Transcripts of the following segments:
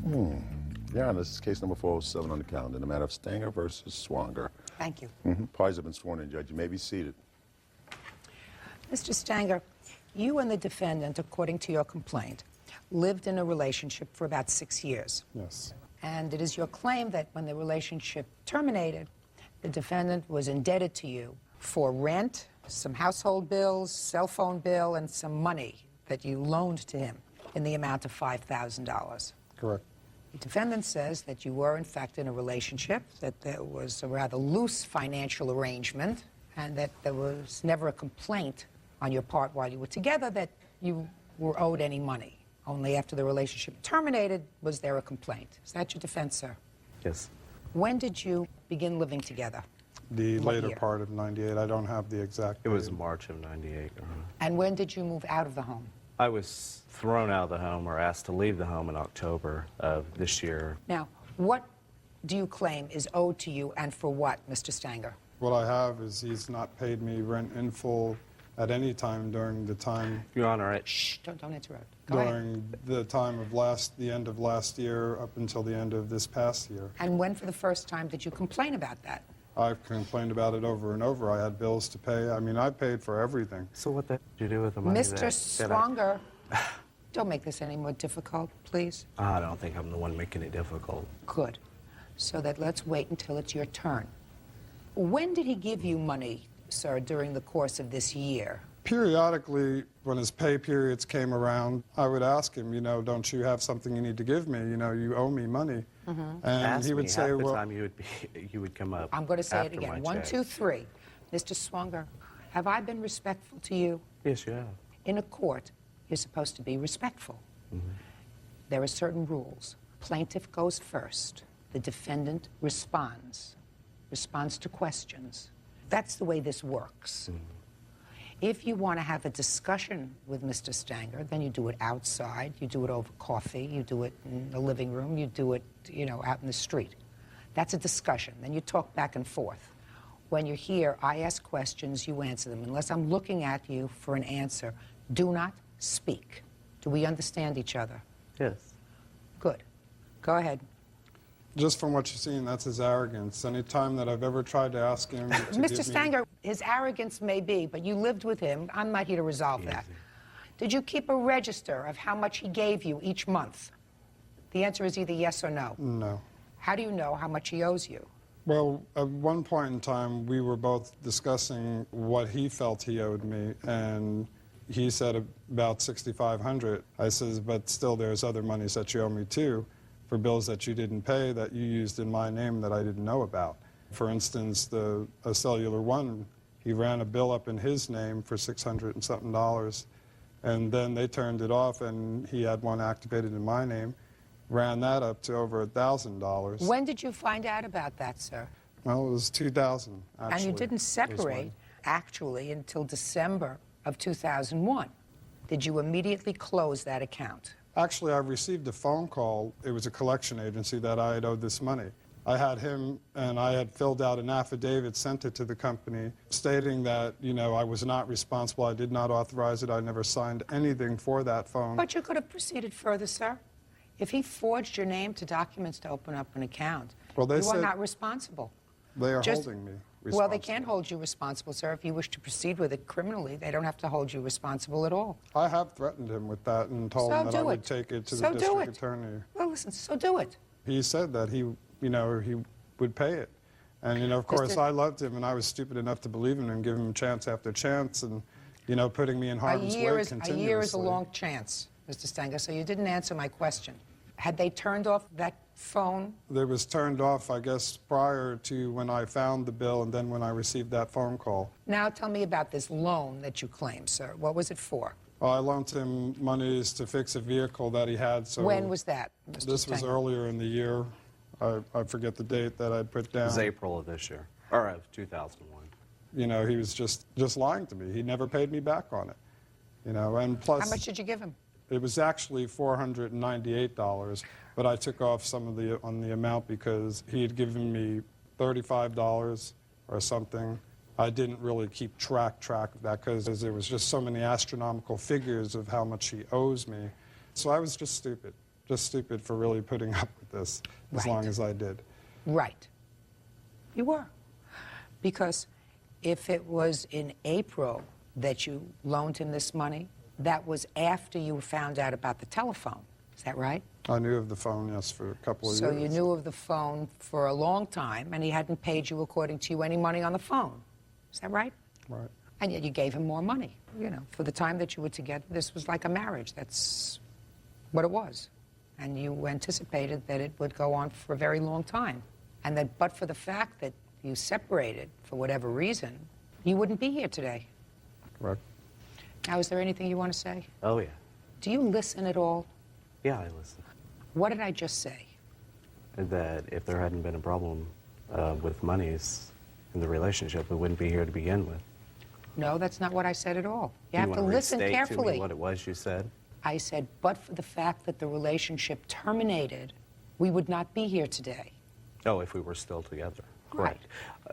Your Honor, this is case number 407 on the calendar, the matter of Stanger versus Swanger. Thank you. Parties have been sworn in, Judge. You may be seated. Mr. Stanger, you and the defendant, according to your complaint, lived in a relationship for about 6 years. Yes. And it is your claim that when the relationship terminated, the defendant was indebted to you for rent, some household bills, cell phone bill, and some money that you loaned to him in the amount of $5,000. Correct. The defendant says that you were, in fact, in a relationship, that there was a rather loose financial arrangement, and that there was never a complaint on your part while you were together that you were owed any money. Only after the relationship terminated was there a complaint. Is that your defense, sir? Yes. When did you begin living together? The What later year? part of '98. I don't have the exact It was date. March of '98. And when did you move out of the home? I was thrown out of the home or asked to leave the home in October of this year. Now, what do you claim is owed to you, and for what, Mr. Stanger? What I have is he's not paid me rent in full at any time during the time Your Honor, Shh, don't interrupt. Go ahead. during the time of the end of last year up until the end of this past year. And when, for the first time, did you complain about that? I've complained about it over and over. I had bills to pay. I mean, I paid for everything. so what the did you do with the money? Mr. Swanger, don't make this any more difficult, please. I don't think I'm the one making it difficult. Good. So that let's wait until it's your turn. When did he give you money, sir, during the course of this year? Periodically, when his pay periods came around, I would ask him, don't you have something you need to give me? You owe me money. And Ask he would me say, half the well, time you would come up. I'm going to say it after again. my 1, check. 2, 3. Mr. Swanger, have I been respectful to you? Yes, you have. In a court, you're supposed to be respectful. There are certain rules. Plaintiff goes first. The defendant responds to questions. That's the way this works. If you want to have a discussion with Mr. Stanger, then you do it outside, you do it over coffee, you do it in the living room, you do it, out in the street. That's a discussion. Then you talk back and forth. When you're here, I ask questions, you answer them. Unless I'm looking at you for an answer, do not speak. Do we understand each other? Yes. Good. Go ahead. just from what you've seen, that's his arrogance. Any time that I've ever tried to ask him to give Mr. me- Stanger, his arrogance may be, but you lived with him. I'm not here to resolve that. Did you keep a register of how much he gave you each month? The answer is either yes or no. No. How do you know how much he owes you? Well, at one point in time, we were both discussing what he felt he owed me, and he said about $6,500. I says, but still, there's other monies that you owe me too, for bills that you didn't pay that you used in my name that I didn't know about. For instance, a Cellular One, he ran a bill up in his name for $600 and something, and then they turned it off, and he had one activated in my name, ran that up to over $1,000. When did you find out about that, sir? Well, it was 2000, actually. And you didn't was separate, when- actually, until December of 2001. Did you immediately close that account? Actually, I received a phone call. It was a collection agency that I had owed this money. I had him, and I had filled out an affidavit, sent it to the company, stating that, you know, I was not responsible, I did not authorize it, I never signed anything for that phone. But you could have proceeded further, sir. If he forged your name to documents to open up an account, Well, they you are said- not responsible. They are Just- holding me responsible. Well, they can't hold you responsible, sir. If you wish to proceed with it criminally, they don't have to hold you responsible at all. I have threatened him with that and told So him that I do would it. take it to So the do district it. attorney. Well, listen, so do it. He said that he would pay it. And, you know, of course, Mr. I loved him, and I was stupid enough to believe in him and give him chance after chance and, you know, putting me in harm's way A continuously. year is a long chance, Mr. Stanger, so you didn't answer my question. Had they turned off that phone? It was turned off, I guess, prior to when I found the bill and then when I received that phone call. Now tell me about this loan that you claim, sir. What was it for? I loaned him monies to fix a vehicle that he had. So When was that, Mr. This was Stanger? earlier in the year. I forget the date that I put It down. was April of this year, or of 2001. You know, he was just lying to me. He never paid me back on it. You know, and plus... How much did you give him? It was actually $498, but I took off some of on the amount because he had given me $35 or something. I didn't really keep track of that because there was just so many astronomical figures of how much he owes me. So I was just stupid. just stupid for really putting up with this as long as I did. Right. You were. Because if it was in April that you loaned him this money, that was after you found out about the telephone. Is that right? I knew of the phone, yes, for a couple of years. So you knew of the phone for a long time, and he hadn't paid you, according to you, any money on the phone. Is that right? Right. And yet you gave him more money. You know, for the time that you were together, this was like a marriage. That's what it was. And you anticipated that it would go on for a very long time. And that but for the fact that you separated for whatever reason, you wouldn't be here today. Correct. Now, is there anything you want to say? Oh, yeah. Do you listen at all? Yeah, I listen. What did I just say? That if there hadn't been a problem with monies in the relationship, we wouldn't be here to begin with. No, that's not what I said at all. You Do have you to want listen restate carefully. to me what it was you said? I said, but for the fact that the relationship terminated, we would not be here today. Oh, if we were still together. Right.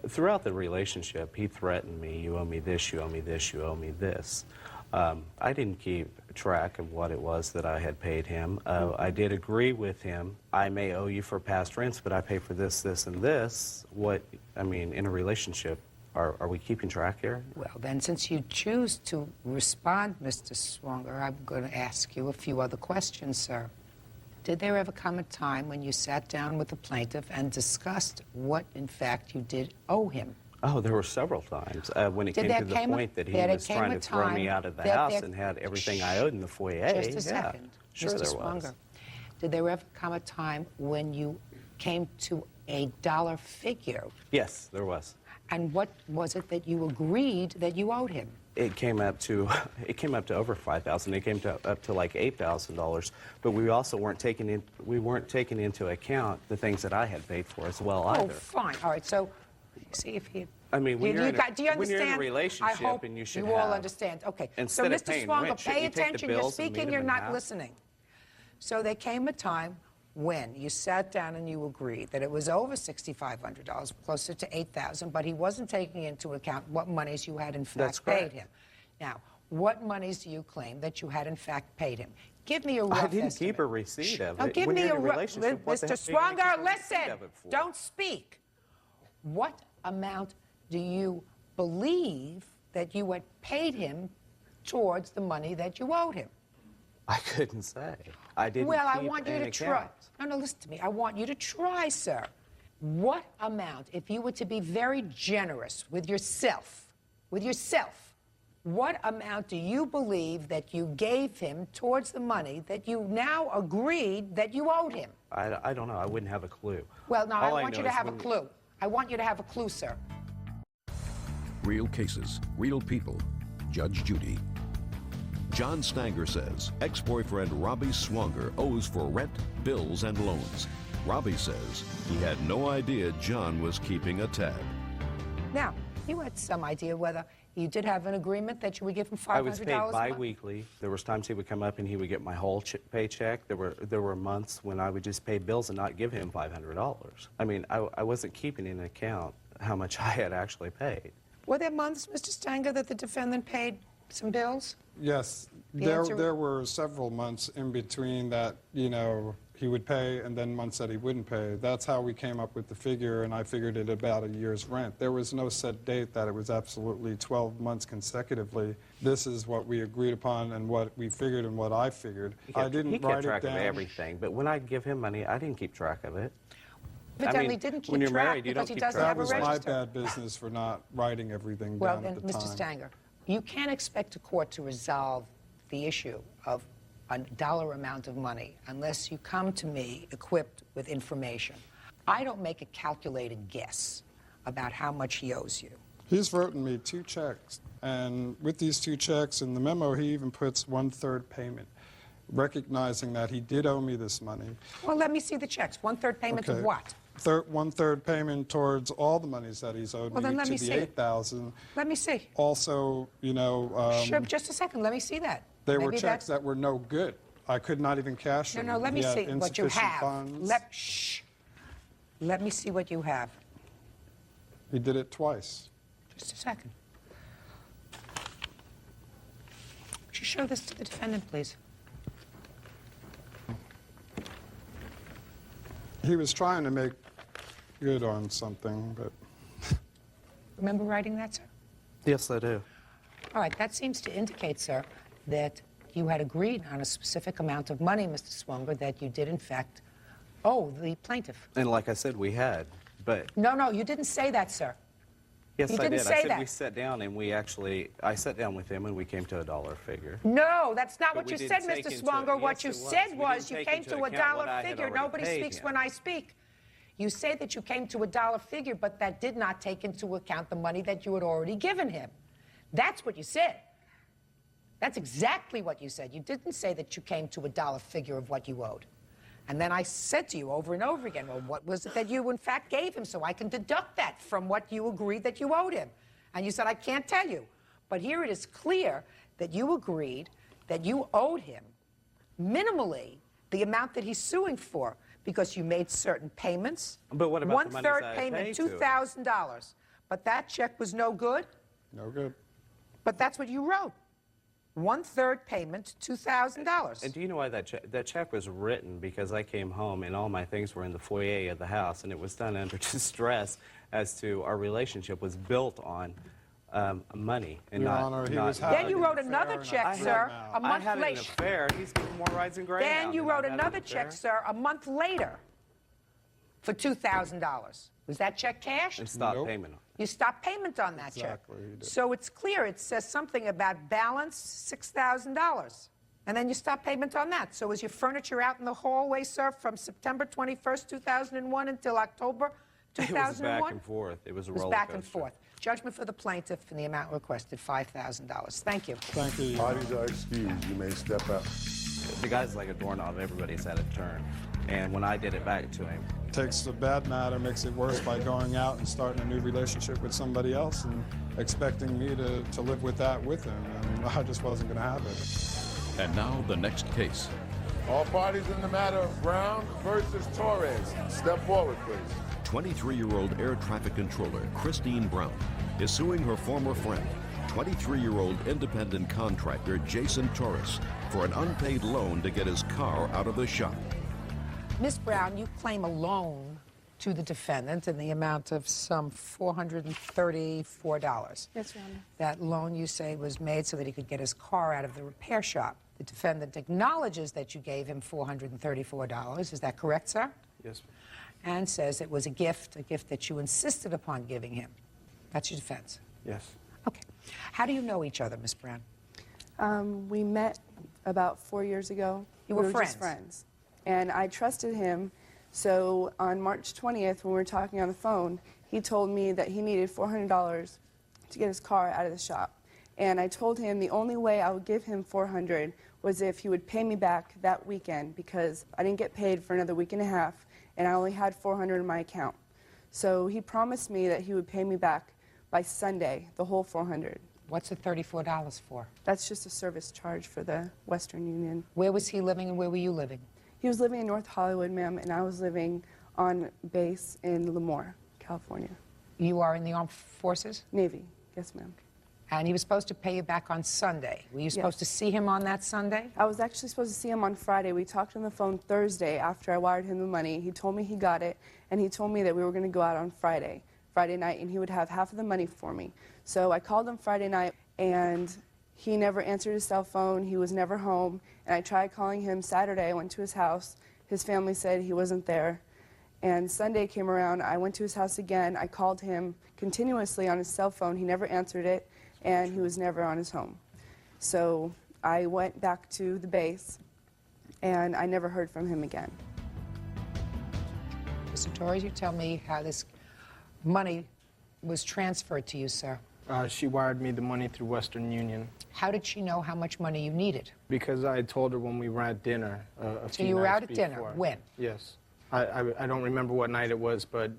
Throughout the relationship, he threatened me, you owe me this, you owe me this, you owe me this. I didn't keep track of what it was that I had paid him. I did agree with him. I may owe you for past rents, but I pay for this, this, and this. In a relationship, are we keeping track here? Well, then, since you choose to respond, Mr. Swanger, I'm going to ask you a few other questions, sir. Did there ever come a time when you sat down with the plaintiff and discussed what, in fact, you did owe him? Oh, there were several times when it came to the point that he was trying to throw me out of the house and had everything I owed in the foyer. Just a second. Sure, Mr. there Swanger, was. did there ever come a time when you came to a dollar figure? Yes, there was. And what was it that you agreed that you owed him? It came up to over $5,000. It came up to like $8,000. But we also weren't taking into account the things that I had paid for as well either. Oh, fine. All right. So, see if he. I mean, when do you're you understand? in a relationship, I hope and you should you all have, understand. Okay. So, instead of Mr. paying Swanger, rent, pay shouldn't you take the attention. You're bills and meet speaking. them You're in not half? listening. So there came a time when you sat down and you agreed that it was over $6,500, closer to $8,000, but he wasn't taking into account what monies you had in fact paid him. Now, what monies do you claim that you had in fact paid him? Give me a rough estimate. I didn't keep a receipt of it. Now, give When me you're a in rough. relationship, what the Mr. heck are you gonna Swanger, keep a receipt listen. of it for? Don't speak. What amount do you believe that you had paid him towards the money that you owed him? I couldn't say. I didn't Well, I keep want you an to try. account. No, listen to me. I want you to try, sir. What amount, if you were to be very generous with yourself, what amount do you believe that you gave him towards the money that you now agreed that you owed him? I don't know. I wouldn't have a clue. Well, now, All I want you know to is have a when- clue. I want you to have a clue, sir. Real cases, real people. Judge Judy. John Stanger says ex-boyfriend Robbie Swanger owes for rent, bills, and loans. Robbie says he had no idea John was keeping a tab. Now, you had some idea whether you did have an agreement that you would give him $500 I was paid a month? bi-weekly. There was times he would come up and he would get my whole paycheck. There were months when I would just pay bills and not give him $500. I mean, I wasn't keeping in account how much I had actually paid. Were there months, Mr. Stanger, that the defendant paid some bills? Yes, The answer- there were several months in between that, he would pay and then months that he wouldn't pay. That's how we came up with the figure, and I figured it about a year's rent. There was no set date that it was absolutely 12 months consecutively. This is what we agreed upon and what we figured and what I figured. I didn't he write kept track it down. of everything, but when I'd give him money, I didn't keep track of it. Evidently didn't keep when you're track married, you because don't he keep doesn't track. have That a was my register. bad business for not writing everything Well, down then, at the Mr. time. Stanger, you can't expect a court to resolve the issue of a dollar amount of money unless you come to me equipped with information. I don't make a calculated guess about how much he owes you. He's written me 2 checks, and with these 2 checks in the memo, he even puts 1/3 payment, recognizing that he did owe me this money. Well, let me see the checks. 1/3 payment of Okay. what? 1/3 payment towards all the monies that he's owed Well, me then let to me the see it. $8,000. Let me see. Also, Sure, just a second. Let me see that. they were Maybe checks that's- that were no good. I could not even cash them. No, let me He had see what you insufficient have. funds. Let me see what you have. He did it twice. Just a second. Would you show this to the defendant, please? He was trying to make good on something, but... Remember writing that, sir? Yes, I do. All right, that seems to indicate, sir, that you had agreed on a specific amount of money, Mr. Swonger, that you did, in fact, owe the plaintiff. And like I said, we had, but... No, you didn't say that, sir. Yes, You I didn't did. say I said that. we sat down and I sat down with him and we came to a dollar figure. No, that's not But what we you didn't said, take Mr. into- Swonger. What yes, you it was. said We was didn't you take came into to a account what I dollar had figure. already Nobody paid speaks him. when I speak. You say that you came to a dollar figure, but that did not take into account the money that you had already given him. That's what you said. That's exactly what you said. You didn't say that you came to a dollar figure of what you owed. And then I said to you over and over again, well, what was it that you, in fact, gave him so I can deduct that from what you agreed that you owed him? And you said, I can't tell you. But here it is clear that you agreed that you owed him minimally the amount that he's suing for because you made certain payments. But what about the monies One-third I payment, paid to him? $2,000. But that check was no good. No good. But that's what you wrote. One-third payment, $2,000. And do you know why that check was written? Because I came home and all my things were in the foyer of the house, and it was done under distress as to our relationship was built on money and Your not. Honor, he not- was having Then you an wrote affair another and check, I sir, had- a I month had an later. affair. He's getting more rides and gray. Then you wrote another check, sir, a month later for $2,000. Was that check cashed? And stop Nope. payment. You stopped payment on that Exactly, he check. did. So it's clear. It says something about balance, $6,000. And then you stopped payment on that. So was your furniture out in the hallway, sir, from September 21st, 2001 until October 2001? It was back and forth. It was a It was roller back and coaster. forth. Judgment for the plaintiff and the amount requested, $5,000. Thank you. Thank you, Your Parties are excused. You may step out. The guy's like a doorknob. Everybody's had a turn. And when I did it back to him, Takes a bad matter, makes it worse by going out and starting a new relationship with somebody else and expecting me to live with that with him. And I just wasn't going to have it. And now the next case. All parties in the matter of Brown versus Torres. Step forward, please. 23-year-old air traffic controller Christine Brown is suing her former friend, 23-year-old independent contractor Jason Torres, for an unpaid loan to get his car out of the shop. Ms. Brown, you claim a loan to the defendant in the amount of some $434. Yes, Your Honor. That loan, you say, was made so that he could get his car out of the repair shop. The defendant acknowledges that you gave him $434. Is that correct, sir? yes, And says it was a gift that you insisted upon giving him. That's your defense. yes. Okay. How do you know each other, Ms. Brown? We met about 4 years ago. You were We friends? just friends. And I trusted him. So on March 20th, when we were talking on the phone, he told me that he needed $400 to get his car out of the shop. And I told him the only way I would give him $400 was if he would pay me back that weekend, because I didn't get paid for another week and a half, and I only had $400 in my account. So he promised me that he would pay me back by Sunday, the whole $400. What's the $34 for? That's just a service charge for the Western Union. Where was he living and where were you living? He was living in North Hollywood, ma'am, and I was living on base in Lemoore, California. You are in the armed forces? Navy, yes, ma'am. And he was supposed to pay you back on Sunday. Were you supposed to see him on that Sunday? I was actually supposed to see him on Friday. We talked on the phone Thursday after I wired him the money. He told me he got it, and he told me that we were going to go out on Friday night, and he would have half of the money for me. So I called him Friday night, and he never answered his cell phone. He was never home. And I tried calling him Saturday. I went to his house. His family said he wasn't there. And Sunday came around. I went to his house again. I called him continuously on his cell phone. He never answered it, and he was never on his home. So I went back to the base, and I never heard from him again. Mr. Torres, you tell me how this money was transferred to you, sir. She wired me the money through Western Union How did she know how much money you needed? because I had told her when we were at dinner a So few you were nights out at dinner. before. When? Yes. I don't remember what night it was, but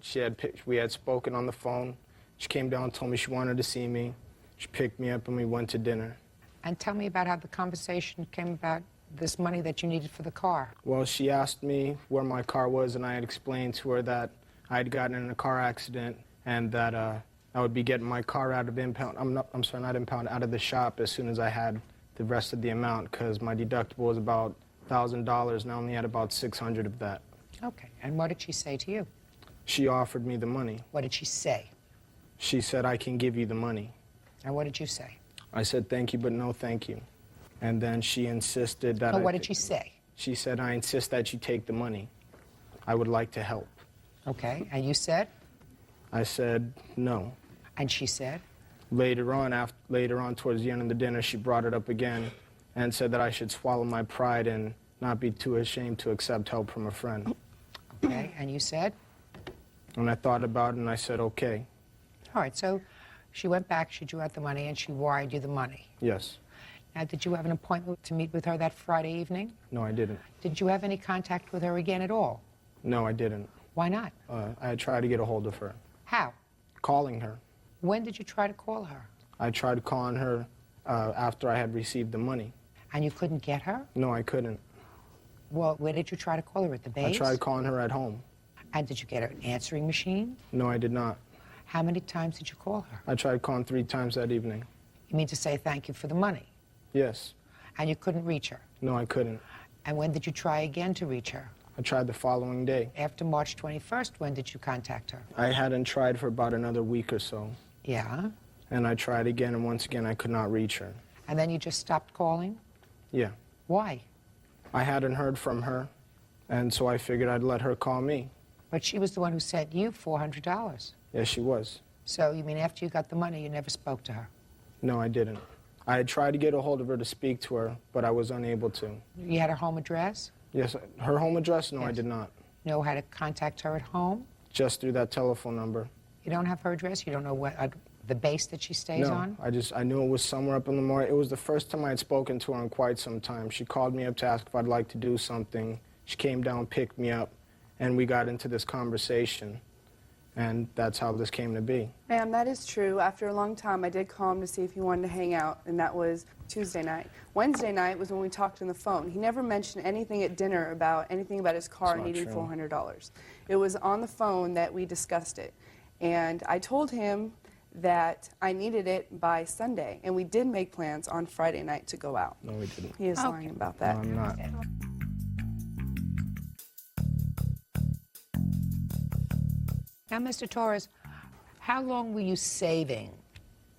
we had spoken on the phone. She came down and told me she wanted to see me. She picked me up and we went to dinner. And tell me about how the conversation came about this money that you needed for the car. Well, she asked me where my car was, and I had explained to her that I had gotten in a car accident and that I would be getting my car out of impound. Not impound, out of the shop as soon as I had the rest of the amount, because my deductible was about $1,000, and I only had about $600 of that. Okay. And what did she say to you? She offered me the money. What did she say? She said, I can give you the money. And what did you say? I said, thank you, but no thank you. And then she insisted that What did she say? She said, I insist that you take the money. I would like to help. Okay. And you said? I said, no. And she said? Later on, towards the end of the dinner, she brought it up again and said that I should swallow my pride and not be too ashamed to accept help from a friend. Okay. And you said? And I thought about it, and I said, okay. All right. So she went back, she drew out the money, and she wired you the money. Yes. Now, did you have an appointment to meet with her that Friday evening? No, I didn't. Did you have any contact with her again at all? No, I didn't. Why not? I had tried to get a hold of her. How? Calling her. When did you try to call her? I tried calling her after I had received the money. And you couldn't get her? No, I couldn't. Well, where did you try to call her? At the base? I tried calling her at home. And did you get her an answering machine? No, I did not. How many times did you call her? I tried calling 3 times that evening. You mean to say thank you for the money? Yes. And you couldn't reach her? No, I couldn't. And when did you try again to reach her? I tried the following day. After March 21st, when did you contact her? I hadn't tried for about another week or so. Yeah. And I tried again, and once again, I could not reach her. And then you just stopped calling? Yeah. Why? I hadn't heard from her, and so I figured I'd let her call me. But she was the one who sent you $400. Yes, she was. So you mean after you got the money, you never spoke to her? No, I didn't. I had tried to get a hold of her to speak to her, but I was unable to. You had her home address? Yes, her home address? No, Yes. I did not. Know how to contact her at home? Just through that telephone number. You don't have her address? You don't know what the base that she stays No, on? I knew it was somewhere up in the morning. It was the first time I had spoken to her in quite some time. She called me up to ask if I'd like to do something. She came down, picked me up, and we got into this conversation. And that's how this came to be. Ma'am, that is true. After a long time, I did call him to see if he wanted to hang out, and that was Tuesday night. Wednesday night was when we talked on the phone. He never mentioned anything at dinner about anything about his car That's not needing true. $400. It was on the phone that we discussed it. And I told him that I needed it by Sunday, and we did make plans on Friday night to go out. No, we didn't. He is lying about that. No, I'm not. Now, Mr. Torres, how long were you saving?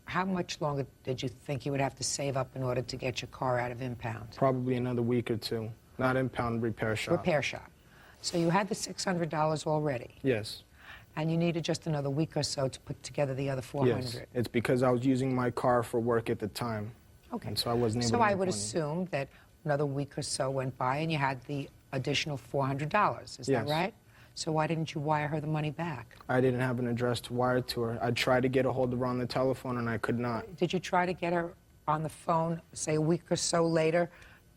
How much longer did you think you would have to save up in order to get your car out of impound? Probably another week or two. Not impound, repair shop. Repair shop. So you had the $600 already, Yes. and you needed just another week or so to put together the other $400. Yes. It's because I was using my car for work at the time. Okay. And so I wasn't able So to I make would money. assume that another week or so went by and you had the additional $400. Is that Yes. right? So why didn't you wire her the money back? I didn't have an address to wire to her. I tried to get a hold of her on the telephone, and I could not. Did you try to get her on the phone, say a week or so later,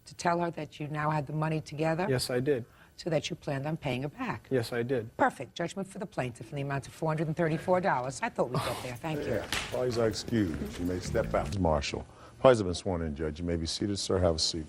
to tell her that you now had the money together? Yes, I did. So that you planned on paying her back? Yes, I did. Perfect. Judgment for the plaintiff in the amount of $434. I thought we'd get there. Thank you. Parties are excused. You may step out. Marshal, parties have been sworn in, Judge. You may be seated, sir. Have a seat.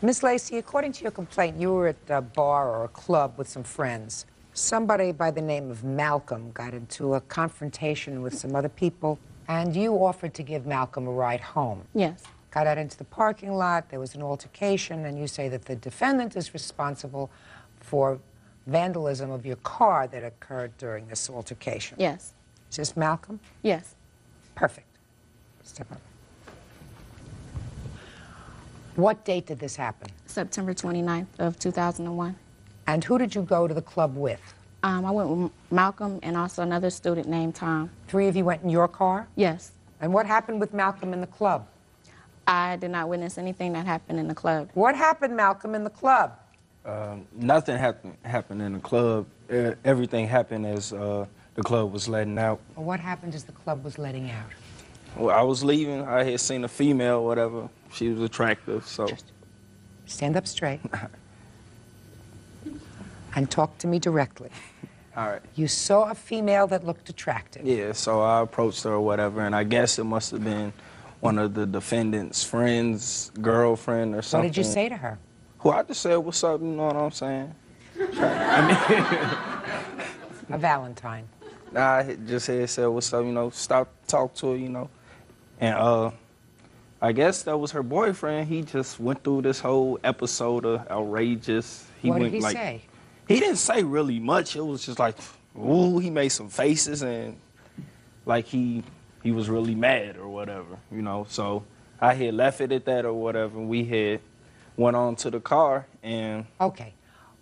Miss Lacey, according to your complaint, you were at a bar or a club with some friends. Somebody by the name of Malcolm got into a confrontation with some other people, and you offered to give Malcolm a ride home. Yes. Got out into the parking lot, there was an altercation, and you say that the defendant is responsible for vandalism of your car that occurred during this altercation. Yes. Is this Malcolm? Yes. Perfect. Step up. What date did this happen? September 29th of 2001. And who did you go to the club with? I went with Malcolm and also another student named Tom. 3 of you went in your car? Yes. And what happened with Malcolm in the club? I did not witness anything that happened in the club. What happened, Malcolm, in the club? Nothing happened in the club. Everything happened as the club was letting out. Well, what happened as the club was letting out? Well, I was leaving. I had seen a female, whatever. She was attractive, so. Stand up straight. And talk to me directly. All right. You saw a female that looked attractive. Yeah, so I approached her or whatever, and I guess it must have been one of the defendant's friends, girlfriend or What something. did you say to her? Well, I just said, what's up, you know what I'm saying? A Valentine. I just said, what's up, you know, stop, talk to her, you know. And I guess that was her boyfriend. He just went through this whole episode of outrageous. What did went he like, say? He didn't say really much. It was just like, ooh, he made some faces and like he was really mad or whatever, you know. So I had left it at that or whatever. We had went on to the car and. Okay.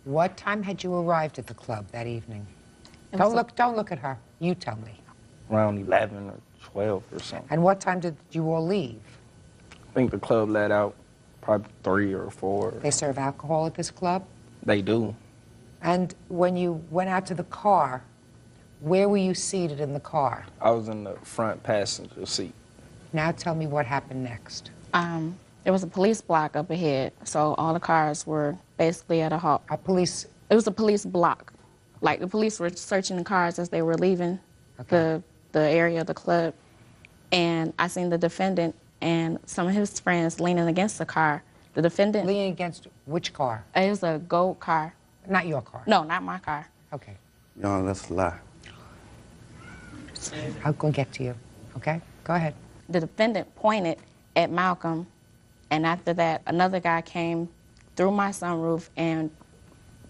What time had you arrived at the club that evening? It Don't was look at her. You tell me. Around 11 or 12 or something. And what time did you all leave? I think the club let out probably 3 or 4. They serve alcohol at this club? They do. And when you went out to the car, where were you seated in the car? I was in the front passenger seat. Now tell me what happened next. There was a police block up ahead, so all the cars were basically at a halt. A police... It was a police block. Like, the police were searching the cars as they were leaving the area of the club. And I seen the defendant and some of his friends leaning against the car. The defendant... Leaning against which car? It was a gold car. Not your car? No, not my car. Okay. No, that's a lie. I'm going to get to you, okay? Go ahead. The defendant pointed at Malcolm, and after that, another guy came through my sunroof and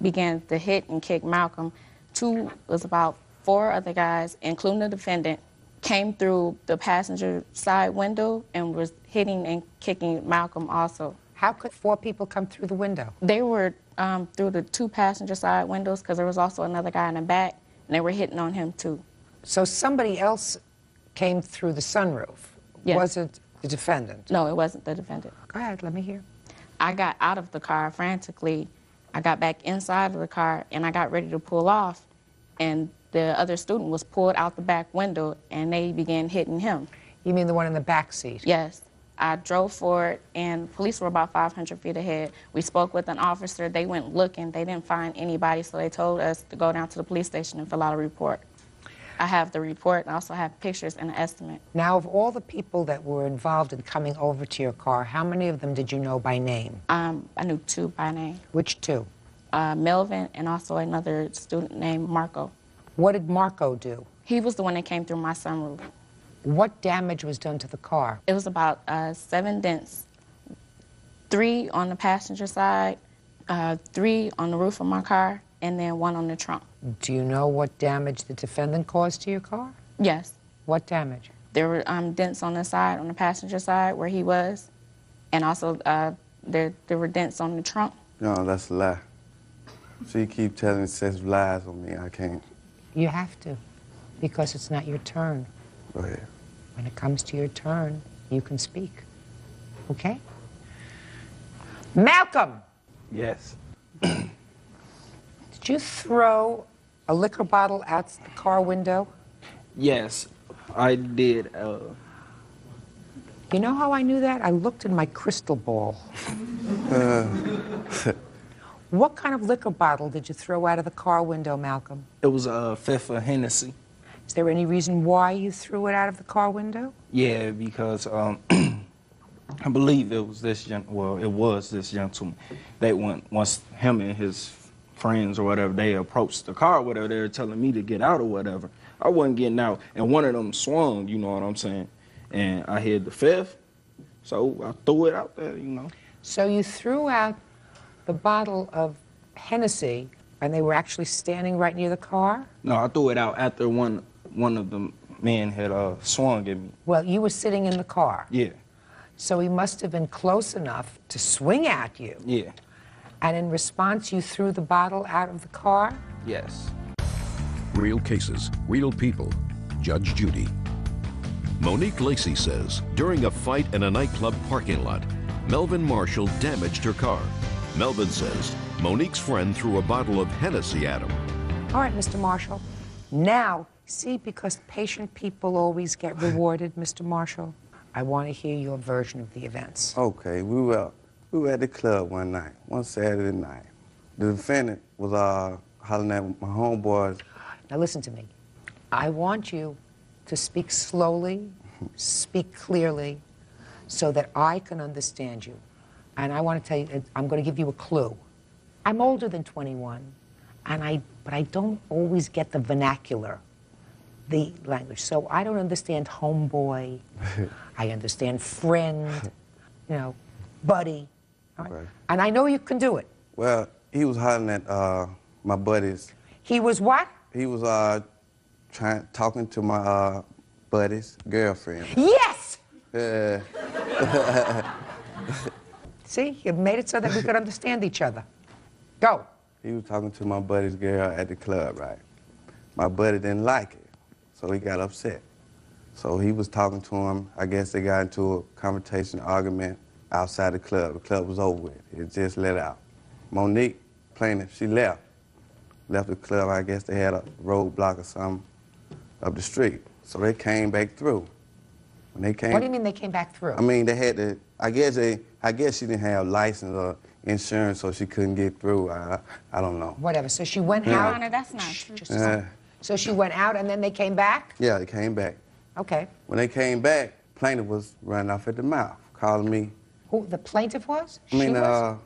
began to hit and kick Malcolm. It was about 4 other guys, including the defendant, came through the passenger side window and was hitting and kicking Malcolm also. How could 4 people come through the window? They were through the 2 passenger side windows because there was also another guy in the back, and they were hitting on him too. So somebody else came through the sunroof? Yes. Was it the defendant? No, it wasn't the defendant. Go ahead, let me hear. I got out of the car frantically. I got back inside of the car, and I got ready to pull off, and the other student was pulled out the back window, and they began hitting him. You mean the one in the back seat? Yes. I drove forward, and police were about 500 feet ahead. We spoke with an officer. They went looking. They didn't find anybody, so they told us to go down to the police station and fill out a report. I have the report, and I also have pictures and an estimate. Now, of all the people that were involved in coming over to your car, how many of them did you know by name? I knew 2 by name. Which 2? Melvin and also another student named Marco. What did Marco do? He was the one that came through my sunroof. What damage was done to the car? It was about 7 dents, 3 on the passenger side, 3 on the roof of my car, and then 1 on the trunk. Do you know what damage the defendant caused to your car? Yes. What damage? There were dents on the side, on the passenger side where he was, and also there were dents on the trunk. No, that's a lie. She keep telling such lies on me. I can't. You have to, because it's not your turn. Go ahead. When it comes to your turn, you can speak. Okay? Malcolm! Yes. Did you throw a liquor bottle out the car window? Yes, I did. You know how I knew that? I looked in my crystal ball. What kind of liquor bottle did you throw out of the car window, Malcolm? It was a fifth of Hennessy. Is there any reason why you threw it out of the car window? Yeah, because I believe it was this gentleman. They went, once him and his friends or whatever, they approached the car or whatever, they were telling me to get out or whatever. I wasn't getting out, and one of them swung, you know what I'm saying? And I hit the fifth, so I threw it out there, you know. So you threw out the bottle of Hennessy, and they were actually standing right near the car? No, I threw it out after one of the men had swung at me. Well, you were sitting in the car. Yeah. So he must have been close enough to swing at you. Yeah. And in response, you threw the bottle out of the car? Yes. Real cases, real people. Judge Judy. Monique Lacey says during a fight in a nightclub parking lot, Melvin Marshall damaged her car. Melvin says Monique's friend threw a bottle of Hennessy at him. All right, Mr. Marshall. Now, see, because patient people always get rewarded, Mr. Marshall, I want to hear your version of the events. Okay, we were at the club one night, one Saturday night. The defendant was hollering at my homeboys. Now listen to me. I want you to speak slowly, speak clearly, so that I can understand you. And I want to tell you, I'm going to give you a clue. I'm older than 21, but I don't always get the vernacular, the language. So I don't understand homeboy. I understand friend, you know, buddy. All right? Right. And I know you can do it. Well, he was hollering at my buddies. He was what? He was talking to my buddy's girlfriend. Yes! Uh, See, you made it so that we could understand each other. Go. He was talking to my buddy's girl at the club, right? My buddy didn't like it, so he got upset. So he was talking to him. I guess they got into a confrontation, argument outside the club. The club was over with. It just let out. Monique, plaintiff, she left the club. I guess they had a roadblock or something up the street. So they came back through. When they came, What do you mean they came back through? I mean, they had to, I guess she didn't have license or insurance, so she couldn't get through. I don't know. Whatever. So she went Your out. Honor, that's not true. Just a second. So she went out and then they came back? Yeah, they came back. Okay. When they came back, plaintiff was running off at the mouth, calling me. Who, the plaintiff was? I mean, She was?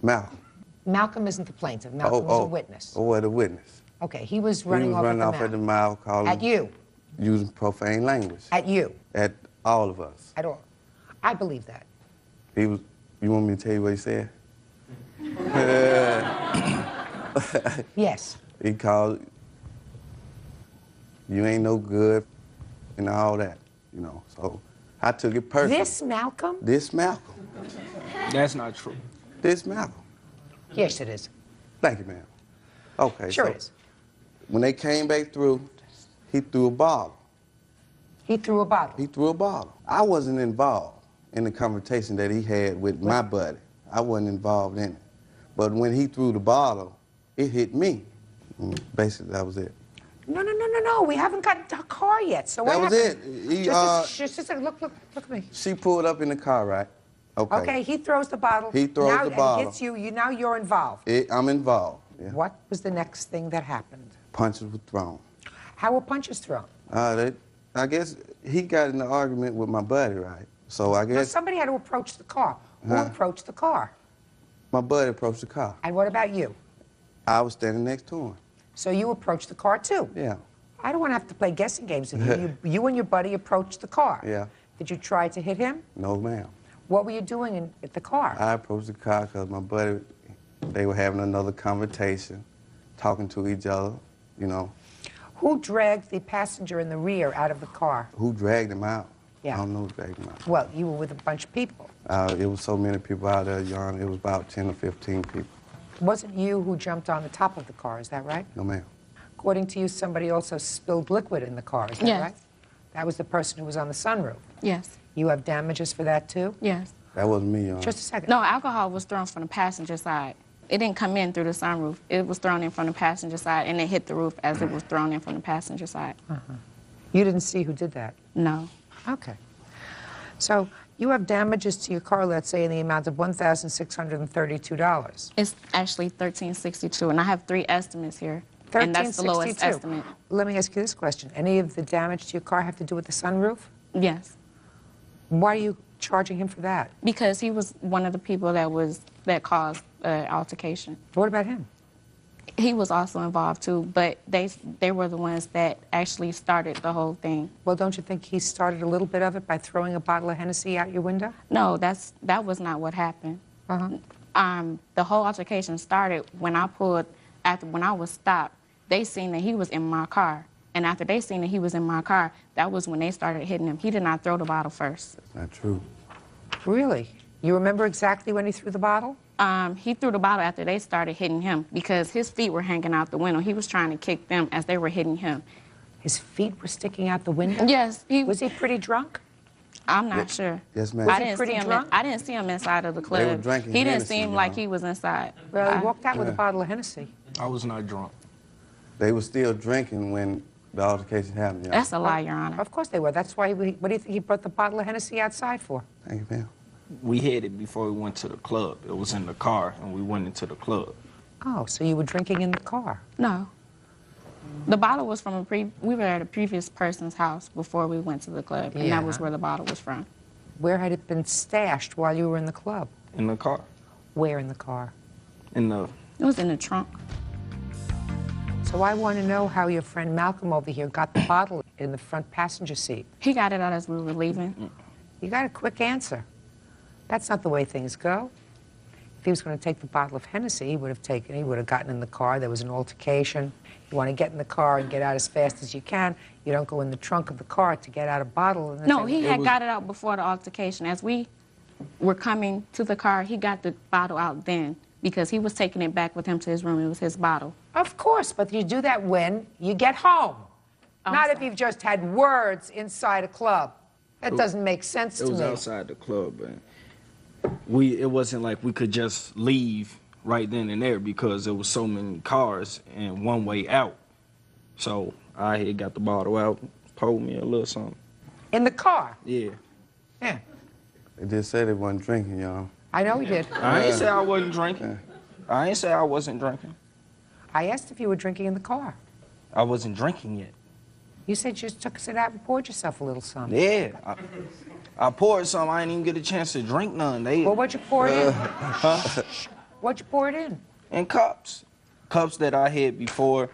Malcolm. Malcolm isn't the plaintiff. Malcolm was a witness. Oh, the witness. Okay, he was running He was running off at the mouth, calling. At you? Using profane language. At you? At all of us. At all. I believe that. He was, you want me to tell you what he said? Yes. He called, you ain't no good, and all that, you know. So I took it personally. This Malcolm? This Malcolm. That's not true. This Malcolm. Yes, it is. Thank you, ma'am. Okay, Sure so it is. when they came back through, he threw a bottle. He threw a bottle. He threw a bottle. I wasn't involved in the conversation that he had with my buddy. I wasn't involved in it. But when he threw the bottle, it hit me. Basically, that was it. No. We haven't gotten to a car yet. So That what was happened? it. He, just a second. Look at me. She pulled up in the car, right? Okay. Okay, he throws the bottle. He throws now, the bottle. And hits you. Now you're involved. I'm involved. Yeah. What was the next thing that happened? Punches were thrown. How were punches thrown? I guess he got in an argument with my buddy, right? So I Now, guess somebody had to approach the car. Who approached the car? my buddy approached the car. And what about you? I was standing next to him. So you approached the car too? Yeah. I don't want to have to play guessing games with you. You and your buddy approached the car. Yeah. Did you try to hit him? No, ma'am. What were you doing at the car? I approached the car because my buddy, they were having another conversation, talking to each other, you know. Who dragged the passenger in the rear out of the car? Who dragged him out? Yeah. I don't know who dragged him out. Well, you were with a bunch of people. It was so many people out there, Your Honor. It was about 10 or 15 people. It wasn't you who jumped on the top of the car, is that right? No, ma'am. According to you, somebody also spilled liquid in the car, is that Yes. right? That was the person who was on the sunroof. Yes. You have damages for that too? Yes. That wasn't me, Your Honor. Just a second. No, alcohol was thrown from the passenger side. It didn't come in through the sunroof. It was thrown in from the passenger side, and it hit the roof as it was thrown in from the passenger side. You didn't see who did that? No. Okay. So you have damages to your car, let's say, in the amount of $1,632. It's actually $1,362, and I have 3 estimates here. And that's the lowest estimate. Let me ask you this question. Any of the damage to your car have to do with the sunroof? Yes. Why are you charging him for that? Because he was one of the people that caused the altercation. What about him? He was also involved too, but they were the ones that actually started the whole thing. Well, don't you think he started a little bit of it by throwing a bottle of Hennessy out your window? No, that was not what happened. The whole altercation started when I was stopped. They seen that he was in my car, and after they seen that he was in my car, that was when they started hitting him. He did not throw the bottle first. That's not true. Really? You remember exactly when he threw the bottle? He threw the bottle after they started hitting him because his feet were hanging out the window. He was trying to kick them as they were hitting him. His feet were sticking out the window? Yes. Was he pretty drunk? I'm not sure. Yes, ma'am. I he didn't pretty see him. drunk? I didn't see him inside of the club. They were drinking He didn't Hennessy, seem you like know. he was inside. Well, he walked out with a bottle of Hennessy. I was not drunk. They were still drinking when the altercation happened, Your Honor. That's a lie, Your Honor. Of course they were. That's why, what do you think he brought the bottle of Hennessy outside for? Thank you, ma'am. We had it before we went to the club. It was in the car, and we went into the club. Oh, so you were drinking in the car? No. The bottle was from we were at a previous person's house before we went to the club, and Yeah. that was where the bottle was from. Where had it been stashed while you were in the club? In the car. Where in the car? In the... It was in the trunk. So I want to know how your friend Malcolm over here got the bottle in the front passenger seat. He got it out as we were leaving. You got a quick answer. That's not the way things go. If he was going to take the bottle of Hennessy, he would have gotten in the car. There was an altercation. You want to get in the car and get out as fast as you can. You don't go in the trunk of the car to get out a bottle. And No, he had got it out before the altercation. As we were coming to the car, he got the bottle out then because he was taking it back with him to his room. It was his bottle. Of course, but you do that when you get home. Not if you've just had words inside a club. That doesn't make sense to me. It was outside the club, and it wasn't like we could just leave right then and there because there was so many cars and one way out. So I had got the bottle out, poured me a little something. In the car? Yeah. Yeah. They just said they wasn't drinking, y'all. I know he did. I ain't say I wasn't drinking. I ain't say I wasn't drinking. I asked if you were drinking in the car. I wasn't drinking yet. You said you just took a sit out and poured yourself a little something. Yeah. I poured some. I didn't even get a chance to drink none. Well, what'd you pour it in? Huh? What'd you pour it in? In cups. Cups that I had before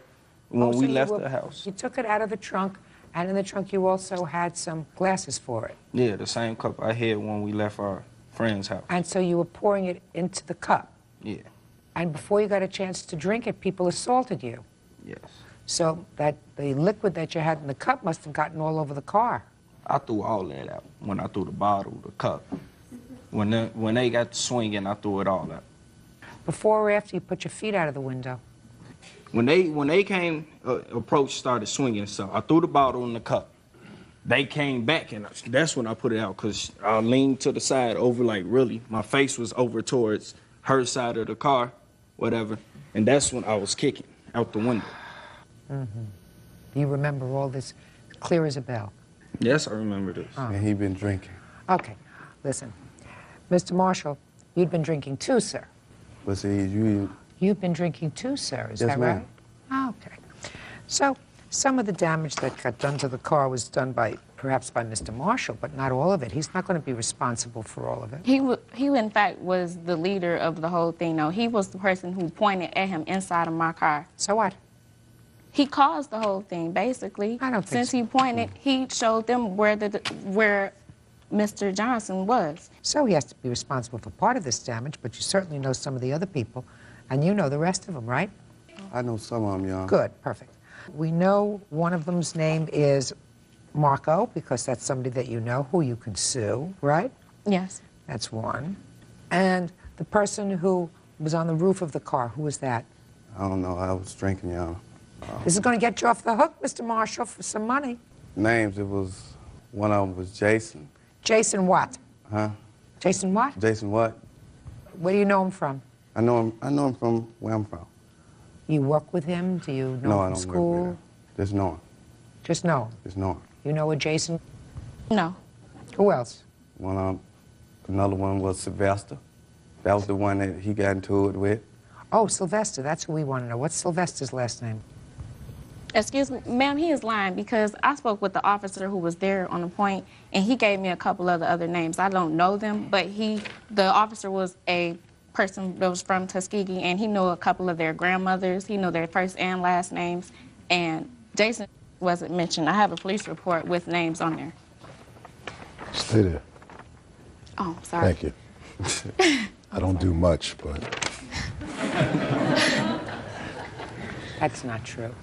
when we left the house. You took it out of the trunk, and in the trunk you also had some glasses for it. Yeah, the same cup I had when we left our friend's house. And so you were pouring it into the cup. Yeah. And before you got a chance to drink it, people assaulted you. Yes. So that the liquid that you had in the cup must have gotten all over the car. I threw all that out when I threw the bottle, the cup. When they got to swinging, I threw it all out. Before or after you put your feet out of the window? When they came, approached, started swinging, so I threw the bottle in the cup. They came back, and that's when I put it out, because I leaned to the side over, like, really. My face was over towards her side of the car, whatever, and that's when I was kicking out the window. Mm-hmm. You remember all this clear as a bell? Yes, I remember this. Oh. And he been drinking. Okay, listen. Mr. Marshall, you'd been drinking too, sir. But see, You've been drinking too, sir, is Yes, that ma'am. right? Okay. So, some of the damage that got done to the car was done perhaps by Mr. Marshall, but not all of it. He's not going to be responsible for all of it. He in fact was the leader of the whole thing. No, he was the person who pointed at him inside of my car. So what? He caused the whole thing, basically. I don't think Since so. he pointed, he showed them where Mr. Johnson was. So he has to be responsible for part of this damage, but you certainly know some of the other people, and you know the rest of them, right? I know some of them, y'all. Good, perfect. We know one of them's name is Marco, because that's somebody that you know who you can sue, right? Yes. That's one. And the person who was on the roof of the car, who was that? I don't know. I was drinking, y'all. This is going to get you off the hook, Mr. Marshall, for some money. Names, one of them was Jason. Jason what? Huh? Jason what? Jason what? Where do you know him from? I know him from where I'm from. You work with him? Do you know No, him I from don't school? work with him. Just know him. Just know him? Just know him. You know a Jason? No. Who else? Another one was Sylvester. That was the one that he got into it with. Oh, Sylvester. That's who we want to know. What's Sylvester's last name? Excuse me, ma'am, he is lying because I spoke with the officer who was there on the point, and he gave me a couple of the other names. I don't know them, but the officer was a person that was from Tuskegee, and he knew a couple of their grandmothers. He knew their first and last names, and Jason wasn't mentioned. I have a police report with names on there. Stay there. Oh, sorry. Thank you. I don't do much, but... That's not true.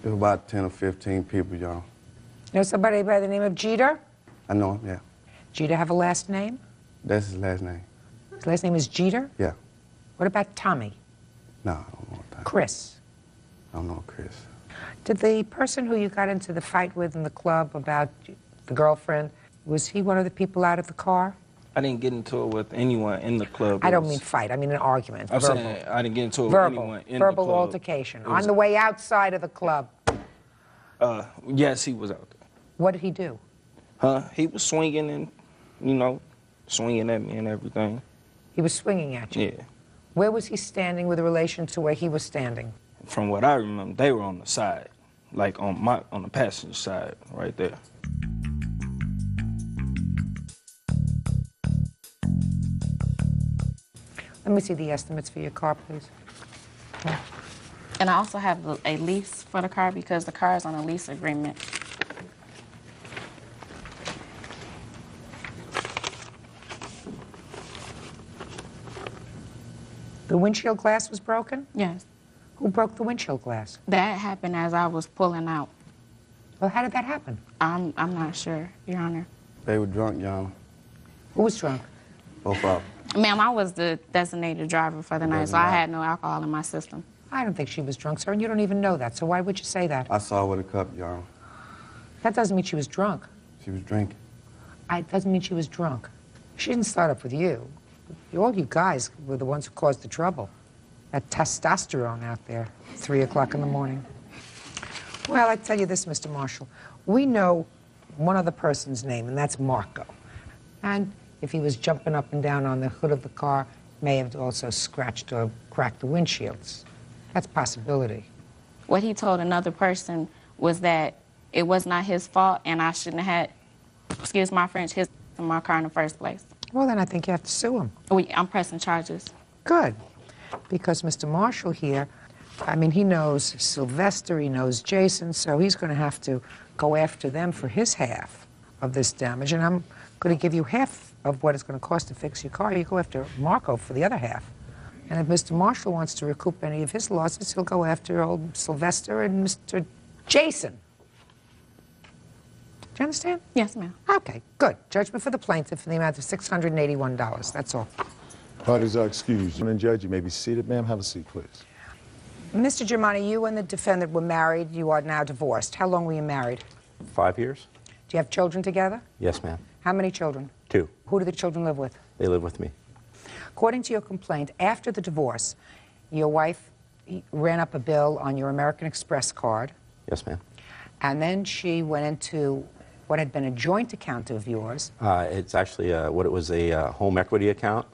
There were about 10 or 15 people, y'all. You know somebody by the name of Jeter? I know him, yeah. Jeter have a last name? That's his last name. His last name is Jeter? Yeah. What about Tommy? No, I don't know that. Chris? I don't know Chris. Did the person who you got into the fight with in the club about the girlfriend, was he one of the people out of the car? I didn't get into it with anyone in the club. I don't mean fight, I mean an argument. I'm verbal. saying I didn't get into it with Verbal. anyone in Verbal the club. altercation. On the way outside of the club. Yes, he was out there. What did he do? He was swinging and, swinging at me and everything. He was swinging at you? Yeah. Where was he standing with relation to where he was standing? From what I remember, they were on the side, like on the passenger side, right there. Let me see the estimates for your car, please. And I also have a lease for the car because the car is on a lease agreement. The windshield glass was broken? Yes. Who broke the windshield glass? That happened as I was pulling out. Well, how did that happen? I'm not sure, Your Honor. They were drunk, Your Honor. Who was drunk? Both of them. Ma'am, I was the designated driver for the night, so I had no alcohol in my system. I don't think she was drunk, sir, and you don't even know that, so why would you say that? I saw her with a cup, Your Honor. That doesn't mean she was drunk. She was drinking. It doesn't mean she was drunk. She didn't start up with you. All you guys were the ones who caused the trouble. That testosterone out there, 3 o'clock in the morning. Well, I tell you this, Mr. Marshall. We know one other person's name, and that's Marco. And if he was jumping up and down on the hood of the car, may have also scratched or cracked the windshields. That's a possibility. What he told another person was that it was not his fault, and I shouldn't have had, excuse my French, his in my car in the first place. Well, then I think you have to sue him. I'm pressing charges. Good. Because Mr. Marshall here, I mean, he knows Sylvester, he knows Jason, so he's going to have to go after them for his half of this damage. And I'm going to give you half of what it's going to cost to fix your car. You go after Marco for the other half. And if Mr. Marshall wants to recoup any of his losses, he'll go after old Sylvester and Mr. Jason. Do you understand? Yes, ma'am. Okay, good. Judgment for the plaintiff in the amount of $681. That's all. Parties are excused. And Judge, you may be seated. Ma'am, have a seat, please. Mr. Germani, you and the defendant were married. You are now divorced. How long were you married? 5 years? Do you have children together? Yes, ma'am. How many children? 2. Who do the children live with? They live with me. According to your complaint, after the divorce, your wife ran up a bill on your American Express card. Yes, ma'am. And then she went into what had been a joint account of yours. It's actually what it was a home equity account.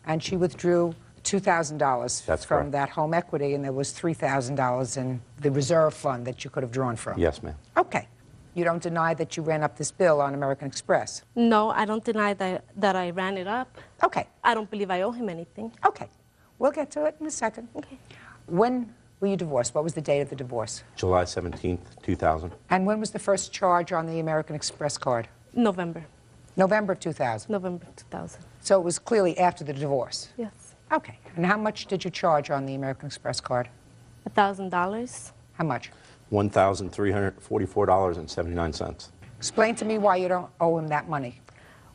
And she withdrew $2,000 That's from correct. that home equity, and there was $3,000 in the reserve fund that you could have drawn from. Yes, ma'am. Okay. You don't deny that you ran up this bill on American Express? No, I don't deny that I ran it up. Okay. I don't believe I owe him anything. Okay. We'll get to it in a second. Okay. When were you divorced? What was the date of the divorce? July 17th, 2000. And when was the first charge on the American Express card? November. November 2000. November 2000. So it was clearly after the divorce? Yes. Okay. And how much did you charge on the American Express card? $1,000. How much? $1,344.79. Explain to me why you don't owe him that money.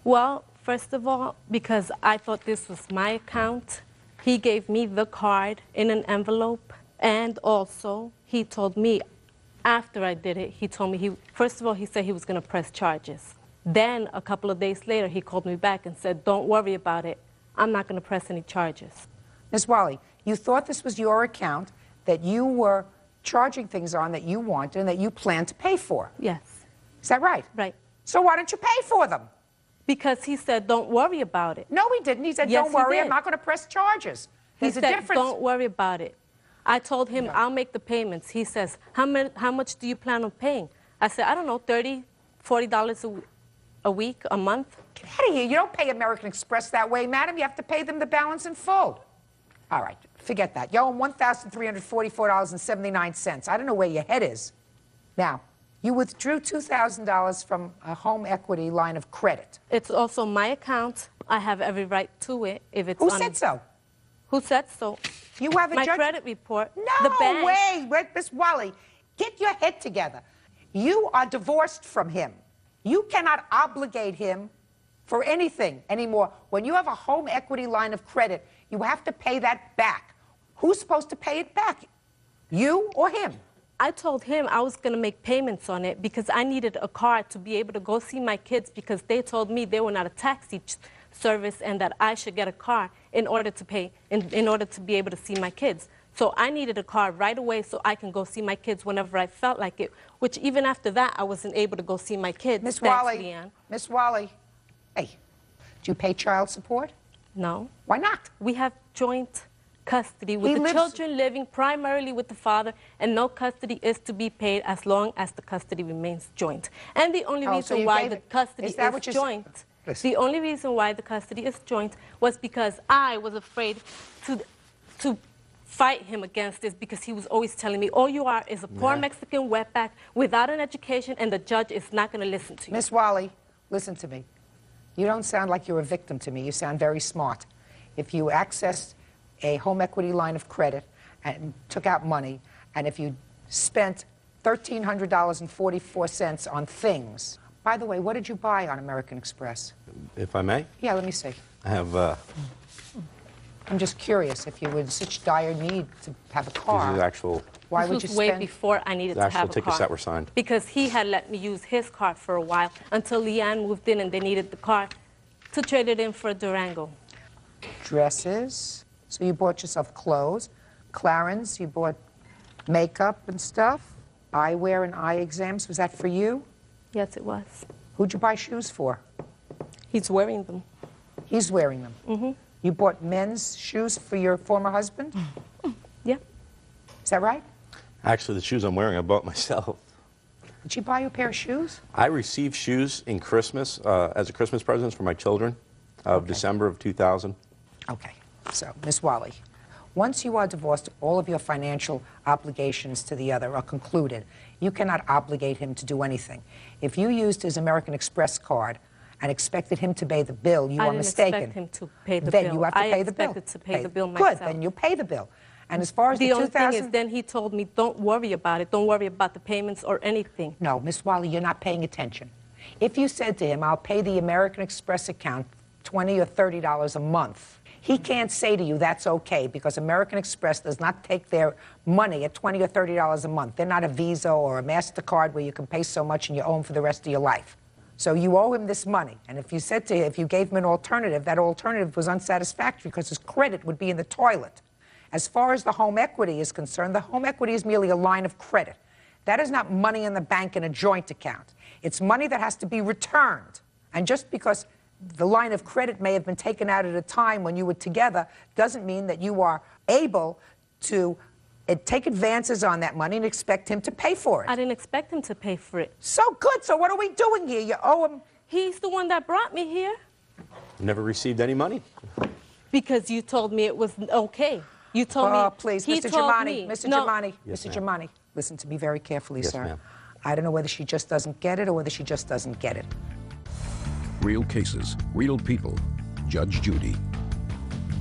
Well, first of all, because I thought this was my account, he gave me the card in an envelope. And also, he told me, after I did it, he told me, first of all, he said he was going to press charges. Then, a couple of days later, he called me back and said, don't worry about it. I'm not going to press any charges. Ms. Wally, you thought this was your account that you were charging things on that you wanted and that you planned to pay for. Yes. Is that right? Right. So why don't you pay for them? Because he said, don't worry about it. No, he didn't. He said, Yes, don't worry, he I'm did. not going to press charges. He There's a said, difference. don't worry about it. I told him, I'll make the payments. He says, how much do you plan on paying? I said, I don't know, $30, $40 a week, a month. Get out of here. You don't pay American Express that way, madam. You have to pay them the balance in full. All right, forget that. You owe him $1,344.79. I don't know where your head is. Now, you withdrew $2,000 from a home equity line of credit. It's also my account. I have every right to it. If it's Who said so? Who said so? You have a my judge- credit report. No the bank. way, Miss Wally. Get your head together. You are divorced from him. You cannot obligate him for anything anymore. When you have a home equity line of credit, you have to pay that back. Who's supposed to pay it back? You or him? I told him I was going to make payments on it because I needed a car to be able to go see my kids because they told me they were not a taxi service and that I should get a car in order to pay, in order to be able to see my kids. So I needed a car right away so I can go see my kids whenever I felt like it, which even after that, I wasn't able to go see my kids. Miss Thanks, Wally, Leanne. Miss Wally, hey, do you pay child support? No. Why not? We have joint custody with He the lives- children living primarily with the father, and no custody is to be paid as long as the custody remains joint. And the only Oh, so reason you why gave the it- custody is that what is you're joint, Listen. the only reason why the custody is joint was because I was afraid to fight him against this because he was always telling me, all you are is a poor Mexican wetback without an education, and the judge is not going to listen to you. Miss Wally, listen to me. You don't sound like you're a victim to me. You sound very smart. If you accessed a home equity line of credit and took out money, and if you spent $1,300.44 on things. By the way, what did you buy on American Express? If I may, Yeah, let me see. I have I'm just curious if you were in such dire need to have a car. these are the actual, Why This would was you way spend? before I needed the to actual have a tickets car. that were signed. Because he had let me use his car for a while until Leanne moved in and they needed the car to trade it in for a Durango. Dresses. So you bought yourself clothes. Clarence, you bought makeup and stuff. Eyewear and eye exams. Was that for you? Yes, it was. Who'd you buy shoes for? He's wearing them. He's wearing them. Mm-hmm. You bought men's shoes for your former husband? Yeah. Is that right? Actually, the shoes I'm wearing, I bought myself. Did she buy you a pair of shoes? I received shoes in Christmas as a Christmas present for my children of December of 2000. Okay. So, Miss Wally, once you are divorced, all of your financial obligations to the other are concluded. You cannot obligate him to do anything. If you used his American Express card and expected him to pay the bill, you are mistaken. I didn't expect him to pay the then bill. you have to pay the bill. I expected to pay the bill myself. Good, then you pay the bill. And as far as The the only 2000... thing is, then he told me, don't worry about it. Don't worry about the payments or anything. No, Miss Wally, you're not paying attention. If you said to him, I'll pay the American Express account $20 or $30 a month, he can't say to you that's okay because American Express does not take their money at $20 or $30 a month. They're not a Visa or a MasterCard where you can pay so much and you owe them for the rest of your life. So you owe him this money. And if you said to him, if you gave him an alternative, that alternative was unsatisfactory because his credit would be in the toilet. As far as the home equity is concerned, the home equity is merely a line of credit. That is not money in the bank in a joint account. It's money that has to be returned. And just because the line of credit may have been taken out at a time when you were together doesn't mean that you are able to take advances on that money and expect him to pay for it. I didn't expect him to pay for it. So good. So what are we doing here? You owe him... He's the one that brought me here. Never received any money. Because you told me it was okay. You told me... Oh, please, he Mr. told Germani, me. Mr. No. Germani, Yes, Mr. ma'am. Germani, listen to me very carefully, Yes, sir. ma'am. I don't know whether she just doesn't get it or whether she just doesn't get it. Real cases, real people. Judge Judy.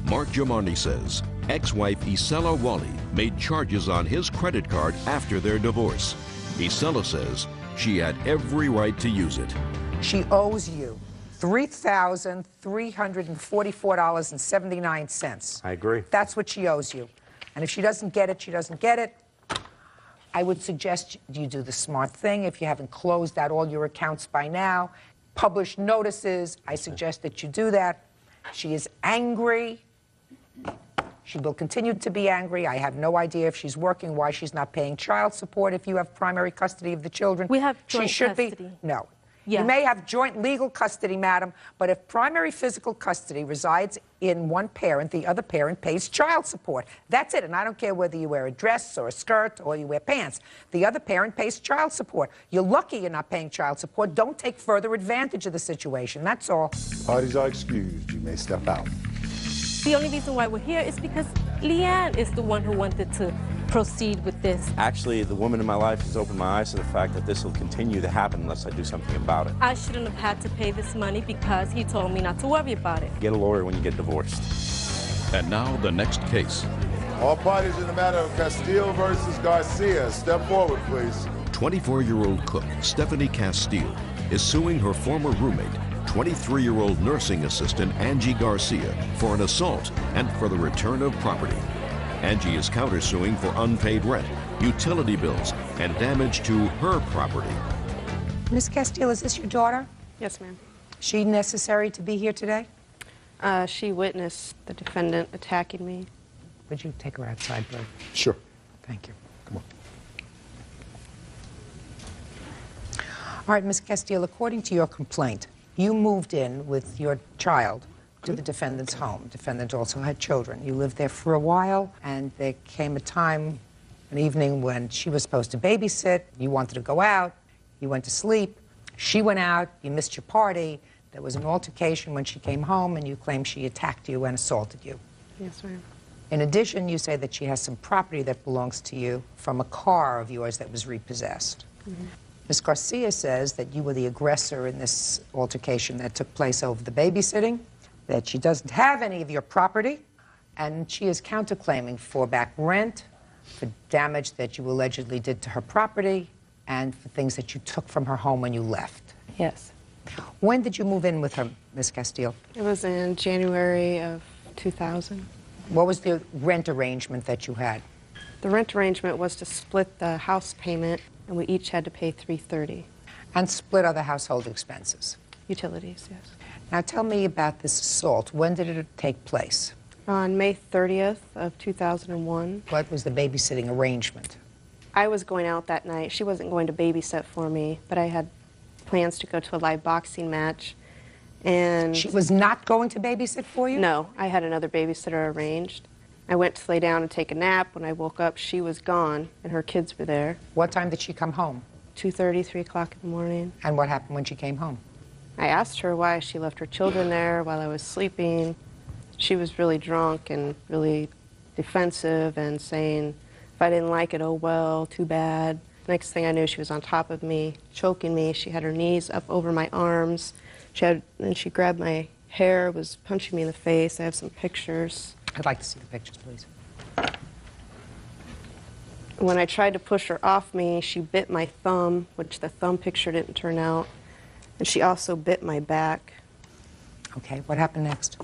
Mark Germani says ex-wife Isela Wally made charges on his credit card after their divorce. Isela says she had every right to use it. She owes you $3,344.79. I agree. That's what she owes you. And if she doesn't get it, she doesn't get it. I would suggest you do the smart thing. If you haven't closed out all your accounts by now, publish notices. I suggest that you do that. She is angry. She will continue to be angry. I have no idea if she's working, why she's not paying child support if you have primary custody of the children. We have joint She should custody. be. No. Yeah. You may have joint legal custody, madam, but if primary physical custody resides in one parent, the other parent pays child support. That's it. And I don't care whether you wear a dress or a skirt or you wear pants. The other parent pays child support. You're lucky you're not paying child support. Don't take further advantage of the situation. That's all. Parties are excused. You may step out. The only reason why we're here is because Leanne is the one who wanted to proceed with this. Actually, the woman in my life has opened my eyes to the fact that this will continue to happen unless I do something about it. I shouldn't have had to pay this money because he told me not to worry about it. Get a lawyer when you get divorced. And now the next case. All parties in the matter of Castile versus Garcia. Step forward, please. 24-year-old cook Stephanie Castile is suing her former roommate, 23-year-old nursing assistant Angie Garcia, for an assault and for the return of property. Angie is countersuing for unpaid rent, utility bills, and damage to her property. Miss Castile, is this your daughter? Yes, ma'am. She necessary to be here today? She witnessed the defendant attacking me. Would you take her outside, Bert? Sure. Thank you. Come on. All right, Ms. Castile, according to your complaint, you moved in with your child to the defendant's home. The defendant also had children. You lived there for a while, and there came a time, an evening, when she was supposed to babysit. You wanted to go out. You went to sleep. She went out. You missed your party. There was an altercation when she came home, and you claim she attacked you and assaulted you. Yes, ma'am. In addition, you say that she has some property that belongs to you from a car of yours that was repossessed. Ms. Garcia says that you were the aggressor in this altercation that took place over the babysitting, that she doesn't have any of your property, And she is counterclaiming for back rent, for damage that you allegedly did to her property, and for things that you took from her home when you left. Yes. When did you move in with her, Ms. Castile? It was in January of 2000. What was the rent arrangement that you had? The rent arrangement was to split the house payment, and we each had to pay $330. And split other household expenses? Utilities, yes. Now tell me about this assault. When did it take place? On May 30th of 2001. What was the babysitting arrangement? I was going out that night. She wasn't going to babysit for me, but I had plans to go to a live boxing match. And she was not going to babysit for you? No, I had another babysitter arranged. I went to lay down and take a nap. When I woke up, she was gone, and her kids were there. What time did she come home? 2:30, 3 o'clock in the morning. And what happened when she came home? I asked her why she left her children there while I was sleeping. She was really drunk and really defensive and saying, if I didn't like it, oh well, too bad. Next thing I knew, she was on top of me, choking me. She had her knees up over my arms. And she grabbed my hair, was punching me in the face. I have some pictures. I'd like to see the pictures, please. When I tried to push her off me, she bit my thumb, which the thumb picture didn't turn out. And she also bit my back. Okay, what happened next?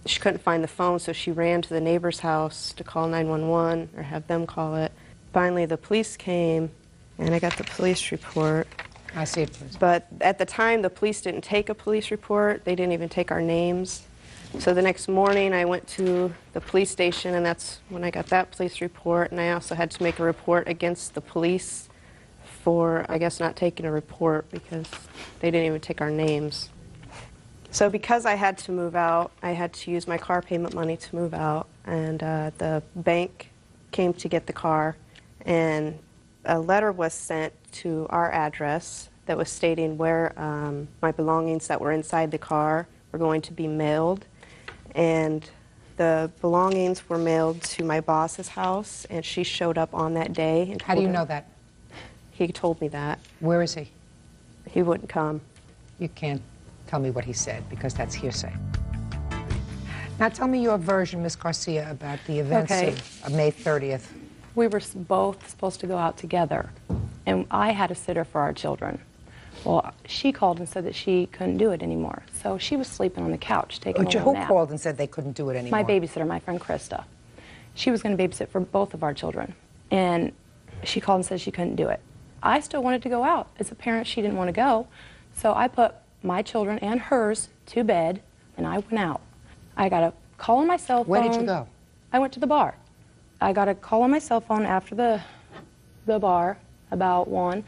She couldn't find the phone, so she ran to the neighbor's house to call 911 or have them call it. Finally, the police came, and I got the police report. I see it, please. But at the time, the police didn't take a police report. They didn't even take our names. So the next morning, I went to the police station, and that's when I got that police report. And I also had to make a report against the police for, I guess, not taking a report because they didn't even take our names. So because I had to move out, I had to use my car payment money to move out. And the bank came to get the car, and a letter was sent to our address that was stating where my belongings that were inside the car were going to be mailed. And the belongings were mailed to my boss's house, and she showed up on that day. And How do you know that? He told me that. Where is he? He wouldn't come. You can't tell me what he said, because that's hearsay. Now tell me your version, Ms. Garcia, about the events of May 30th. We were both supposed to go out together, and I had a sitter for our children. Well, she called and said that she couldn't do it anymore. So she was sleeping on the couch, taking a little nap. Who called and said they couldn't do it anymore? My babysitter, my friend Krista. She was going to babysit for both of our children, and she called and said she couldn't do it. I still wanted to go out. As a parent, she didn't want to go, so I put my children and hers to bed, and I went out. I got a call on my cell phone. Where did you go? I went to the bar. I got a call on my cell phone after the bar, about 1.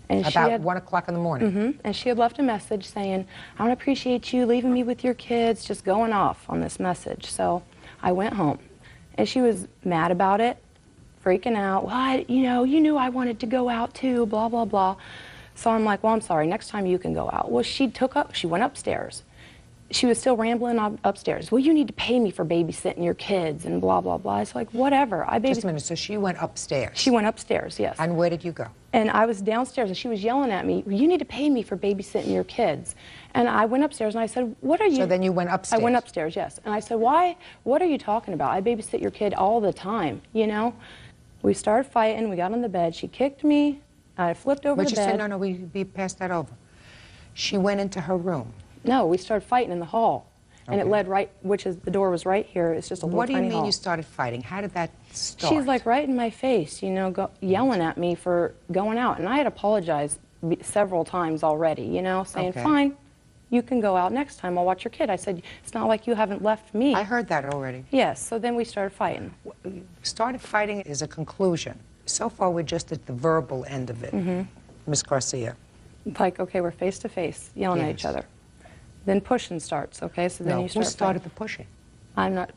And about she had, 1 o'clock in the morning? And she had left a message saying, I don't appreciate you leaving me with your kids, just going off on this message. So I went home. And she was mad about it, freaking out. Well, you knew I wanted to go out too, blah, blah, blah. So I'm like, well, I'm sorry, next time you can go out. Well, she went upstairs. She was still rambling upstairs. Well, you need to pay me for babysitting your kids and blah, blah, blah. It's like, whatever. Just a minute, so she went upstairs? She went upstairs, yes. And where did you go? And I was downstairs, and she was yelling at me, you need to pay me for babysitting your kids. And I went upstairs, and I said, what are you... So then you went upstairs? I went upstairs, yes. And I said, what are you talking about? I babysit your kid all the time, you know? We started fighting, we got on the bed, she kicked me, I flipped over the bed. But you said, no, we passed that over. She went into her room. No, we started fighting in the hall. And it led right, the door was right here. It's just a little What do you tiny mean hall. you started fighting? How did that start? She's like right in my face, yelling at me for going out. And I had apologized several times already, saying, fine, you can go out next time. I'll watch your kid. I said, it's not like you haven't left me. I heard that already. Yes, so then we started fighting. Started fighting is a conclusion. So far, we're just at the verbal end of it, Ms. Garcia. Like, okay, we're face to face, yelling at each other. Then pushing starts, okay? So then you start who started fighting. the pushing? I'm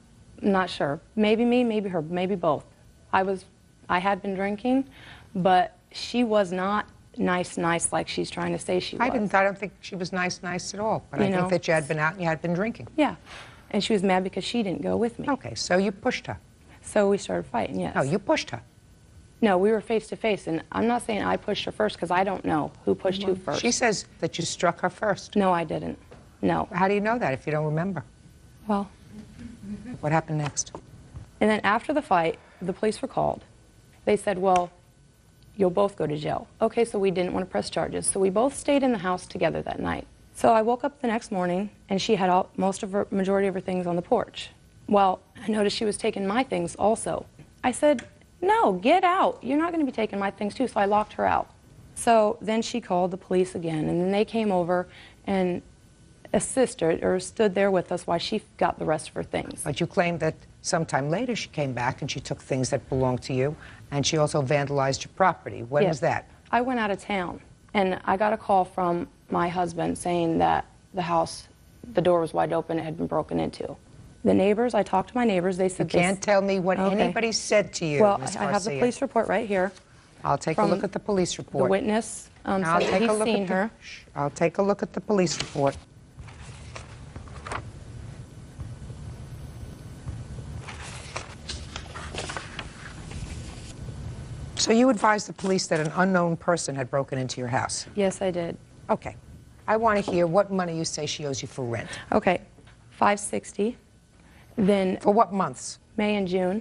not sure. Maybe me, maybe her, maybe both. I had been drinking, but she was not nice like she's trying to say she was. I don't think she was nice at all. But I think that you had been out and you had been drinking. Yeah. And she was mad because she didn't go with me. Okay, so you pushed her. So we started fighting, yes. No, you pushed her. No, we were face to face, and I'm not saying I pushed her first because I don't know who pushed who first. She says that you struck her first. No, I didn't. No. How do you know that if you don't remember? Well, What happened next? And then after the fight, the police were called. They said, well, you'll both go to jail. Okay, so we didn't want to press charges. So we both stayed in the house together that night. So I woke up the next morning, and she had majority of her things on the porch. Well, I noticed she was taking my things also. I said, no, get out. You're not going to be taking my things too. So I locked her out. So then she called the police again, and then they came over and assisted or stood there with us while she got the rest of her things. But you claimed that sometime later she came back and she took things that belonged to you, and she also vandalized your property. When was that? I went out of town, and I got a call from my husband saying that the house, the door was wide open, it had been broken into. The neighbors, I talked to my neighbors, they said... You can't tell me what anybody said to you, Well, Ms. I have the Garcia. police report right here. I'll take a look at the police report. The witness said that he's seen her. I'll take a look at the police report. So you advised the police that an unknown person had broken into your house? Yes, I did. Okay. I want to hear what money you say she owes you for rent. Okay, $560. Then... For what months? May and June.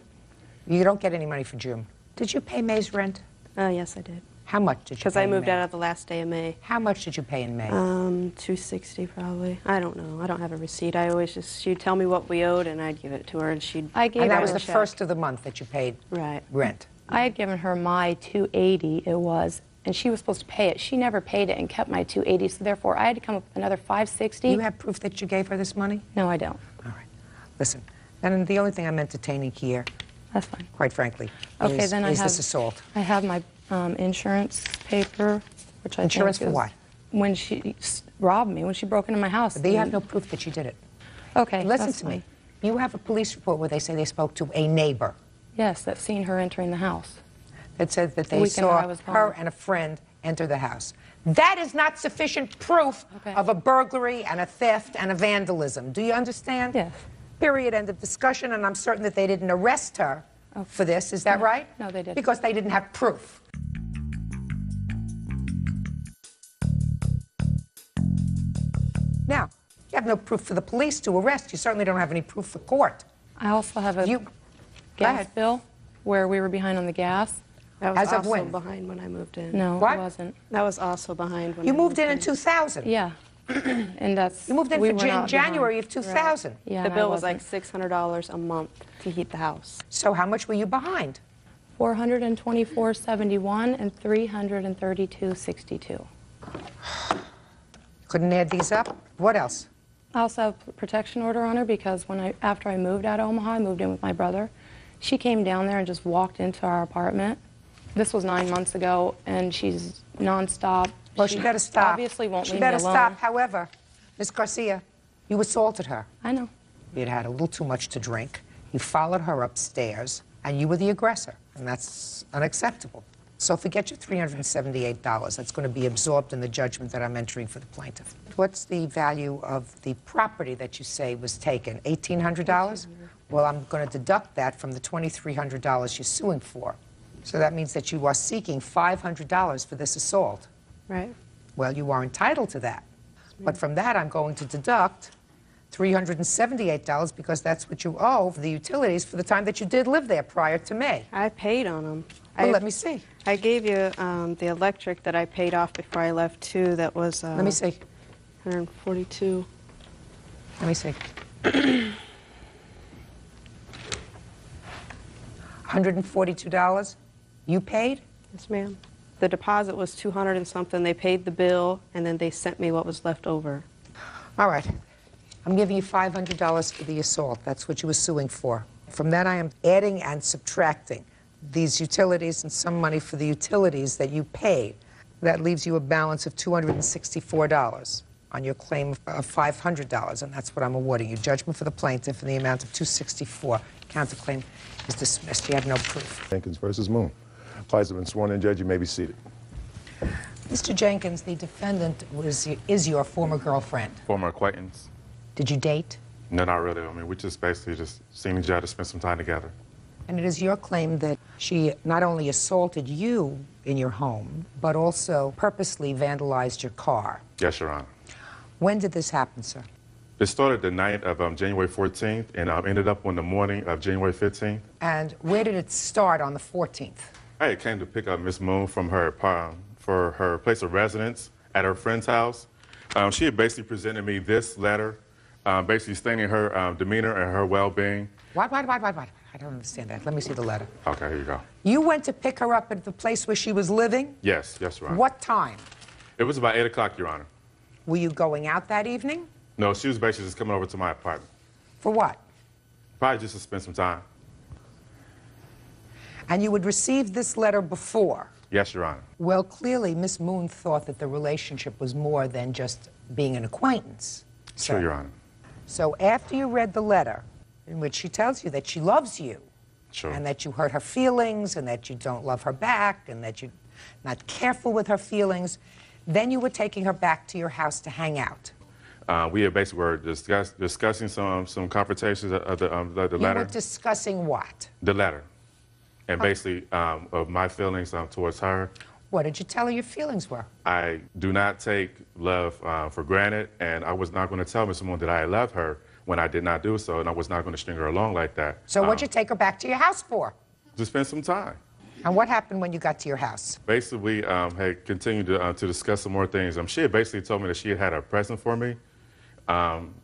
You don't get any money for June. Did you pay May's rent? Yes, I did. How much did you pay Because I in moved May? out of the last day of May. How much did you pay in May? $260 probably. I don't know. I don't have a receipt. I always just, she'd tell me what we owed and I'd give it to her and she'd... And that was the first of the month that you paid rent? I had given her my $280, it was, and she was supposed to pay it. She never paid it and kept my $280, so therefore I had to come up with another $560. You have proof that you gave her this money? No, I don't. All right. Listen, and the only thing I'm entertaining here, that's fine, quite frankly, okay, is, then is this assault. I have my insurance paper, which I Insurance think for is what? When she robbed me, when she broke into my house. But you have no proof that you did it. Okay, Listen that's to me. fine. You have a police report where they say they spoke to a neighbor. Yes, that's seen her entering the house. That says that they weekend that saw I was her gone. and a friend enter the house. That is not sufficient proof of a burglary and a theft and a vandalism. Do you understand? Yes. Period. End of discussion. And I'm certain that they didn't arrest her for this. Is that right? No, they didn't. Because they didn't have proof. Now, you have no proof for the police to arrest. You certainly don't have any proof for court. I also have a gas bill where we were behind on the gas. That was As of also when? behind when I moved in. No, What? it wasn't. That was also behind when You I moved in 2000. Yeah. And that's... You moved in we for were not January behind. of 2000. Yeah, The and I bill was like wasn't. $600 a month to heat the house. So how much were you behind? $424.71 and $332.62. Couldn't add these up? What else? I also have a protection order on her because after I moved out of Omaha, I moved in with my brother. She came down there and just walked into our apartment. This was 9 months ago, and she's nonstop. Well, she got to stop. Obviously won't She leave me got to alone. stop. However, Ms. Garcia, you assaulted her. I know. You'd had a little too much to drink. You followed her upstairs, and you were the aggressor, and that's unacceptable. So forget your $378. That's going to be absorbed in the judgment that I'm entering for the plaintiff. What's the value of the property that you say was taken? $1,800? Well, I'm going to deduct that from the $2,300 you're suing for. So that means that you are seeking $500 for this assault. Right. Well, you are entitled to that. But from that, I'm going to deduct $378 because that's what you owe for the utilities for the time that you did live there prior to May. I paid on them. Well, let me see. I gave you the electric that I paid off before I left too. That was Let me see. $142. Let me see. $142 you paid? Yes, ma'am. The deposit was $200 and something. They paid the bill, and then they sent me what was left over. All right. I'm giving you $500 for the assault. That's what you were suing for. From that, I am adding and subtracting these utilities and some money for the utilities that you paid. That leaves you a balance of $264 on your claim of $500, and that's what I'm awarding you. Judgment for the plaintiff in the amount of $264. Counterclaim is dismissed. You have no proof. Jenkins versus Moon. Parties have been sworn in. Judge, you may be seated. Mr. Jenkins, the defendant is your former girlfriend. Former acquaintance. Did you date? No, not really. I mean, we just basically just seen each other, spent some time together. And it is your claim that she not only assaulted you in your home, but also purposely vandalized your car. Yes, Your Honor. When did this happen, sir? It started the night of January 14th and ended up on the morning of January 15th. And where did it start on the 14th? I came to pick up Miss Moon from her for her place of residence at her friend's house. She had basically presented me this letter, basically stating her demeanor and her well-being. What? I don't understand that. Let me see the letter. Okay, here you go. You went to pick her up at the place where she was living? Yes, Your Honor. What time? It was about 8 o'clock, Your Honor. Were you going out that evening? No, she was basically just coming over to my apartment. For what? Probably just to spend some time. And you had received this letter before? Yes, Your Honor. Well, clearly, Miss Moon thought that the relationship was more than just being an acquaintance. Sure, Your Honor. So after you read the letter, in which she tells you that she loves you, sure, and that you hurt her feelings, and that you don't love her back, and that you're not careful with her feelings, then you were taking her back to your house to hang out. We had basically were discussing some confrontations of the letter. You were discussing what? The letter. And basically of my feelings towards her. What did you tell her your feelings were? I do not take love for granted, and I was not going to tell Miss Moon that I loved her when I did not do so, and I was not going to string her along like that. So what'd you take her back to your house for? To spend some time. And what happened when you got to your house? Basically, we had continued to discuss some more things. She had basically told me that she had a present for me.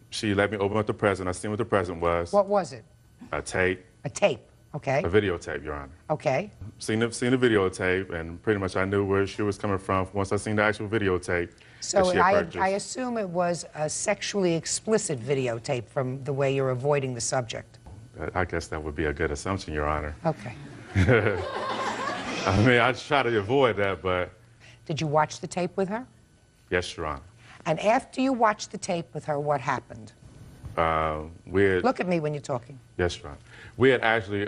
She let me open up the present. I seen what the present was. What was it? A tape. A tape, okay. A videotape, Your Honor. Okay. Seen the videotape, and pretty much I knew where she was coming from once I seen the actual videotape. So I assume it was a sexually explicit videotape from the way you're avoiding the subject. I guess that would be a good assumption, Your Honor. Okay. I mean, I try to avoid that, but... Did you watch the tape with her? Yes, Your Honor. And after you watched the tape with her, what happened? Look at me when you're talking. Yes, Your Honor. We had actually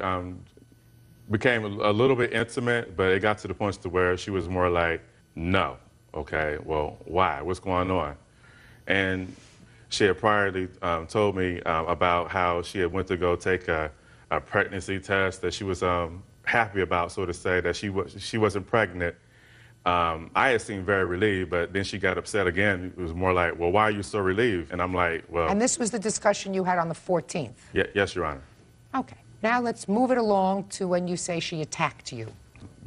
became a little bit intimate, but it got to the point to where she was more like, no. Okay, well, why? What's going on? And she had priorly told me about how she had went to go take a pregnancy test that she was happy about, so to say, that she wasn't pregnant. I had seemed very relieved, but then she got upset again. It was more like, well, why are you so relieved? And I'm like, well... And this was the discussion you had on the 14th? Yes, Your Honor. Okay. Now let's move it along to when you say she attacked you.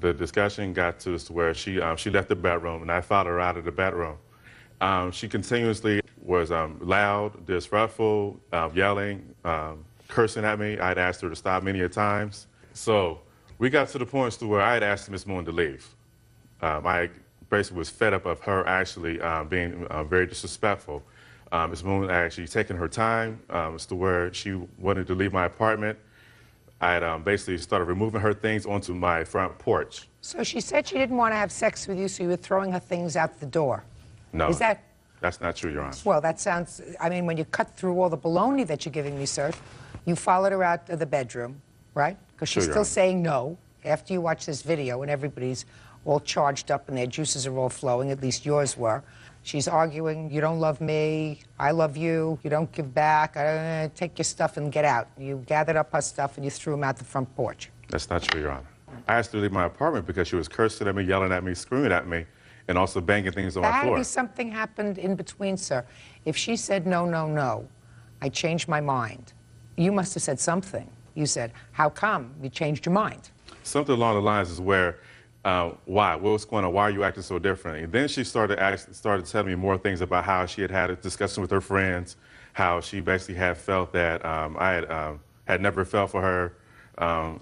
The discussion got to where she left the bedroom, and I followed her out of the bedroom. She continuously was loud, disrespectful, yelling, cursing at me. I'd asked her to stop many a times. So we got to the point to where I had asked Miss Moon to leave. I basically was fed up of her actually being very disrespectful. Ms. Moon actually taking her time as to where she wanted to leave my apartment. I had basically started removing her things onto my front porch. So she said she didn't want to have sex with you, so you were throwing her things out the door. No. Is that... That's not true, Your Honor. Well, that sounds... I mean, when you cut through all the baloney that you're giving me, sir, you followed her out of the bedroom, right? Because she's Sure, Your still Honor. saying no after you watch this video and everybody's all charged up and their juices are all flowing, at least yours were. She's arguing, you don't love me, I love you, you don't give back, take your stuff and get out. You gathered up her stuff and you threw them out the front porch. That's not true, Your Honor. I asked her to leave my apartment because she was cursing at me, yelling at me, screaming at me, and also banging things on There my had to floor. be something happened in between, sir. If she said no, no, no, I changed my mind. You must have said something. You said, how come you changed your mind? Something along the lines is where, why? What's going on? Why are you acting so different? And then she started telling me more things about how she had a discussion with her friends, how she basically had felt that I had never felt for her.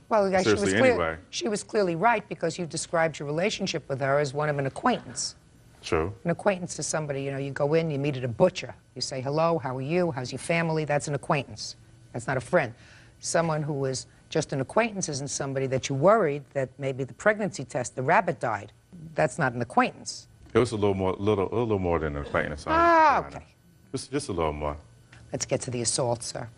Well, yeah, seriously, anyway. She was clearly right because you described your relationship with her as one of an acquaintance. True. An acquaintance is somebody, you know, you go in, you meet at a butcher. You say, hello, how are you? How's your family? That's an acquaintance. That's not a friend. Someone who is just an acquaintance isn't somebody that you worried that maybe the pregnancy test, the rabbit died. That's not an acquaintance. It was a little more than an acquaintance. Okay. Just a little more. Let's get to the assault, sir.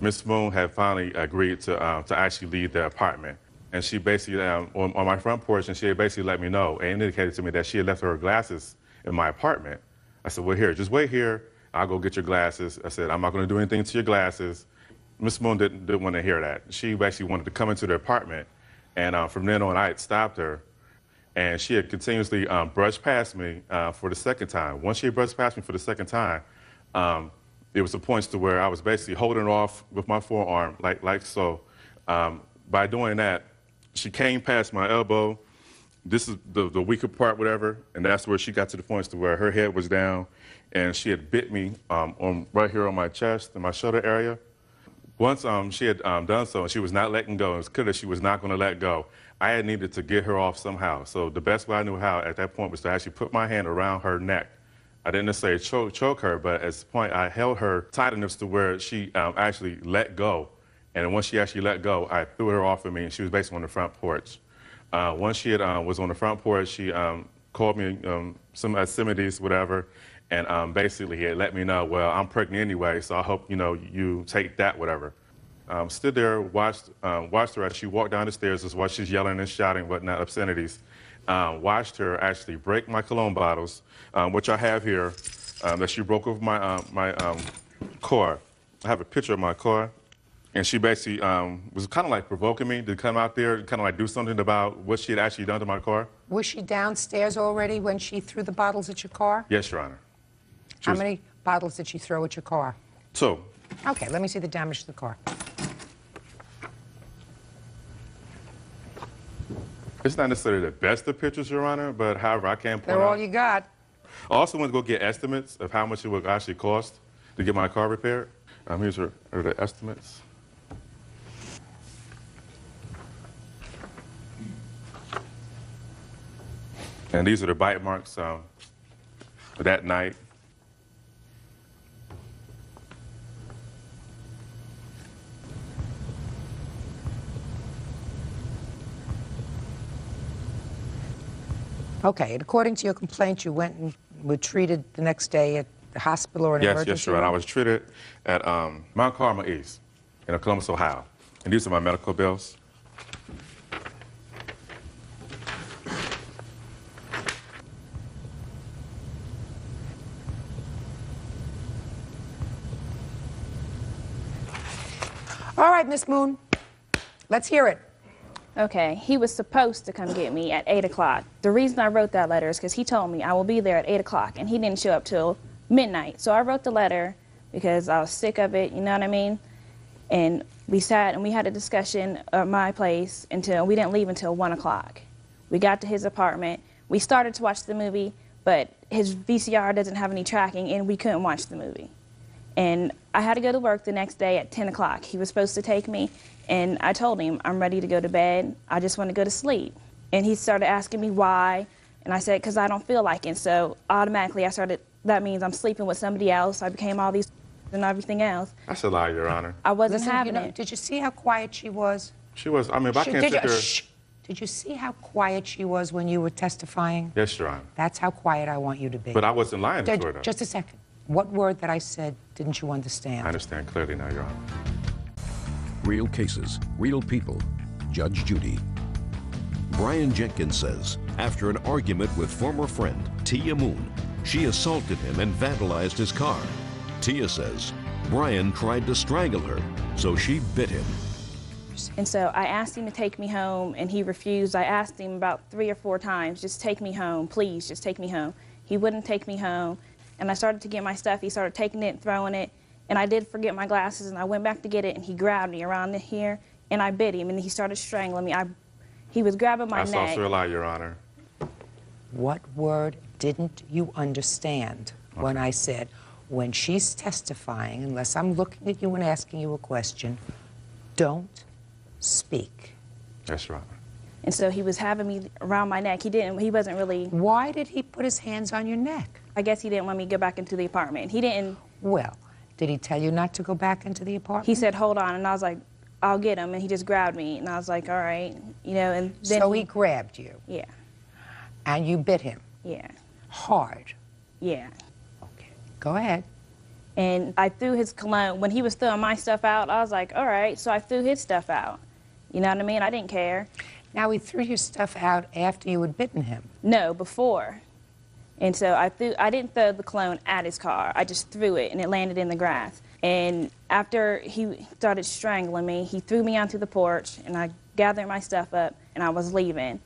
Miss Moon had finally agreed to actually leave the apartment. And she basically, on my front porch, and she had basically let me know and indicated to me that she had left her glasses in my apartment. I said, well, here, just wait here. I'll go get your glasses. I said, I'm not going to do anything to your glasses. Miss Moon didn't want to hear that. She actually wanted to come into the apartment. And from then on, I had stopped her. And she had continuously brushed past me for the second time. Once she had brushed past me for the second time, it was the points to where I was basically holding off with my forearm, like so. By doing that, she came past my elbow. This is the weaker part, whatever, and that's where she got to the points to where her head was down, and she had bit me right here on my chest and my shoulder area. Once she had done so, and she was not letting go, it was clear that she was not going to let go. I had needed to get her off somehow. So the best way I knew how at that point was to actually put my hand around her neck. I didn't necessarily choke her, but at this point I held her tight enough to where she actually let go. And once she actually let go, I threw her off of me, and she was basically on the front porch. Once she was on the front porch, she called me some obscenities, whatever, and basically he had let me know, well, I'm pregnant anyway, so I hope, you take that, whatever. Stood there, watched her as she walked down the stairs, as while she's yelling and shouting, whatnot, obscenities. Watched her actually break my cologne bottles, which I have here, that she broke over my car. I have a picture of my car. And she basically was kind of like provoking me to come out there and kind of like do something about what she had actually done to my car. Was she downstairs already when she threw the bottles at your car? Yes, Your Honor. How many bottles did she throw at your car? 2. Okay, let me see the damage to the car. It's not necessarily the best of pictures, Your Honor, but however, I can point They're out. all you got. I also went to go get estimates of how much it would actually cost to get my car repaired. Here's are the estimates. And these are the bite marks for that night. Okay, and according to your complaint, you went and were treated the next day at the hospital or an emergency Yes, Your Honor. I was treated at Mount Carmel East in Columbus, Ohio. And these are my medical bills. All right, Miss Moon, let's hear it. Okay, he was supposed to come get me at 8 o'clock. The reason I wrote that letter is because he told me I will be there at 8 o'clock, and he didn't show up till midnight. So I wrote the letter because I was sick of it, you know what I mean? And we sat and we had a discussion at my place until we didn't leave until 1 o'clock. We got to his apartment. We started to watch the movie, but his VCR doesn't have any tracking, and we couldn't watch the movie. And I had to go to work the next day at 10 o'clock. He was supposed to take me, and I told him, I'm ready to go to bed. I just want to go to sleep. And he started asking me why, and I said, because I don't feel like it. So automatically I started, that means I'm sleeping with somebody else. I became all these and everything else. That's a lie, Your Honor. I wasn't Listen, having it. Did you see how quiet she was? She was, I mean, if I can't sit there. Did you see how quiet she was when you were testifying? Yes, Your Honor. That's how quiet I want you to be. But I wasn't lying to her, though. Just a second. What word that I said didn't you understand? I understand clearly now, Your Honor. Real cases, real people. Judge Judy. Brian Jenkins says, after an argument with former friend Tia Moon, she assaulted him and vandalized his car. Tia says Brian tried to strangle her, so she bit him. And so I asked him to take me home, and he refused. I asked him about 3 or 4 times, just take me home, please, just take me home. He wouldn't take me home, and I started to get my stuff. He started taking it and throwing it, and I did forget my glasses, and I went back to get it, and he grabbed me around here, and I bit him, and he started strangling me. He was grabbing my neck. That's also a lie, Your Honor. What word didn't you understand when I said, when she's testifying, unless I'm looking at you and asking you a question, don't speak? Yes, Your Honor. And so he was having me around my neck. He wasn't really... Why did he put his hands on your neck? I guess he didn't want me to go back into the apartment. He didn't... Well, did he tell you not to go back into the apartment? He said, hold on, and I was like, I'll get him, and he just grabbed me, and I was like, all right, you know, and then... So he grabbed you? Yeah. And you bit him? Yeah. Hard? Yeah. Okay, go ahead. And I threw his cologne. When he was throwing my stuff out, I was like, all right, so I threw his stuff out. You know what I mean? I didn't care. Now, he threw your stuff out after you had bitten him? No, before. And so I didn't throw the cologne at his car. I just threw it, and it landed in the grass. And after he started strangling me, he threw me onto the porch, and I gathered my stuff up, and I was leaving.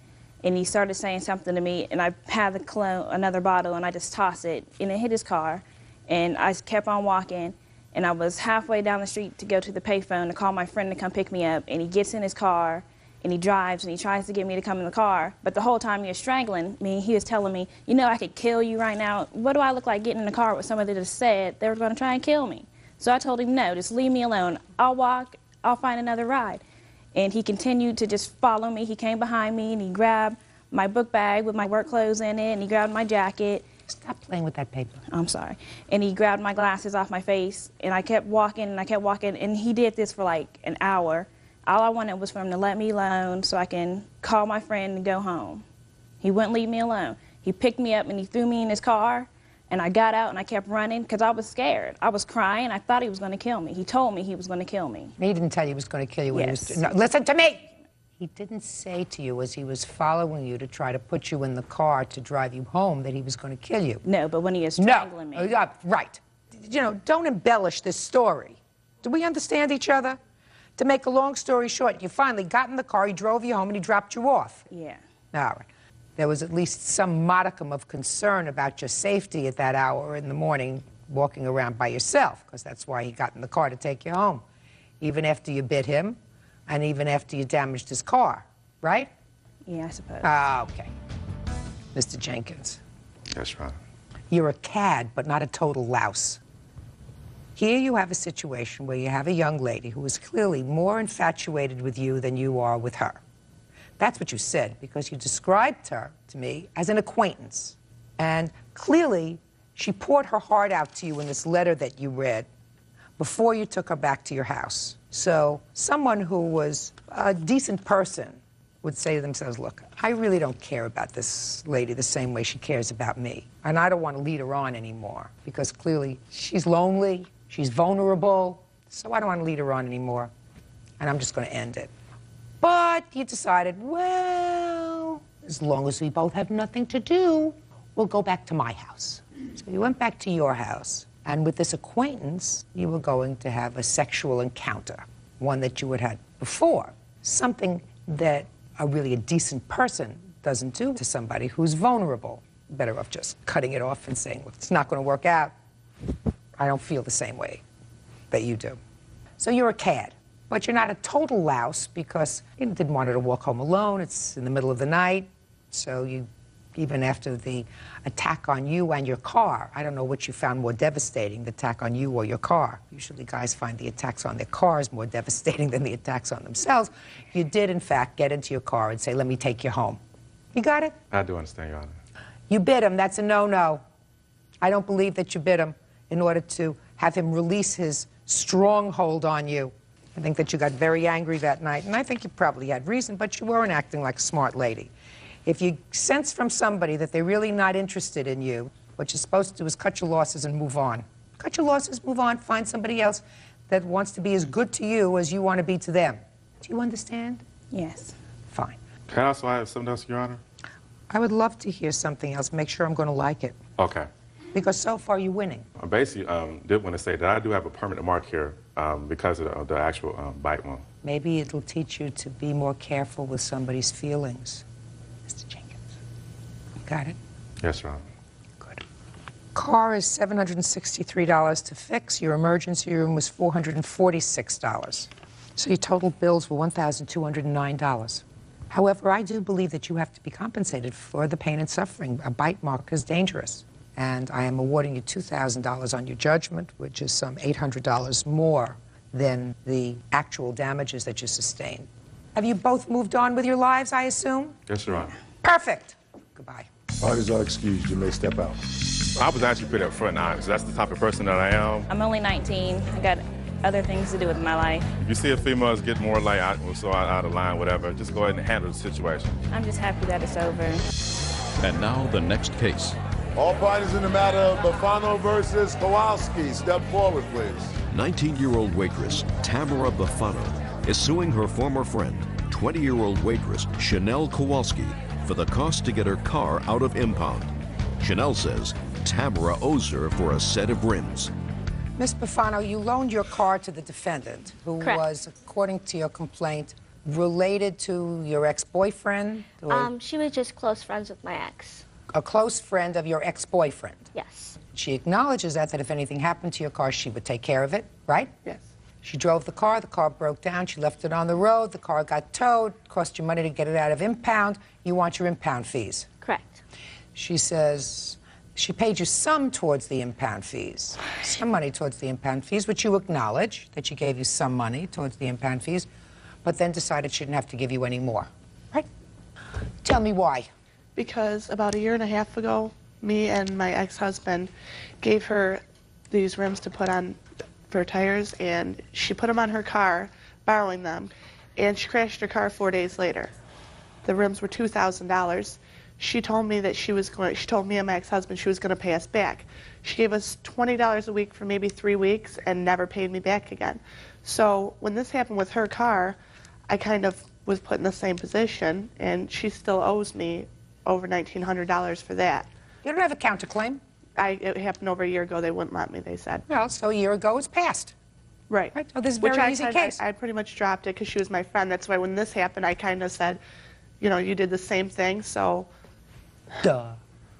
And he started saying something to me, and I had the cologne, another bottle, and I just tossed it, and it hit his car. And I kept on walking, and I was halfway down the street to go to the payphone to call my friend to come pick me up, and he gets in his car, and he drives, and he tries to get me to come in the car, but the whole time he was strangling me, he was telling me, you know, I could kill you right now. What do I look like getting in the car with somebody that just said they were going to try and kill me? So I told him, no, just leave me alone. I'll walk, I'll find another ride. And he continued to just follow me. He came behind me, and he grabbed my book bag with my work clothes in it, and he grabbed my jacket. Stop playing with that paper. I'm sorry. And he grabbed my glasses off my face, and I kept walking, and he did this for like an hour. All I wanted was for him to let me alone so I can call my friend and go home. He wouldn't leave me alone. He picked me up, and he threw me in his car, and I got out, and I kept running because I was scared. I was crying. I thought he was going to kill me. He told me he was going to kill me. He didn't tell you he was going to kill you when Yes. he was... No, listen to me! He didn't say to you as he was following you to try to put you in the car to drive you home that he was going to kill you. No, but when he was strangling me. Right. You know, don't embellish this story. Do we understand each other? To make a long story short, you finally got in the car, he drove you home, and he dropped you off. Yeah. All right. There was at least some modicum of concern about your safety at that hour in the morning, walking around by yourself, because that's why he got in the car to take you home, even after you bit him, and even after you damaged his car, right? Yeah, I suppose. Okay. Mr. Jenkins. Yes, Your Honor. You're a cad, but not a total louse. Here you have a situation where you have a young lady who is clearly more infatuated with you than you are with her. That's what you said, because you described her to me as an acquaintance. And clearly, she poured her heart out to you in this letter that you read before you took her back to your house. So someone who was a decent person would say to themselves, look, I really don't care about this lady the same way she cares about me. And I don't want to lead her on anymore, because clearly she's lonely, she's vulnerable, so I don't want to lead her on anymore. And I'm just going to end it. But you decided, well, as long as we both have nothing to do, we'll go back to my house. So you went back to your house. And with this acquaintance, you were going to have a sexual encounter, one that you had had before, something that really a decent person doesn't do to somebody who's vulnerable. Better off just cutting it off and saying, well, it's not going to work out. I don't feel the same way that you do. So you're a cad, but you're not a total louse because you didn't want her to walk home alone. It's in the middle of the night, so you... Even after the attack on you and your car, I don't know what you found more devastating, the attack on you or your car. Usually guys find the attacks on their cars more devastating than the attacks on themselves. You did, in fact, get into your car and say, let me take you home. You got it? I do understand, Your Honor. You bit him. That's a no-no. I don't believe that you bit him in order to have him release his stronghold on you. I think that you got very angry that night, and I think you probably had reason, but you weren't acting like a smart lady. If you sense from somebody that they're really not interested in you, what you're supposed to do is cut your losses and move on. Cut your losses, move on, find somebody else that wants to be as good to you as you want to be to them. Do you understand? Yes. Fine. Can I also have something else, Your Honor? I would love to hear something else. Make sure I'm going to like it. Okay. Because so far you're winning. I basically did want to say that I do have a permanent mark here because of the actual bite wound. Maybe it'll teach you to be more careful with somebody's feelings. Mr. Jenkins. Got it? Yes, Your Honor. Good. Car is $763 to fix. Your emergency room was $446. So your total bills were $1,209. However, I do believe that you have to be compensated for the pain and suffering. A bite mark is dangerous. And I am awarding you $2,000 on your judgment, which is some $800 more than the actual damages that you sustained. Have you both moved on with your lives, I assume? Yes, Your Honor. Perfect. Goodbye. Parties are excused. You may step out. I was actually pretty upfront and honest. That's the type of person that I am. I'm only 19. I got other things to do with my life. If you see a female is getting more like out of line, whatever, just go ahead and handle the situation. I'm just happy that it's over. And now the next case. All parties in the matter of Bufano versus Kowalski. Step forward, please. 19-year-old waitress Tamara Bufano is suing her former friend, 20-year-old waitress Chanel Kowalski, for the cost to get her car out of impound. Chanel says Tamara owes her for a set of rims. Miss Bufano, you loaned your car to the defendant, who Correct. was, according to your complaint, related to your ex-boyfriend? She was just close friends with my ex. A close friend of your ex-boyfriend. Yes. She acknowledges that if anything happened to your car, she would take care of it, right? Yes. She drove the car broke down, she left it on the road, the car got towed, cost you money to get it out of impound, you want your impound fees. Correct. She says she paid you some towards the impound fees, some money towards the impound fees, which you acknowledge that she gave you some money towards the impound fees, but then decided she didn't have to give you any more, right? Tell me why. Because about a year and a half ago, me and my ex-husband gave her these rims to put on for tires, and she put them on her car, borrowing them, and she crashed her car 4 days later. The rims were $2,000. She told me that she told me and my ex-husband she was going to pay us back. She gave us $20 a week for maybe 3 weeks and never paid me back again. So when this happened with her car, I kind of was put in the same position, and she still owes me over $1,900 for that. You don't have a counterclaim? It happened over a year ago. They wouldn't let me, they said. Well, so a year ago it's passed. Right. Oh, this is a very easy case. I pretty much dropped it because she was my friend. That's why when this happened, I kind of said, you know, you did the same thing, so. Duh.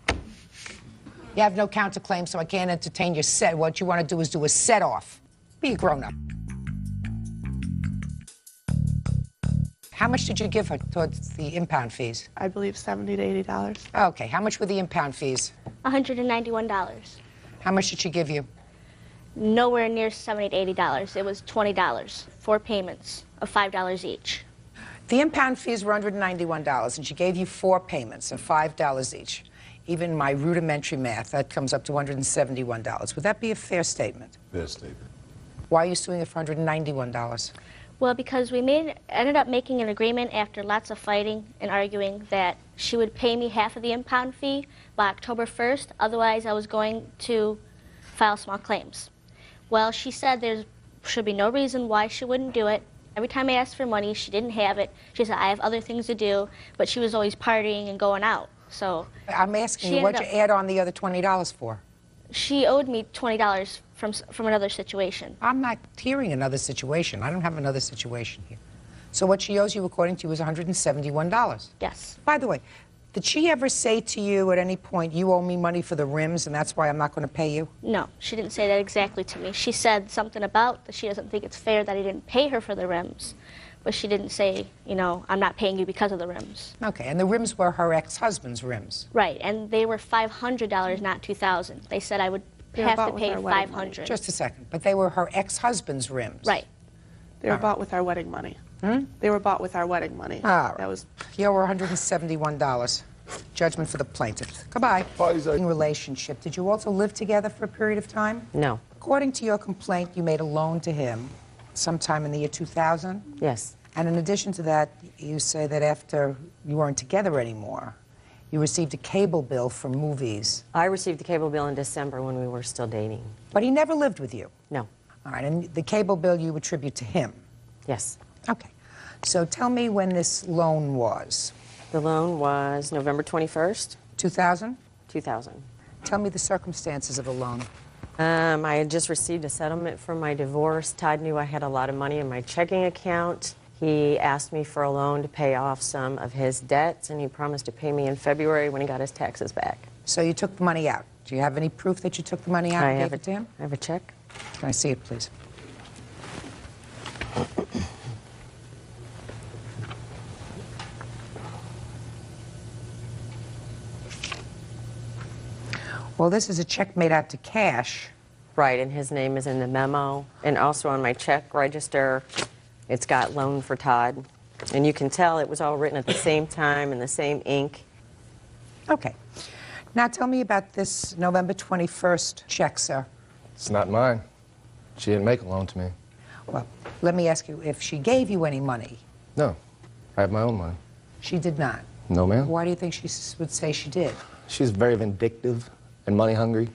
You have no counterclaim, so I can't entertain your set. What you want to do is do a set-off. Be a grown-up. How much did you give her towards the impound fees? I believe $70 to $80. Okay, how much were the impound fees? $191. How much did she give you? Nowhere near $70 to $80. It was $20. 4 payments of $5 each. The impound fees were $191, and she gave you 4 payments of $5 each. Even my rudimentary math, that comes up to $171. Would that be a fair statement? Fair statement. Why are you suing her for $191? Well, because we ended up making an agreement after lots of fighting and arguing that she would pay me half of the impound fee by October 1st. Otherwise, I was going to file small claims. Well, she said there should be no reason why she wouldn't do it. Every time I asked for money, she didn't have it. She said, I have other things to do, but she was always partying and going out. So I'm asking you, what'd you add on the other $20 for? She owed me $20 from another situation. I'm not hearing another situation. I don't have another situation here. So what she owes you, according to you, is $171. Yes. By the way, did she ever say to you at any point, you owe me money for the rims and that's why I'm not going to pay you? No, she didn't say that exactly to me. She said something about that she doesn't think it's fair that I didn't pay her for the rims. But she didn't say, you know, I'm not paying you because of the rims. Okay, and the rims were her ex-husband's rims. Right, and they were $500, not $2,000. They said I would have to pay $500. Just a second, but they were her ex-husband's rims. Right. They were bought with our wedding money. They were bought with our wedding money. That was. You owe her $171. Judgment for the plaintiff. Goodbye. In relationship, did you also live together for a period of time? No. According to your complaint, you made a loan to him sometime in the year 2000? Yes. And in addition to that, you say that after you weren't together anymore, you received a cable bill for movies. I received the cable bill in December when we were still dating. But he never lived with you? No. All right, and the cable bill you attribute to him? Yes. Okay. So tell me when this loan was. The loan was November 21st. 2000? 2000. Tell me the circumstances of the loan. I had just received a settlement from my divorce. Todd knew I had a lot of money in my checking account. He asked me for a loan to pay off some of his debts, and he promised to pay me in February when he got his taxes back. So you took the money out. Do you have any proof that you took the money out and gave it to him? I have a check. Can I see it, please? Well, this is a check made out to cash. Right, and his name is in the memo. And also on my check register, it's got loan for Todd. And you can tell it was all written at the same time in the same ink. Okay. Now tell me about this November 21st check, sir. It's not mine. She didn't make a loan to me. Well, let me ask you, if she gave you any money? No, I have my own money. She did not? No, ma'am. Why do you think she would say she did? She's very vindictive and money hungry,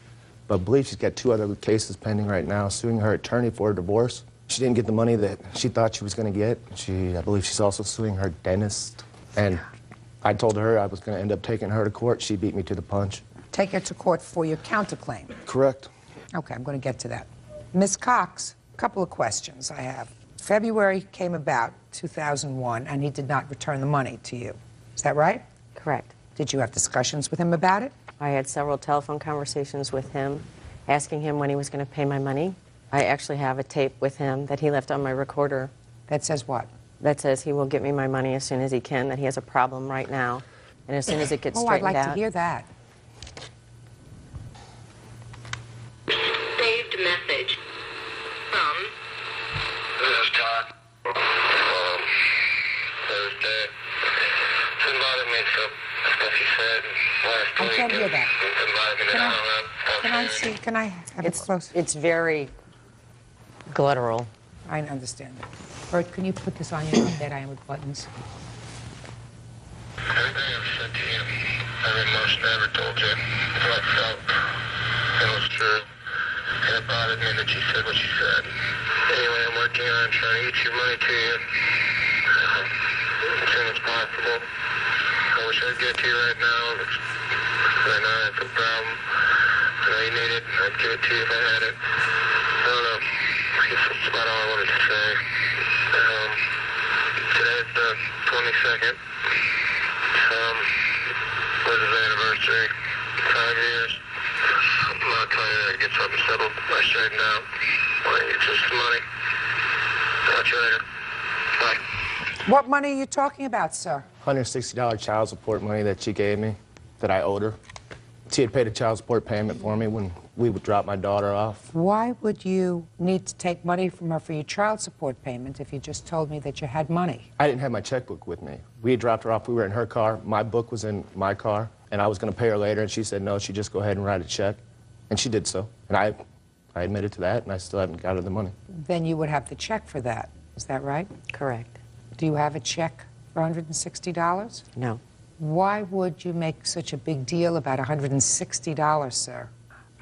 but I believe she's got 2 other cases pending right now, suing her attorney for a divorce. She didn't get the money that she thought she was going to get. I believe she's also suing her dentist. And I told her I was going to end up taking her to court. She beat me to the punch. Take her to court for your counterclaim? Correct. Okay, I'm going to get to that. Ms. Cox, a couple of questions I have. February came about, 2001, and he did not return the money to you. Is that right? Correct. Did you have discussions with him about it? I had several telephone conversations with him, asking him when he was going to pay my money. I actually have a tape with him that he left on my recorder. That says what? That says he will get me my money as soon as he can, that he has a problem right now. And as soon as it gets straightened out... I'd like to hear that. Saved message from... This is Todd. Thursday. Somebody makes up stuff you said last week. I can't hear that. Can I have it close? It's very guttural. I understand that. Bert, can you put this on your bed iron with buttons? Everything I've said to you, every emotion I ever told you, how I felt, it was true. And it bothered me that you said what you said. Anyway, I'm working on trying to get your money to you as soon as possible. I wish I'd get to you right now, but I know that's a problem. I know you need it. I'd give it to you if I had it. I don't know. I guess that's about all I wanted to say. Today's the 22nd. Was his anniversary. 5 years. I'll tell you that I get something settled. I straightened out. It's just the money. Talk to you later. Bye. What money are you talking about, sir? $160 child support money that she gave me, that I owed her. She had paid a child support payment for me when we would drop my daughter off. Why would you need to take money from her for your child support payment if you just told me that you had money? I didn't have my checkbook with me. We had dropped her off. We were in her car. My book was in my car, and I was going to pay her later, and she said no, she'd just go ahead and write a check. And she did so. And I admitted to that, and I still haven't got her the money. Then you would have the check for that. Is that right? Correct. Do you have a check for $160? No. Why would you make such a big deal about $160, sir?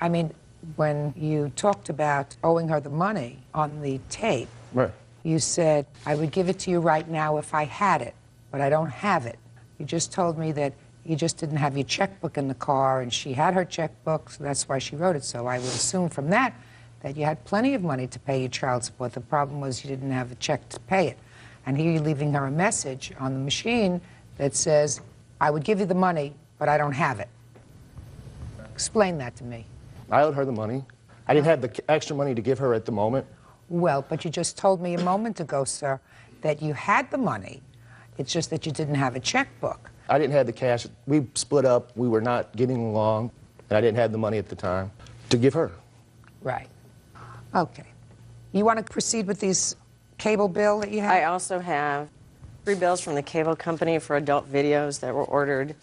I mean, when you talked about owing her the money on the tape, right, you said, I would give it to you right now if I had it, but I don't have it. You just told me that you just didn't have your checkbook in the car, and she had her checkbook, so that's why she wrote it. So I would assume from that you had plenty of money to pay your child support. The problem was you didn't have a check to pay it. And here you're leaving her a message on the machine that says, I would give you the money, but I don't have it. Explain that to me. I owed her the money. I didn't have the extra money to give her at the moment. Well, but you just told me a moment ago, sir, that you had the money. It's just that you didn't have a checkbook. I didn't have the cash. We split up. We were not getting along, and I didn't have the money at the time to give her. Right. Okay. You want to proceed with these cable bill that you have? I also have 3 bills from the cable company for adult videos that were ordered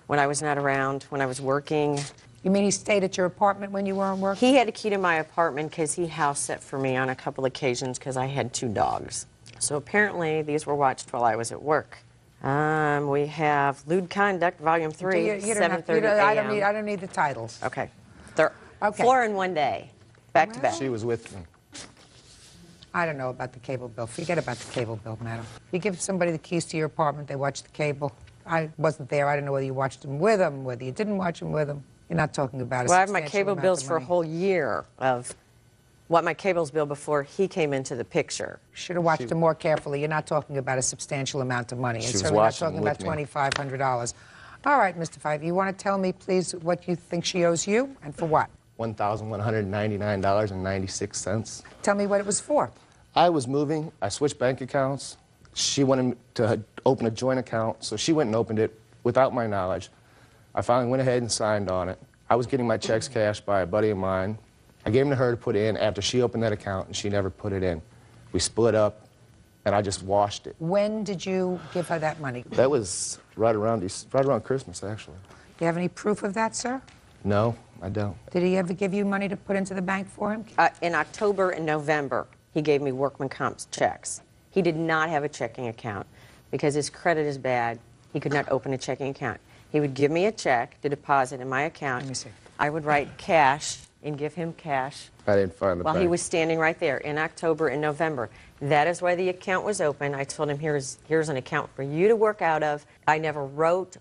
when I was not around, when I was working. You mean he stayed at your apartment when you weren't working? He had a key to my apartment because he house sat for me on a couple occasions because I had 2 dogs. So apparently these were watched while I was at work. We have Lewd Conduct, Volume 3, 7:30 a.m. I don't need the titles. Okay. They're 4 in one day, back to back. She was with me. I don't know about the cable bill. Forget about the cable bill, madam. You give somebody the keys to your apartment, they watch the cable. I wasn't there. I don't know whether you watched them with them, whether you didn't watch them with them. You're not talking about a Well, I have my substantial cable amount bills of for a money. whole year of what my cable's bill before he came into the picture. Should have watched them more carefully. You're not talking about a substantial amount of money. She And was certainly not watching talking about with me. $2,500. All right, Mr. Five, you want to tell me, please, what you think she owes you and for what? $1,199.96. Tell me what it was for. I was moving. I switched bank accounts. She wanted to open a joint account, so she went and opened it without my knowledge. I finally went ahead and signed on it. I was getting my checks cashed by a buddy of mine. I gave them to her to put in after she opened that account, and she never put it in. We split up, and I just washed it. When did you give her that money? That was right around Christmas, actually. Do you have any proof of that, sir? No, I don't. Did he ever give you money to put into the bank for him? In October and November, he gave me workman comp checks. He did not have a checking account because his credit is bad. He could not open a checking account. He would give me a check to deposit in my account. Let me see. I would write cash and give him cash I didn't find the while bank. he was standing right there in October and November. That is why the account was open. I told him, here's an account for you to work out of. I never wrote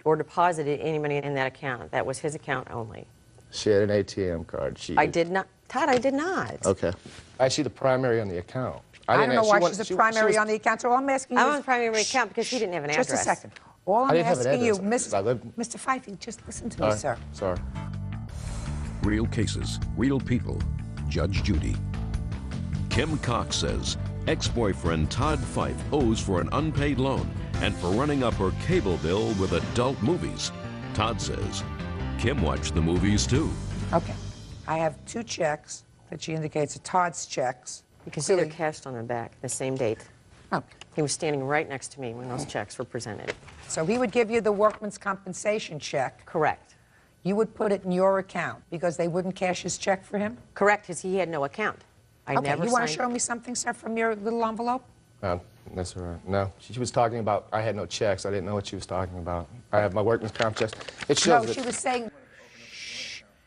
or deposited any money in that account. That was his account only. She had an ATM card. I did not. Todd, I did not. Okay. She's the primary on the account. I don't know why she's the primary on the account, so all I'm asking you I'm is... on the primary account because he didn't have an address. Just a second. All I I'm didn't have asking you, evidence. Mr. Fife, just listen to me, sir. Sorry. Real cases, real people. Judge Judy. Kim Cox says ex-boyfriend Todd Fife owes for an unpaid loan and for running up her cable bill with adult movies. Todd says Kim watched the movies too. Okay. I have 2 checks that she indicates are Todd's checks. You can see they're cashed on the back, the same date. Oh. He was standing right next to me when those checks were presented. So he would give you the workman's compensation check. Correct. You would put it in your account because they wouldn't cash his check for him? Correct, because he had no account. I Okay, never you want to signed- show me something, sir, from your little envelope? That's all right. No, she was talking about I had no checks. I didn't know what she was talking about. I have my workman's comp checks. It shows No, that- she was saying,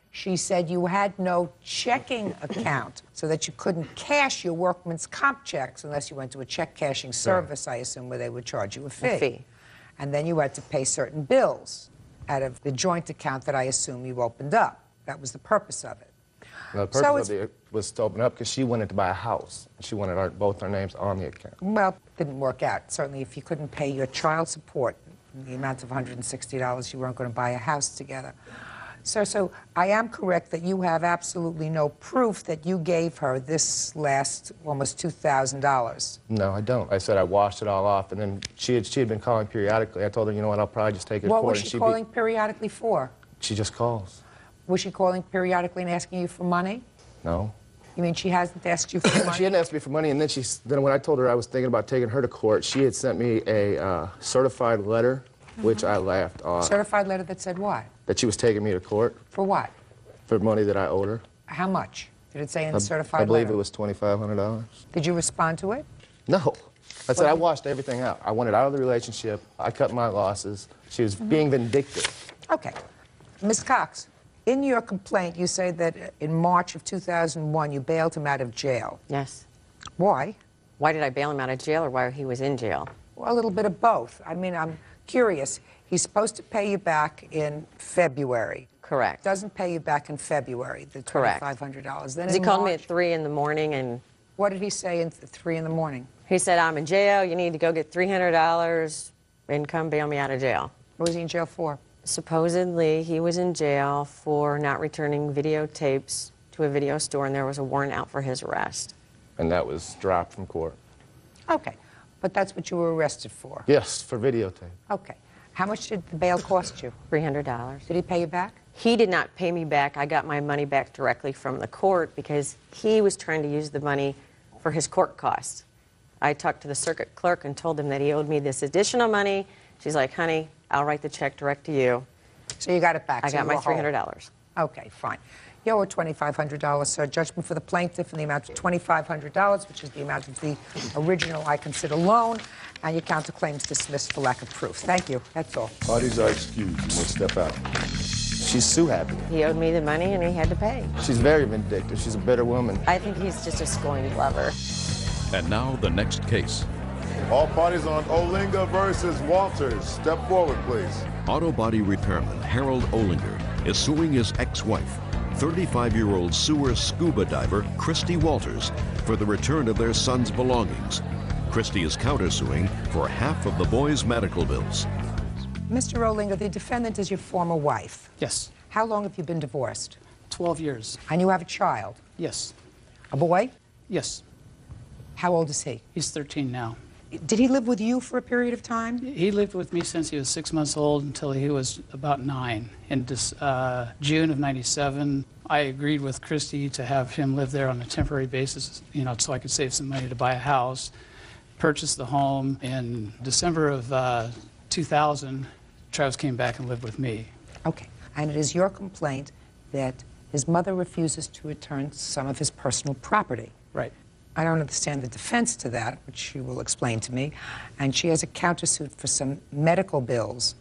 she said you had no checking account so that you couldn't cash your workman's comp checks unless you went to a check cashing service, I assume, where they would charge you a fee. A fee. And then you had to pay certain bills out of the joint account that I assume you opened up. That was the purpose of it. No, the purpose of it was to open up because she wanted to buy a house. She wanted both our names on the account. Well, it didn't work out. Certainly, if you couldn't pay your child support, the amount of $160, you weren't going to buy a house together. Sir, so I am correct that you have absolutely no proof that you gave her this last almost $2,000. No, I don't. I said I washed it all off, and then she had been calling periodically. I told her, you know what, I'll probably just take it to What court. was she calling periodically for? She just calls. Was she calling periodically and asking you for money? No. You mean she hasn't asked you for money? She hadn't asked me for money, and then when I told her I was thinking about taking her to court, she had sent me a certified letter, which I laughed off. Certified letter that said what? That she was taking me to court. For what? For money that I owed her. How much? Did it say in the certified I believe letter? it was $2,500. Did you respond to it? No. I said I washed everything out. I wanted out of the relationship. I cut my losses. She was being vindictive. Okay. Ms. Cox, in your complaint, you say that in March of 2001, you bailed him out of jail. Yes. Why? Why did I bail him out of jail or why he was in jail? Well, a little bit of both. I mean, I'm curious. He's supposed to pay you back in February. Correct. Doesn't pay you back in February, the Correct. $2,500. Then He in called me March, at 3 in the morning and... What did he say at 3 in the morning? He said, I'm in jail, you need to go get $300 and come bail me out of jail. What was he in jail for? Supposedly, he was in jail for not returning videotapes to a video store, and there was a warrant out for his arrest. And that was dropped from court. Okay. But that's what you were arrested for? Yes, for videotape. Okay. How much did the bail cost you? $300. Did he pay you back? He did not pay me back. I got my money back directly from the court because he was trying to use the money for his court costs. I talked to the circuit clerk and told him that he owed me this additional money. She's like, honey, I'll write the check direct to you. So you got it back? I so got you my were whole. $300. Okay, fine. You owe $2,500, sir. Judgment for the plaintiff in the amount of $2,500, which is the amount of the original I consider loan, and your counterclaims dismissed for lack of proof. Thank you. That's all. Parties are excused. You may step out. She's Sue happy. He owed me the money and he had to pay. She's very vindictive. She's a bitter woman. I think he's just a scorned lover. And now the next case. All parties on Olinga versus Walters. Step forward, please. Auto body repairman Harold Olinger is suing his ex-wife, 35-year-old sewer scuba diver Christy Walters, for the return of their son's belongings. Christy is countersuing for half of the boy's medical bills. Mr. Rolinger, the defendant is your former wife. Yes. How long have you been divorced? 12 years. And you have a child? Yes. A boy? Yes. How old is he? He's 13 now. Did he live with you for a period of time? He lived with me since he was 6 months old until he was about 9. In June of '97, I agreed with Christy to have him live there on a temporary basis, you know, so I could save some money to buy a house. Purchased the home. In December of 2000, Travis came back and lived with me. Okay. And it is your complaint that his mother refuses to return some of his personal property. Right. I don't understand the defense to that, which she will explain to me. And she has a countersuit for some medical bills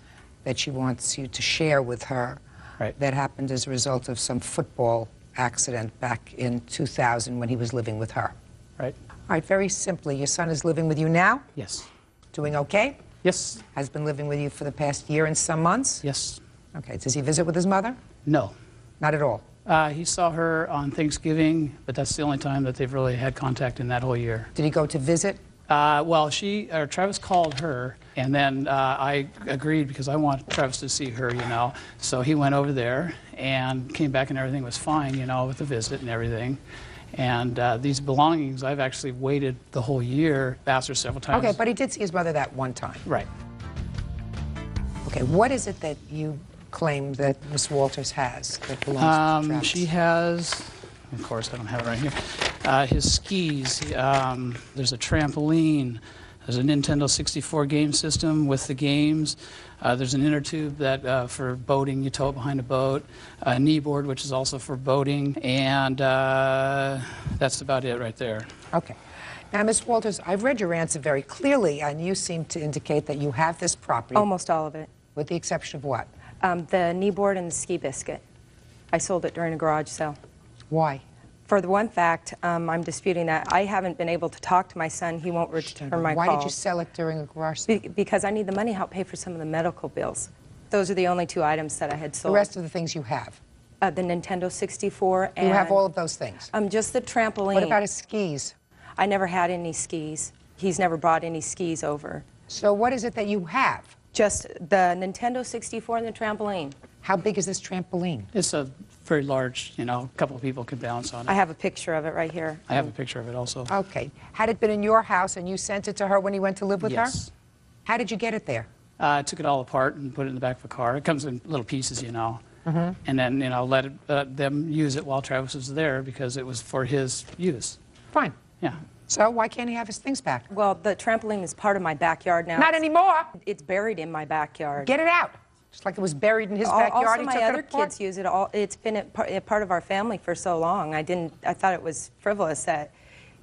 that she wants you to share with her. Right. That happened as a result of some football accident back in 2000 when he was living with her. Right. All right, very simply, your son is living with you now? Yes. Doing okay? Yes. Has been living with you for the past year and some months? Yes. Okay, does he visit with his mother? No. Not at all? He saw her on Thanksgiving, but that's the only time that they've really had contact in that whole year. Did he go to visit? Well, Travis called her And then I agreed because I want Travis to see her, you know. So he went over there and came back and everything was fine, you know, with the visit and everything. And these belongings, I've actually waited the whole year, asked her several times. Okay, but he did see his mother that one time. Right. Okay, what is it that you claim that Miss Walters has that belongs to Travis? She has, of course, I don't have it right here, his skis. There's a trampoline. There's a Nintendo 64 game system with the games. There's an inner tube that for boating, you tow it behind a boat. A knee board, which is also for boating. And that's about it right there. Okay. Now, Ms. Walters, I've read your answer very clearly, and you seem to indicate that you have this property. Almost all of it. With the exception of what? The knee board and the ski biscuit. I sold it during a garage sale. Why? For the one fact, I'm disputing that. I haven't been able to talk to my son. He won't return my calls. Why did you sell it during a garage sale? Because I need the money to help pay for some of the medical bills. Those are the only 2 items that I had sold. The rest of the things you have? The Nintendo 64 and... You have all of those things? Just the trampoline. What about his skis? I never had any skis. He's never brought any skis over. So what is it that you have? Just the Nintendo 64 and the trampoline. How big is this trampoline? It's a very large, you know, a couple of people could bounce on it. I have a picture of it right here. I have a picture of it also. Okay. Had it been in your house and you sent it to her when he went to live with her? Yes. How did you get it there? I took it all apart and put it in the back of a car. It comes in little pieces, you know. And then, you know, let them use it while Travis was there because it was for his use. Fine. Yeah. So why can't he have his things back? Well, the trampoline is part of my backyard now. Not anymore. It's buried in my backyard. Get it out. Just like it was buried in his backyard. Also, he my took other it apart. kids use it. It's been a part of our family for so long. I thought it was frivolous that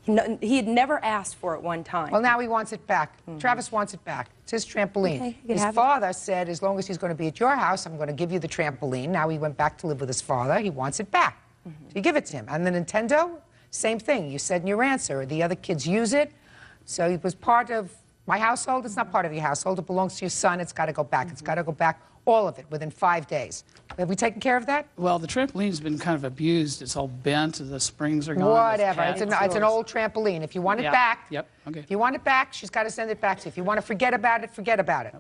he had never asked for it one time. Well, now he wants it back. Travis wants it back. It's his trampoline. Okay, you can his have it. father said, as long as he's going to be at your house, I'm going to give you the trampoline. Now he went back to live with his father. He wants it back. So you give it to him. And the Nintendo, same thing. You said in your answer, the other kids use it. So it was part of my household. It's not part of your household. It belongs to your son. It's got to go back. It's got to go back, all of it, within 5 days. Have we taken care of that? Well, the trampoline's been kind of abused. It's all bent. The springs are gone. Whatever. It's an old trampoline. If you want it back, Okay. if you want it back, she's got to send it back to you. If you want to forget about it, forget about it.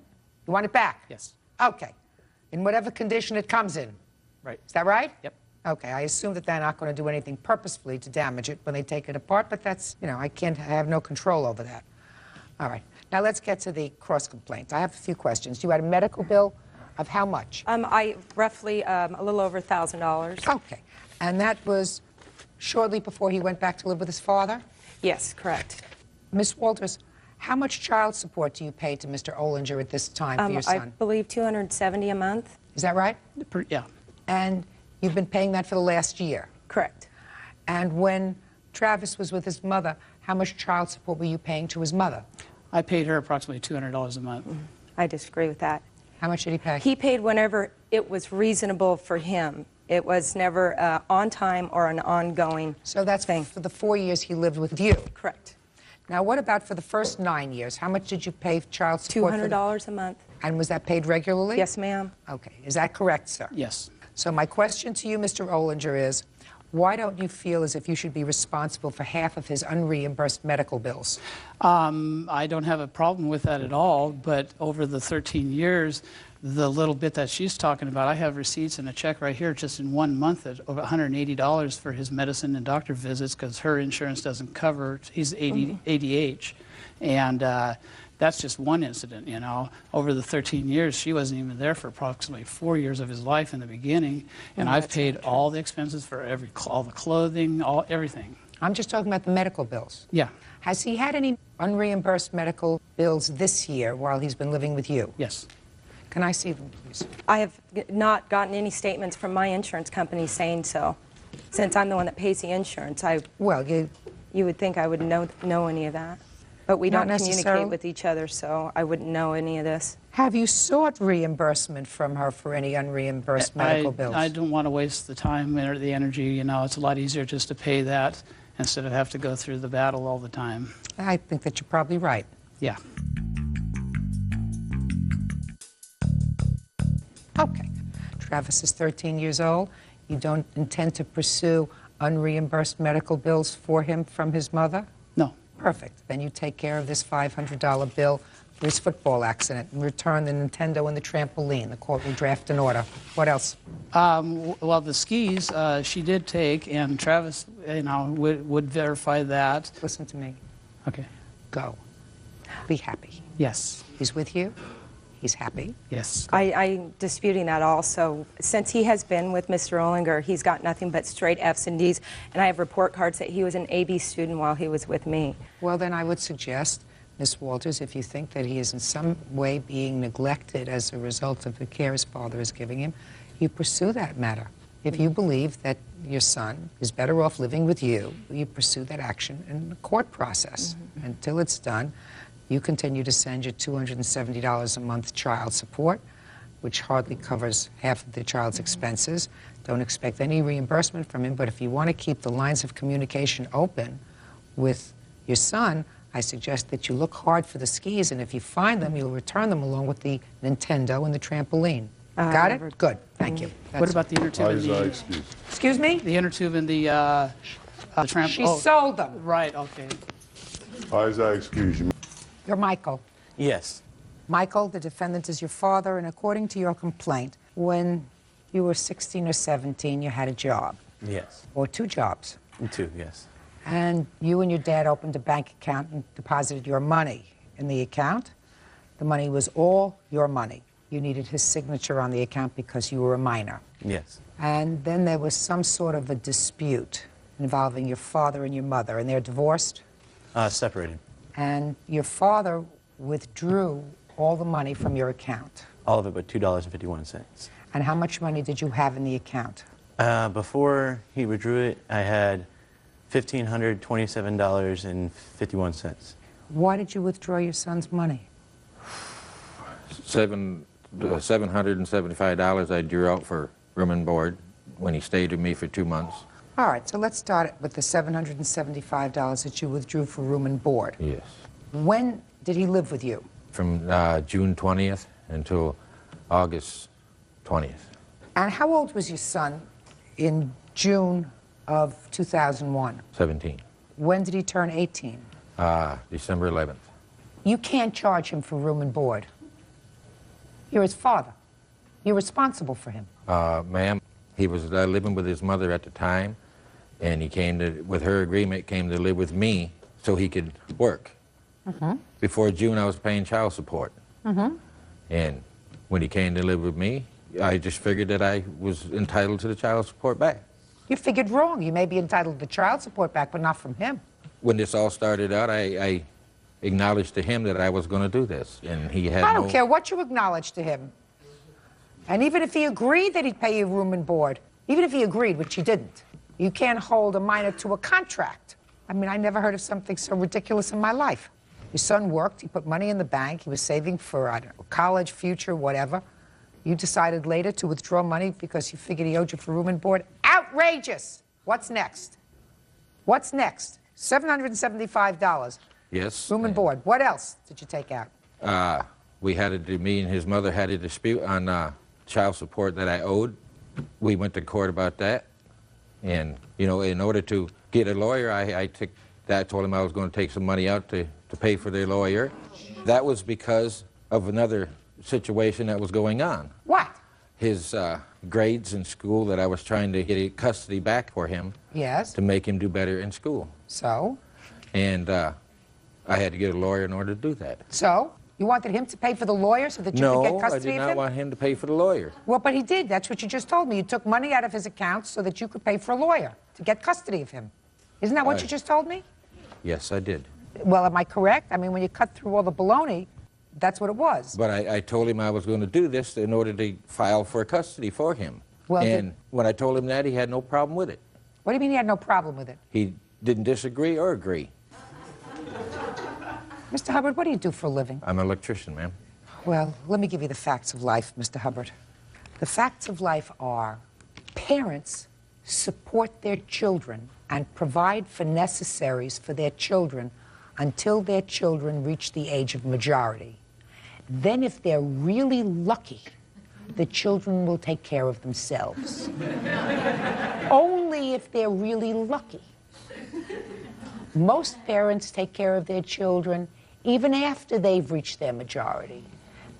You want it back? Yes. Okay. In whatever condition it comes in. Right. Is that right? Yep. Okay. I assume that they're not going to do anything purposefully to damage it when they take it apart, but that's, you know, I have no control over that. All right. Now let's get to the cross complaints. I have a few questions. You had a medical bill of how much? Roughly a little over $1,000. Okay. And that was shortly before he went back to live with his father? Yes, correct. Miss Walters, how much child support do you pay to Mr. Olinger at this time for your son? I believe $270 a month. Is that right? Yeah. And you've been paying that for the last year? Correct. And when Travis was with his mother, how much child support were you paying to his mother? I paid her approximately $200 a month. I disagree with that. How much did he pay? He paid whenever it was reasonable for him. It was never on time or an ongoing So that's thing. for the 4 years he lived with you? Correct. Now, what about for the first 9 years? How much did you pay child support? $200 a month. And was that paid regularly? Yes, ma'am. Okay. Is that correct, sir? Yes. So my question to you, Mr. Olinger, is why don't you feel as if you should be responsible for half of his unreimbursed medical bills? I don't have a problem with that at all, but over the 13 years, the little bit that she's talking about, I have receipts and a check right here just in 1 month at over $180 for his medicine and doctor visits because her insurance doesn't cover, he's ADH. And that's just one incident, you know. Over the 13 years, she wasn't even there for approximately 4 years of his life in the beginning, and I've paid all the expenses for all the clothing, everything. I'm just talking about the medical bills. Yeah. Has he had any unreimbursed medical bills this year while he's been living with you? Yes. Can I see them, please? I have not gotten any statements from my insurance company saying so. Since I'm the one that pays the insurance, you would think I would know any of that. But we Not don't communicate necessarily. with each other, so I wouldn't know any of this. Have you sought reimbursement from her for any unreimbursed medical bills? I don't want to waste the time or the energy, you know. It's a lot easier just to pay that instead of have to go through the battle all the time. I think that you're probably right. Yeah. Okay. Travis is 13 years old. You don't intend to pursue unreimbursed medical bills for him from his mother? No. Perfect. Then you take care of this $500 bill for his football accident and return the Nintendo and the trampoline. The court will draft an order. What else? Well, the skis she did take, and Travis, would verify that. Listen to me. Okay. Go. Be happy. Yes. He's with you. He's happy. Yes. I'm disputing that also. Since he has been with Mr. Ollinger, he's got nothing but straight F's and D's, and I have report cards that he was an AB student while he was with me. Well, then I would suggest, Ms. Walters, if you think that he is in some way being neglected as a result of the care his father is giving him, you pursue that matter. If you believe that your son is better off living with you, you pursue that action in the court process. Until it's done, you continue to send your $270 a month child support, which hardly covers half of the child's expenses. Don't expect any reimbursement from him, but if you want to keep the lines of communication open with your son, I suggest that you look hard for the skis, and if you find them, you'll return them along with the Nintendo and the trampoline. Got it? Good. Thank you. What about the inner tube and the... Excuse me? The inner tube and the trampoline. She sold them. Right, okay. Isaiah, excuse you. You're Michael. Yes. Michael, the defendant is your father, and according to your complaint, when you were 16 or 17, you had a job. Yes. Or two jobs. 2, yes. And you and your dad opened a bank account and deposited your money in the account. The money was all your money. You needed his signature on the account because you were a minor. Yes. And then there was some sort of a dispute involving your father and your mother, and they're divorced? Separated. And your father withdrew all the money from your account. All of it but $2.51. And how much money did you have in the account? Before he withdrew it, I had $1,527.51. Why did you withdraw your son's money? $775 I drew out for room and board when he stayed with me for 2 months. All right, so let's start with the $775 that you withdrew for room and board. Yes. When did he live with you? From June 20th until August 20th. And how old was your son in June of 2001? 17. When did he turn 18? December 11th. You can't charge him for room and board. You're his father. You're responsible for him. Ma'am, he was living with his mother at the time, and he came to, with her agreement, came to live with me so he could work. Before June, I was paying child support. And when he came to live with me, I just figured that I was entitled to the child support back. You figured wrong. You may be entitled to child support back, but not from him. When this all started out, I acknowledged to him that I was going to do this, and he had I don't care what you acknowledge to him. And even if he agreed that he'd pay you room and board, even if he agreed, which he didn't, you can't hold a minor to a contract. I mean, I never heard of something so ridiculous in my life. Your son worked, he put money in the bank, he was saving for, I don't know, college, future, whatever. You decided later to withdraw money because you figured he owed you for room and board. Outrageous! What's next? What's next? $775. Yes. Room and board. What else did you take out? Me and his mother had a dispute on child support that I owed. We went to court about that. And, you know, in order to get a lawyer, I told him I was going to take some money out to pay for the lawyer. That was because of another situation that was going on. What? His grades in school, that I was trying to get custody back for him. Yes. To make him do better in school. So? And I had to get a lawyer in order to do that. So? You wanted him to pay for the lawyer so that you could get custody of him? No, I did not want him to pay for the lawyer. Well, but he did. That's what you just told me. You took money out of his account so that you could pay for a lawyer to get custody of him. Isn't that what you just told me? Yes, I did. Well, am I correct? I mean, when you cut through all the baloney, that's what it was. But I told him I was going to do this in order to file for custody for him. Well, and when I told him that, he had no problem with it. What do you mean he had no problem with it? He didn't disagree or agree. Mr. Hubbard, what do you do for a living? I'm an electrician, ma'am. Well, let me give you the facts of life, Mr. Hubbard. The facts of life are parents support their children and provide for necessaries for their children until their children reach the age of majority. Then, if they're really lucky, the children will take care of themselves. Only if they're really lucky. Most parents take care of their children even after they've reached their majority.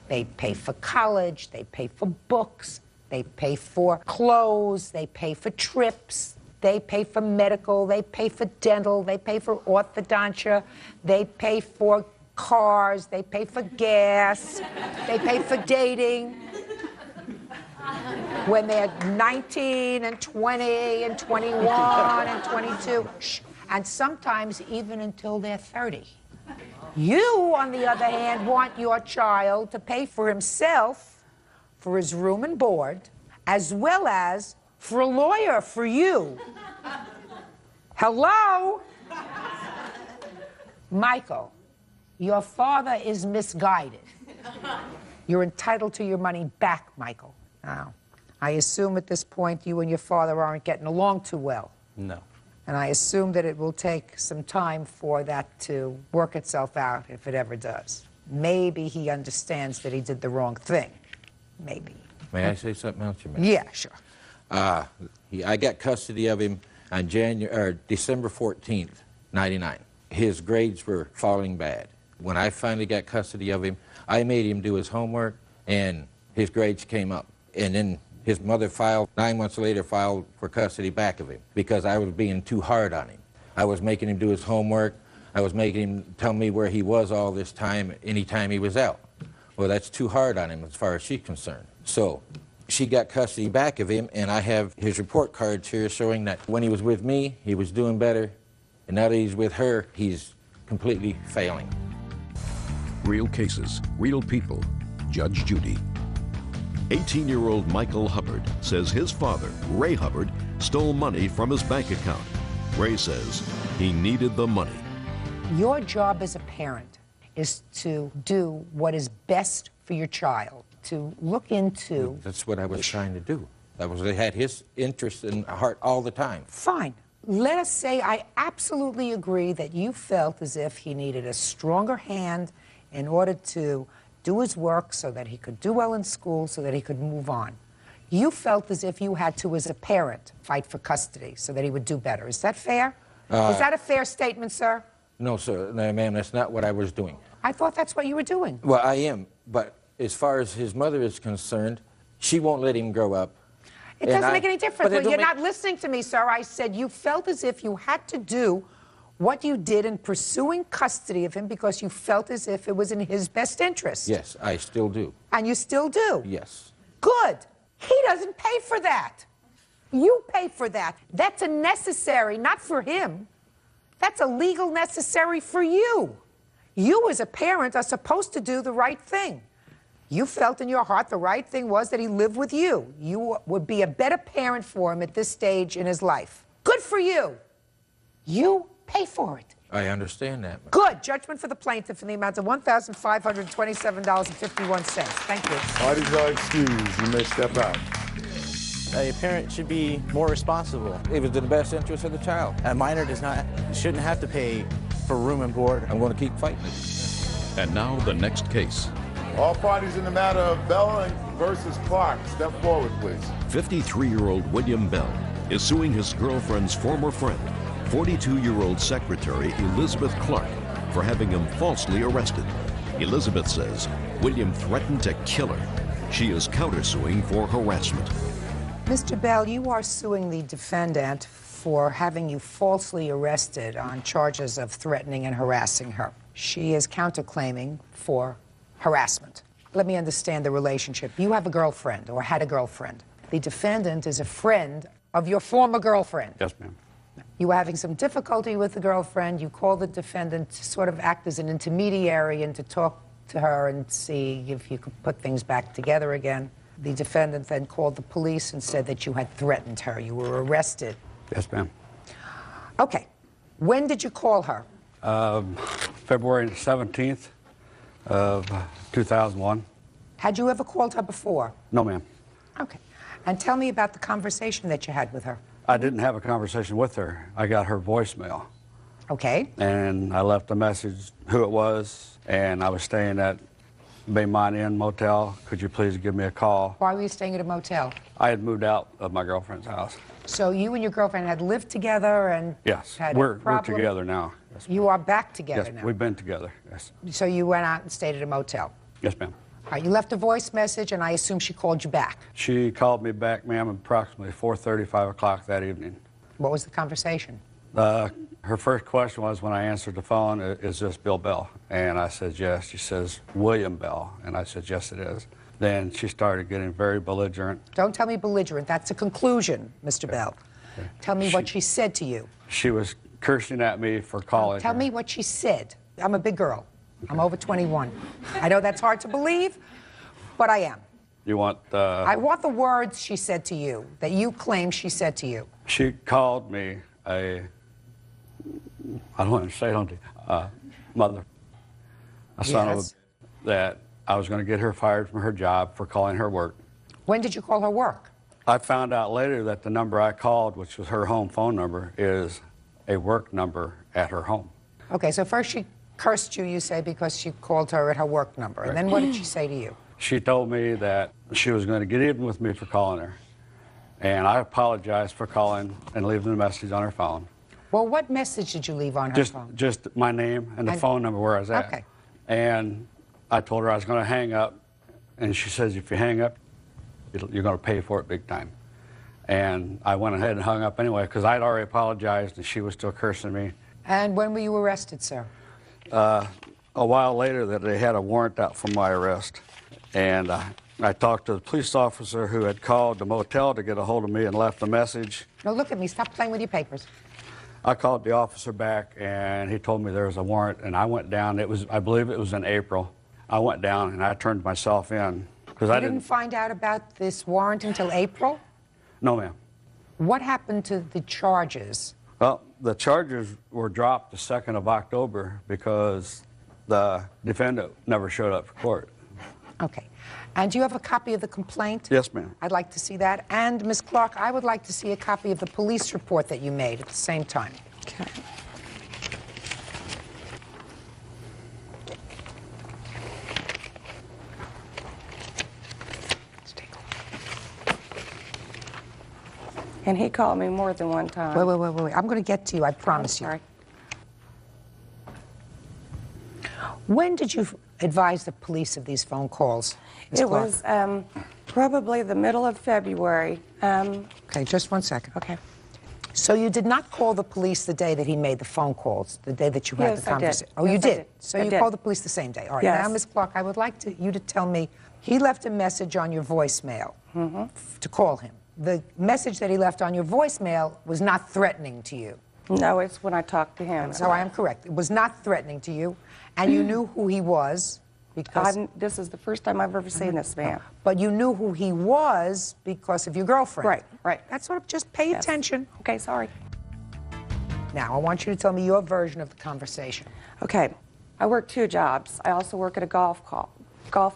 They pay for college, they pay for books, they pay for clothes, they pay for trips, they pay for medical, they pay for dental, they pay for orthodontia, they pay for cars, they pay for gas, they pay for dating. When they're 19 and 20 and 21 and 22, and sometimes even until they're 30. You, on the other hand, want your child to pay for himself, for his room and board, as well as for a lawyer for you. Hello? Michael, your father is misguided. You're entitled to your money back, Michael. Now, I assume at this point you and your father aren't getting along too well. No. And I assume that it will take some time for that to work itself out, if it ever does. Maybe he understands that he did the wrong thing. Maybe. May I say something else, Your Honor? Yeah, sure. I got custody of him on December 14th, 99. His grades were falling bad. When I finally got custody of him, I made him do his homework, and his grades came up. And then his mother 9 months later, filed for custody back of him because I was being too hard on him. I was making him do his homework. I was making him tell me where he was all this time, anytime he was out. Well, that's too hard on him as far as she's concerned. So she got custody back of him, and I have his report cards here showing that when he was with me, he was doing better, and now that he's with her, he's completely failing. Real cases, real people. Judge Judy. 18-year-old Michael Hubbard says his father, Ray Hubbard, stole money from his bank account. Ray says he needed the money. Your job as a parent is to do what is best for your child, to look into... That's what I was trying to do. They had his interest in heart all the time. Fine. Let us say I absolutely agree that you felt as if he needed a stronger hand in order to do his work so that he could do well in school, so that he could move on. You felt as if you had to, as a parent, fight for custody so that he would do better. Is that fair? Is that a fair statement, sir? No, sir. No, ma'am, that's not what I was doing. I thought that's what you were doing. Well, I am, but as far as his mother is concerned, she won't let him grow up. It doesn't make any difference. Well, you're not listening to me, sir. I said you felt as if you had to do what you did in pursuing custody of him because you felt as if it was in his best interest. Yes, I still do. And you still do? Yes. Good. He doesn't pay for that. You pay for that. That's a necessary, not for him. That's a legal necessary for you. You as a parent are supposed to do the right thing. You felt in your heart the right thing was that he lived with you. You would be a better parent for him at this stage in his life. Good for you. You pay for it. I understand that. Good. Judgment for the plaintiff in the amount of $1,527.51. Thank you. Parties are excused. You may step out. A parent should be more responsible. It was in the best interest of the child. A minor shouldn't have to pay for room and board. I'm going to keep fighting it. And now the next case. All parties in the matter of Bell versus Clark, step forward, please. 53-year-old William Bell is suing his girlfriend's former friend, 42-year-old secretary Elizabeth Clark, for having him falsely arrested. Elizabeth says William threatened to kill her. She is countersuing for harassment. Mr. Bell, you are suing the defendant for having you falsely arrested on charges of threatening and harassing her. She is counterclaiming for harassment. Let me understand the relationship. You have a girlfriend or had a girlfriend. The defendant is a friend of your former girlfriend. Yes, ma'am. You were having some difficulty with the girlfriend. You called the defendant to sort of act as an intermediary and to talk to her and see if you could put things back together again. The defendant then called the police and said that you had threatened her. You were arrested. Yes, ma'am. Okay. When did you call her? February 17th of 2001. Had you ever called her before? No, ma'am. Okay. And tell me about the conversation that you had with her. I didn't have a conversation with her. I got her voicemail. Okay. And I left a message, who it was, and I was staying at Baymont Inn Motel. Could you please give me a call? Why were you staying at a motel? I had moved out of my girlfriend's house. So you and your girlfriend had lived together and Yes, had we're a problem? together now. You are back together Yes, now. we've been together, yes. So you went out and stayed at a motel. Yes, ma'am. All right, you left a voice message, and I assume she called you back. She called me back, ma'am, approximately 4:30, 5 o'clock that evening. What was the conversation? Her first question was, when I answered the phone, is this Bill Bell? And I said, yes. She says, William Bell. And I said, yes, it is. Then she started getting very belligerent. Don't tell me belligerent. That's a conclusion, Mr. Bell. Tell me what she said to you. She was cursing at me for calling Tell her. me what she said. I'm a big girl. I'm over 21. I know that's hard to believe, but I am. You want I want the words she said to you, that you claim she said to you. She called me I don't want to say it on the mother, a son of Yes. that I was going to get her fired from her job for calling her work. When did you call her work? I found out later that the number I called, which was her home phone number, is a work number at her home. Okay, so first she cursed you, you say, because she called her at her work number. And then what did she say to you? She told me that she was going to get even with me for calling her. And I apologized for calling and leaving a message on her phone. Well, what message did you leave on her phone? Just my name and the phone number where I was at. Okay. And I told her I was going to hang up. And she says, if you hang up, you're going to pay for it big time. And I went ahead and hung up anyway because I'd already apologized and she was still cursing me. And when were you arrested, sir? A while later that they had a warrant out for my arrest. And I talked to the police officer who had called the motel to get a hold of me and left a message. No, look at me. Stop playing with your papers. I called the officer back and he told me there was a warrant and I went down. I believe it was in April. I went down and I turned myself in because I didn't find out about this warrant until April? No, ma'am. What happened to the charges? Well, the charges were dropped the 2nd of October because the defendant never showed up for court. Okay. And do you have a copy of the complaint? Yes, ma'am. I'd like to see that. And, Ms. Clark, I would like to see a copy of the police report that you made at the same time. Okay. And he called me more than one time. Wait. I'm going to get to you, I promise you. Sorry. When did you advise the police of these phone calls, Ms. It Clark? was probably the middle of February. Okay, just 1 second. Okay. So you did not call the police the day that he made the phone calls, the day that you had Yes, the I did. conversation? Oh, Yes, you I did? did. So I you did. called the police the same day. All right. Yes. Now, Ms. Clark, I would like you to tell me, he left a message on your voicemail to call him. The message that he left on your voicemail was not threatening to you. No, it's when I talked to him. So I am correct. It was not threatening to you, and you knew who he was because... This is the first time I've ever seen this man. But you knew who he was because of your girlfriend. Right, right. That's what, just pay Yes. attention. Okay, sorry. Now, I want you to tell me your version of the conversation. Okay, I work 2 jobs. I also work at a golf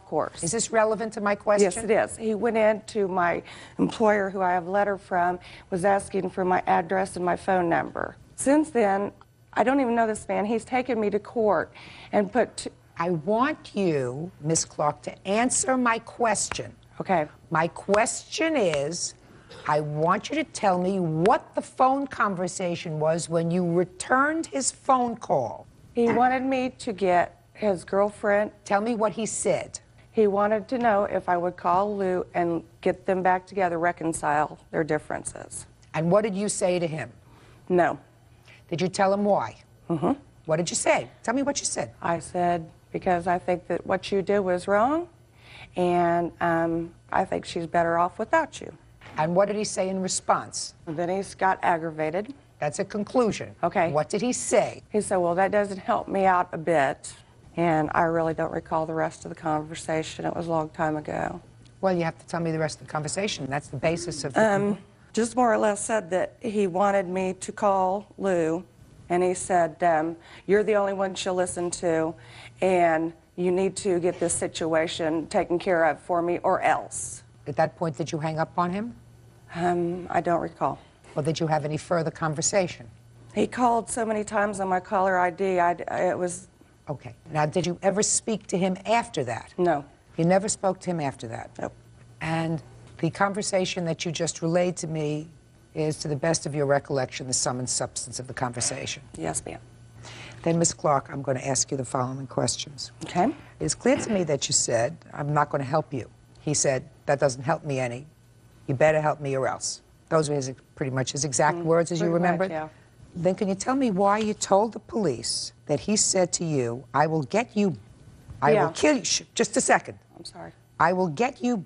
course. Is this relevant to my question? Yes, it is. He went in to my employer, who I have a letter from, was asking for my address and my phone number. Since then, I don't even know this man. He's taken me to court and put... I want you, Ms. Clark, to answer my question. Okay. My question is, I want you to tell me what the phone conversation was when you returned his phone call. He wanted me to get his girlfriend. Tell me what he said. He wanted to know if I would call Lou and get them back together, reconcile their differences. And what did you say to him? No. Did you tell him why? Mm-hmm. What did you say? Tell me what you said. I said, because I think that what you did was wrong, and I think she's better off without you. And what did he say in response? And then he got aggravated. That's a conclusion. Okay. What did he say? He said, well, that doesn't help me out a bit. And I really don't recall the rest of the conversation. It was a long time ago. Well, you have to tell me the rest of the conversation. That's the basis of the... Just more or less said that he wanted me to call Lou, and he said, you're the only one she'll listen to, and you need to get this situation taken care of for me or else. At that point, did you hang up on him? I don't recall. Or did you have any further conversation? He called so many times on my caller ID, it was... Okay. Now, did you ever speak to him after that? No. You never spoke to him after that? Nope. And the conversation that you just relayed to me is, to the best of your recollection, the sum and substance of the conversation? Yes, ma'am. Then, Ms. Clark, I'm going to ask you the following questions. Okay. It's clear to me that you said, I'm not going to help you. He said, that doesn't help me any. You better help me or else. Those were pretty much his exact words as you remembered? Yeah. Then can you tell me why you told the police that he said to you, I will get you, I will kill you, just a second. I'm sorry. I will get you,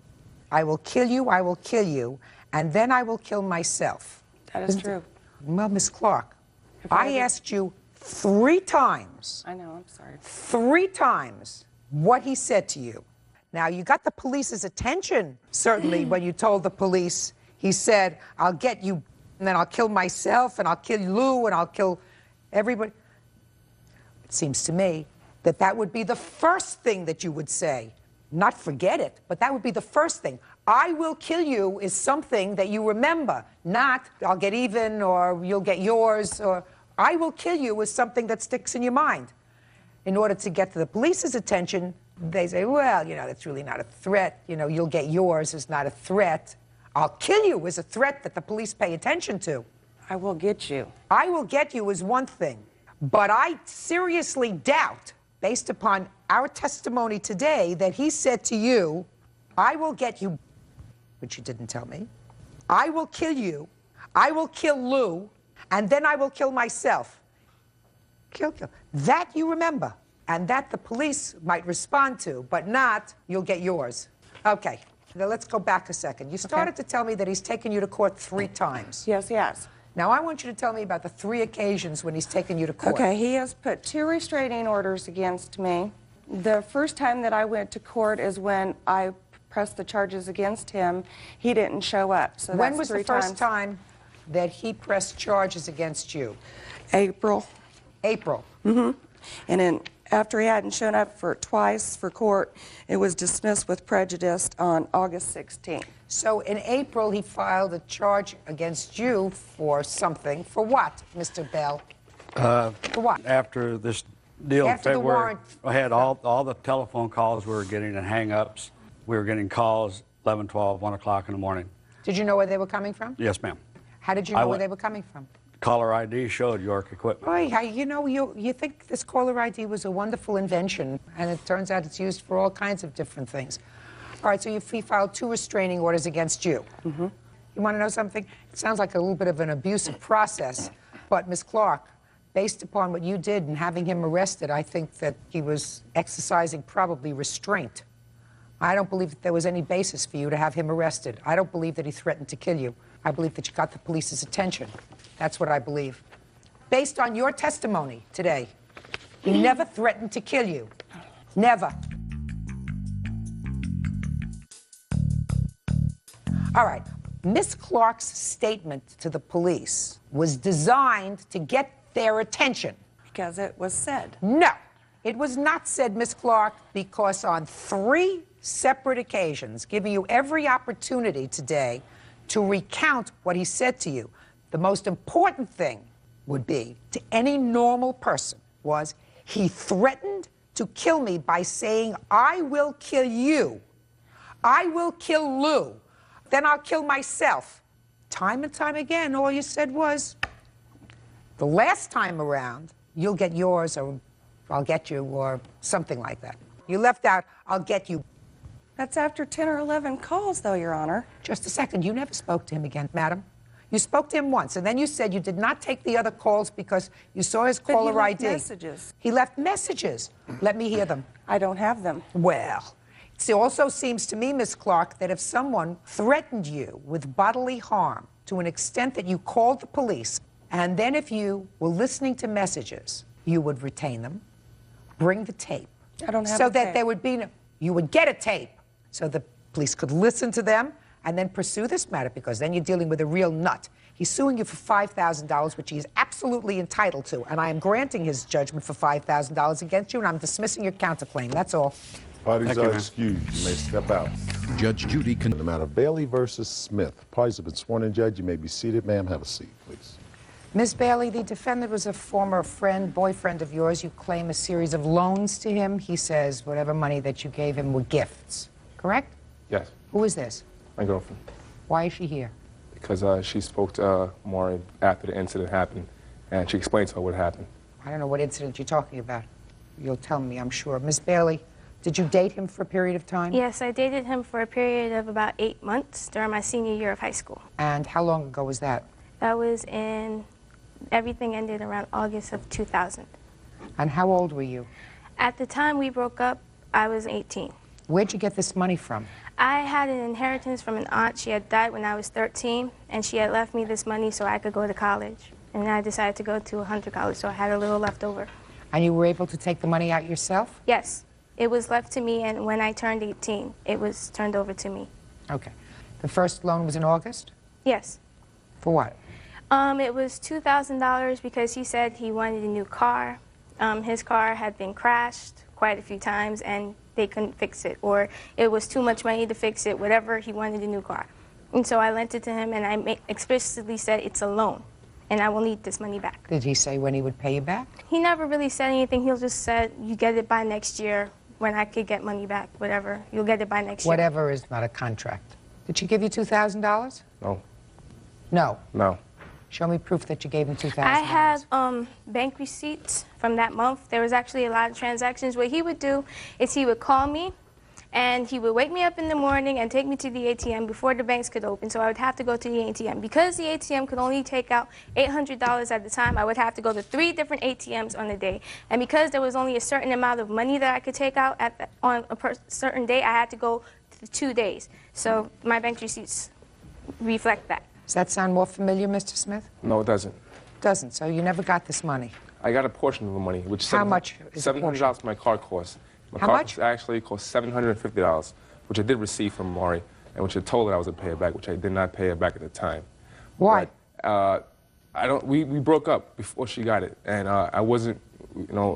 I will kill you, and then I will kill myself. That is true. Well, Miss Clark, I asked you 3 times. I know, I'm sorry. 3 times what he said to you. Now, you got the police's attention, certainly, when you told the police, he said, I'll get you, and then I'll kill myself, and I'll kill Lou, and I'll kill everybody. It seems to me that that would be the first thing that you would say. Not forget it, but that would be the first thing. I will kill you is something that you remember, not I'll get even or you'll get yours, or I will kill you is something that sticks in your mind. In order to get to the police's attention, they say, well, you know, that's really not a threat. You know, you'll get yours is not a threat. I'll kill you is a threat that the police pay attention to. I will get you. I will get you is one thing, but I seriously doubt, based upon our testimony today, that he said to you, I will get you, which you didn't tell me. I will kill you. I will kill Lou, and then I will kill myself. Kill. That you remember, and that the police might respond to, but not, you'll get yours. Okay, now let's go back a second. You started to tell me that he's taken you to court 3 times. Yes, he has. Now, I want you to tell me about the 3 occasions when he's taken you to court. Okay, he has put 2 restraining orders against me. The first time that I went to court is when I pressed the charges against him. He didn't show up, so when that's was 3 the first times. time that he pressed charges against you? April. April. Mm-hmm. And then after he hadn't shown up twice for court, it was dismissed with prejudice on August 16th. So in April, he filed a charge against you for something. For what, Mr. Bell? For what? After this deal After the in February, warrant. I had all the telephone calls we were getting and hang-ups. We were getting calls 11, 12, 1 o'clock in the morning. Did you know where they were coming from? Yes, ma'am. How did you know where they were coming from? Caller ID showed York Equipment. Boy, you know, you think this caller ID was a wonderful invention, and it turns out it's used for all kinds of different things. All right, so he filed 2 restraining orders against you. Mm-hmm. You want to know something? It sounds like a little bit of an abusive process, but Ms. Clark, based upon what you did in having him arrested, I think that he was exercising probably restraint. I don't believe that there was any basis for you to have him arrested. I don't believe that he threatened to kill you. I believe that you got the police's attention. That's what I believe. Based on your testimony today, he never threatened to kill you. Never. All right. Miss Clark's statement to the police was designed to get their attention. Because it was said. No, it was not said, Miss Clark, because on 3 separate occasions, giving you every opportunity today to recount what he said to you, the most important thing would be to any normal person was he threatened to kill me by saying, I will kill you. I will kill Lou. Then I'll kill myself. Time and time again, all you said was, the last time around, you'll get yours, or I'll get you, or something like that. You left out, I'll get you. That's after 10 or 11 calls, though, Your Honor. Just a second. You never spoke to him again, madam. You spoke to him once, and then you said you did not take the other calls because you saw his caller ID. He left messages. He left messages. Let me hear them. I don't have them. Well, it also seems to me, Miss Clark, that if someone threatened you with bodily harm to an extent that you called the police, and then if you were listening to messages, you would retain them, bring the tape. I don't have so a that tape. there would be no, you would get a tape so the police could listen to them and then pursue this matter, because then you're dealing with a real nut. He's suing you for $5,000, which he is absolutely entitled to, and I am granting his judgment for $5,000 against you, and I'm dismissing your counterclaim. That's all. Parties are excused. You may step out. Judge Judy can... The matter of Bailey versus Smith. Parties have been sworn in, Judge. You may be seated. Ma'am, have a seat, please. Ms. Bailey, the defendant was a former friend, boyfriend of yours. You claim a series of loans to him. He says whatever money that you gave him were gifts. Correct? Yes. Who is this? My girlfriend. Why is she here? Because she spoke to Maury after the incident happened, and she explained to her what happened. I don't know what incident you're talking about. You'll tell me, I'm sure. Ms. Bailey, did you date him for a period of time? Yes, I dated him for a period of about 8 months during my senior year of high school. And how long ago was that? That was everything ended around August of 2000. And how old were you? At the time we broke up, I was 18. Where'd you get this money from? I had an inheritance from an aunt. She had died when I was 13, and she had left me this money so I could go to college. And I decided to go to a Hunter college, so I had a little left over. And you were able to take the money out yourself? Yes. It was left to me, and when I turned 18, it was turned over to me. Okay. The first loan was in August? Yes. For what? It was $2,000 because he said he wanted a new car. His car had been crashed quite a few times, and they couldn't fix it, or it was too much money to fix it, whatever, he wanted a new car. And so I lent it to him, and I explicitly said it's a loan, and I will need this money back. Did he say when he would pay you back? He never really said anything. He just said, you get it by next year when I could get money back, whatever. You'll get it by next year. Whatever is not a contract. Did she give you $2,000? No. No. No. Show me proof that you gave him $2,000. I have bank receipts from that month. There was actually a lot of transactions. What he would do is he would call me, and he would wake me up in the morning and take me to the ATM before the banks could open, so I would have to go to the ATM. Because the ATM could only take out $800 at the time, I would have to go to 3 different ATMs on a day. And because there was only a certain amount of money that I could take out on a certain day, I had to go to 2 days. So my bank receipts reflect that. Does that sound more familiar, Mr. Smith? No, it doesn't. Doesn't. So you never got this money. I got a portion of the money, which How much is a portion? $700 my car cost. My How car much? actually cost $750, which I did receive from Maury, and which I told her I was going to pay it back, which I did not pay her back at the time. Why? But, we broke up before she got it, and I wasn't,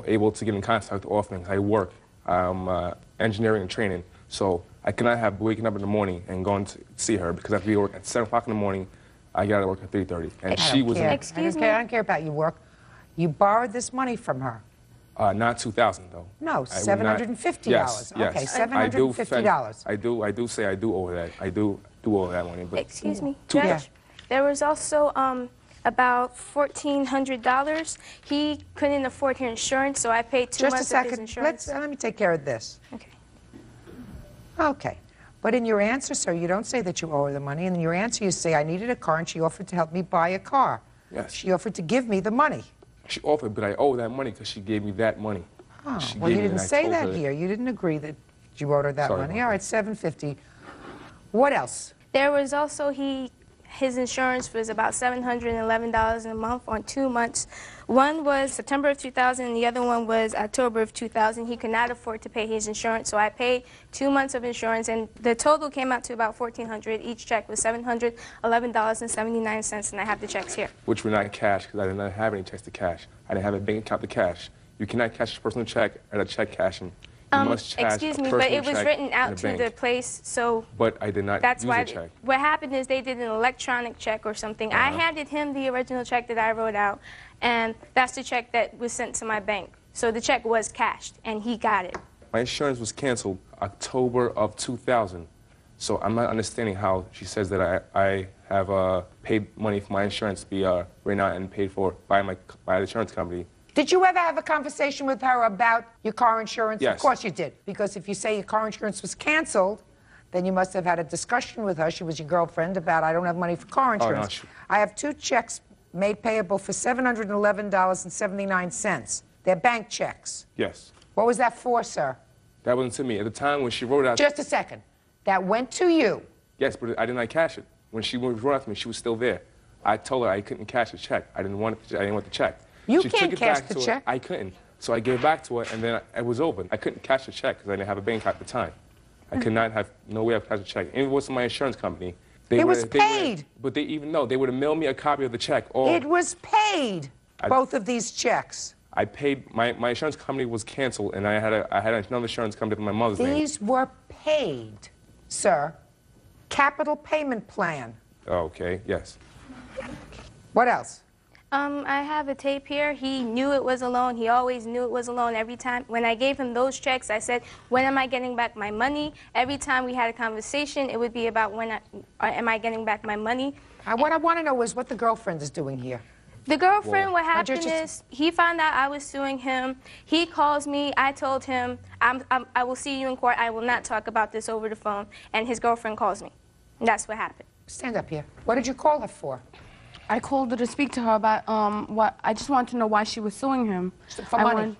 able to get in contact with all things. I work, engineering and training, so I could not have waking up in the morning and going to see her because I have to be at work at 7 o'clock in the morning. I got to work at 3:30, and she was. Excuse me? I don't care about your work. You borrowed this money from her. Not $2,000 though. No, $750. Yes, yes. Okay, $750. I do say I do owe that. I do owe that money. But Excuse me, $2,000. Judge. There was also about $1,400. He couldn't afford his insurance, so I paid 2 months of his insurance. Let me take care of this. Okay. Okay. But in your answer, sir, you don't say that you owe her the money. And in your answer, you say, I needed a car, and she offered to help me buy a car. Yes. She offered to give me the money. She offered, but I owe that money because she gave me that money. Oh, She well, gave you me didn't and I say told that her- here. You didn't agree that you owed her that Sorry money. about All right, $750. What else? There was also his insurance was about $711 a month on 2 months. One was September of 2000, and the other one was October of 2000. He could not afford to pay his insurance, so I paid 2 months of insurance, and the total came out to about $1,400. Each check was $711.79, and I have the checks here. Which were not cash because I did not have any checks to cash. I didn't have a bank account to cash. You cannot cash a personal check at a check cashing. You must cash Excuse a me, but personal it was check written in out a to bank. the place, so But I did not that's use why a check. what happened is they did an electronic check or something. I Uh-huh. handed him the original check that I wrote out, and that's the check that was sent to my bank. So the check was cashed, and he got it. My insurance was canceled October of 2000. So I'm not understanding how she says that I have paid money for my insurance to be written out and paid for by the insurance company. Did you ever have a conversation with her about your car insurance? Yes. Of course you did. Because if you say your car insurance was canceled, then you must have had a discussion with her. She was your girlfriend about, I don't have money for car insurance. I have 2 checks made payable for $711.79. They're bank checks. Yes. What was that for, sir? That wasn't to me. At the time when she wrote it out... Just a second. That went to you. Yes, but I did not cash it. When she wrote it out to me, she was still there. I told her I couldn't cash the check. I didn't want the check. You She can't took it cash back the to her. check. I couldn't. So I gave it back to her, and then it was over. I couldn't cash the check because I didn't have a bank account at the time. I could not have no way of cashing the check. It was my insurance company. It was paid. But they would have mailed me a copy of the check. It was paid. Both of these checks. I paid. My insurance company was canceled, and I had another insurance company with my mother's name. These were paid, sir. Capital payment plan. Okay. Yes. What else? I have a tape here. He knew it was a loan. He always knew it was a loan every time. When I gave him those checks, I said, when am I getting back my money? Every time we had a conversation, it would be about when am I getting back my money? What I want to know is what the girlfriend is doing here. The girlfriend, what But you're happened just- is he found out I was suing him. He calls me. I told him, I will see you in court. I will not talk about this over the phone. And his girlfriend calls me. And that's what happened. Stand up here. What did you call her for? I called her to speak to her about what. I just wanted to know why she was suing him. For money.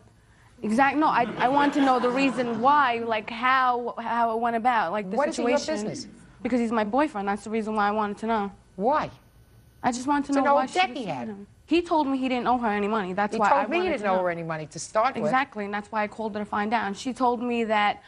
Exactly. No, I wanted to know the reason why, like how it went about, like the What is it your situation. business? Because he's my boyfriend. That's the reason why I wanted to know. Why? I just wanted to It's know an why old she debt was he suing had. him. He told me he didn't owe her any money. That's He why told I me you wanted didn't to owe know. her any money to start with. Exactly, and that's why I called her to find out. And she told me that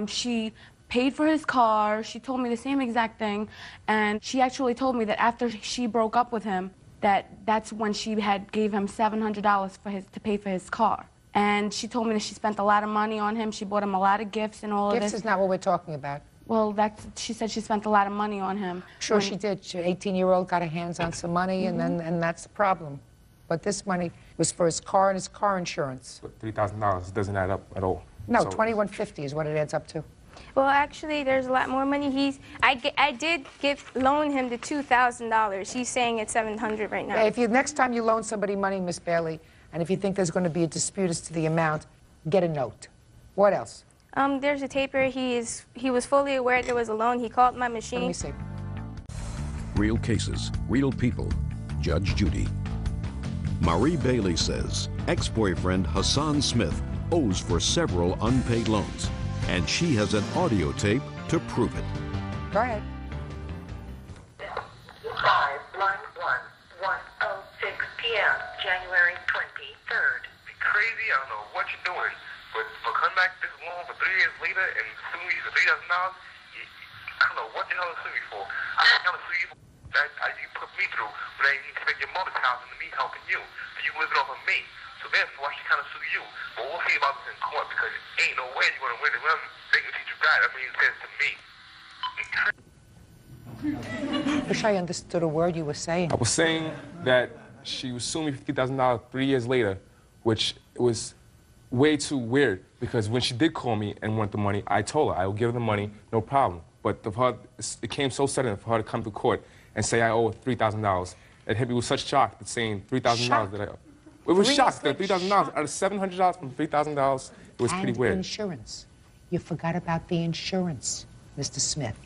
she paid for his car. She told me the same exact thing, and she actually told me that after she broke up with him, that's when she had gave him $700 to pay for his car. And she told me that she spent a lot of money on him. She bought him a lot of gifts and all of this. Gifts is not what we're talking about. Well, she said she spent a lot of money on him. Sure she did. She, 18-year-old, got her hands on some money, and that's the problem. But this money was for his car and his car insurance. But $3,000 doesn't add up at all. No, So- $2,150 is what it adds up to. Well, actually, there's a lot more money. I did loan him the $2,000. He's saying it's $700 right now. If next time you loan somebody money, Miss Bailey, and if you think there's going to be a dispute as to the amount, get a note. What else? There's a taper. He was fully aware there was a loan. He called my machine. Let me see. Real cases, real people. Judge Judy. Marie Bailey says ex-boyfriend Hassan Smith owes for several unpaid loans, and she has an audio tape to prove it. Go ahead. 511:1:06 p.m. January 23rd. Crazy, I don't know what you're doing, but for coming back this long for 3 years later and suing me for $3,000, I don't know what the hell to sue you for. I don't know sue you for that you put me through, but I didn't expect your mother's house and me helping you. So you living off of me. So therefore, I should kind of sue you. But we'll see about this in court because ain't no way you're going to win it. Well, they can teach you that. I mean, it says to me. Wish I understood a word you were saying. I was saying that she was suing me for $50,000 3 years later, which was way too weird because when she did call me and want the money, I told her I would give her the money, no problem. But it came so sudden for her to come to court and say I owe her $3,000. It hit me with such shock that saying $3,000 that I owe. It was shock that $3,000 out of $700 from $3,000. It was pretty weird. Insurance. You forgot about the insurance, Mr. Smith.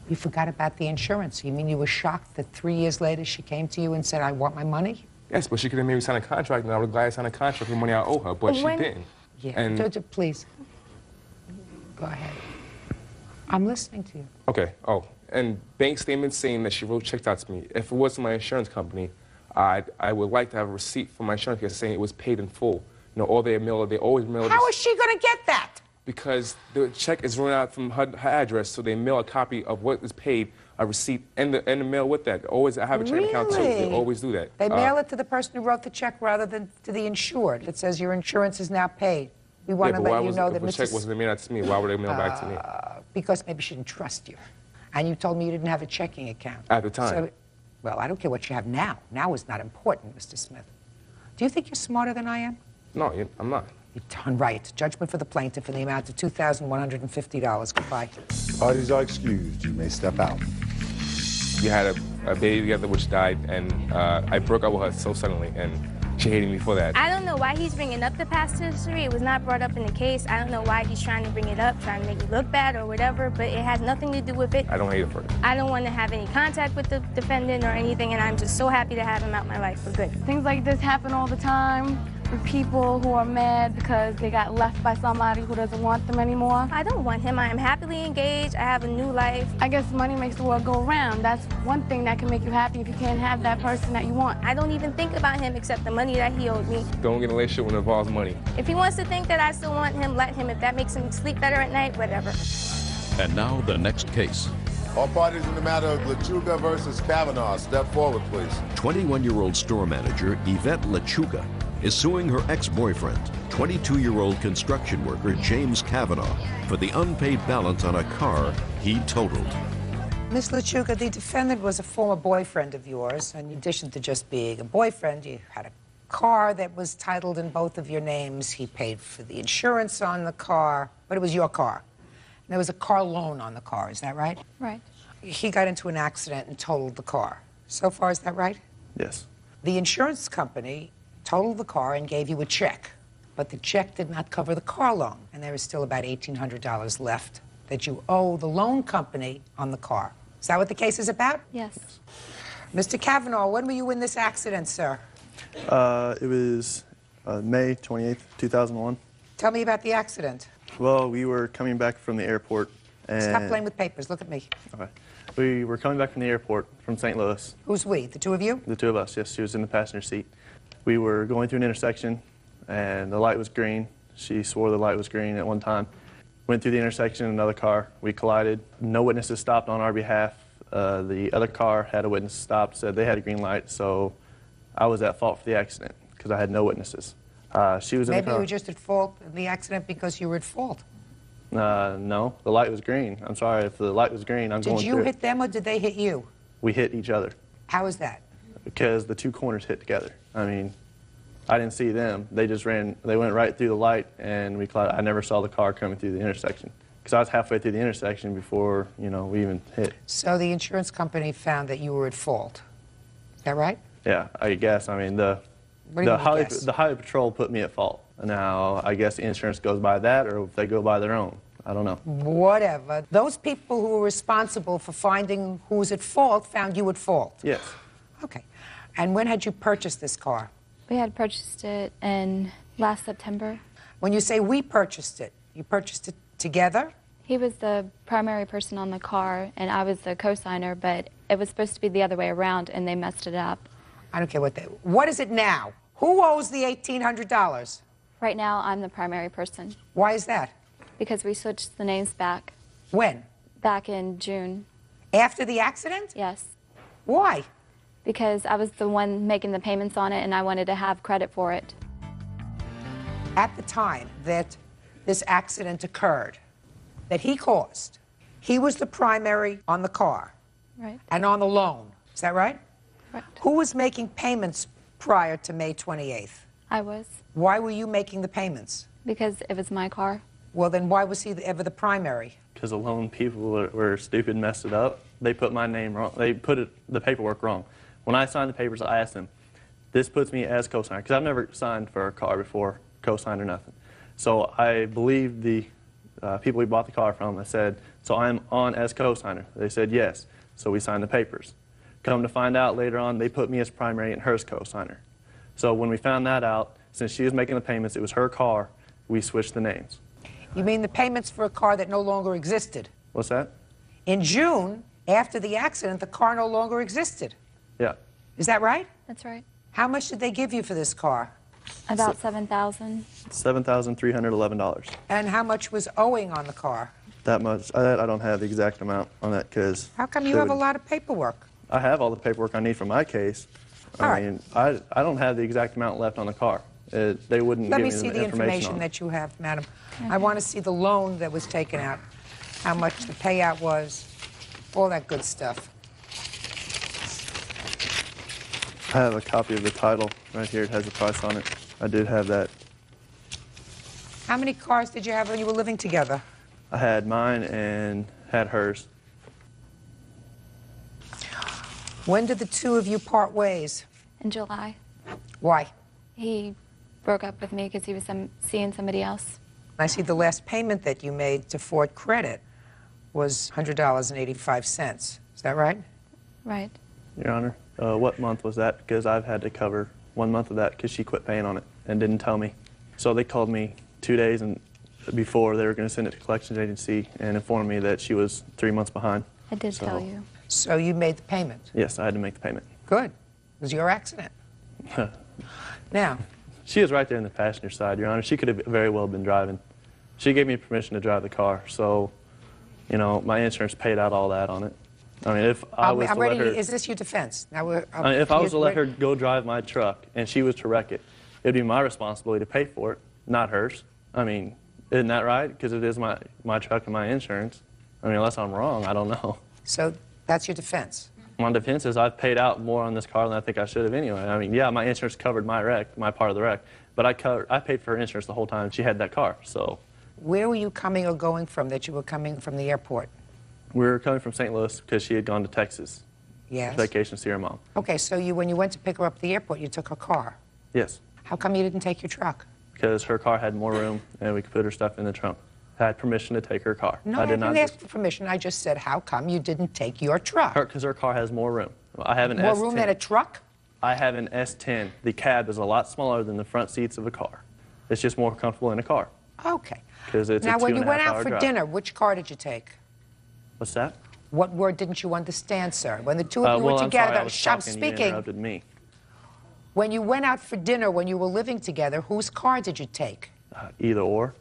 You forgot about the insurance. You mean you were shocked that 3 years later she came to you and said, I want my money? Yes, but she could have maybe signed a contract, and I would have gladly signed a contract for the money I owe her, but she didn't. Yeah, And- Judge, please. Go ahead. I'm listening to you. Okay. Oh, and bank statements saying that she wrote checks out to me. If it wasn't my insurance company, I would like to have a receipt from my insurance company saying it was paid in full. You know, all they always mail. How is she going to get that? Because the check is run out from her address, so they mail a copy of what is paid, a receipt, and the mail with that. Always, I have a checking account too. They Really? always do that. They mail it to the person who wrote the check rather than to the insured. It says your insurance is now paid. We want Yeah, to but why let you was know if that the check Mrs. wasn't mailed out to me? Why would they mail back to me? Because maybe she didn't trust you. And you told me you didn't have a checking account. At the time. So, well, I don't care what you have now. Now is not important, Mr. Smith. Do you think you're smarter than I am? No, I'm not. You're darn right. Judgment for the plaintiff in the amount of $2,150. Goodbye. Parties are excused. You may step out. We had a baby together which died, and I broke up with her so suddenly, and she hated me for that. I don't know why he's bringing up the past history. It was not brought up in the case. I don't know why he's trying to bring it up, trying to make me look bad or whatever, but it has nothing to do with it. I don't hate her for it. I don't want to have any contact with the defendant or anything, and I'm just so happy to have him out my life. We're good. Things like this happen all the time with people who are mad because they got left by somebody who doesn't want them anymore. I don't want him. I am happily engaged. I have a new life. I guess money makes the world go round. That's one thing that can make you happy if you can't have that person that you want. I don't even think about him except the money that he owed me. Don't get in a relationship when it involves money. If he wants to think that I still want him, let him. If that makes him sleep better at night, whatever. And now the next case. All parties in the matter of Lechuga versus Kavanaugh, step forward, please. 21-year-old store manager Yvette Lechuga is suing her ex-boyfriend, 22-year-old construction worker James Kavanaugh, for the unpaid balance on a car he totaled. Miss Lechuga, the defendant was a former boyfriend of yours, and in addition to just being a boyfriend, you had a car that was titled in both of your names. He paid for the insurance on the car, but it was your car. And there was a car loan on the car, is that right? Right. He got into an accident and totaled the car. So far, is that right? Yes. The insurance company totaled the car and gave you a check, but the check did not cover the car loan, and there is still about $1,800 left that you owe the loan company on the car. Is that what the case is about? Yes. Mr. Kavanaugh, when were you in this accident, sir? It was May 28th, 2001. Tell me about the accident. Well, we were coming back from the airport and... Stop playing with papers. Look at me. Okay. We were coming back from the airport from St. Louis. Who's we? The two of you? The two of us, yes. She was in the passenger seat. We were going through an intersection, and the light was green. She swore the light was green at one time. Went through the intersection, another car. We collided. No witnesses stopped on our behalf. The other car had a witness stop, said they had a green light, so I was at fault for the accident because I had no witnesses. She was in the car. Maybe you were just at fault in the accident because you were at fault. No, the light was green. I'm sorry, if the light was green, I'm going through. Did you hit them or did they hit you? We hit each other. How is that? Because the two corners hit together. I mean, I didn't see them. They just ran, they went right through the light and we collided. I never saw the car coming through the intersection because I was halfway through the intersection before, you know, we even hit. So the insurance company found that you were at fault. Is that right? Yeah, I guess. I mean, the highway patrol put me at fault. Now, I guess the insurance goes by that, or if they go by their own. I don't know. Whatever. Those people who were responsible for finding who's at fault found you at fault. Yes. Okay. And when had you purchased this car? We had purchased it in last September. When you say we purchased it, you purchased it together? He was the primary person on the car, and I was the co-signer, but it was supposed to be the other way around, and they messed it up. I don't care what is it now? Who owes the $1,800? Right now, I'm the primary person. Why is that? Because we switched the names back. When? Back in June. After the accident? Yes. Why? Because I was the one making the payments on it, and I wanted to have credit for it. At the time that this accident occurred, that he caused, he was the primary on the car. Right. And on the loan. Is that right? Right. Who was making payments prior to May 28th? I was. Why were you making the payments? Because it was my car. Well, then why was he ever the primary? Because the loan people were stupid and messed it up. They put my name wrong. They put the paperwork wrong. When I signed the papers, I asked them, this puts me as co-signer, because I've never signed for a car before, co-signed or nothing. So I believed the people we bought the car from. I said, so I'm on as co-signer. They said yes. So we signed the papers. Come to find out later on, they put me as primary and her as co-signer. So when we found that out, since she was making the payments, it was her car, we switched the names. You mean the payments for a car that no longer existed? What's that? In June, after the accident, the car no longer existed. Yeah. Is that right? That's right. How much did they give you for this car? About $7,000. $7,311. And how much was owing on the car? That much. I don't have the exact amount on that because... How come you have a lot of paperwork? I have all the paperwork I need for my case. I mean, I don't have the exact amount left on the car. They wouldn't Let give me me see the the information that you have, madam. I want to see the loan that was taken out, how much the payout was, all that good stuff. I have a copy of the title right here. It has the price on it. I did have that. How many cars did you have when you were living together? I had mine and had hers. When did the two of you part ways? In July. Why? He broke up with me because he was seeing somebody else. I see the last payment that you made to Ford Credit was $100.85. Is that right? Right. Your Honor, what month was that? Because I've had to cover 1 month of that because she quit paying on it and didn't tell me. So they called me 2 days before they were going to send it to collections agency and informed me that she was 3 months behind. I did tell you. So you made the payment? Yes, I had to make the payment. Good. It was your accident. Now. She was right there in the passenger side, Your Honor. She could have very well been driving. She gave me permission to drive the car, so, you know, my insurance paid out all that on it. I mean, if I was to let her... Is this your defense? Now if I was to let her go drive my truck and she was to wreck it, it would be my responsibility to pay for it, not hers. I mean, isn't that right? Because it is my truck and my insurance. I mean, unless I'm wrong, I don't know. So that's your defense? My defense is I've paid out more on this car than I think I should have anyway. I mean, yeah, my insurance covered my wreck, my part of the wreck, but I paid for her insurance the whole time she had that car, so. Where were you coming or going from that you were coming from the airport? We were coming from St. Louis because she had gone to Texas. Yes. vacation to see her mom. Okay, so when you went to pick her up at the airport, you took her car. Yes, How come you didn't take your truck? because her car had more room and we could put her stuff in the trunk. I had permission to take her car. No, I didn't ask for permission. I just said, how come you didn't take your truck? Because her car has more room. I have an More S10. room than a truck? I have an S10. The cab is a lot smaller than the front seats of a car. It's just more comfortable in a car. Okay. Because it's Now, a when you went 2.5 out hour for drive. dinner, which car did you take? What's that? What word didn't you understand, sir? When the two of you well, were I'm together, sorry, I was I'm talking, you speaking. interrupted me. When you went out for dinner, when you were living together, whose car did you take? Either or.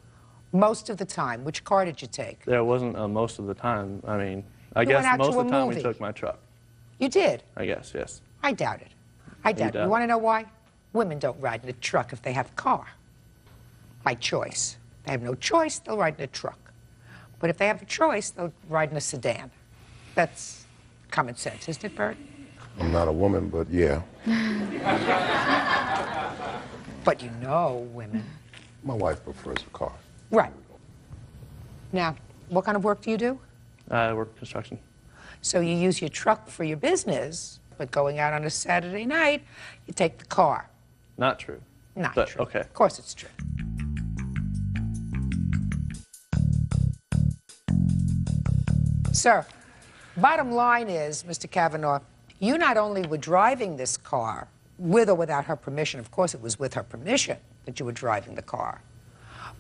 Most of the time, which car did you take? There wasn't most of the time. I mean, I You guess went out most to of a the time movie. we took my truck. You did? I guess, yes. I doubt it. I doubt it. doubt You it? want to know why? Women don't ride in a truck if they have a car. By choice. If they have no choice, they'll ride in a truck. But if they have a choice, they'll ride in a sedan. That's common sense, isn't it, Bert? I'm not a woman, but yeah. But you know women. My wife prefers a car. Right. Now, what kind of work do you do? I work construction. So you use your truck for your business, but going out on a Saturday night, you take the car. Not true. Not But, true. okay. Of course it's true. Sir, bottom line is, Mr. Kavanaugh, you not only were driving this car, with or without her permission, of course it was with her permission that you were driving the car,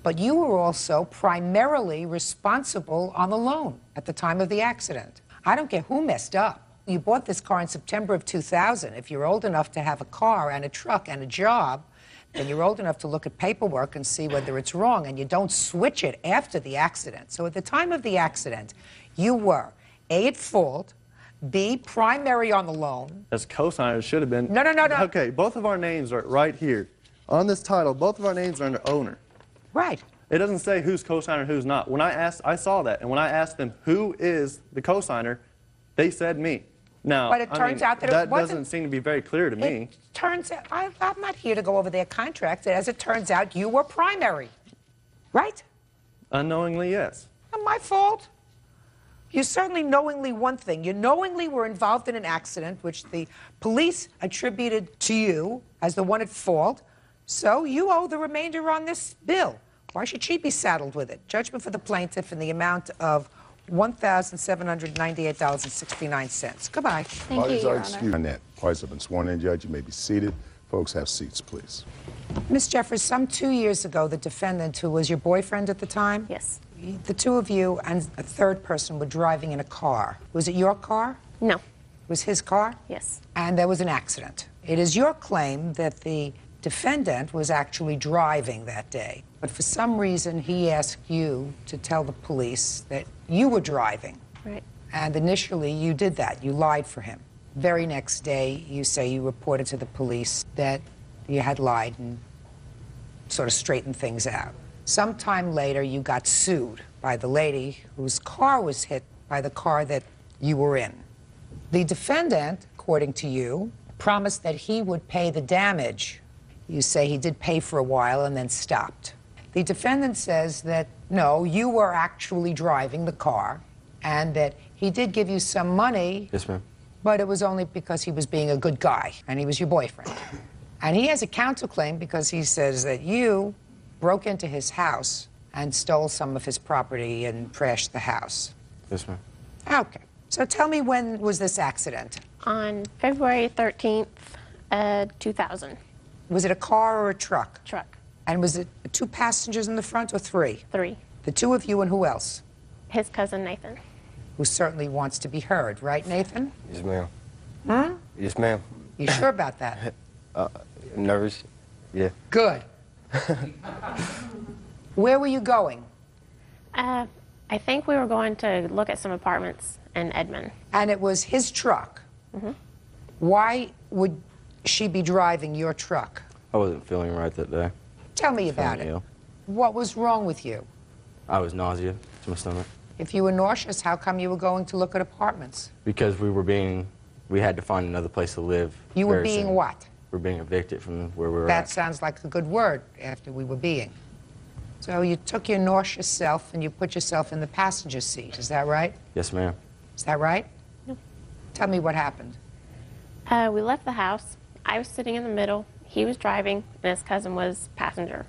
but you were also primarily responsible on the loan at the time of the accident. I don't care who messed up. You bought this car in September of 2000. If you're old enough to have a car and a truck and a job, then you're old enough to look at paperwork and see whether it's wrong, and you don't switch it after the accident. So at the time of the accident, you were A, at fault, B, primary on the loan. As co-signers should have been. No. Okay, both of our names are right here. On this title, both of our names are under owner. Right. It doesn't say who's co-signer and who's not. When I saw that, and when I asked them who is the co-signer, they said me. Now, But it turns out that it wasn't. doesn't seem to be very clear to me. It turns out, I'm not here to go over their contract. As it turns out, you were primary. Right? Unknowingly, yes. Not my fault. You certainly knowingly one thing. You knowingly were involved in an accident which the police attributed to you as the one at fault. So you owe the remainder on this bill. Why should she be saddled with it? Judgment for the plaintiff in the amount of $1,798.69. Goodbye. Thank you, Your Honor. Annette, parties have been sworn in, Judge. You may be seated. Folks, have seats, please. Ms. Jeffers, some 2 years ago, the defendant, who was your boyfriend at the time? Yes. The two of you and a third person were driving in a car. Was it your car? No. It was his car? Yes. And there was an accident. It is your claim that the defendant was actually driving that day, but for some reason he asked you to tell the police that you were driving. Right. And initially you did that. You lied for him. Very next day you say you reported to the police that you had lied and sort of straightened things out. Sometime later you got sued by the lady whose car was hit by the car that you were in. The defendant, according to you, promised that he would pay the damage. You say he did pay for a while and then stopped. The defendant says that, no, you were actually driving the car and that he did give you some money. Yes, ma'am. But it was only because he was being a good guy and he was your boyfriend. And he has a counterclaim because he says that you broke into his house and stole some of his property and trashed the house. Yes, ma'am. Okay. So tell me, when was this accident? On February 13th, 2000. Was it a car or a truck? Truck. And was it 2 passengers in the front or 3? 3. The 2 of you and who else? His cousin Nathan. Who certainly wants to be heard, right, Nathan? Yes, ma'am. Hmm? Yes, ma'am. You sure about that? Nervous? Yeah. Good. Where were you going? I think we were going to look at some apartments in Edmond. And it was his truck. Mm-hmm. Why would she be driving your truck? I wasn't feeling right that day. Tell me about it. Ill. What was wrong with you? I was nauseous to my stomach If you were nauseous, how come you were going to look at apartments? because we had to find another place to live. You were very being soon. what? We're being evicted from where we were That at. sounds like a good word after we were being. So you took your nauseous self and you put yourself in the passenger seat. Is that right? Yes, ma'am. Is that right? No. Tell me what happened. We left the house. I was sitting in the middle. He was driving, and his cousin was passenger.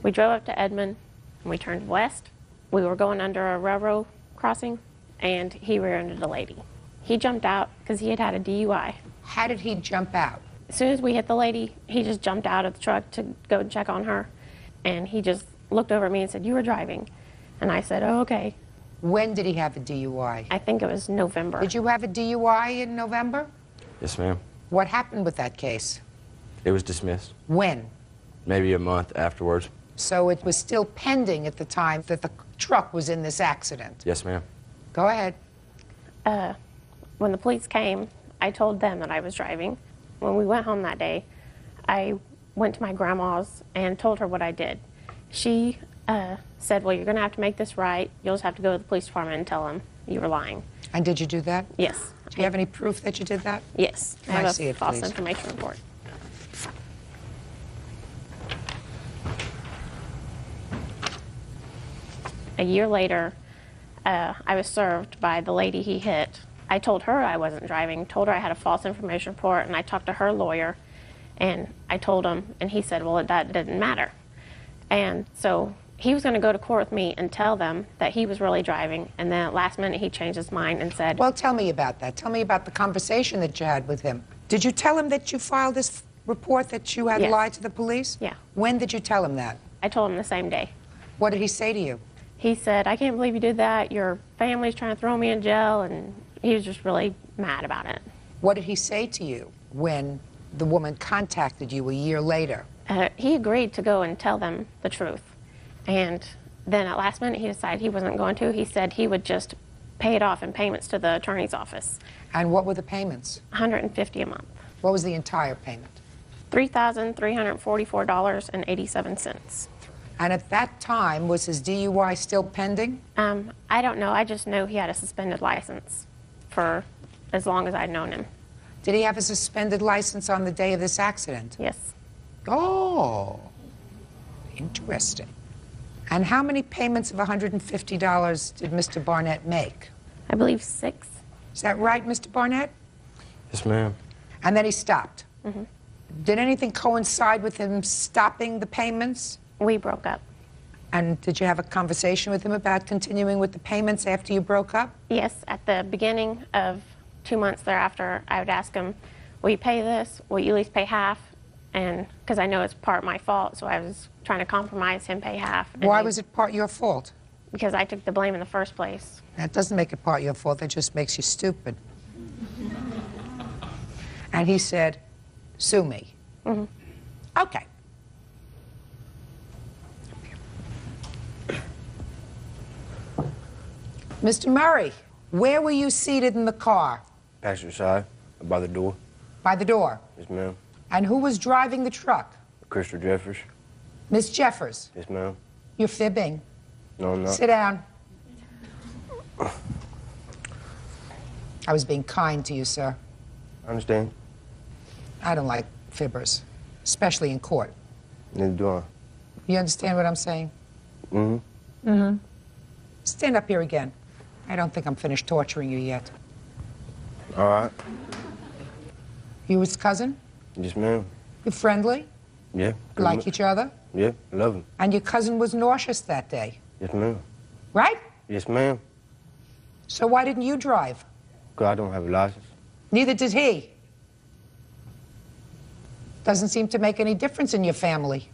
We drove up to Edmond, and we turned west. We were going under a railroad crossing, and he rear-ended a lady. He jumped out because he had had a DUI. How did he jump out? As soon as we hit the lady, he just jumped out of the truck to go and check on her. And he just looked over at me and said, "You were driving." And I said, "Oh, okay." When did he have a DUI? I think it was November. Did you have a DUI in November? Yes, ma'am. What happened with that case? It was dismissed. When? Maybe a month afterwards. So it was still pending at the time that the truck was in this accident? Yes, ma'am. Go ahead. When the police came, I told them that I was driving. When we went home that day, I went to my grandma's and told her what I did. She said, "Well, you're going to have to make this right. You'll just have to go to the police department and tell them you were lying." And did you do that? Yes. Do you have any proof that you did that? Yes. I Can I have see a it, false please? information report. A year later, I was served by the lady he hit. I told her I wasn't driving, told her I had a false information report, and I talked to her lawyer, and I told him, and he said, "Well, that didn't matter." And so he was going to go to court with me and tell them that he was really driving, and then at last minute he changed his mind and said... Well, tell me about that. Tell me about the conversation that you had with him. Did you tell him that you filed this report, that you had Yes. lied to the police? Yeah. When did you tell him that? I told him the same day. What did he say to you? He said, "I can't believe you did that. Your family's trying to throw me in jail," and he was just really mad about it. What did he say to you when the woman contacted you a year later? He agreed to go and tell them the truth. And then at last minute he decided he wasn't going to. He said he would just pay it off in payments to the attorney's office. And what were the payments? $150 a month. What was the entire payment? $3,344.87. And at that time, was his DUI still pending? I don't know. I just know he had a suspended license for as long as I'd known him. Did he have a suspended license on the day of this accident? Yes. Oh, interesting. And how many payments of $150 did Mr. Barnett make? I believe 6. Is that right, Mr. Barnett? Yes, ma'am. And then he stopped. Mm-hmm. Did anything coincide with him stopping the payments? We broke up. And did you have a conversation with him about continuing with the payments after you broke up? Yes, at the beginning of 2 months thereafter, I would ask him, "Will you pay this? Will you at least pay half?" And because I know it's part of my fault, so I was trying to compromise him pay half. Why was it part your fault? Because I took the blame in the first place. That doesn't make it part your fault, that just makes you stupid. And he said, "Sue me." Mm-hmm. Okay. Mr. Murray, where were you seated in the car? Passenger side, by the door. By the door. Yes, ma'am. And who was driving the truck? Crystal Jeffers. Miss Jeffers. Yes, ma'am. You're fibbing. No, I'm not. Sit down. I was being kind to you, sir. I understand. I don't like fibbers, especially in court. Neither do I. You understand what I'm saying? Mm-hmm. Mm-hmm. Stand up here again. I don't think I'm finished torturing you yet. All right. You his cousin? Yes, ma'am. You friendly? Yeah. Like each other? Yeah, love him. And your cousin was nauseous that day, Yes, ma'am. right? Yes, ma'am. So why didn't you drive? Because I don't have a license. Neither did he. Doesn't seem to make any difference in your family.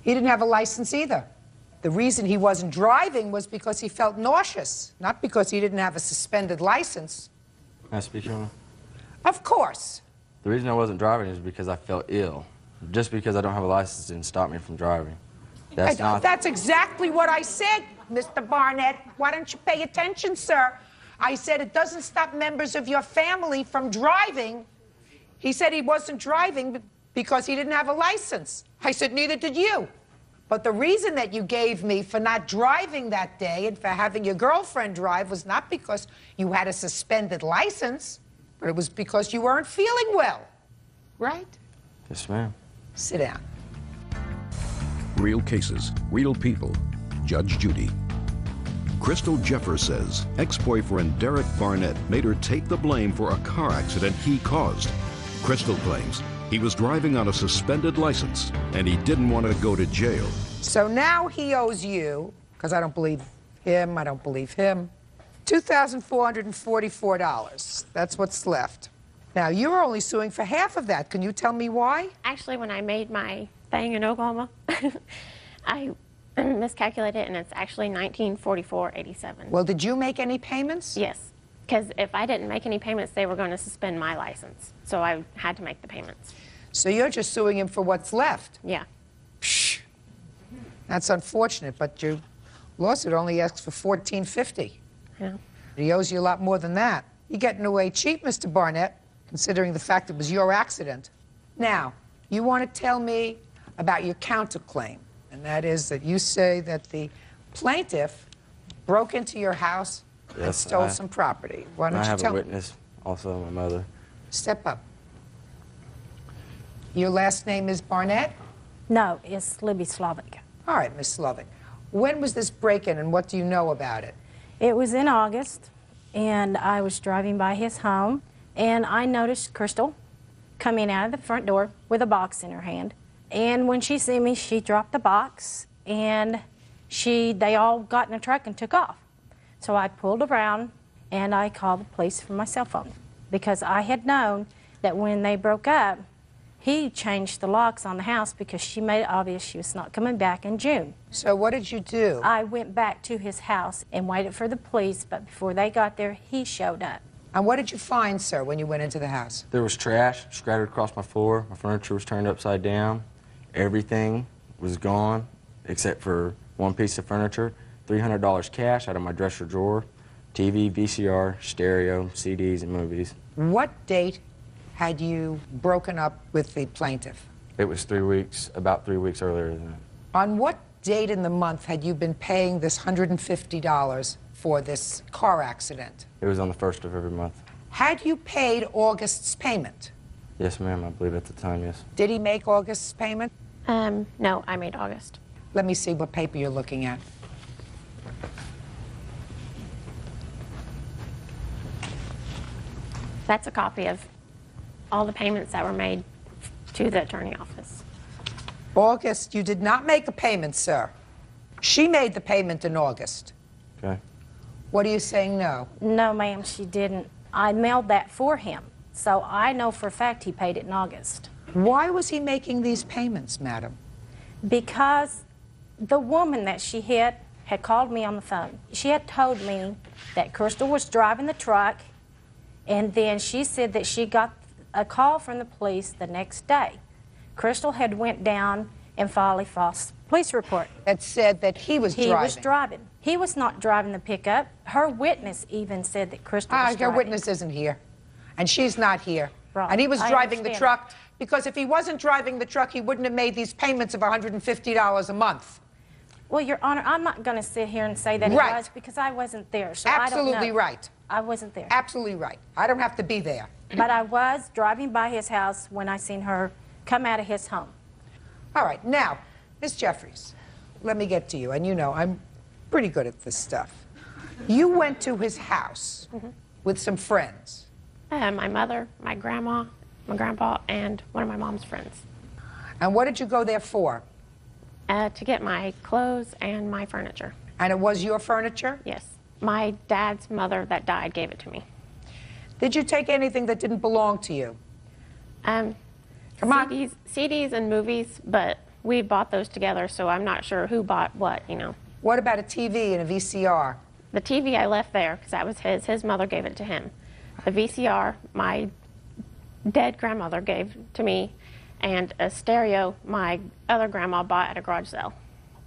He didn't have a license either. The reason he wasn't driving was because he felt nauseous, not because he didn't have a suspended license. Can I speak, Your Honor? Of course. The reason I wasn't driving is because I felt ill. Just because I don't have a license didn't stop me from driving. That's exactly what I said, Mr. Barnett. Why don't you pay attention, sir? I said it doesn't stop members of your family from driving. He said he wasn't driving because he didn't have a license. I said, neither did you. But the reason that you gave me for not driving that day and for having your girlfriend drive was not because you had a suspended license, but it was because you weren't feeling well. Right? Yes, ma'am. Sit down. Real cases, real people. Judge Judy. Crystal Jeffers says ex-boyfriend Derek Barnett made her take the blame for a car accident he caused. Crystal claims he was driving on a suspended license and he didn't want to go to jail. So now he owes you, because I don't believe him, I don't believe him, $2,444. That's what's left. Now, you're only suing for half of that. Can you tell me why? Actually, when I made my thing in Oklahoma, I miscalculated it, and it's actually $1,944.87. Well, did you make any payments? Yes, because if I didn't make any payments, they were going to suspend my license. So I had to make the payments. So you're just suing him for what's left? Yeah. Psh. That's unfortunate, but your lawsuit only asks for $1,450. Yeah. He owes you a lot more than that. You're getting away cheap, Mr. Barnett, considering the fact it was your accident. Now, you want to tell me about your counterclaim, and that is that you say that the plaintiff broke into your house and stole some property. Why don't I you have tell a me? witness, also my mother. Step up. Your last name is Barnett? No, it's Libby Slavic. All right, Miss Slavic. When was this break-in, and what do you know about it? It was in August, and I was driving by his home, and I noticed Crystal coming out of the front door with a box in her hand. And when she see me, she dropped the box, and they all got in a truck and took off. So I pulled around, and I called the police from my cell phone, because I had known that when they broke up, he changed the locks on the house because she made it obvious she was not coming back in June. So what did you do? I went back to his house and waited for the police, but before they got there, he showed up. And what did you find, sir, when you went into the house? There was trash scattered across my floor. My furniture was turned upside down. Everything was gone except for one piece of furniture. $300 cash out of my dresser drawer. TV, VCR, stereo, CDs, and movies. What date had you broken up with the plaintiff? It was 3 weeks, about 3 weeks earlier than that. On what date in the month had you been paying this $150 for this car accident? It was on the 1st of every month. Had you paid August's payment? Yes, ma'am, I believe at the time, yes. Did he make August's payment? No, I made August. Let me see what paper you're looking at. That's a copy of all the payments that were made to the attorney office. August, you did not make a payment, sir. She made the payment in August. Okay. What are you saying no? No, ma'am, she didn't. I mailed that for him, so I know for a fact he paid it in August. Why was he making these payments, madam? Because the woman that she hit had called me on the phone. She had told me that Crystal was driving the truck, and then she said that she got a call from the police the next day. Crystal had went down and filed a false police report. That said that he was driving. He was driving. He was not driving the pickup. Her witness even said that Crystal was driving. Her witness isn't here, and she's not here. Right. And he was I driving the understand truck, because if he wasn't driving the truck, he wouldn't have made these payments of $150 a month. Well, Your Honor, I'm not going to sit here and say that he Right. was, because I wasn't there, so Absolutely I don't know. right. I wasn't there. Absolutely right. I don't have to be there. But I was driving by his house when I seen her come out of his home. All right, now, Miss Jeffries, let me get to you. And you know, I'm pretty good at this stuff. You went to his house with some friends. My mother, my grandma, my grandpa, and one of my mom's friends. And what did you go there for? To get my clothes and my furniture. And it was your furniture? Yes. My dad's mother that died gave it to me. Did you take anything that didn't belong to you? Come on. CDs and movies, but we bought those together, so I'm not sure who bought what, you know. What about a TV and a VCR? The TV I left there because that was his. His mother gave it to him. The VCR, my dead grandmother gave to me, and a stereo my other grandma bought at a garage sale.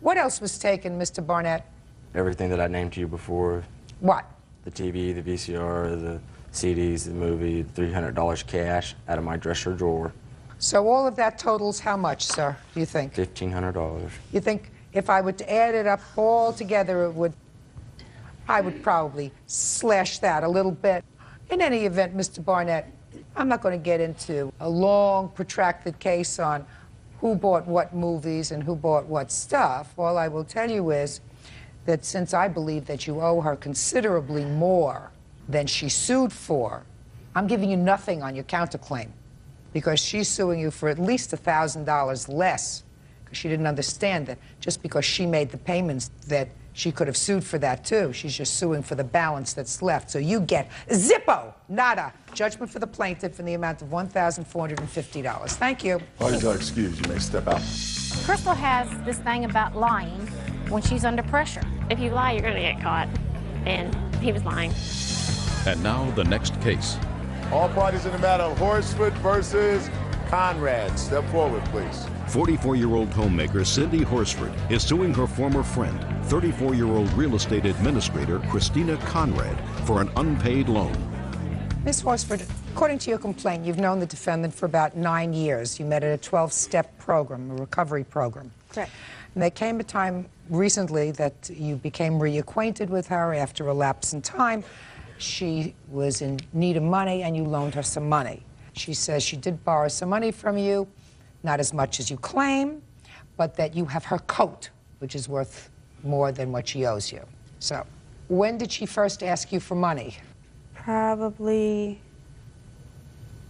What else was taken, Mr. Barnett? Everything that I named to you before. What? The TV, the VCR, the CDs, the movie, $300 cash out of my dresser drawer. So all of that totals how much, sir, do you think? $1,500. You think if I were to add it up all together, I would probably slash that a little bit. In any event, Mr. Barnett, I'm not going to get into a long, protracted case on who bought what movies and who bought what stuff. All I will tell you is that since I believe that you owe her considerably more than she sued for, I'm giving you nothing on your counterclaim, because she's suing you for at least $1,000 less, because she didn't understand that just because she made the payments that she could have sued for that too. She's just suing for the balance that's left. So you get zippo, nada, judgment for the plaintiff in the amount of $1,450. Thank you. Parties are excused. You may step out. Crystal has this thing about lying when she's under pressure. If you lie, you're going to get caught. And he was lying. And now the next case. All parties in the matter of Horsford versus Conrad. Step forward, please. 44-year-old homemaker Cindy Horsford is suing her former friend, 34-year-old real estate administrator Christina Conrad, for an unpaid loan. Ms. Horsford, according to your complaint, you've known the defendant for about 9 years. You met at a 12-step program, a recovery program. Correct. And there came a time recently that you became reacquainted with her after a lapse in time. She was in need of money, and you loaned her some money. She says she did borrow some money from you, not as much as you claim, but that you have her coat, which is worth more than what she owes you. So, when did she first ask you for money? Probably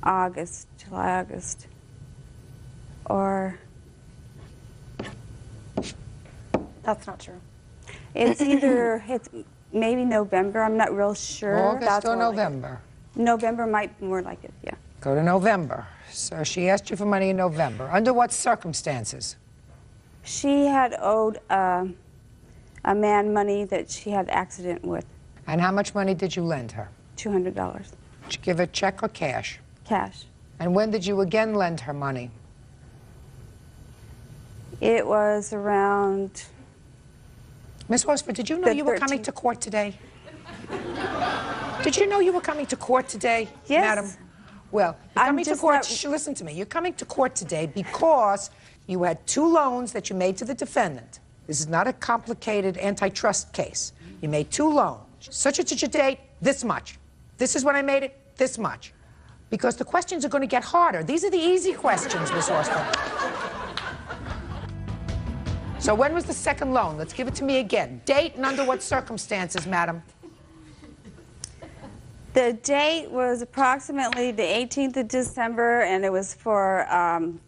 August, July, August, or... That's not true. It's either, it's maybe November, I'm not real sure. August That's or more like it. November? November might be more like it, yeah. Go to November. So she asked you for money in November. Under what circumstances? She had owed a man money that she had an accident with. And how much money did you lend her? $200. Did you give her check or cash? Cash. And when did you again lend her money? It was around... Miss Horsford, did you know you were coming to court today? Did you know you were coming to court today, Yes. madam? Well, you're I'm coming to just court. not- Listen to me. You're coming to court today because you had 2 loans that you made to the defendant. This is not a complicated antitrust case. You made 2 loans. Such and such a date, this much. This is when I made it, this much. Because the questions are going to get harder. These are the easy questions, Miss Horsford. So when was the second loan? Let's give it to me again. Date and under what circumstances, madam? The date was approximately the 18th of December, and it was for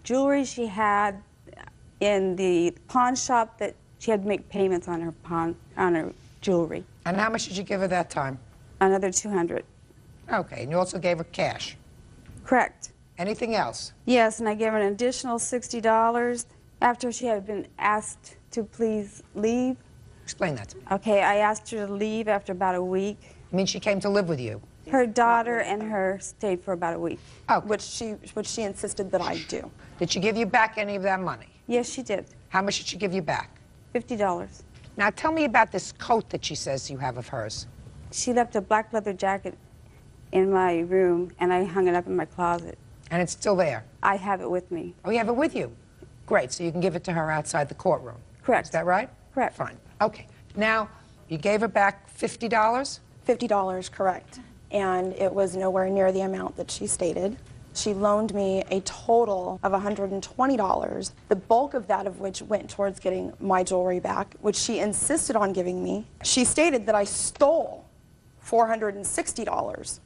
jewelry she had in the pawn shop that she had to make payments on her jewelry. And how much did you give her that time? Another $200. Okay, and you also gave her cash. Correct. Anything else? Yes, and I gave her an additional $60 after she had been asked to please leave. Explain that to me. Okay, I asked her to leave after about a week. I mean, she came to live with you? Her daughter and her stayed for about a week. Oh. Which she insisted that I do. Did she give you back any of that money? Yes, she did. How much did she give you back? $50. Now tell me about this coat that she says you have of hers. She left a black leather jacket in my room, and I hung it up in my closet. And it's still there? I have it with me. Oh, you have it with you? Great, so you can give it to her outside the courtroom. Correct. Is that right? Correct. Fine. Okay. Now, you gave her back $50? $50, correct. And it was nowhere near the amount that she stated. She loaned me a total of $120, the bulk of that of which went towards getting my jewelry back, which she insisted on giving me. She stated that I stole $460.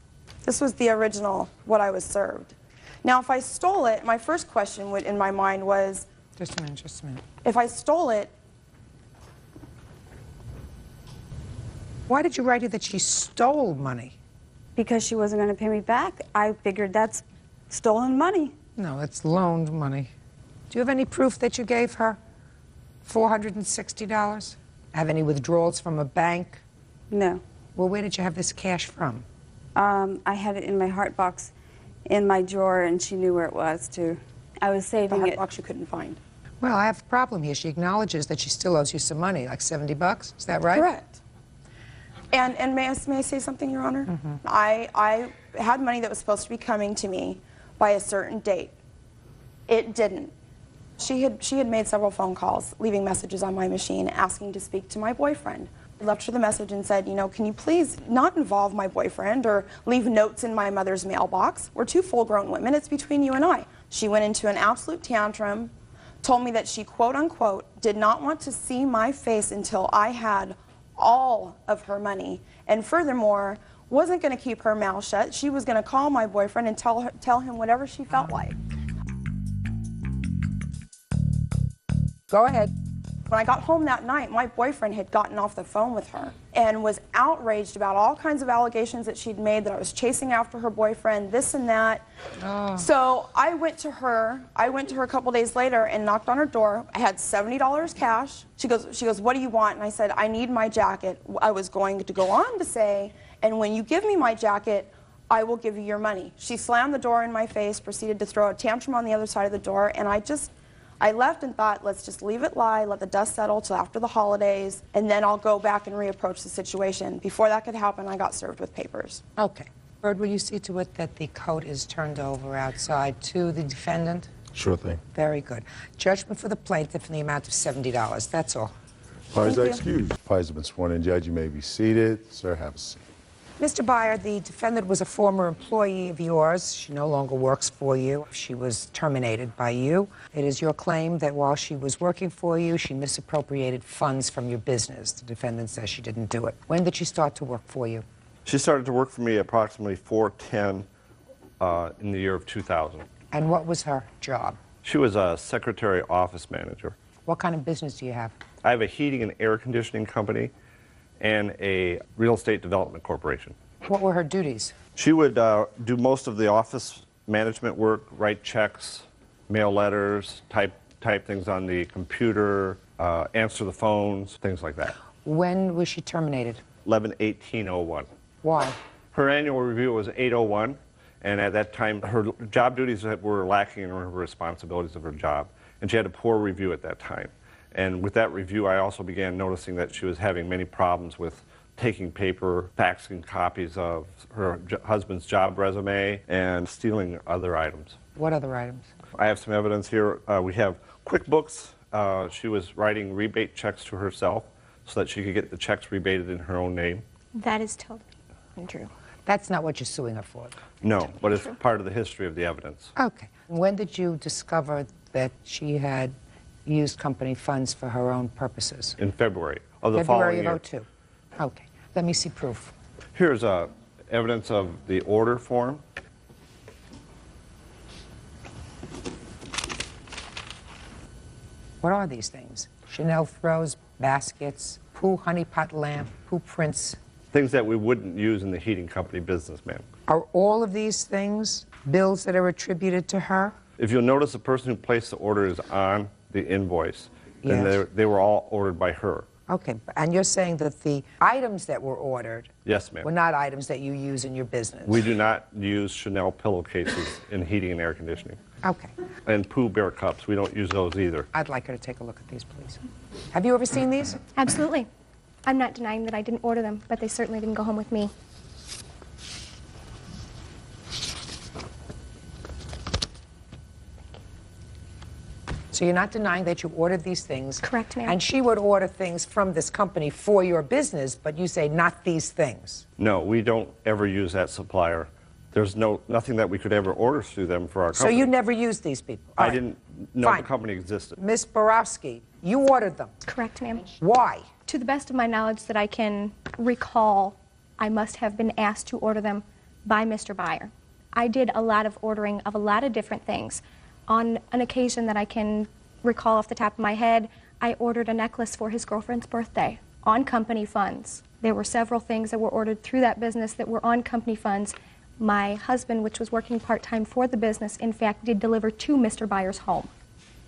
This was the original, what I was served. Now, if I stole it, my first question in my mind was... Just a minute. If I stole it... Why did you write it that she stole money? Because she wasn't going to pay me back. I figured that's stolen money. No, it's loaned money. Do you have any proof that you gave her $460? Have any withdrawals from a bank? No. Well, where did you have this cash from? I had it in my heart box in my drawer, and she knew where it was, too. I was saving The it. heart box you couldn't find. Well, I have a problem here. She acknowledges that she still owes you some money, like $70. Is that right? Correct. And may I say something, Your Honor? Mm-hmm. I had money that was supposed to be coming to me by a certain date. It didn't. She had made several phone calls, leaving messages on my machine, asking to speak to my boyfriend. I left her the message and said, you know, can you please not involve my boyfriend or leave notes in my mother's mailbox? We're 2 full-grown women. It's between you and I. She went into an absolute tantrum, told me that she, quote unquote, did not want to see my face until I had all of her money, and furthermore wasn't going to keep her mouth shut. She was going to call my boyfriend and tell him whatever she felt like. Go ahead. When I got home that night, my boyfriend had gotten off the phone with her and was outraged about all kinds of allegations that she'd made, that I was chasing after her boyfriend, this and that. Oh. So I went to her a couple days later and knocked on her door. I had $70 cash. She goes, what do you want? And I said, I need my jacket. I was going to go on to say, and when you give me my jacket, I will give you your money. She slammed the door in my face, proceeded to throw a tantrum on the other side of the door, and I left and thought, let's just leave it lie, let the dust settle till after the holidays, and then I'll go back and reapproach the situation. Before that could happen, I got served with papers. Okay. Bird, will you see to it that the coat is turned over outside to the defendant? Sure thing. Very good. Judgment for the plaintiff in the amount of $70. That's all. Parties are excused. Parties have been sworn in. Judge, you may be seated. Sir, have a seat. Mr. Byer, the defendant was a former employee of yours. She no longer works for you. She was terminated by you. It is your claim that while she was working for you, she misappropriated funds from your business. The defendant says she didn't do it. When did she start to work for you? She started to work for me approximately 4/10 in the year of 2000. And what was her job? She was a secretary office manager. What kind of business do you have? I have a heating and air conditioning company and a real estate development corporation. What were her duties? She would do most of the office management work, write checks, mail letters, type things on the computer, answer the phones, things like that. When was she terminated? 11/18/01. Why? Her annual review was 8/01, and at that time her job duties were lacking in her responsibilities of her job, and she had a poor review at that time. And with that review, I also began noticing that she was having many problems with taking paper, faxing copies of her husband's job resume, and stealing other items. What other items? I have some evidence here. We have QuickBooks. She was writing rebate checks to herself so that she could get the checks rebated in her own name. That is totally untrue. That's not what you're suing her for. No, but it's part of the history of the evidence. Okay. When did you discover that she had used company funds for her own purposes? In February of the following year. February of 02. Okay. Let me see proof. Here's evidence of the order form. What are these things? Chanel throws, baskets, Pooh honey pot lamp, Pooh prints. Things that we wouldn't use in the heating company business, ma'am. Are all of these things bills that are attributed to her? If you'll notice, the person who placed the order is on the invoice. Yes. And they were all ordered by her. Okay, and you're saying that the items that were ordered Yes, ma'am. were not items that you use in your business? We do not use Chanel pillowcases in heating and air conditioning. Okay. And Pooh Bear cups, we don't use those either. I'd like her to take a look at these, please. Have you ever seen these? Absolutely. I'm not denying that I didn't order them, but they certainly didn't go home with me. So you're not denying that you ordered these things? Correct, ma'am. And she would order things from this company for your business, but you say not these things. No, we don't ever use that supplier. There's nothing that we could ever order through them for our So company. you never used these people? All I right. didn't know Fine. the company existed. Ms. Borowski, you ordered them. Correct, ma'am. Why? To the best of my knowledge that I can recall, I must have been asked to order them by Mr. Byer. I did a lot of ordering of a lot of different things. On an occasion that I can recall off the top of my head, I ordered a necklace for his girlfriend's birthday on company funds. There were several things that were ordered through that business that were on company funds. My husband, which was working part-time for the business, in fact, did deliver to Mr. Byer's home.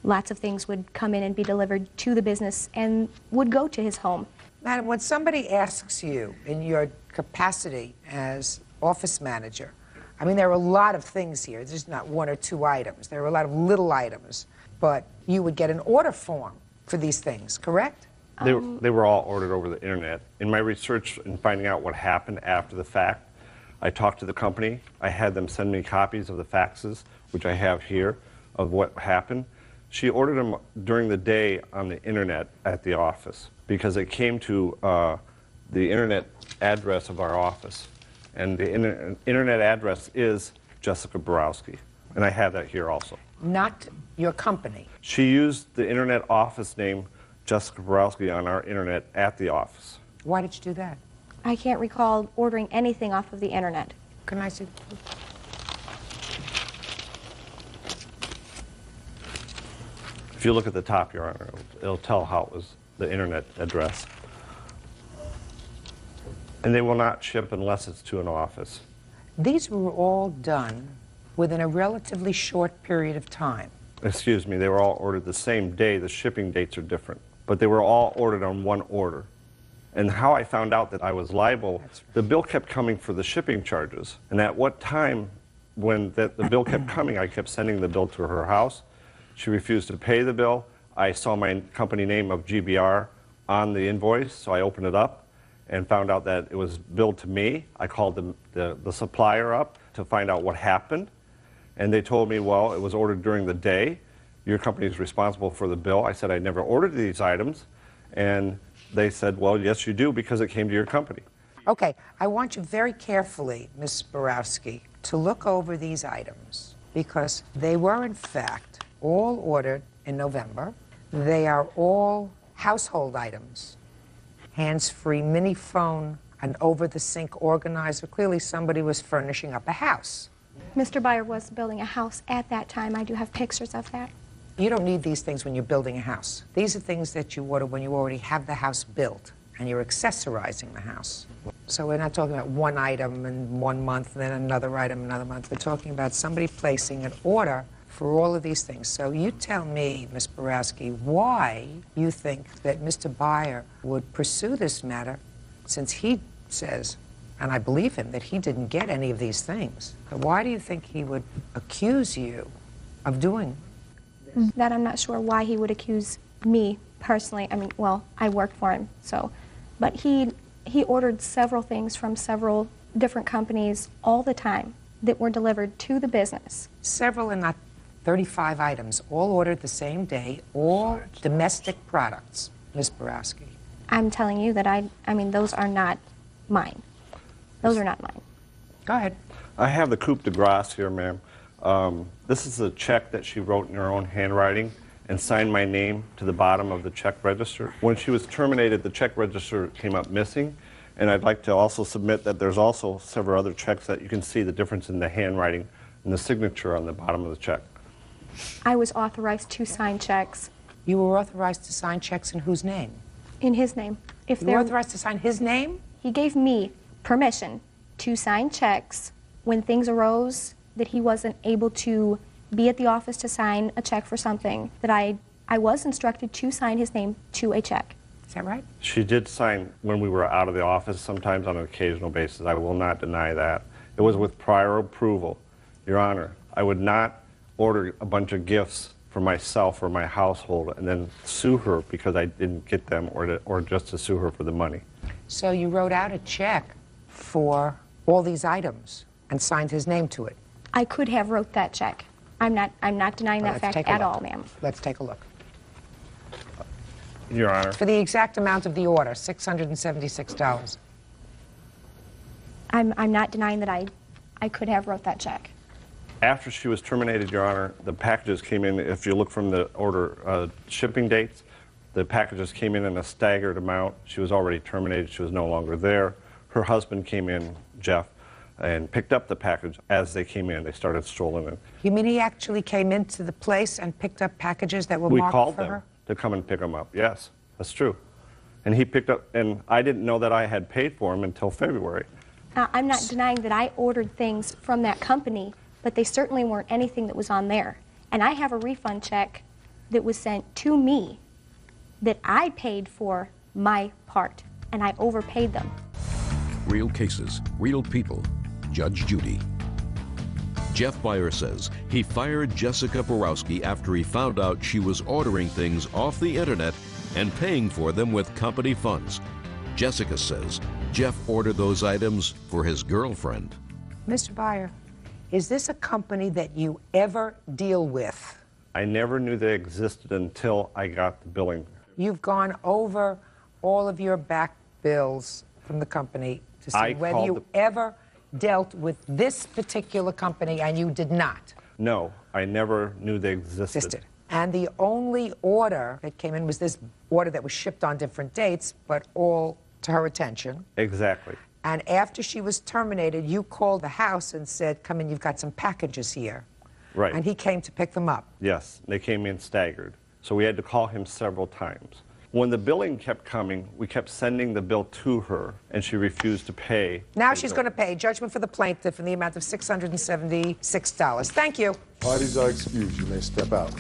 Lots of things would come in and be delivered to the business and would go to his home. Madam, when somebody asks you in your capacity as office manager, I mean, there are a lot of things here. There's not one or two items. There are a lot of little items. But you would get an order form for these things, correct? They were all ordered over the internet. In my research and finding out what happened after the fact, I talked to the company. I had them send me copies of the faxes, which I have here, of what happened. She ordered them during the day on the internet at the office because it came to the internet address of our office. And the internet address is Jessica Borowski. And I have that here also. Not your company. She used the internet office name Jessica Borowski on our internet at the office. Why did you do that? I can't recall ordering anything off of the internet. Can I see? If you look at the top, Your Honor, it'll tell how it was the internet address. And they will not ship unless it's to an office. These were all done within a relatively short period of time. Excuse me, they were all ordered the same day. The shipping dates are different. But they were all ordered on one order. And how I found out that I was liable, the bill kept coming for the shipping charges. And at what time, when the bill kept coming, I kept sending the bill to her house. She refused to pay the bill. I saw my company name of GBR on the invoice, so I opened it up and found out that it was billed to me. I called the supplier up to find out what happened. And they told me, well, it was ordered during the day. Your company is responsible for the bill. I said, I never ordered these items. And they said, well, yes, you do, because it came to your company. Okay, I want you very carefully, Ms. Borowski, to look over these items, because they were, in fact, all ordered in November. They are all household items. Hands-free mini phone, an over-the-sink organizer. Clearly somebody was furnishing up a house. Mr. Byer was building a house at that time. I do have pictures of that. You don't need these things when you're building a house. These are things that you order when you already have the house built and you're accessorizing the house. So we're not talking about one item in 1 month and then another item another month. We're talking about somebody placing an order for all of these things. So you tell me, Ms. Borowski, why you think that Mr. Byer would pursue this matter, since he says, and I believe him, that he didn't get any of these things. But why do you think he would accuse you of doing this? That I'm not sure why he would accuse me personally. I mean, well, I worked for him, so. But he ordered several things from several different companies all the time that were delivered to the business. Several and not 35 items, all ordered the same day, all domestic products, Ms. Borowski. I'm telling you that I mean, those are not mine. Those are not mine. Go ahead. I have the coup de grace here, ma'am. This is a check that she wrote in her own handwriting and signed my name to the bottom of the check register. When she was terminated, the check register came up missing, and I'd like to also submit that there's also several other checks that you can see the difference in the handwriting and the signature on the bottom of the check. I was authorized to sign checks. You were authorized to sign checks in whose name? In his name. If you were authorized to sign his name? He gave me permission to sign checks when things arose that he wasn't able to be at the office to sign a check for something, that I was instructed to sign his name to a check. Is that right? She did sign when we were out of the office, sometimes on an occasional basis. I will not deny that. It was with prior approval. Your Honor, I would not order a bunch of gifts for myself or my household and then sue her because I didn't get them, or just to sue her for the money. So you wrote out a check for all these items and signed his name to it? I could have wrote that check. I'm not denying that fact at all, ma'am. Let's take a look. Your Honor. For the exact amount of the order, $676. I'm not denying that I could have wrote that check. After she was terminated, Your Honor, the packages came in. If you look from the order shipping dates, the packages came in a staggered amount. She was already terminated. She was no longer there. Her husband came in, Jeff, and picked up the package as they came in. They started strolling in. You mean he actually came into the place and picked up packages that were We marked called for them her? to come and pick them up. Yes, that's true. And he picked up, and I didn't know that I had paid for them until February. I'm not denying that I ordered things from that company, but they certainly weren't anything that was on there. And I have a refund check that was sent to me that I paid for my part, and I overpaid them. Real cases, real people. Judge Judy. Jeff Byer says he fired Jessica Borowski after he found out she was ordering things off the internet and paying for them with company funds. Jessica says Jeff ordered those items for his girlfriend. Mr. Byer, is this a company that you ever deal with? I never knew they existed until I got the billing. You've gone over all of your back bills from the company to see whether you ever dealt with this particular company, and you did not. No, I never knew they existed. And the only order that came in was this order that was shipped on different dates, but all to her attention. Exactly. And after she was terminated, you called the house and said, come in, you've got some packages here. Right. And he came to pick them up. Yes, they came in staggered. So we had to call him several times. When the billing kept coming, we kept sending the bill to her, and she refused to pay. Now she's going to pay judgment for the plaintiff in the amount of $676. Thank you. Parties are excused. You may step out.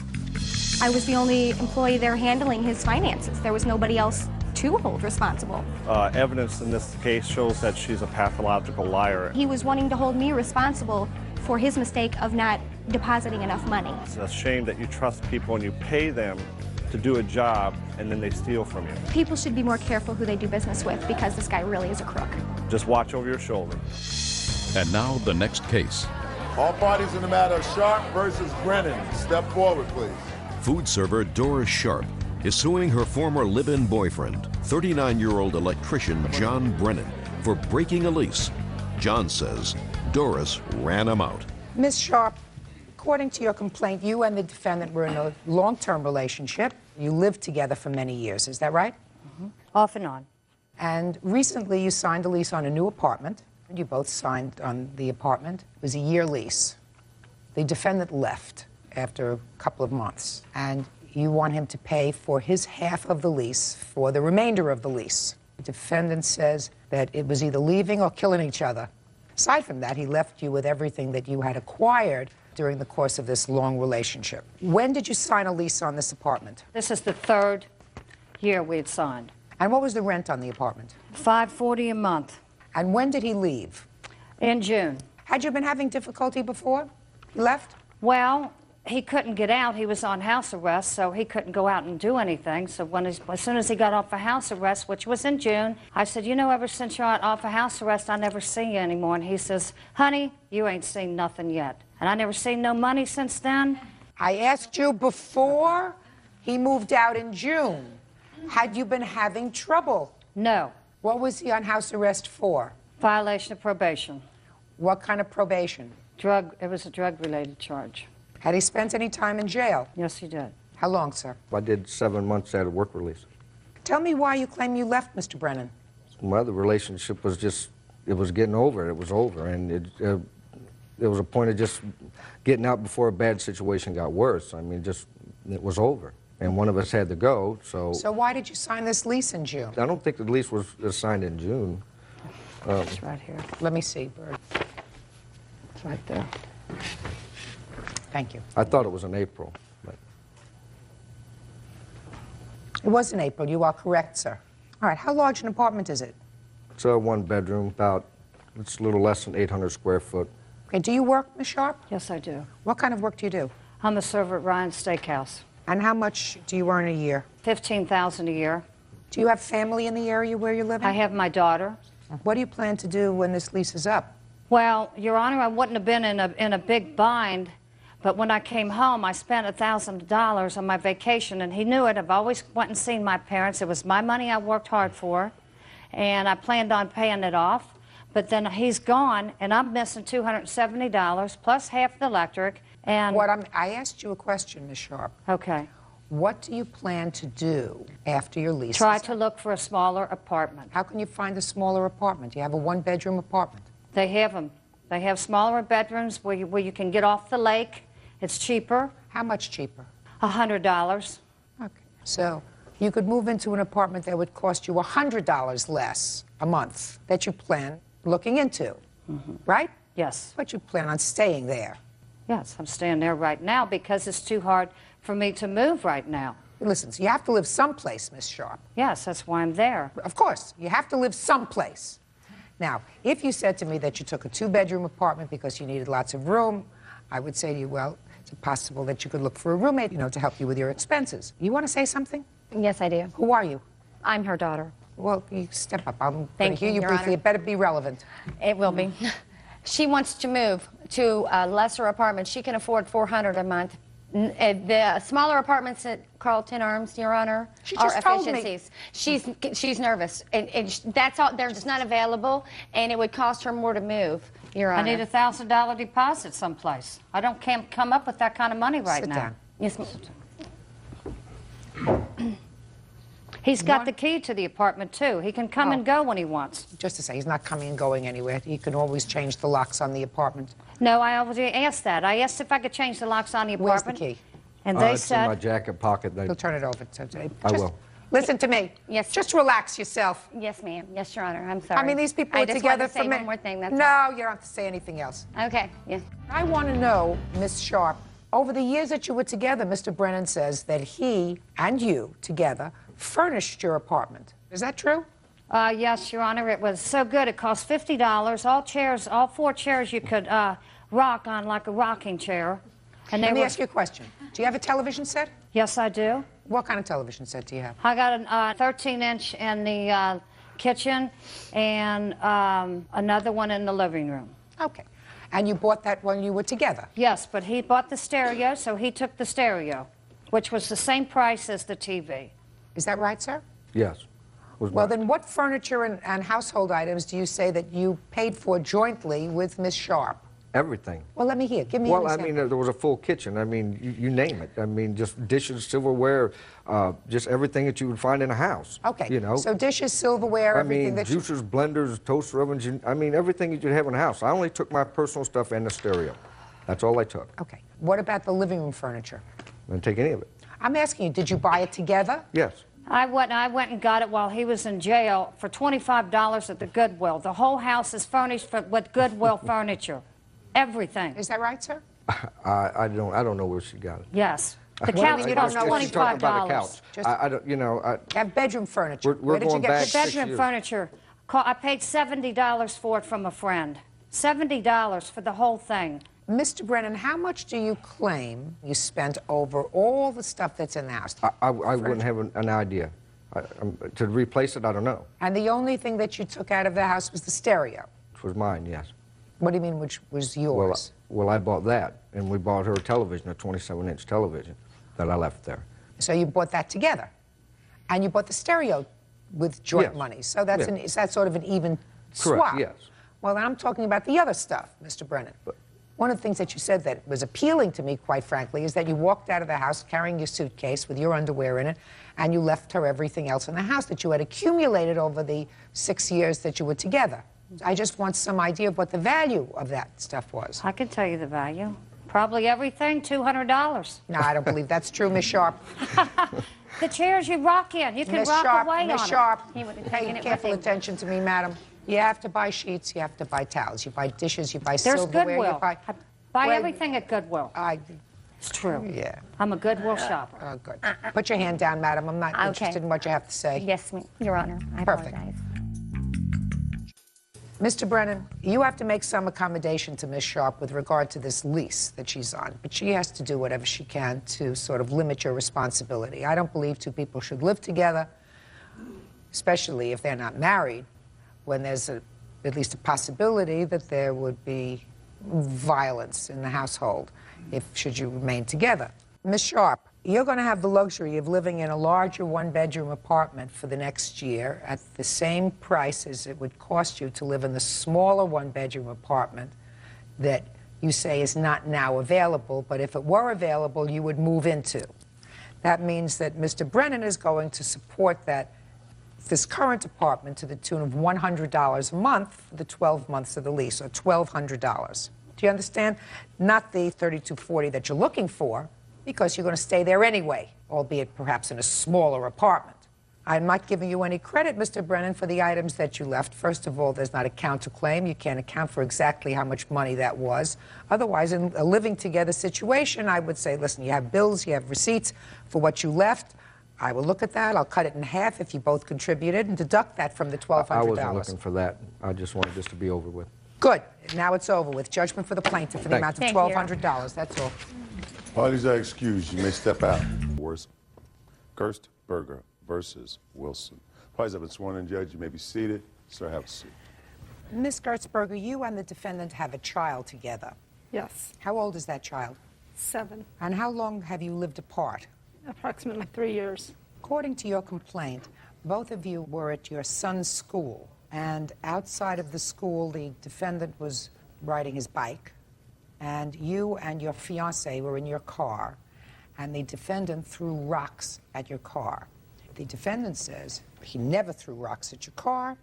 I was the only employee there handling his finances. There was nobody else to hold responsible. Evidence in this case shows that she's a pathological liar. He was wanting to hold me responsible for his mistake of not depositing enough money. It's a shame that you trust people and you pay them to do a job and then they steal from you. People should be more careful who they do business with because this guy really is a crook. Just watch over your shoulder. And now the next case. All parties in the matter, Sharp versus Brennan. Step forward, please. Food server Doris Sharp is suing her former live-in boyfriend, 39-year-old electrician John Brennan, for breaking a lease. John says Doris ran him out. Ms. Sharp, according to your complaint, you and the defendant were in a long-term relationship. You lived together for many years, is that right? Mm-hmm. Off and on. And recently you signed a lease on a new apartment. You both signed on the apartment. It was a year lease. The defendant left after a couple of months, and you want him to pay for his half of the lease for the remainder of the lease. The defendant says that it was either leaving or killing each other. Aside from that, he left you with everything that you had acquired during the course of this long relationship. When did you sign a lease on this apartment? This is the third year we had signed. And what was the rent on the apartment? $540 a month. And when did he leave? In June. Had you been having difficulty before he left? Well, he couldn't get out. He was on house arrest, so he couldn't go out and do anything. So as soon as he got off of house arrest, which was in June, I said, you know, ever since you're off of house arrest, I never see you anymore. And he says, honey, you ain't seen nothing yet. And I never seen no money since then. I asked you before he moved out in June. Had you been having trouble? No. What was he on house arrest for? Violation of probation. What kind of probation? It was a drug-related charge. Had he spent any time in jail? Yes, he did. How long, sir? I did 7 months out of work release. Tell me why you claim you left, Mr. Brennan. Well, the relationship was just, it was getting over. It was over, and it was a point of just getting out before a bad situation got worse. I mean, just, it was over. And one of us had to go, so... So why did you sign this lease in June? I don't think the lease was signed in June. It's right here. Let me see, Bird. It's right there. Thank you. I thought it was in April. But... It was in April. You are correct, sir. All right. How large an apartment is it? It's a one-bedroom, it's a little less than 800 square foot. Okay. Do you work, Ms. Sharp? Yes, I do. What kind of work do you do? I'm the server at Ryan's Steakhouse. And how much do you earn a year? $15,000 a year. Do you have family in the area where you're living? I have my daughter. What do you plan to do when this lease is up? Well, Your Honor, I wouldn't have been in a big bind, but when I came home, I spent $1,000 on my vacation, and he knew it. I've always went and seen my parents. It was my money I worked hard for, and I planned on paying it off. But then he's gone, and I'm missing $270 plus half the electric. And I asked you a question, Ms. Sharp. Okay. What do you plan to do after your lease? Try to look for a smaller apartment. How can you find a smaller apartment? You have a one-bedroom apartment. They have them. They have smaller bedrooms where you can get off the lake. It's cheaper. How much cheaper? $100. Okay. So you could move into an apartment that would cost you $100 less a month that you plan looking into, right? Yes. But you plan on staying there. Yes, I'm staying there right now because it's too hard for me to move right now. Listen, so you have to live someplace, Miss Sharp. Yes, that's why I'm there. Of course, you have to live someplace. Now, if you said to me that you took a two-bedroom apartment because you needed lots of room, I would say to you, well, it's possible that you could look for a roommate, to help you with your expenses. You want to say something? Yes, I do. Who are you? I'm her daughter. Well, you step up. I'm going to Thank hear you, you Your briefly. Honor. It better be relevant. It will be. She wants to move to a lesser apartment. She can afford $400 a month. The smaller apartments at Carlton Arms, Your Honor, are just told me. efficiencies. She's nervous, and that's all. They're just not available, and it would cost her more to move, Your Honor. I need a $1,000 deposit someplace. Can't come up with that kind of money right Sit Yes, now. ma'am. He's got the key to the apartment, too. He can come and go when he wants. Just to say, he's not coming and going anywhere. He can always change the locks on the apartment. No, I already asked that. I asked if I could change the locks on the apartment. Where's the key? And they it's in my said... jacket pocket. He'll turn it over. I will. Listen to me. Yes. Just relax yourself. Yes, ma'am. Yes, Your Honor. I'm sorry. I mean, these people I are just together wanted to say for one more thing. That's no, all. you don't have to say anything else. Okay. Yes. I want to know, Miss Sharp, over the years that you were together, Mr. Brennan says that he and you together furnished your apartment. Is that true? Yes, Your Honor. It was so good. It cost $50. All chairs, all 4 chairs you could rock on like a rocking chair. And Let me ask you a question. Do you have a television set? Yes, I do. What kind of television set do you have? I got a 13-inch in the kitchen and another one in the living room. Okay. And you bought that when you were together? Yes, but he bought the stereo, so he took the stereo, which was the same price as the TV. Is that right, sir? Yes. Well, then what furniture and household items do you say that you paid for jointly with Miss Sharp? Everything. Well, let me hear. Give me an Well, I example. mean, there was a full kitchen. I mean, you name it. I mean, just dishes, silverware, just everything that you would find in a house. Okay. You know. So dishes, silverware, I everything mean, that you... juicers, blenders, toaster ovens. I mean, everything that you'd have in a house. I only took my personal stuff and the stereo. That's all I took. Okay. What about the living room furniture? I didn't take any of it. I'm asking you, did you buy it together? Yes. I went and got it while he was in jail for $25 at the Goodwill. The whole house is furnished with Goodwill furniture. Everything. Is that right, sir? I don't know where she got it. Yes. The What do couch you mean you don't cost know? She's talking about a $25. couch. I don't, you know, Have bedroom furniture. We're Where did you going get back The 6 bedroom years. furniture, I paid $70 for it from a friend. $70 for the whole thing. Mr. Brennan, how much do you claim you spent over all the stuff that's in the house? I wouldn't have an idea. To replace it, I don't know. And the only thing that you took out of the house was the stereo. Which was mine, yes. What do you mean, which was yours? Well, I bought that, and we bought her a television, a 27-inch television that I left there. So you bought that together. And you bought the stereo with joint Yes. money. So that's, Yes. is that sort of an even Correct, swap? yes. Well, then I'm talking about the other stuff, Mr. Brennan. One of the things that you said that was appealing to me, quite frankly, is that you walked out of the house carrying your suitcase with your underwear in it, and you left her everything else in the house that you had accumulated over the 6 years that you were together. I just want some idea of what the value of that stuff was. I can tell you the value. Probably everything, $200. No, I don't believe that's true, Miss Sharp. The chairs you rock in, you can Miss rock Sharp, away Miss on Sharp, it. He would have pay taken it with careful him. attention to me, madam. You have to buy sheets, you have to buy towels, you buy dishes, you buy There's silverware, Goodwill. you buy... I buy Well, everything at Goodwill. It's true. Yeah. I'm a Goodwill shopper. Oh, good. Put your hand down, madam. I'm not Okay. interested in what you have to say. Yes, Your Honor. I Perfect. apologize. Mr. Brennan, you have to make some accommodation to Miss Sharp with regard to this lease that she's on, but she has to do whatever she can to sort of limit your responsibility. I don't believe two people should live together, especially if they're not married, when there's at least a possibility that there would be violence in the household should you remain together. Miss Sharp, you're going to have the luxury of living in a larger one-bedroom apartment for the next year at the same price as it would cost you to live in the smaller one-bedroom apartment that you say is not now available, but if it were available, you would move into. That means that Mr. Brennan is going to support this current apartment to the tune of $100 a month for the 12 months of the lease, or $1,200. Do you understand? Not the $3,240 that you're looking for, because you're going to stay there anyway, albeit perhaps in a smaller apartment. I'm not giving you any credit, Mr. Brennan, for the items that you left. First of all, there's not a counterclaim. You can't account for exactly how much money that was. Otherwise, in a living together situation, I would say, listen, you have bills, you have receipts for what you left. I will look at that. I'll cut it in half if you both contributed and deduct that from the $1,200. I wasn't looking for that. I just wanted this to be over with. Good. Now it's over with. Judgment for the plaintiff in the amount of Thank you. $1,200. That's all. Parties are excused. You may step out. Gerstberger versus Wilson. Parties have been sworn in, Judge. You may be seated. Sir, have a seat. Ms. Gertzberger, you and the defendant have a child together. Yes, How old is that child? 7, And how long have you lived apart? approximately 3 years. According to your complaint, both of you were at your son's school, and outside of the school, the defendant was riding his bike, and you and your fiancé were in your car, and the defendant threw rocks at your car. The defendant says he never threw rocks at your car,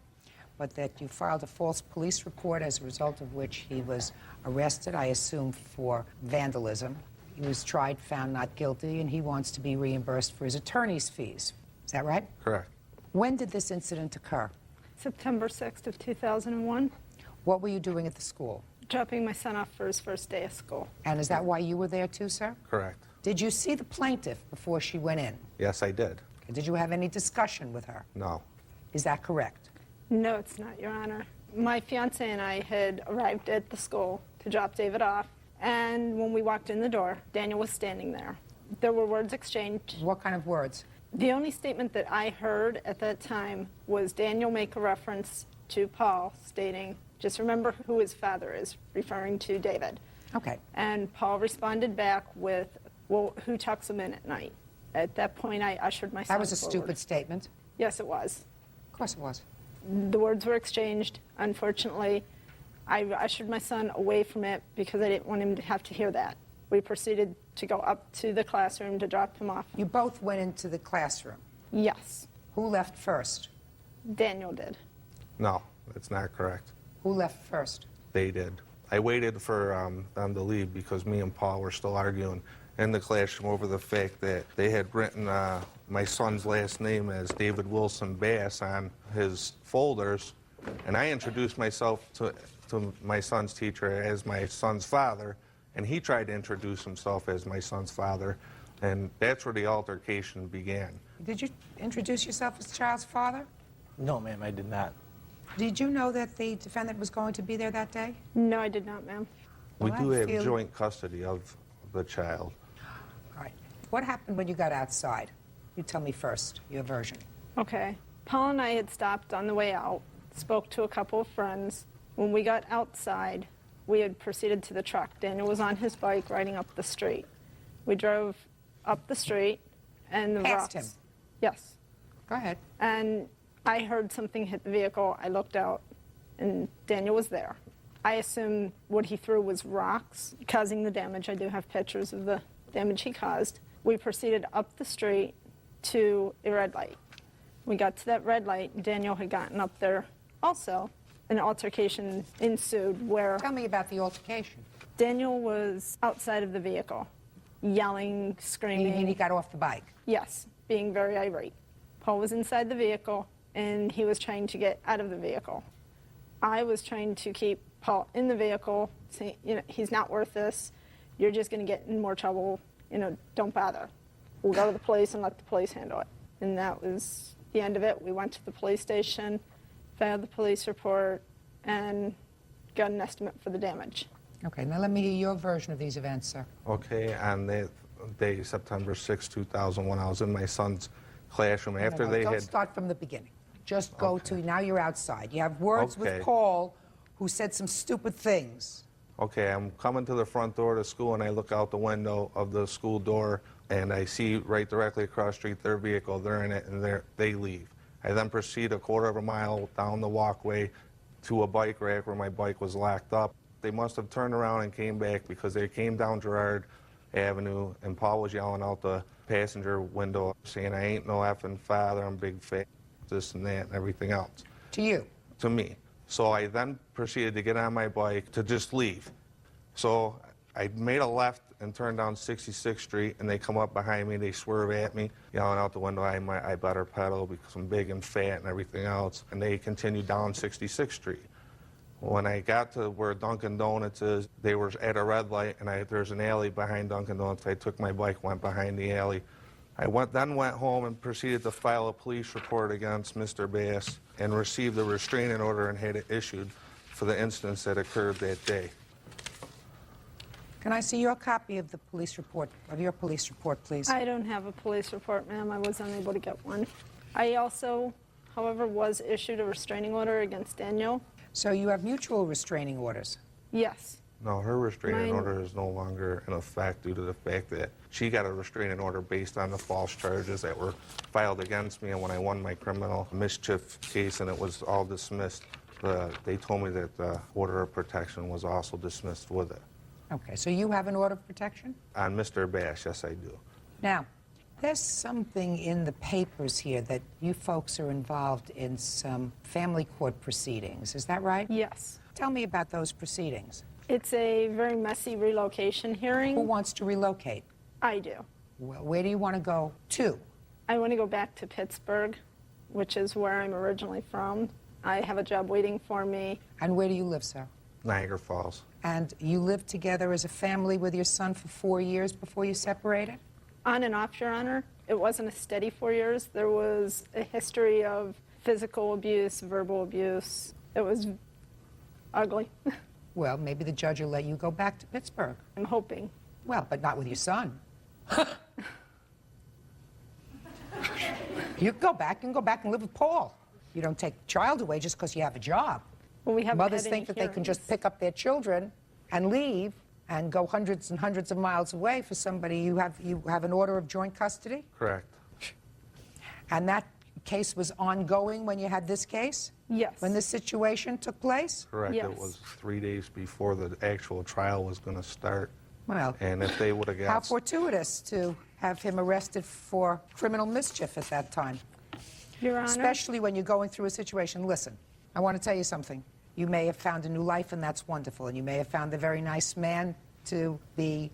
but that you filed a false police report as a result of which he was arrested, I assume, for vandalism. He was tried, found not guilty, and he wants to be reimbursed for his attorney's fees. Is that right? Correct. When did this incident occur? September 6th of 2001. What were you doing at the school? Dropping my son off for his first day of school. And is that why you were there too, sir? Correct. Did you see the plaintiff before she went in? Yes, I did. Did you have any discussion with her? No. Is that correct? No, it's not, Your Honor. My fiance and I had arrived at the school to drop David off, and when we walked in the door, Daniel was standing there. There were words exchanged. What kind of words? The only statement that I heard at that time was Daniel make a reference to Paul, stating, "Just remember who his father is," referring to David. Okay. And Paul responded back with, "Well, who tucks him in at night?" At that point, I ushered my son That was a forward. stupid statement. Yes, it was. Of course it was. The words were exchanged. Unfortunately, I ushered my son away from it because I didn't want him to have to hear that. We proceeded to go up to the classroom to drop him off. You both went into the classroom? Yes. Who left first? Daniel did. No, that's not correct. Who left first? They did. I waited for them to leave because me and Paul were still arguing in the classroom over the fact that they had written my son's last name as David Wilson Bass on his folders, and I introduced myself to my son's teacher as my son's father, and he tried to introduce himself as my son's father, and that's where the altercation began. Did you introduce yourself as the child's father? No, ma'am, I did not. Did you know that the defendant was going to be there that day? No, I did not, ma'am. We Well, do I have feel- joint custody of the child. All right. What happened when you got outside? You tell me first, your version. Okay. Paul and I had stopped on the way out, spoke to a couple of friends. When we got outside, we had proceeded to the truck. Daniel was on his bike riding up the street. We drove up the street, and the Past rocks. him? Yes. Go ahead. And I heard something hit the vehicle. I looked out, and Daniel was there. I assumed what he threw was rocks causing the damage. I do have pictures of the damage he caused. We proceeded up the street to a red light. We got to that red light. Daniel had gotten up there also. An altercation ensued where... Tell me about the altercation. Daniel was outside of the vehicle, yelling, screaming. You mean he got off the bike? Yes, being very irate. Paul was inside the vehicle, and he was trying to get out of the vehicle. I was trying to keep Paul in the vehicle, saying, he's not worth this. You're just going to get in more trouble. Don't bother. We'll go to the police and let the police handle it. And that was the end of it. We went to the police station, filed the police report, and got an estimate for the damage. Okay, now let me hear your version of these events, sir. Okay, on that day, September 6, 2001, I was in my son's classroom after they Don't had... start from the beginning. Just go to, now you're outside. You have words Okay. with Paul, who said some stupid things. Okay, I'm coming to the front door of the school, and I look out the window of the school door, and I see right directly across the street their vehicle. They're in it, and they leave. I then proceed a quarter of a mile down the walkway to a bike rack where my bike was locked up. They must have turned around and came back because they came down Girard Avenue, and Paul was yelling out the passenger window, saying, "I ain't no effing father, I'm big fat," this and that and everything else. To you? To me. So I then proceeded to get on my bike to just leave. So I made a left and turned down 66th Street, and they come up behind me, they swerve at me, yelling out the window, I better pedal because I'm big and fat and everything else. And they continued down 66th Street. When I got to where Dunkin' Donuts is, they were at a red light, and there's an alley behind Dunkin' Donuts. I took my bike, went behind the alley. I then went home and proceeded to file a police report against Mr. Bass and received a restraining order and had it issued for the incidents that occurred that day. Can I see your copy of the police report, please? I don't have a police report, ma'am. I was unable to get one. I also, however, was issued a restraining order against Daniel. So you have mutual restraining orders? Yes. No, her restraining Mine- order is no longer in effect due to the fact that she got a restraining order based on the false charges that were filed against me, and when I won my criminal mischief case and it was all dismissed, they told me that the order of protection was also dismissed with it. Okay, so you have an order of protection? On Mr. Bass, yes, I do. Now, There's something in the papers here that you folks are involved in some family court proceedings. Is that right? Yes. Tell me about those proceedings. It's a very messy relocation hearing. Who wants to relocate? I do. Well, where do you want to go to? I want to go back to Pittsburgh, which is where I'm originally from. I have a job waiting for me. And where do you live, sir? Niagara Falls. And you lived together as a family with your son for 4 years before you separated? On and off, Your Honor. It wasn't a steady 4 years. There was a history of physical abuse, verbal abuse. It was ugly. Well, maybe the judge will let you go back to Pittsburgh. I'm hoping. Well, but not with your son. You can go back and live with Paul. You don't take the child away just because you have a job. Well, we haven't Mothers had any think that they can just hearings. pick up their children and leave and go hundreds and hundreds of miles away for somebody you have an order of joint custody? Correct. And that case was ongoing when you had this case? Yes. When this situation took place? Correct. Yes. It was 3 days before the actual trial was going to start. Well, And if they would have got... how fortuitous to have him arrested for criminal mischief at that time. Your Honor. Especially when you're going through a situation. Listen, I want to tell you something. You may have found a new life, and that's wonderful. And you may have found a very nice man to be,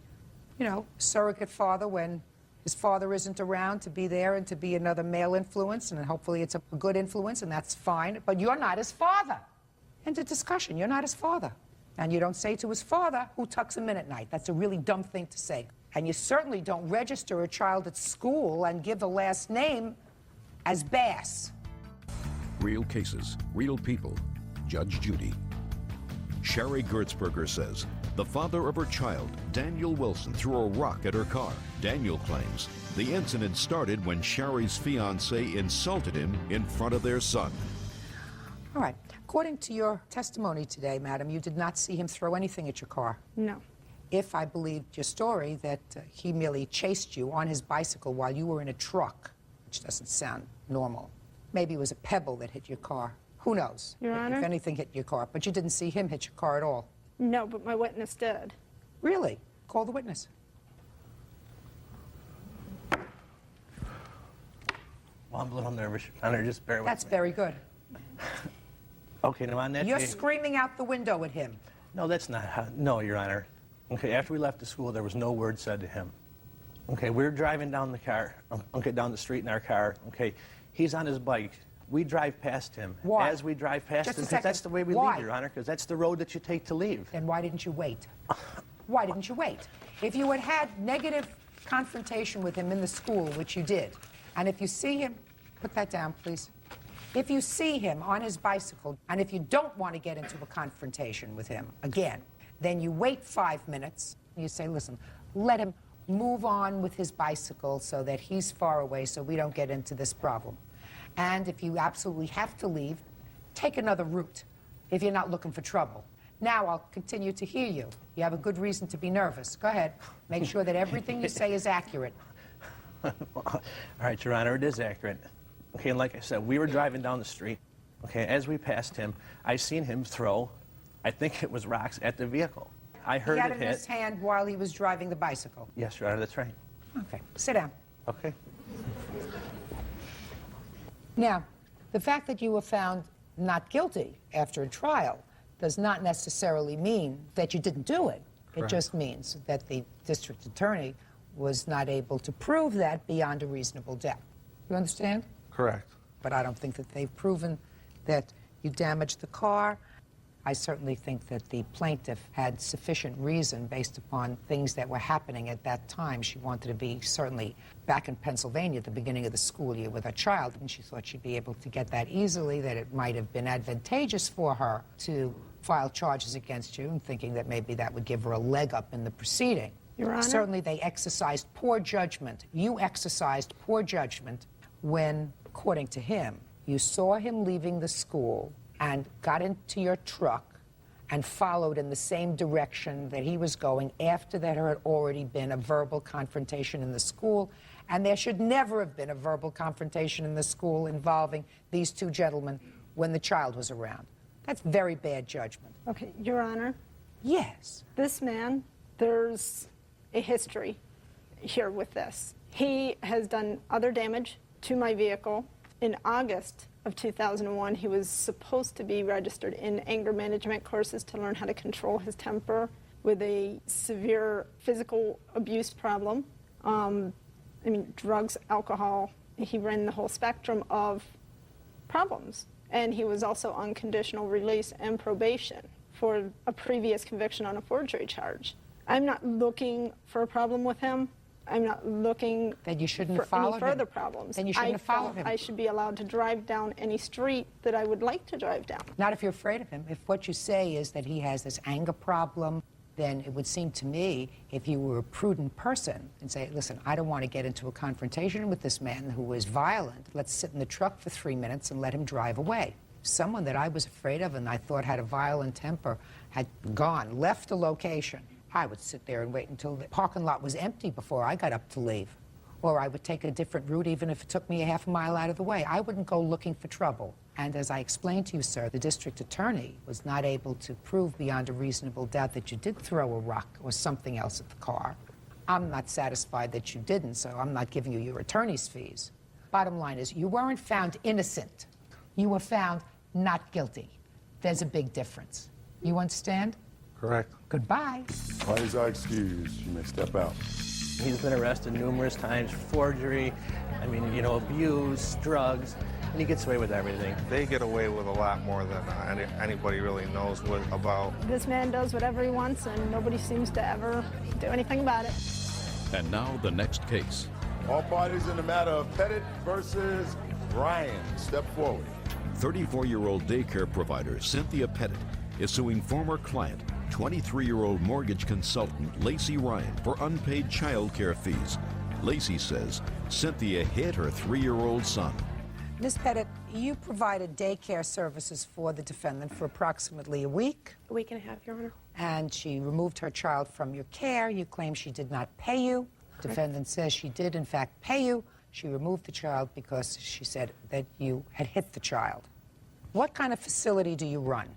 surrogate father when his father isn't around, to be there and to be another male influence. And hopefully it's a good influence, and that's fine. But you're not his father. End of discussion. You're not his father. And you don't say to his father, who tucks him in at night. That's a really dumb thing to say. And you certainly don't register a child at school and give the last name as Bass. Real cases, real people. Judge Judy. Sherry Gertzberger says the father of her child, Daniel Wilson, threw a rock at her car. Daniel claims the incident started when Sherry's fiancé insulted him in front of their son. All right. According to your testimony today, madam, you did not see him throw anything at your car. No. If I believed your story that he merely chased you on his bicycle while you were in a truck, which doesn't sound normal. Maybe it was a pebble that hit your car. Who knows? Your Honor? If anything hit your car. But you didn't see him hit your car at all. No, but my witness did. Really? Call the witness. Well, I'm a little nervous, Your Honor. Just bear with That's me. very good. Okay, now on that You're day- screaming out the window at him. No, that's not how... No, Your Honor. Okay, after we left the school, there was no word said to him. Okay, we were driving down the car, down the street in our car. Okay, he's on his bike. We drive past him. Why? As we drive past Just a him, 'cause second. that's the way we Why? leave, Your Honor, because that's the road that you take to leave. Then why didn't you wait? Why didn't you wait? If you had had negative confrontation with him in the school, which you did, and if you see him, put that down, please. If you see him on his bicycle, and if you don't want to get into a confrontation with him again, then you wait 5 minutes, and you say, listen, let him move on with his bicycle so that he's far away so we don't get into this problem. And if you absolutely have to leave, take another route if you're not looking for trouble. Now I'll continue to hear you. You have a good reason to be nervous. Go ahead. Make sure that everything you say is accurate. All right, Your Honor, it is accurate. Okay, and like I said, we were driving down the street. Okay, as we passed him, I seen him throw, I think it was rocks at the vehicle. I heard He had it it in his hit. hand while he was driving the bicycle. Yes, Your Honor, that's right. Okay, sit down. Okay. Now, the fact that you were found not guilty after a trial does not necessarily mean that you didn't do it. It Correct. just means that the district attorney was not able to prove that beyond a reasonable doubt. You understand? Correct. But I don't think that they've proven that you damaged the car. I certainly think that the plaintiff had sufficient reason based upon things that were happening at that time. She wanted to be certainly back in Pennsylvania at the beginning of the school year with her child, and she thought she'd be able to get that easily, that it might have been advantageous for her to file charges against you, and thinking that maybe that would give her a leg up in the proceeding. Your Honor? Certainly they exercised poor judgment. You exercised poor judgment when, according to him, you saw him leaving the school and got into your truck and followed in the same direction that he was going after there had already been a verbal confrontation in the school, and there should never have been a verbal confrontation in the school involving these two gentlemen when the child was around. That's very bad judgment. Okay, Your Honor. Yes. This man, there's a history here with this. He has done other damage to my vehicle. In August of 2001, he was supposed to be registered in anger management courses to learn how to control his temper with a severe physical abuse problem. Drugs, alcohol. He ran the whole spectrum of problems. And he was also on conditional release and probation for a previous conviction on a forgery charge. I'm not looking for a problem with him. I'm not looking then you shouldn't for have followed any further him. problems. Then you shouldn't have followed him. I should be allowed to drive down any street that I would like to drive down. Not if you're afraid of him. If what you say is that he has this anger problem, then it would seem to me, if you were a prudent person and say, listen, I don't want to get into a confrontation with this man who is violent. Let's sit in the truck for 3 minutes and let him drive away. Someone that I was afraid of and I thought had a violent temper had gone, left the location. I would sit there and wait until the parking lot was empty before I got up to leave. Or I would take a different route even if it took me a half a mile out of the way. I wouldn't go looking for trouble. And as I explained to you, sir, the district attorney was not able to prove beyond a reasonable doubt that you did throw a rock or something else at the car. I'm not satisfied that you didn't, so I'm not giving you your attorney's fees. Bottom line is, you weren't found innocent. You were found not guilty. There's a big difference. You understand? Correct. Goodbye. Parties are excused. You may step out. He's been arrested numerous times for forgery, abuse, drugs, and he gets away with everything. They get away with a lot more than anybody really knows what about. This man does whatever he wants, and nobody seems to ever do anything about it. And now the next case. All parties in the matter of Pettit versus Ryan. Step forward. 34-year-old daycare provider Cynthia Pettit is suing former client, 23-year-old mortgage consultant Lacey Ryan for unpaid child care fees. Lacey says Cynthia hit her 3-year-old son. Ms. Pettit, you provided daycare services for the defendant for approximately a week. A week and a half, Your Honor. And she removed her child from your care. You claim she did not pay you. The defendant says she did, in fact, pay you. She removed the child because she said that you had hit the child. What kind of facility do you run?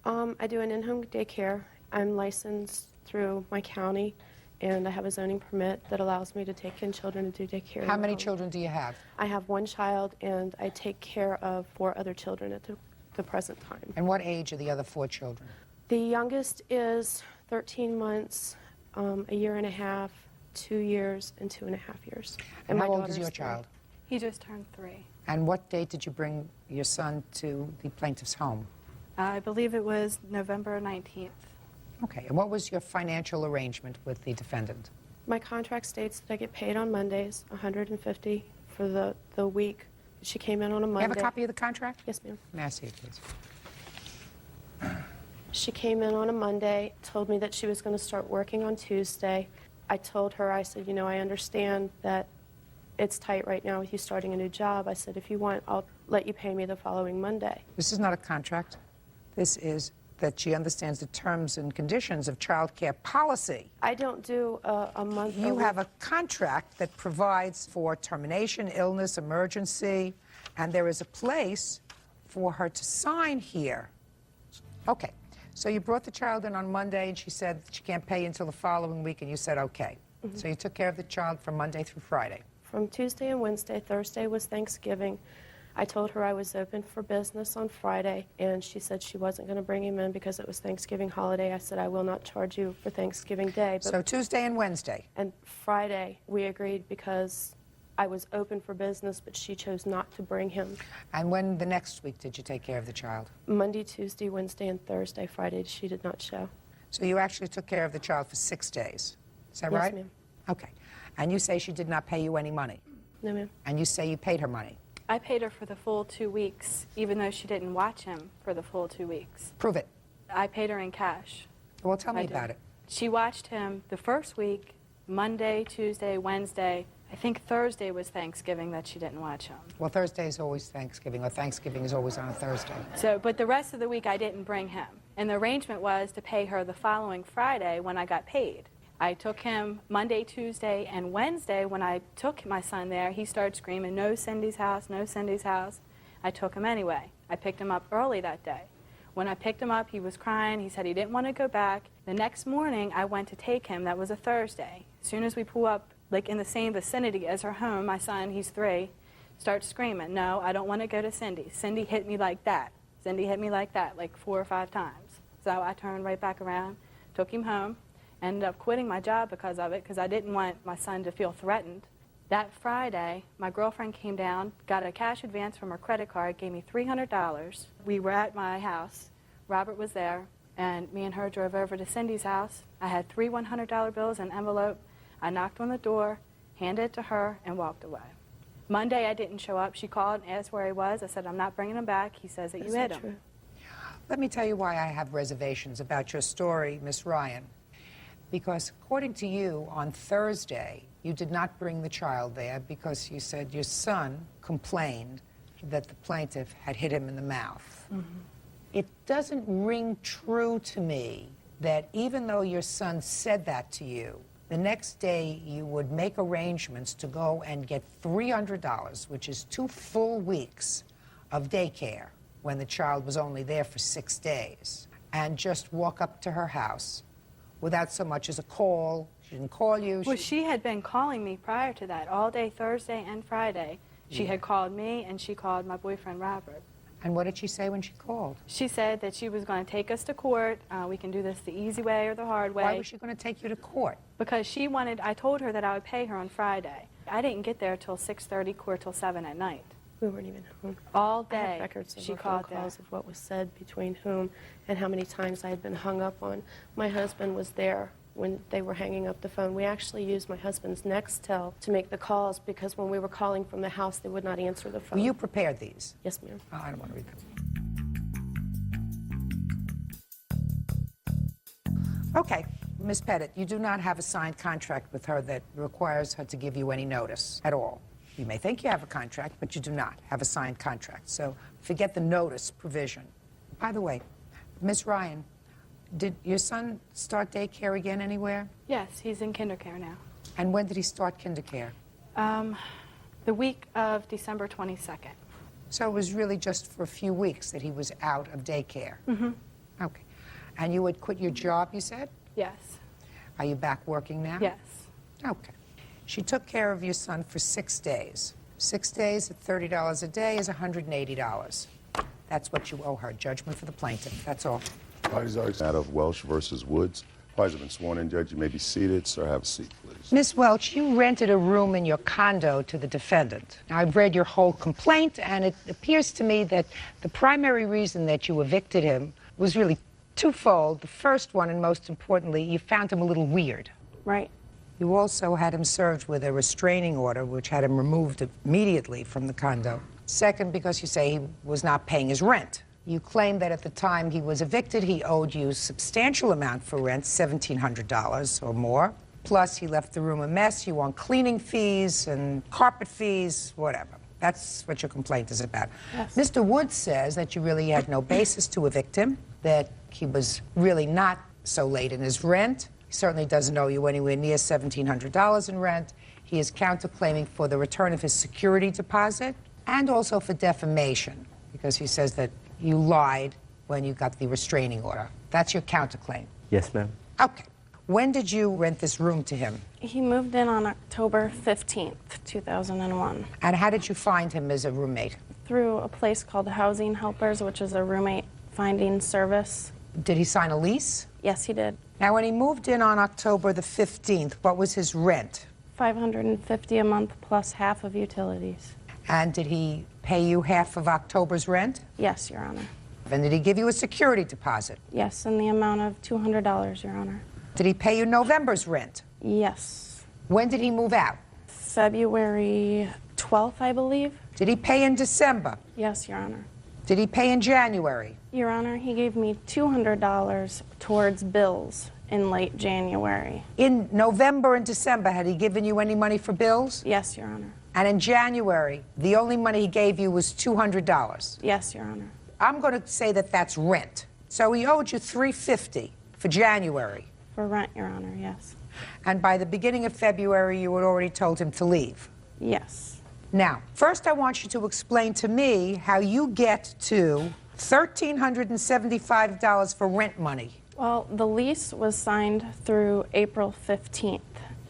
I do an in-home daycare. I'm licensed through my county, and I have a zoning permit that allows me to take in children to do daycare. How many children do you have? I have 1 child, and I take care of 4 other children at the present time. And what age are the other 4 children? The youngest is 13 months, a year and a half, 2 years, and 2.5 years. And my how old is daughter's your 3. child? He just turned 3. And what date did you bring your son to the plaintiff's home? I believe it was November 19th. Okay, and what was your financial arrangement with the defendant? My contract states that I get paid on Mondays, $150 for the week. She came in on a Monday. You have a copy of the contract? Yes, ma'am. May I see it, please? She came in on a Monday, told me that she was going to start working on Tuesday. I told her, I said, I understand that it's tight right now with you starting a new job. I said, if you want, I'll let you pay me the following Monday. This is not a contract. This is that she understands the terms and conditions of child care policy. I don't do a month. You have a contract that provides for termination, illness, emergency, and there is a place for her to sign here. Okay, so you brought the child in on Monday, and she said she can't pay you until the following week, and you said okay. Mm-hmm. So you took care of the child from Monday through Friday. From Tuesday and Wednesday. Thursday was Thanksgiving. I told her I was open for business on Friday, and she said she wasn't going to bring him in because it was Thanksgiving holiday. I said, I will not charge you for Thanksgiving Day. But So Tuesday and Wednesday. And Friday, we agreed because I was open for business, but she chose not to bring him. And when the next week did you take care of the child? Monday, Tuesday, Wednesday, and Thursday. Friday, she did not show. So you actually took care of the child for 6 days. Is that Yes, right? ma'am. Okay. And you say she did not pay you any money? No, ma'am. And you say you paid her money? I paid her for the full 2 weeks, even though she didn't watch him for the full 2 weeks. Prove it. I paid her in cash. Well, tell me I did. about it. She watched him the first week, Monday, Tuesday, Wednesday. I think Thursday was Thanksgiving that she didn't watch him. Well, Thursday is always Thanksgiving, or Thanksgiving is always on a Thursday. So, but the rest of the week I didn't bring him. And the arrangement was to pay her the following Friday when I got paid. I took him Monday, Tuesday, and Wednesday. When I took my son there, he started screaming, no Cindy's house, no Cindy's house. I took him anyway. I picked him up early that day. When I picked him up, he was crying. He said he didn't want to go back. The next morning, I went to take him. That was a Thursday. As soon as we pull up like in the same vicinity as her home. My son, he's 3, starts screaming, "No, I don't want to go to Cindy. Cindy hit me like that. Cindy hit me like that," like 4 or 5 times. So I turned right back around, took him home, ended up quitting my job because of it, because I didn't want my son to feel threatened. That Friday, my girlfriend came down, got a cash advance from her credit card, gave me $300. We were at my house. Robert was there, and me and her drove over to Cindy's house. I had 3 $100 bills in an envelope. I knocked on the door, handed it to her, and walked away. Monday, I didn't show up. She called and asked where he was. I said, "I'm not bringing him back." He says that you hit him. Let me tell you why I have reservations about your story, Miss Ryan. Because according to you, on Thursday, you did not bring the child there because you said your son complained that the plaintiff had hit him in the mouth. It doesn't ring true to me that even though your son said that to you, the next day you would make arrangements to go and get $300, which is 2 full weeks of daycare when the child was only there for 6 days, and just walk up to her house without so much as a call. She didn't call you. Well, she had been calling me prior to that, all day Thursday and Friday. She had called me, and she called my boyfriend, Robert. And what did she say when she called? She said that she was going to take us to court. We can do this the easy way or the hard way. Why was she going to take you to court? Because she wanted, I told her that I would pay her on Friday. I didn't get there till 6:30, court till 7 at night. We weren't even home. All I day. had records of she our called phone calls there. of what was said between whom and how many times I had been hung up on. My husband was there when they were hanging up the phone. We actually used my husband's Nextel to make the calls because when we were calling from the house, they would not answer the phone. Well, you prepared these? Yes, ma'am. Oh, I don't want to read them. Okay, Ms. Pettit, you do not have a signed contract with her that requires her to give you any notice at all. You may think you have a contract, but you do not have a signed contract. So forget the notice provision. By the way, Ms. Ryan, did your son start daycare again anywhere? Yes, he's in kindercare now. And when did he start kindercare? The week of December 22nd. So it was really just for a few weeks that he was out of daycare? Mm-hmm. Okay. And you had quit your job, you said? Yes. Are you back working now? Yes. Okay. She took care of your son for 6 days. 6 days at $30 a day is $180. That's what you owe her. Judgment for the plaintiff. That's all. Parties are out of Welsh versus Woods. Parties have been sworn in. Judge, you may be seated. Sir, have a seat, please. Miss Welch, you rented a room in your condo to the defendant. Now, I've read your whole complaint, and it appears to me that the primary reason that you evicted him was really twofold. The first one, and most importantly, you found him a little weird. Right. You also had him served with a restraining order, which had him removed immediately from the condo. Second, because you say he was not paying his rent. You claim that at the time he was evicted, he owed you a substantial amount for rent, $1,700 or more. Plus, he left the room a mess. You want cleaning fees and carpet fees, whatever. That's what your complaint is about. Yes. Mr. Woods says that you really had no basis to evict him, that he was really not so late in his rent. He certainly doesn't owe you anywhere near $1,700 in rent. He is counterclaiming for the return of his security deposit and also for defamation, because he says that you lied when you got the restraining order. That's your counterclaim. Yes, ma'am. Okay. When did you rent this room to him? He moved in on October 15th, 2001. And how did you find him as a roommate? Through a place called Housing Helpers, which is a roommate finding service. Did he sign a lease? Yes, he did. Now, when he moved in on October the 15th, what was his rent? $550 a month plus half of utilities. And did he pay you half of October's rent? Yes, Your Honor. And did he give you a security deposit? Yes, in the amount of $200, Your Honor. Did he pay you November's rent? Yes. When did he move out? February 12th, I believe. Did he pay in December? Yes, Your Honor. Did he pay in January? Your Honor, he gave me $200 towards bills in late January. In November and December, had he given you any money for bills? Yes, Your Honor. And in January, the only money he gave you was $200? Yes, Your Honor. I'm going to say that that's rent. So he owed you $350 for January. For rent, Your Honor, yes. And by the beginning of February, you had already told him to leave? Yes. Now, first I want you to explain to me how you get to $1,375 for rent money. Well, the lease was signed through April 15th.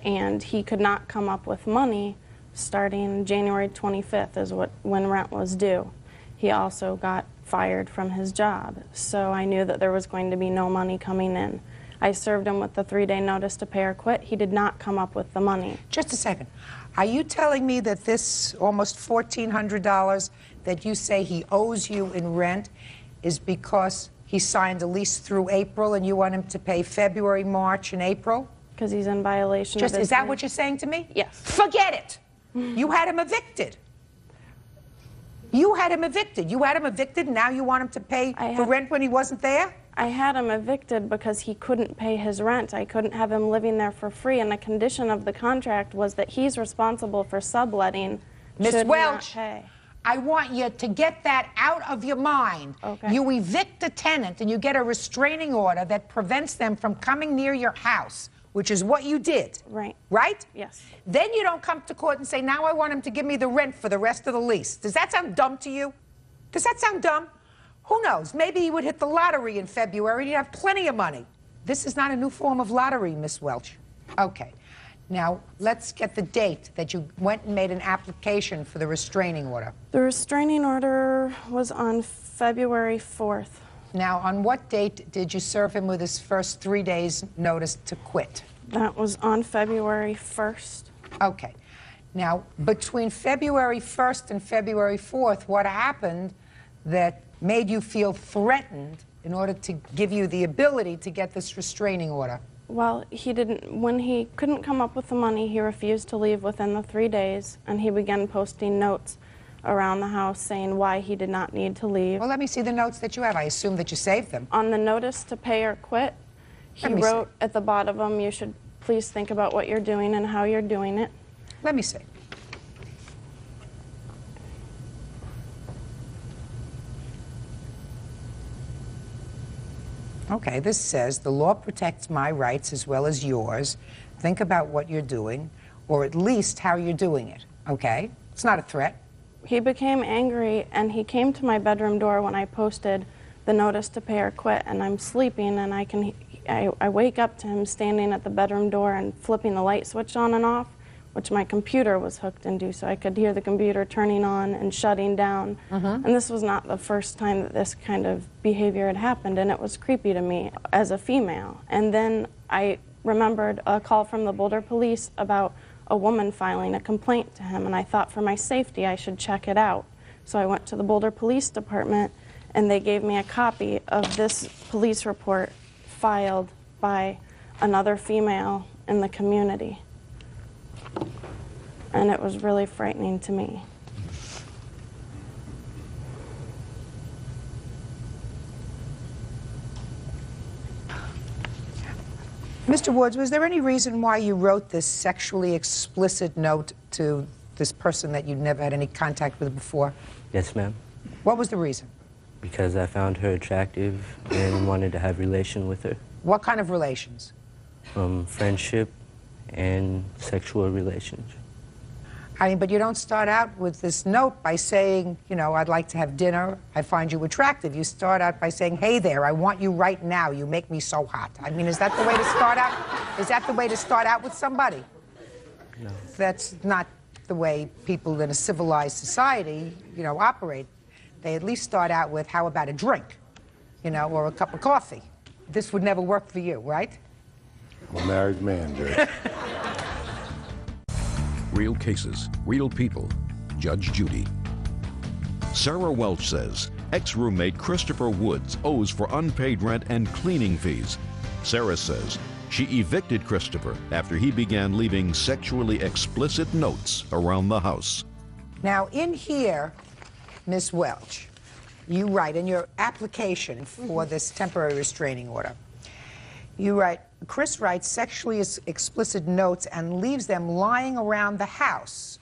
and he could not come up with money starting January 25th is when rent was due. He also got fired from his job, so I knew that there was going to be no money coming in. I served him with the 3-day notice to pay or quit. He did not come up with the money. Just a second. Are you telling me that this almost $1,400 that you say he owes you in rent is because he signed a lease through April and you want him to pay February, March, and April? Because he's in violation of his Is that rent. what you're saying to me? Yes. Forget it. You had him evicted. You had him evicted. You had him evicted, and now you want him to pay for rent when he wasn't there? I had him evicted because he couldn't pay his rent. I couldn't have him living there for free, and the condition of the contract was that he's responsible for subletting. Miss Welch, I want you to get that out of your mind. Okay. You evict a tenant and you get a restraining order that prevents them from coming near your house, which is what you did. Right. Right? Yes. Then you don't come to court and say, now I want him to give me the rent for the rest of the lease. Does that sound dumb to you? Does that sound dumb? Who knows? Maybe he would hit the lottery in February and he'd have plenty of money. This is not a new form of lottery, Miss Welch. Okay. Now, let's get the date that you went and made an application for the restraining order. The restraining order was on February 4th. Now, on what date did you serve him with his first 3 days' notice to quit? That was on February 1st. Okay. Now, between February 1st and February 4th, what happened that made you feel threatened in order to give you the ability to get this restraining order? Well, when he couldn't come up with the money, he refused to leave within the 3 days, and he began posting notes around the house saying why he did not need to leave. Well, let me see the notes that you have. I assume that you saved them. On the notice to pay or quit, he wrote at the bottom of them, you should please think about what you're doing and how you're doing it. Let me see. Okay, this says, the law protects my rights as well as yours. Think about what you're doing, or at least how you're doing it, okay? It's not a threat. He became angry, and he came to my bedroom door when I posted the notice to pay or quit, and I'm sleeping, and I wake up to him standing at the bedroom door and flipping the light switch on and off, which my computer was hooked into, so I could hear the computer turning on and shutting down. And this was not the first time that this kind of behavior had happened, and it was creepy to me as a female. And then I remembered a call from the Boulder police about a woman filing a complaint to him, and I thought for my safety I should check it out. So I went to the Boulder Police Department, and they gave me a copy of this police report filed by another female in the community. And it was really frightening to me. Mr. Woods, was there any reason why you wrote this sexually explicit note to this person that you'd never had any contact with before? Yes, ma'am. What was the reason? Because I found her attractive and wanted to have relation with her. What kind of relations? Friendship and sexual relations. I mean, but you don't start out with this note by saying, you know, I'd like to have dinner, I find you attractive. You start out by saying, hey there, I want you right now, you make me so hot. I mean, is that the way to start out? Is that the way to start out with somebody? No. That's not the way people in a civilized society, you know, operate. They at least start out with, how about a drink, you know, or a cup of coffee. This would never work for you, right? I'm a married man, Judge. Real cases, real people. Judge Judy. Sarah Welch says ex-roommate Christopher Woods owes for unpaid rent and cleaning fees. Sarah says she evicted Christopher after he began leaving sexually explicit notes around the house. Now, in here, Miss Welch, you write in your application for this temporary restraining order, you write, Chris writes sexually explicit notes and leaves them lying around the house.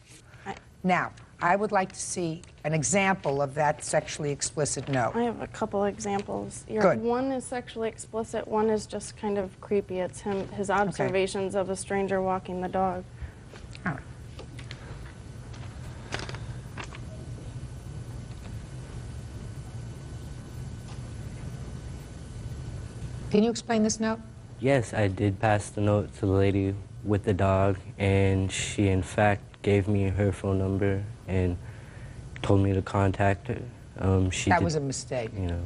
Now, I would like to see an example of that sexually explicit note. I have a couple examples. Good. One is sexually explicit, one is just kind of creepy. It's his observations of a stranger walking the dog. All right. Can you explain this note? Yes, I did pass the note to the lady with the dog, and she in fact gave me her phone number and told me to contact her. That was a mistake. You know,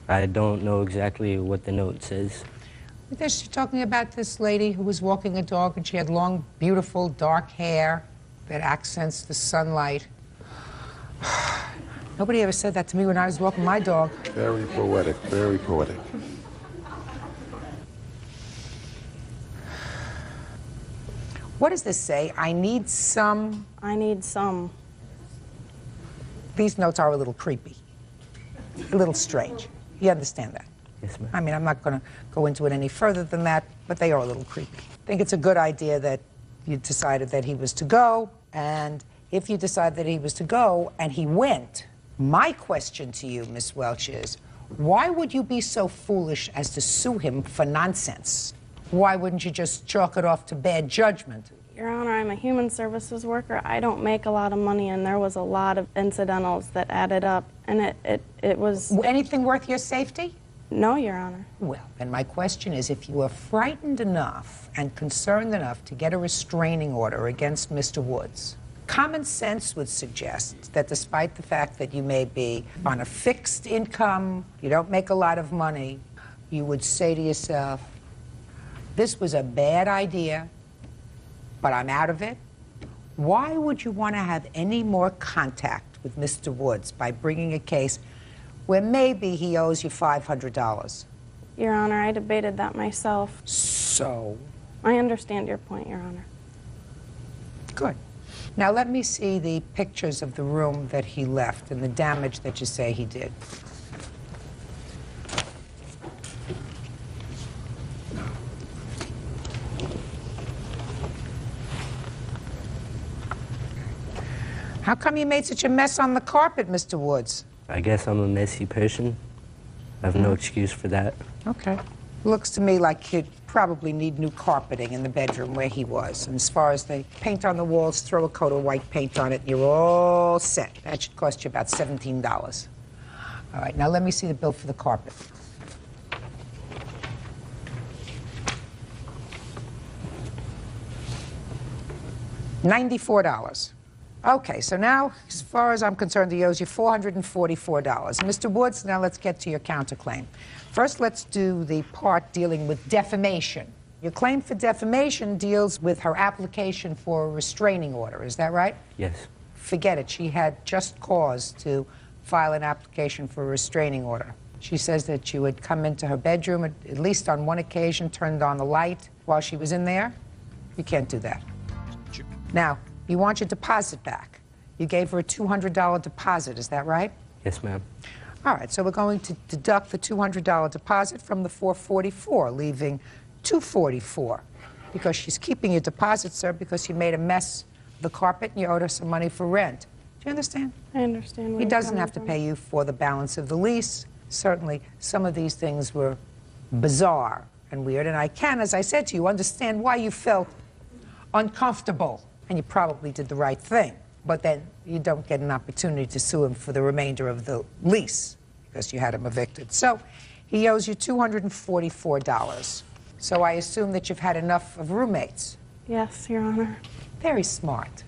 I don't know exactly what the note says. She's talking about this lady who was walking a dog, and she had long, beautiful, dark hair that accents the sunlight. Nobody ever said that to me when I was walking my dog. Very poetic, very poetic. What does this say? I need some... I need some. These notes are a little creepy, a little strange. You understand that? Yes, ma'am. I mean, I'm not going to go into it any further than that, but they are a little creepy. I think it's a good idea that you decided that he was to go, and if you decide that he was to go and he went, my question to you, Miss Welch, is why would you be so foolish as to sue him for nonsense? Why wouldn't you just chalk it off to bad judgment? Your Honor, I'm a human services worker. I don't make a lot of money, and there was a lot of incidentals that added up, and it was... Anything worth your safety? No, Your Honor. Well, then my question is, if you were frightened enough and concerned enough to get a restraining order against Mr. Woods, common sense would suggest that despite the fact that you may be on a fixed income, you don't make a lot of money, you would say to yourself, this was a bad idea, but I'm out of it. Why would you want to have any more contact with Mr. Woods by bringing a case where maybe he owes you $500? Your Honor, I debated that myself. So? I understand your point, Your Honor. Good. Now let me see the pictures of the room that he left and the damage that you say he did. How come you made such a mess on the carpet, Mr. Woods? I guess I'm a messy person. I have no excuse for that. Okay. Looks to me like you'd probably need new carpeting in the bedroom where he was. And as far as the paint on the walls, throw a coat of white paint on it, and you're all set. That should cost you about $17. All right, now let me see the bill for the carpet. $94. Okay, so now, as far as I'm concerned, he owes you $444. Mr. Woods, now let's get to your counterclaim. First, let's do the part dealing with defamation. Your claim for defamation deals with her application for a restraining order, is that right? Yes. Forget it. She had just cause to file an application for a restraining order. She says that you had come into her bedroom at least on one occasion, turned on the light while she was in there. You can't do that. Now, you want your deposit back. You gave her a $200 deposit, is that right? Yes, ma'am. All right, so we're going to deduct the $200 deposit from the $444, leaving $244, because she's keeping your deposit, sir, because you made a mess of the carpet and you owed her some money for rent. Do you understand? I understand where He you're doesn't coming have to from. pay you for the balance of the lease. Certainly, some of these things were bizarre and weird, and I can, as I said to you, understand why you felt uncomfortable, and you probably did the right thing. But then you don't get an opportunity to sue him for the remainder of the lease because you had him evicted. So he owes you $244. So I assume that you've had enough of roommates. Yes, Your Honor. Very smart.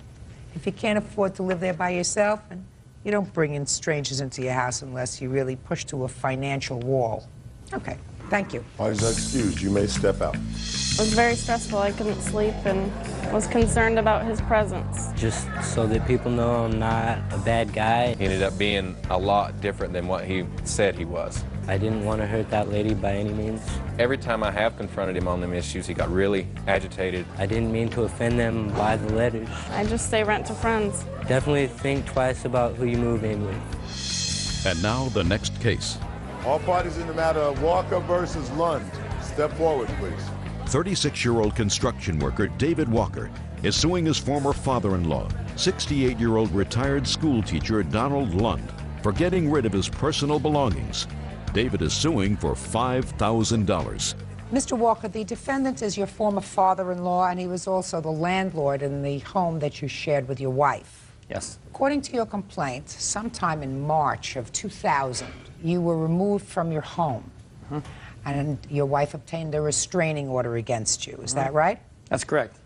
If you can't afford to live there by yourself, and you don't bring in strangers into your house unless you really push to a financial wall. Okay, thank you. Parties are excused. You may step out. It was very stressful. I couldn't sleep and was concerned about his presence. Just so that people know I'm not a bad guy. He ended up being a lot different than what he said he was. I didn't want to hurt that lady by any means. Every time I have confronted him on them issues, he got really agitated. I didn't mean to offend them by the letters. I just say rent to friends. Definitely think twice about who you move in with. And now the next case. All parties in the matter of Walker versus Lund. Step forward, please. 36-year-old construction worker David Walker is suing his former father-in-law, 68-year-old retired school teacher Donald Lund, for getting rid of his personal belongings. David is suing for $5,000. Mr. Walker, the defendant is your former father-in-law, and he was also the landlord in the home that you shared with your wife. Yes. According to your complaint, sometime in March of 2000, you were removed from your home, and your wife obtained a restraining order against you. Is that right? That's correct.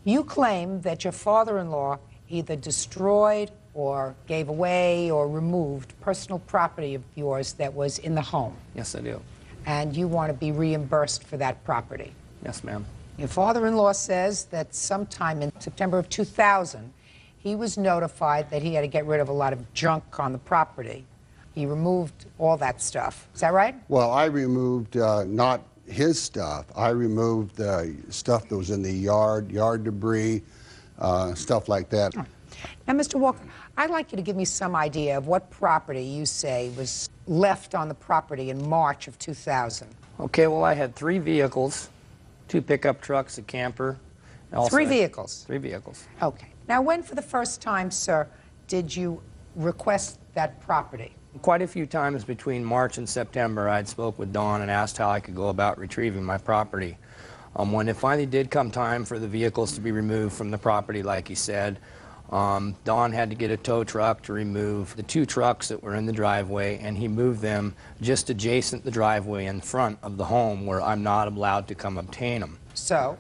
You claim that your father-in-law either destroyed or gave away or removed personal property of yours that was in the home. Yes, I do. And you want to be reimbursed for that property. Yes, ma'am. Your father-in-law says that sometime in September of 2000, he was notified that he had to get rid of a lot of junk on the property. He removed all that stuff. Is that right? Well, I removed not his stuff. I removed the stuff that was in the yard debris, stuff like that. Now, Mr. Walker, I'd like you to give me some idea of what property you say was left on the property in March of 2000. Okay, well, I had 3 vehicles, 2 pickup trucks, a camper. and also 3 vehicles? 3 vehicles. Okay. Now, when for the first time, sir, did you request that property? Quite a few times between March and September, I'd spoke with Dawn and asked how I could go about retrieving my property. When it finally did come time for the vehicles to be removed from the property, like he said, Dawn had to get a tow truck to remove the 2 trucks that were in the driveway, and he moved them just adjacent the driveway in front of the home where I'm not allowed to come obtain them. So,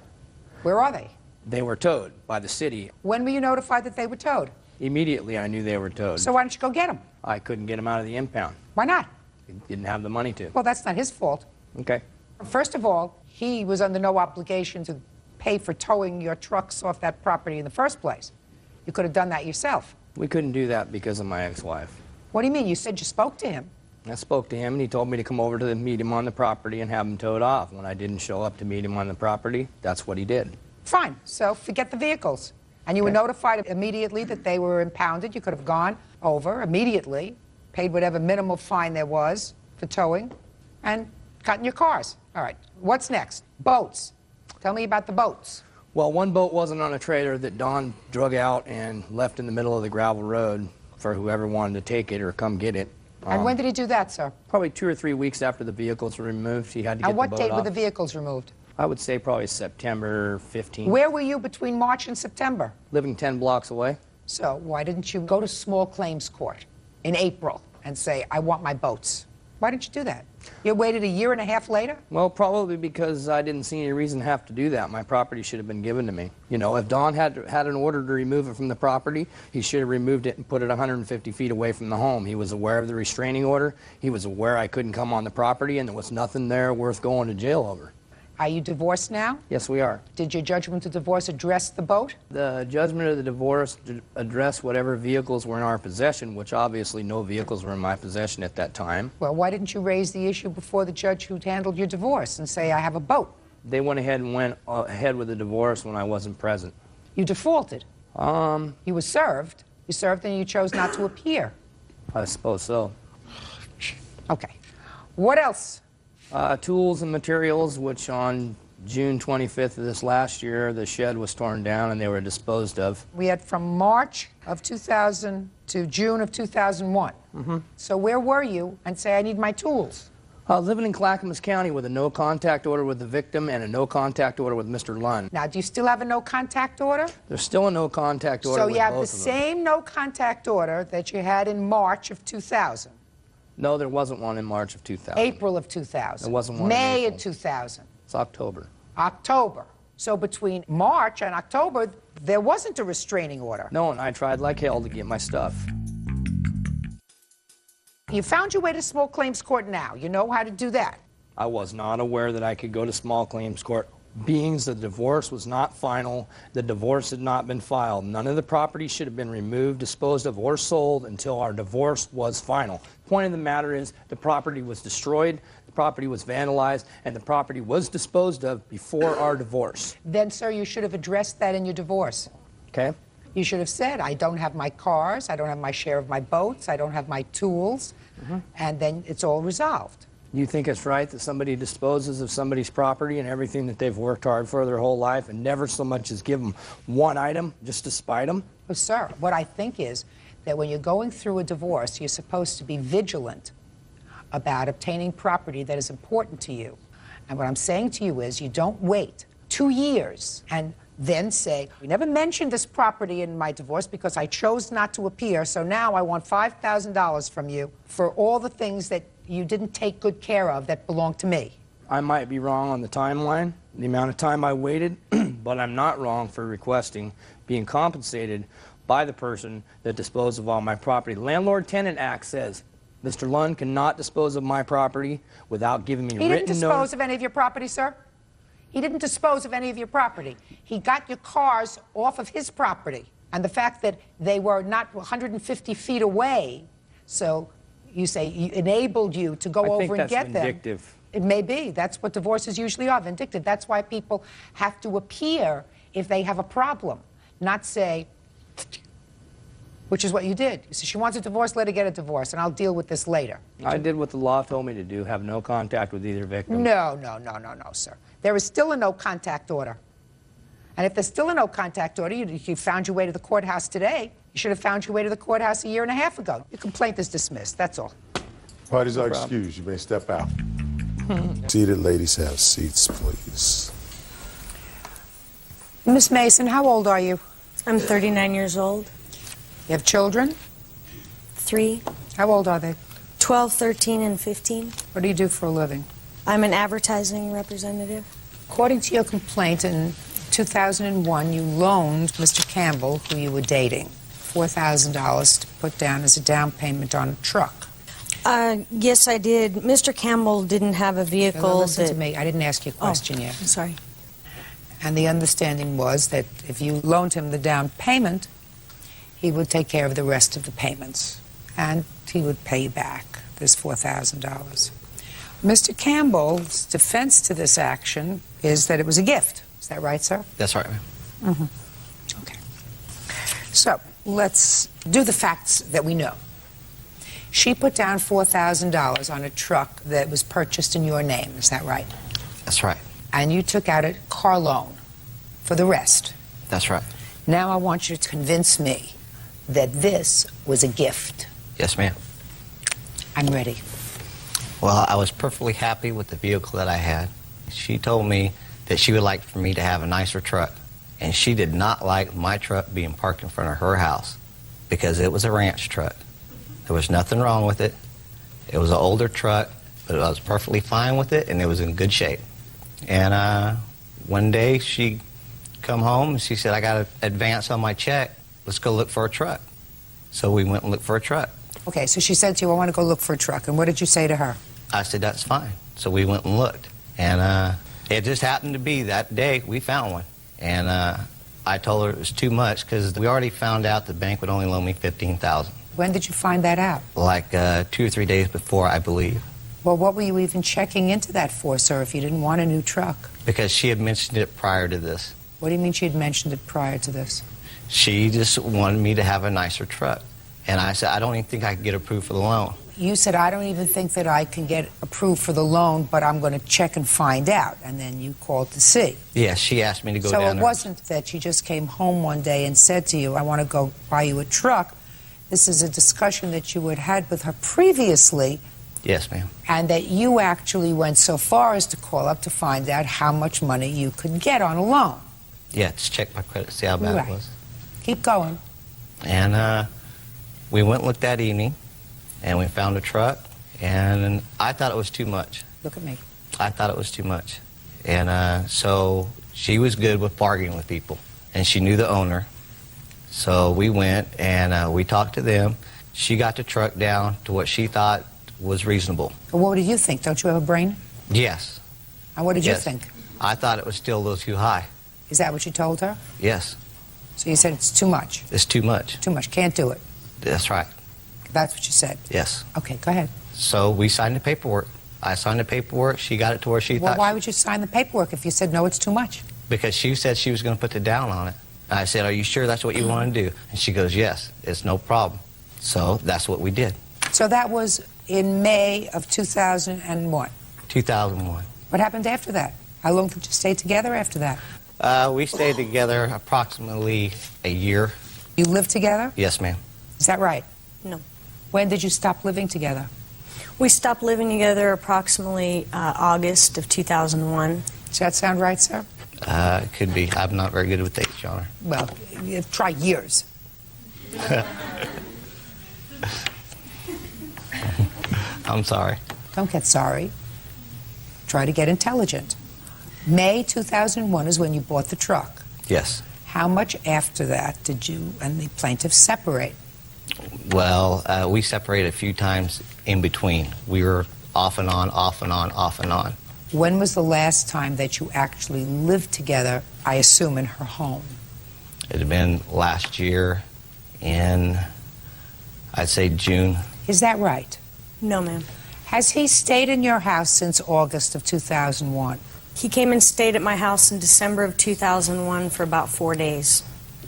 where are they? They were towed by the city. When were you notified that they were towed? Immediately I knew they were towed. So why don't you go get them? I couldn't get them out of the impound. Why not? Didn't have the money to. Well, that's not his fault. Okay. First of all, he was under no obligation to pay for towing your trucks off that property in the first place. You could have done that yourself. We couldn't do that because of my ex-wife. What do you mean? You said you spoke to him. I spoke to him, and he told me to come over to meet him on the property and have him towed off. When I didn't show up to meet him on the property, that's what he did. Fine. So forget the vehicles. And you were notified immediately that they were impounded. You could have gone over immediately, paid whatever minimal fine there was for towing, and gotten your cars. All right. What's next? Boats. Tell me about the boats. Well, one boat wasn't on a trailer that Don drug out and left in the middle of the gravel road for whoever wanted to take it or come get it. And when did he do that, sir? Probably 2 or 3 weeks after the vehicles were removed. He had to get the boat off. And what date were the vehicles removed? I would say probably September 15th. Where were you between March and September? Living 10 blocks away. So why didn't you go to small claims court in April and say, I want my boats? Why didn't you do that? You waited a year and a half later? Well, probably because I didn't see any reason to have to do that. My property should have been given to me. You know, if Don had an order to remove it from the property, he should have removed it and put it 150 feet away from the home. He was aware of the restraining order. He was aware I couldn't come on the property, and there was nothing there worth going to jail over. Are you divorced now? Yes, we are. Did your judgment of divorce address the boat? The judgment of the divorce addressed whatever vehicles were in our possession, which obviously no vehicles were in my possession at that time. Well, why didn't you raise the issue before the judge who handled your divorce and say, I have a boat? They went ahead and went ahead with the divorce when I wasn't present. You defaulted. You were served. You served and you chose not to appear. I suppose so. Okay. What else? Tools and materials, which on June 25th of this last year, the shed was torn down and they were disposed of. We had from March of 2000 to June of 2001. Mm-hmm. So where were you and say, I need my tools? Living in Clackamas County with a no-contact order with the victim and a no-contact order with Mr. Lund. Now, do you still have a no-contact order? There's still a no-contact order So with you have both the of them. same no-contact order that you had in March of 2000. No, there wasn't one in March of 2000. April of 2000. There wasn't one May in of 2000. It's October. October. So between March and October, there wasn't a restraining order. No, and I tried like hell to get my stuff. You found your way to small claims court now. You know how to do that. I was not aware that I could go to small claims court. Being the divorce was not final, the divorce had not been filed. None of the property should have been removed, disposed of, or sold until our divorce was final. The point of the matter is the property was destroyed, the property was vandalized, and the property was disposed of before our divorce. Then, sir, you should have addressed that in your divorce. Okay? You should have said, I don't have my cars, I don't have my share of my boats, I don't have my tools, and then it's all resolved. You think it's right that somebody disposes of somebody's property and everything that they've worked hard for their whole life and never so much as give them one item just to spite them? Well, sir, what I think is that when you're going through a divorce, you're supposed to be vigilant about obtaining property that is important to you. And what I'm saying to you is you don't wait 2 years and then say, we never mentioned this property in my divorce because I chose not to appear, so now I want $5,000 from you for all the things that you didn't take good care of that belonged to me. I might be wrong on the timeline, the amount of time I waited, but I'm not wrong for requesting being compensated by the person that disposed of all my property. The Landlord-Tenant Act says Mr. Lund cannot dispose of my property without giving me He written didn't notice. dispose of any of your property, sir? He didn't dispose of any of your property. He got your cars off of his property. And the fact that they were not 150 feet away, so you say he enabled you to go over and get them. Vindictive. It may be. That's what divorces usually are, vindictive. That's why people have to appear if they have a problem, not say, which is what you did. You said, she wants a divorce, let her get a divorce, and I'll deal with this later. I did what the law told me to do, have no contact with either victim. No, sir. There is still a no-contact order. And if there's still a no-contact order, you found your way to the courthouse today. You should have found your way to the courthouse a year and a half ago. Your complaint is dismissed, that's all. Parties are excused. You may step out. Seated ladies have seats, please. Miss Mason, how old are you? I'm 39 years old. You have children? 3. How old are they? 12, 13, and 15. What do you do for a living? I'm an advertising representative. According to your complaint, in 2001, you loaned Mr. Campbell, who you were dating, $4,000 to put down as a down payment on a truck. Yes, I did. Mr. Campbell didn't have a vehicle. Listen to me. I didn't ask you a question yet. I'm sorry. And the understanding was that if you loaned him the down payment, he would take care of the rest of the payments, and he would pay you back this $4,000. Mr. Campbell's defense to this action is that it was a gift. Is that right, sir? That's right, ma'am. Mm-hmm. Okay. So let's do the facts that we know. She put down $4,000 on a truck that was purchased in your name. Is that right? That's right. And you took out a car loan for the rest. That's right. Now I want you to convince me that this was a gift. Yes, ma'am. I'm ready. Well, I was perfectly happy with the vehicle that I had. She told me that she would like for me to have a nicer truck, and she did not like my truck being parked in front of her house because it was a ranch truck. There was nothing wrong with it. It was an older truck, but I was perfectly fine with it, and it was in good shape. And one day she come home and she said, I got an advance on my check. Let's go look for a truck. So we went and looked for a truck. Okay, so she said to you, I want to go look for a truck. And what did you say to her? I said, that's fine. So we went and looked. And it just happened to be that day we found one. And I told her it was too much because we already found out the bank would only loan me $15,000. When did you find that out? Like 2 or 3 days before, I believe. Well, what were you even checking into that for, sir, if you didn't want a new truck? Because she had mentioned it prior to this. What do you mean she had mentioned it prior to this? She just wanted me to have a nicer truck. And I said, I don't even think I can get approved for the loan. You said, I don't even think that I can get approved for the loan, but I'm going to check and find out. And then you called to see. Yeah, she asked me to go down there. So it wasn't that she just came home one day and said to you, I want to go buy you a truck. This is a discussion that you had had with her previously. Yes, ma'am. And that you actually went so far as to call up to find out how much money you could get on a loan. Yeah, just check my credit, see how bad it was. Keep going. And we went and looked that evening, and we found a truck, and I thought it was too much. Look at me. I thought it was too much. And so she was good with bargaining with people, and she knew the owner. So we went, and we talked to them. She got the truck down to what she thought was reasonable. Well, what did you think? Don't you have a brain? Yes. And what did you Yes. think? I thought it was still a little too high. Is that what you told her? Yes. So you said it's too much. It's too much. Too much. Can't do it. That's right. That's what you said. Yes. Okay, go ahead. So we signed the paperwork. I signed the paperwork. She got it to where she Well, thought. why would you sign the paperwork if you said, no, it's too much? Because she said she was going to put the down on it. I said, are you sure that's what you want to do? And she goes, yes, it's no problem. So that's what we did. So that was in May of 2001. 2001. What happened after that? How long did you stay together after that? We stayed together approximately a year. You lived together? Yes, ma'am. Is that right? No. When did you stop living together? We stopped living together approximately August of 2001. Does that sound right, sir? It could be. I'm not very good with dates, Your Honor. Well, try years. I'm sorry. Don't get sorry. Try to get intelligent. May 2001 is when you bought the truck. Yes. How much after that did you and the plaintiff separate? Well, we separated a few times in between. We were off and on, off and on, off and on. When was the last time that you actually lived together, I assume in her home? It had been last year in, I'd say, June. Is that right? No, ma'am. Has he stayed in your house since August of 2001? He came and stayed at my house in December of 2001 for about 4 days.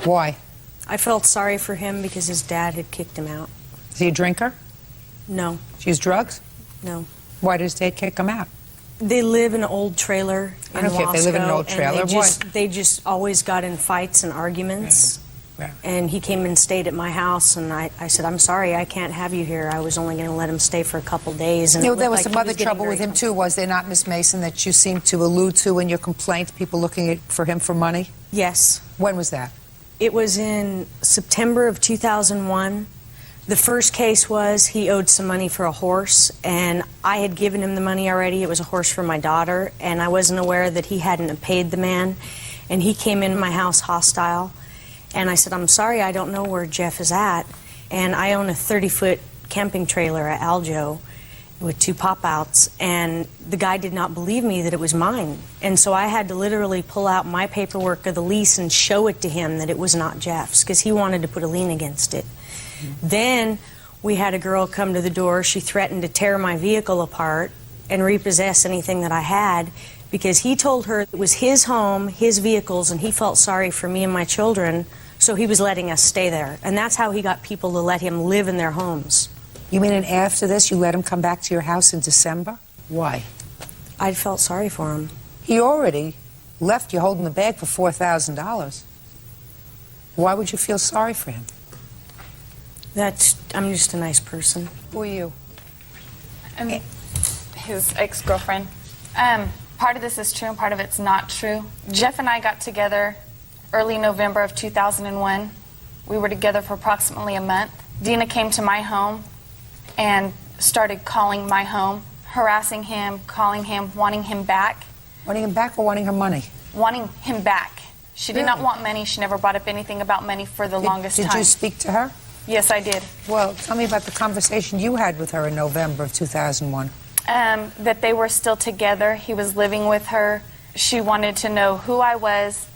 Why? I felt sorry for him because his dad had kicked him out. Is he a drinker? No. She used drugs? No. Why did his dad kick him out? They live in an old trailer in I don't care if they live in an old Wasco, trailer. and they just always got in fights and arguments. Yeah. And he came and stayed at my house, and I said, I'm sorry, I can't have you here. I was only going to let him stay for a couple days. And You know, it there looked was like some he other getting trouble very with him, too, was there not, Miss Mason, that you seemed to allude to in your complaint, people looking for him for money? Yes. When was that? It was in September of 2001. The first case was he owed some money for a horse, and I had given him the money already. It was a horse for my daughter, and I wasn't aware that he hadn't paid the man. And he came into my house hostile, and I said, I'm sorry, I don't know where Jeff is at. And I own a 30-foot camping trailer at Aljo with 2 pop-outs, and the guy did not believe me that it was mine. And so I had to literally pull out my paperwork of the lease and show it to him that it was not Jeff's, because he wanted to put a lien against it. Then we had a girl come to the door. She threatened to tear my vehicle apart and repossess anything that I had, because he told her it was his home, his vehicles, and he felt sorry for me and my children, so he was letting us stay there. And that's how he got people to let him live in their homes. You mean, and after this, you let him come back to your house in December? Why? I felt sorry for him. He already left you holding the bag for $4,000. Why would you feel sorry for him? I'm just a nice person. Who are you? His ex-girlfriend. Part of this is true and part of it's not true. Jeff and I got together early November of 2001. We were together for approximately a month. Dina came to my home and started calling my home, harassing him, calling him, wanting him back. Wanting him back or wanting her money? Wanting him back. She did not want money. She never brought up anything about money for the longest time. Did you speak to her? Yes, I did. Well, tell me about the conversation you had with her in November of 2001. That they were still together. He was living with her. She wanted to know who I was,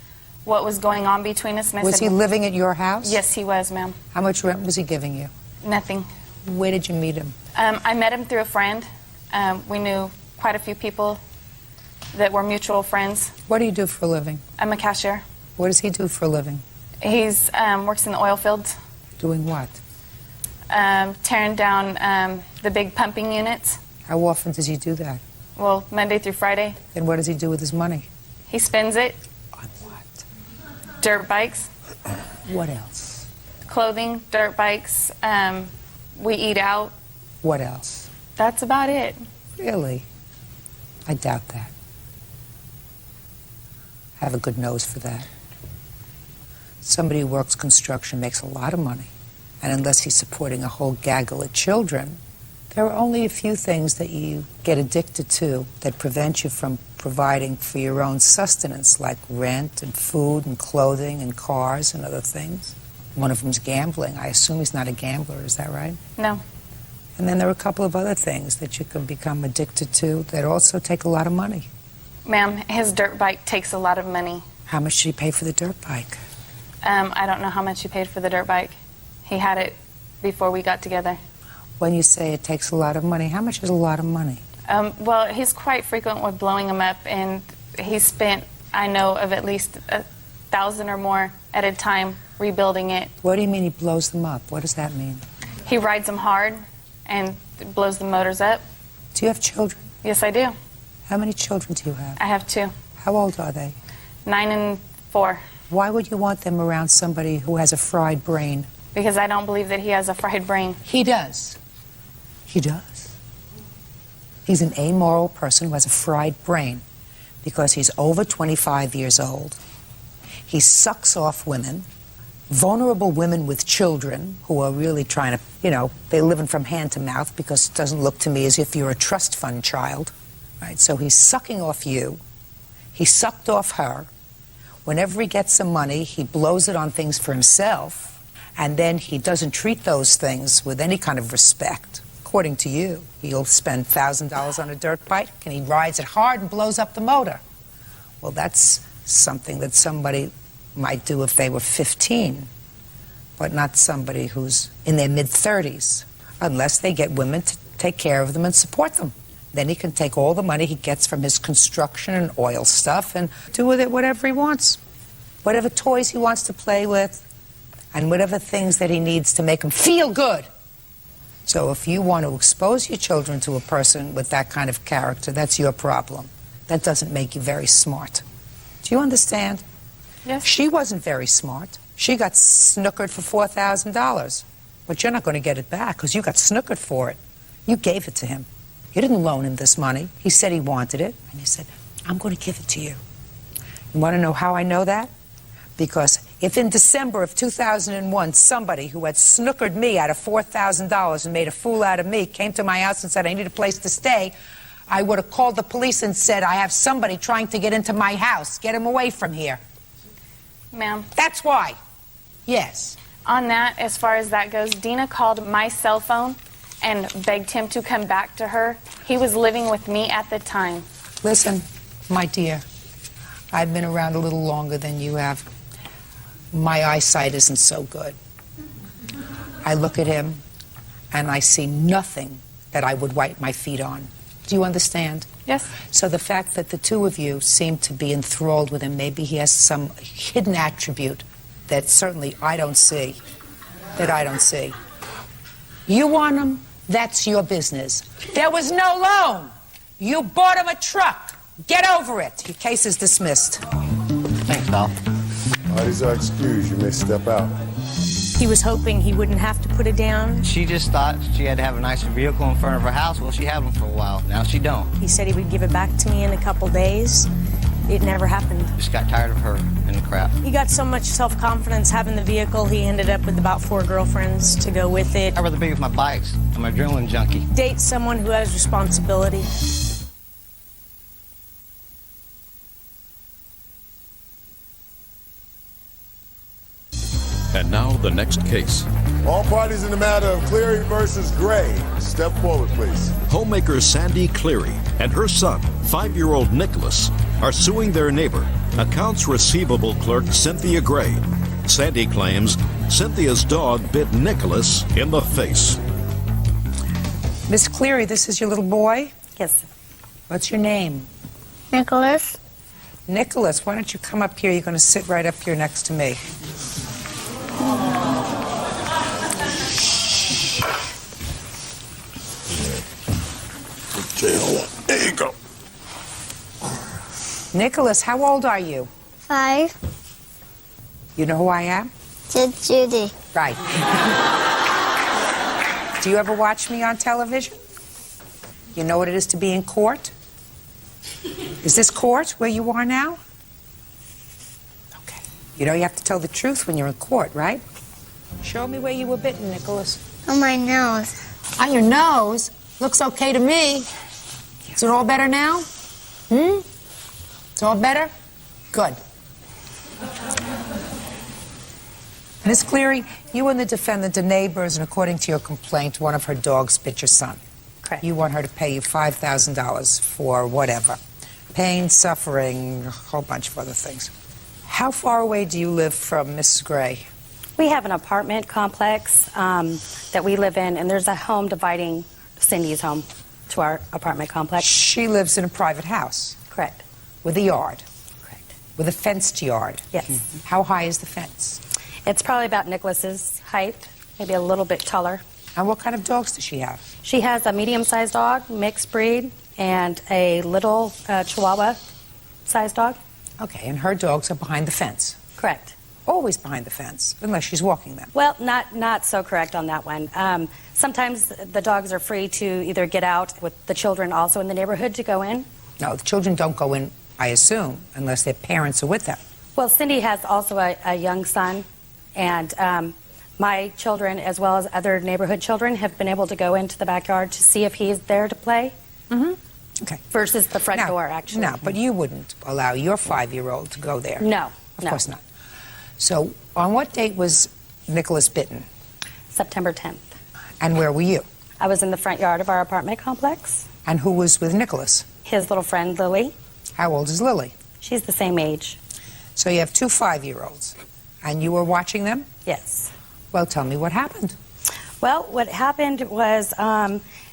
what was going on between us. And I Was said, he living at your house? Yes, he was, ma'am. How much rent was he giving you? Nothing. Where did you meet him? I met him through a friend. We knew quite a few people that were mutual friends. What do you do for a living? I'm a cashier. What does he do for a living? He's works in the oil fields. Doing what? Tearing down the big pumping units. How often does he do that? Well, Monday through Friday. Then what does he do with his money? He spends it. On what? Dirt bikes. What else? Clothing, dirt bikes. We eat out. What else? That's about it. Really? I doubt that. I have a good nose for that. Somebody who works construction makes a lot of money. And unless he's supporting a whole gaggle of children, there are only a few things that you get addicted to that prevent you from providing for your own sustenance, like rent and food and clothing and cars and other things. One of them's gambling. I assume he's not a gambler, is that right? No. And then there are a couple of other things that you can become addicted to that also take a lot of money. Ma'am, his dirt bike takes a lot of money. How much did he pay for the dirt bike? I don't know how much he paid for the dirt bike. He had it before we got together. When you say it takes a lot of money, how much is a lot of money? Well, he's quite frequent with blowing them up, and he spent, I know, of at least $1,000 or more at a time rebuilding it. What do you mean he blows them up? What does that mean? He rides them hard and blows the motors up. Do you have children? Yes, I do. How many children do you have? I have 2. How old are they? 9 and 4. Why would you want them around somebody who has a fried brain? Because I don't believe that he has a fried brain. He does. He does. He's an amoral person who has a fried brain because he's over 25 years old. He sucks off women, vulnerable women with children who are really trying to, they're living from hand to mouth because it doesn't look to me as if you're a trust fund child, right? So he's sucking off you. He sucked off her. Whenever he gets some money, he blows it on things for himself, and then he doesn't treat those things with any kind of respect. According to you, he'll spend $1,000 on a dirt bike, and he rides it hard and blows up the motor. Well, that's something that somebody might do if they were 15, but not somebody who's in their mid-30s, unless they get women to take care of them and support them. Then he can take all the money he gets from his construction and oil stuff and do with it whatever he wants. Whatever toys he wants to play with, and whatever things that he needs to make him feel good. So if you want to expose your children to a person with that kind of character, that's your problem. That doesn't make you very smart. Do you understand? Yes. She wasn't very smart. She got snookered for $4,000. But you're not going to get it back because you got snookered for it. You gave it to him. You didn't loan him this money. He said he wanted it, and you said, I'm going to give it to you. You want to know how I know that? Because if in December of 2001, somebody who had snookered me out of $4,000 and made a fool out of me came to my house and said, I need a place to stay, I would have called the police and said, I have somebody trying to get into my house. Get him away from here. Ma'am. That's why. Yes. On that, as far as that goes, Dina called my cell phone and begged him to come back to her. He was living with me at the time. Listen, my dear, I've been around a little longer than you have. My eyesight isn't so good. I look at him and I see nothing that I would wipe my feet on. Do you understand? Yes. So the fact that the two of you seem to be enthralled with him, maybe he has some hidden attribute that certainly I don't see, You want him? That's your business. There was no loan. You bought him a truck. Get over it. Your case is dismissed. Thanks, Val. Parties are excused. You may step out. He was hoping he wouldn't have to put it down. She just thought she had to have a nicer vehicle in front of her house. Well, she had one for a while. Now she don't. He said he would give it back to me in a couple days. It never happened. Just got tired of her and the crap. He got so much self-confidence having the vehicle, he ended up with about 4 girlfriends to go with it. I'd rather be with my bikes. I'm an adrenaline junkie. Date someone who has responsibility. And now the next case. All parties in the matter of Cleary versus Gray, step forward, please. Homemaker Sandy Cleary and her son, 5-year-old Nicholas, are suing their neighbor, accounts receivable clerk Cynthia Gray. Sandy claims Cynthia's dog bit Nicholas in the face. Miss Cleary, this is your little boy? Yes. What's your name? Nicholas. Nicholas, why don't you come up here? You're going to sit right up here next to me. There you go. Nicholas, how old are you? 5. You know who I am? It's Judy. Right. Do you ever watch me on television? You know what it is to be in court? Is this court where you are now? Okay. You know you have to tell the truth when you're in court, right? Show me where you were bitten, Nicholas. On my nose. On your nose? Looks okay to me. Is it all better now? It's all better? Good. Miss Cleary, you and the defendant are neighbors, and according to your complaint, one of her dogs bit your son. Correct. You want her to pay you $5,000 for whatever. Pain, suffering, a whole bunch of other things. How far away do you live from Mrs. Gray? We have an apartment complex that we live in, and there's a home dividing Cindy's home to our apartment complex. She lives in a private house? Correct. With a yard? Correct. With a fenced yard? Yes. How high is the fence? It's probably about Nicholas's height, maybe a little bit taller. And what kind of dogs does she have? She has a medium-sized dog, mixed breed, and a little Chihuahua-sized dog. Okay, and her dogs are behind the fence? Correct. Always behind the fence, unless she's walking them. Well, not so correct on that one. Sometimes the dogs are free to either get out with the children also in the neighborhood to go in. No, the children don't go in, I assume, unless their parents are with them. Well, Cindy has also a young son, and my children, as well as other neighborhood children, have been able to go into the backyard to see if he's there to play. Okay. Versus the front door, actually. No, but you wouldn't allow your 5-year-old to go there. No. Of course not. So, on what date was Nicholas bitten? September 10th. And where were you? I was in the front yard of our apartment complex. And who was with Nicholas? His little friend, Lily. How old is Lily? She's the same age. So you have two 5-year-olds. And you were watching them? Yes. Well, tell me what happened. Well, what happened was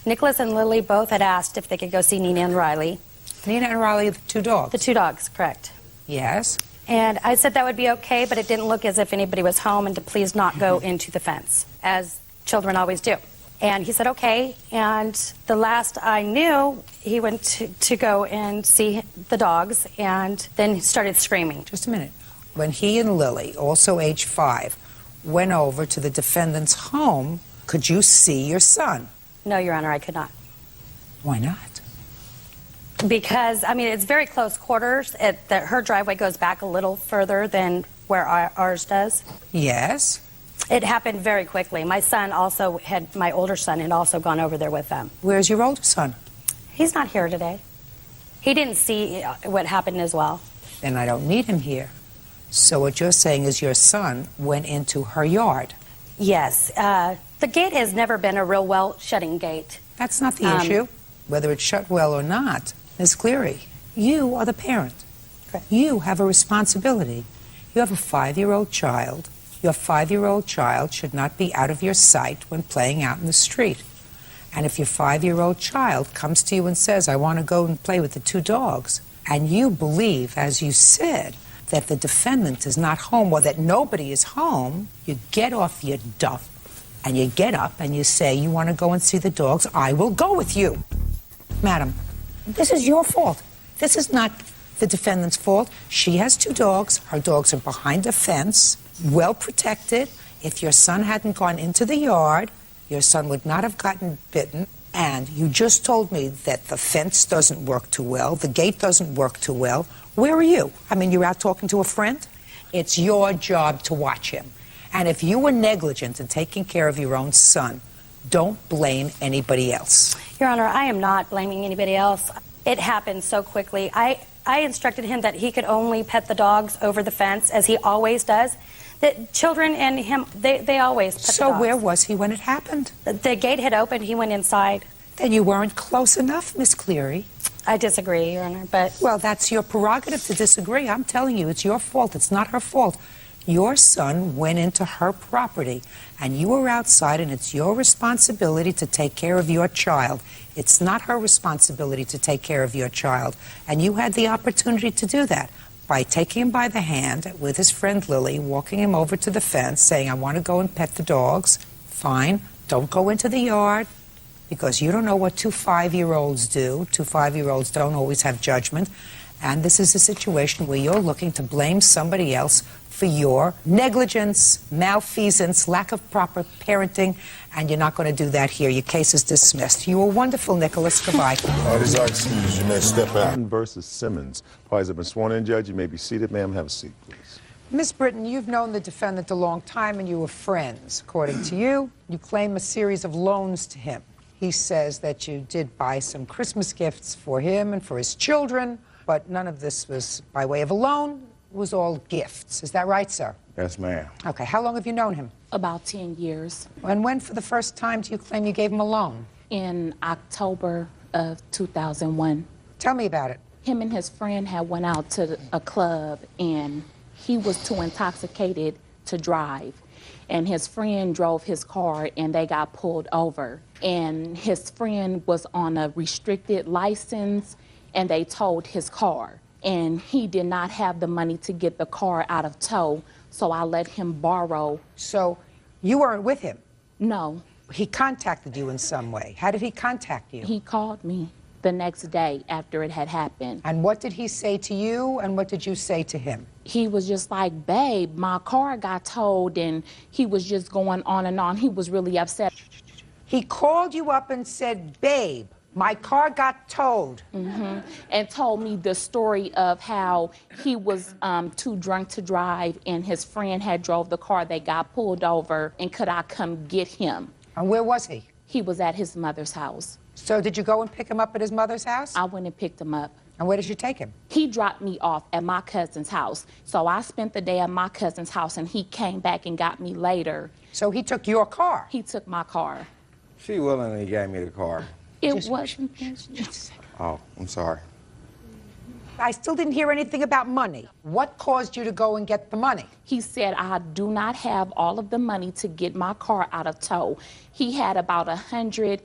Nicholas and Lily both had asked if they could go see Nina and Riley. Nina and Riley, the two dogs? The two dogs, correct. Yes. And I said that would be okay, but it didn't look as if anybody was home and to please not go into the fence, as children always do. And he said, okay. And the last I knew, he went to go and see the dogs and then he started screaming. Just a minute. When he and Lily, also age 5, went over to the defendant's home, could you see your son? No, Your Honor, I could not. Why not? Because, I mean, it's very close quarters. Her driveway goes back a little further than where ours does. Yes. It happened very quickly. My older son had also gone over there with them. Where's your older son? He's not here today. He didn't see what happened as well. Then I don't need him here. So what you're saying is your son went into her yard. Yes. The gate has never been a real well-shutting gate. That's not the issue, whether it's shut well or not. Ms. Cleary, you are the parent. Correct. You have a responsibility. You have a 5-year-old child. Your 5-year-old child should not be out of your sight when playing out in the street. And if your 5-year-old child comes to you and says, I want to go and play with the two dogs, and you believe, as you said, that the defendant is not home or that nobody is home, you get off your duff and you get up and you say, you want to go and see the dogs, I will go with you. Madam, this is your fault. This is not the defendant's fault. She has two dogs. Her dogs are behind a fence, well protected. If your son hadn't gone into the yard, your son would not have gotten bitten. And you just told me that the fence doesn't work too well, the gate doesn't work too well. Where are you? I mean, you're out talking to a friend? It's your job to watch him. And if you were negligent in taking care of your own son, don't blame anybody else. Your Honor, I am not blaming anybody else. It happened so quickly. I instructed him that he could only pet the dogs over the fence, as he always does. That children and him, they always pet the dogs. So where was he when it happened? The gate had opened. He went inside. Then you weren't close enough, Miss Cleary. I disagree, Your Honor, but... Well, that's your prerogative to disagree. I'm telling you, it's your fault. It's not her fault. Your son went into her property, and you were outside, and it's your responsibility to take care of your child. It's not her responsibility to take care of your child. And you had the opportunity to do that by taking him by the hand with his friend Lily, walking him over to the fence, saying, I want to go and pet the dogs. Fine. Don't go into the yard, because you don't know what two 5-year-olds do. Two 5-year-olds don't always have judgment. And this is a situation where you're looking to blame somebody else for your negligence, malfeasance, lack of proper parenting, and you're not going to do that here. Your case is dismissed. You were wonderful, Nicholas. Goodbye. These are excused. You may step out. Versus Simmons. Parties have been sworn in, Judge. You may be seated. Ma'am, have a seat, please. Miss Britton, you've known the defendant a long time, and you were friends. According to you, you claim a series of loans to him. He says that you did buy some Christmas gifts for him and for his children, but none of this was by way of a loan. It was all gifts. Is that right, sir? Yes, ma'am. Okay. How long have you known him? About 10 years. And when, for the first time, do you claim you gave him a loan? In October of 2001. Tell me about it. Him and his friend had went out to a club, and he was too intoxicated to drive. And his friend drove his car, and they got pulled over. And his friend was on a restricted license, and they towed his car. And he did not have the money to get the car out of tow, so I let him borrow. So you weren't with him? No. He contacted you in some way. How did he contact you? He called me the next day after it had happened. And what did he say to you, and what did you say to him? He was just like, babe, my car got towed, and he was just going on and on. He was really upset. He called you up and said, babe, my car got towed. Mm-hmm. And told me the story of how he was too drunk to drive, and his friend had drove the car. They got pulled over, and could I come get him? And where was he? He was at his mother's house. So did you go and pick him up at his mother's house? I went and picked him up. And where did you take him? He dropped me off at my cousin's house. So I spent the day at my cousin's house, and he came back and got me later. So he took your car? He took my car. She willingly gave me the car. It wasn't. Oh, I'm sorry. I still didn't hear anything about money. What caused you to go and get the money? He said, I do not have all of the money to get my car out of tow. He had about $100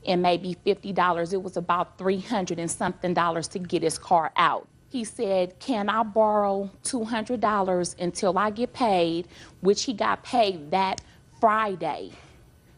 and maybe $50. It was about $300 and something to get his car out. He said, can I borrow $200 until I get paid, which he got paid that Friday.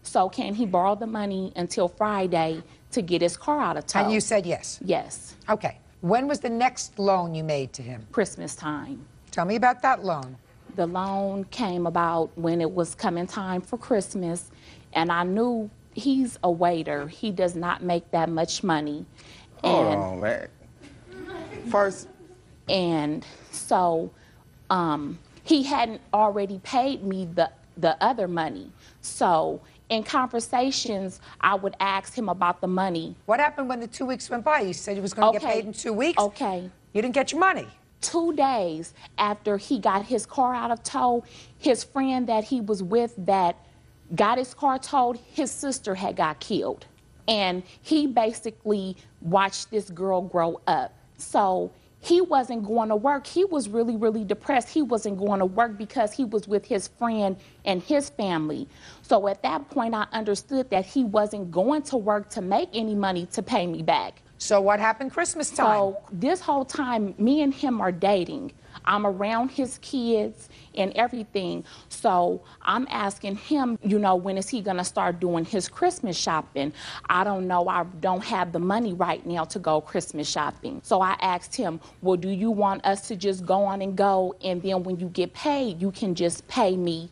So can he borrow the money until Friday to get his car out of tow? And you said yes? Yes. Okay. When was the next loan you made to him? Christmas time. Tell me about that loan. The loan came about when it was coming time for Christmas, and I knew he's a waiter. He does not make that much money. Hold on, man. First. And so he hadn't already paid me the other money. So in conversations, I would ask him about the money. What happened when the 2 weeks went by? You said he was going to get paid in 2 weeks? Okay. You didn't get your money? 2 days after he got his car out of tow, his friend that he was with that got his car towed, his sister had got killed. And he basically watched this girl grow up. So he wasn't going to work. He was really, really depressed. He wasn't going to work because he was with his friend and his family. So at that point, I understood that he wasn't going to work to make any money to pay me back. So what happened Christmas time? So this whole time, me and him are dating. I'm around his kids and everything. So I'm asking him, you know, when is he going to start doing his Christmas shopping? I don't know. I don't have the money right now to go Christmas shopping. So I asked him, well, do you want us to just go on and go, and then when you get paid, you can just pay me